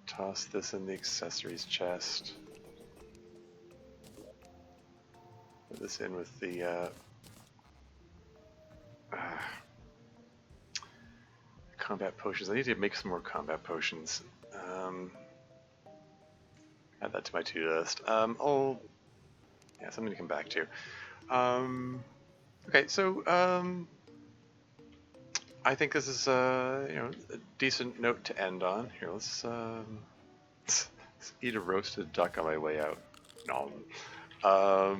toss this in the accessories chest, put this in with the combat potions. I need to make some more combat potions. Add that to my to-do list. Yeah, something to come back to. Okay, so I think this is a decent note to end on. Here, let's eat a roasted duck on my way out. No. I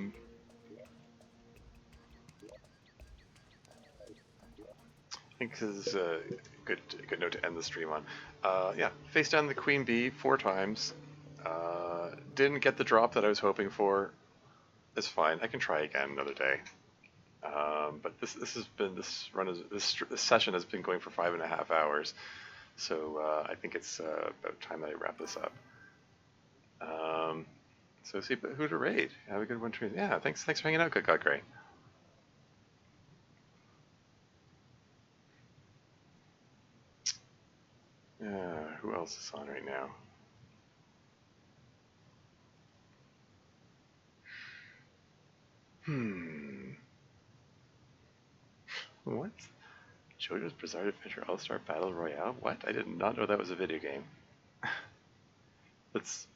think this is a good note to end the stream on. Yeah, face down the queen bee 4 times. Didn't get the drop that I was hoping for. It's fine. I can try again another day. But this session has been going for 5.5 hours, so I think it's about time that I wrap this up. So see who to raid. Have a good one, Teresa. Yeah, thanks for hanging out, Good God Gray. Who else is on right now? What? JoJo's Bizarre Adventure All-Star Battle Royale? What? I did not know that was a video game. That's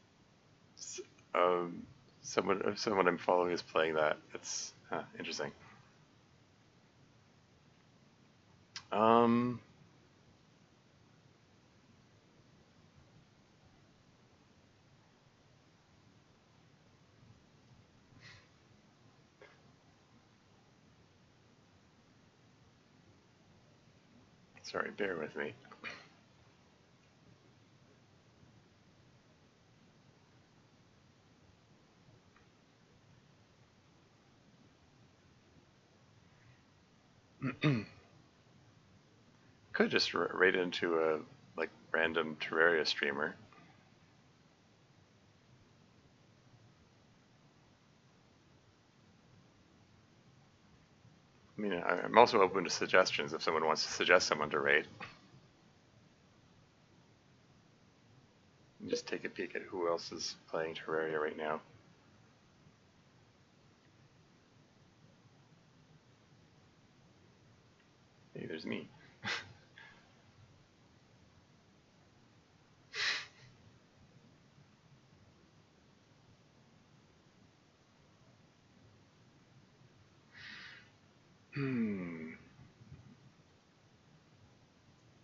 someone I'm following is playing that. It's interesting. Sorry, bear with me. Could just raid into a random Terraria streamer. I mean, I'm also open to suggestions if someone wants to suggest someone to raid. Just take a peek at who else is playing Terraria right now. Hey, there's me.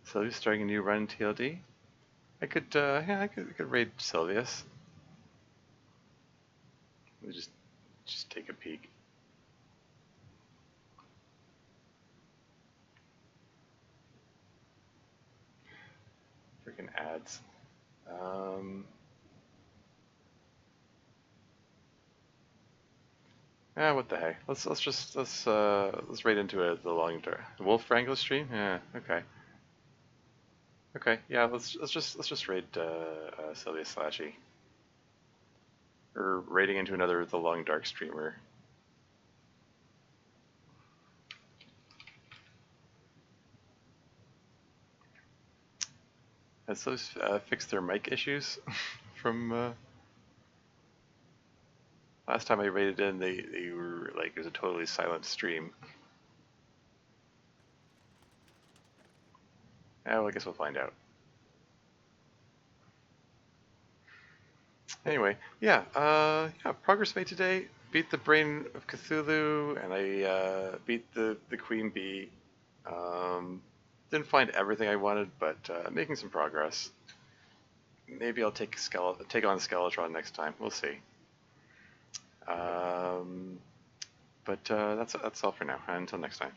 Sylvia's starting a new run in TLD. I could raid Sylvius. Let me just take a peek. Freaking ads. What the heck? Let's raid into the long term. Wolf Wrangler stream? Yeah, okay. Okay, yeah, let's just raid Sylvia Slashy. Or raiding into another The Long Dark streamer. Has those fixed their mic issues from last time I raided in? They were like, it was a totally silent stream. Yeah, well, I guess we'll find out. Anyway, yeah, progress made today. Beat the Brain of Cthulhu, and I beat the Queen Bee. Didn't find everything I wanted, but making some progress. Maybe I'll take on Skeletron next time. We'll see. But that's all for now. Until next time.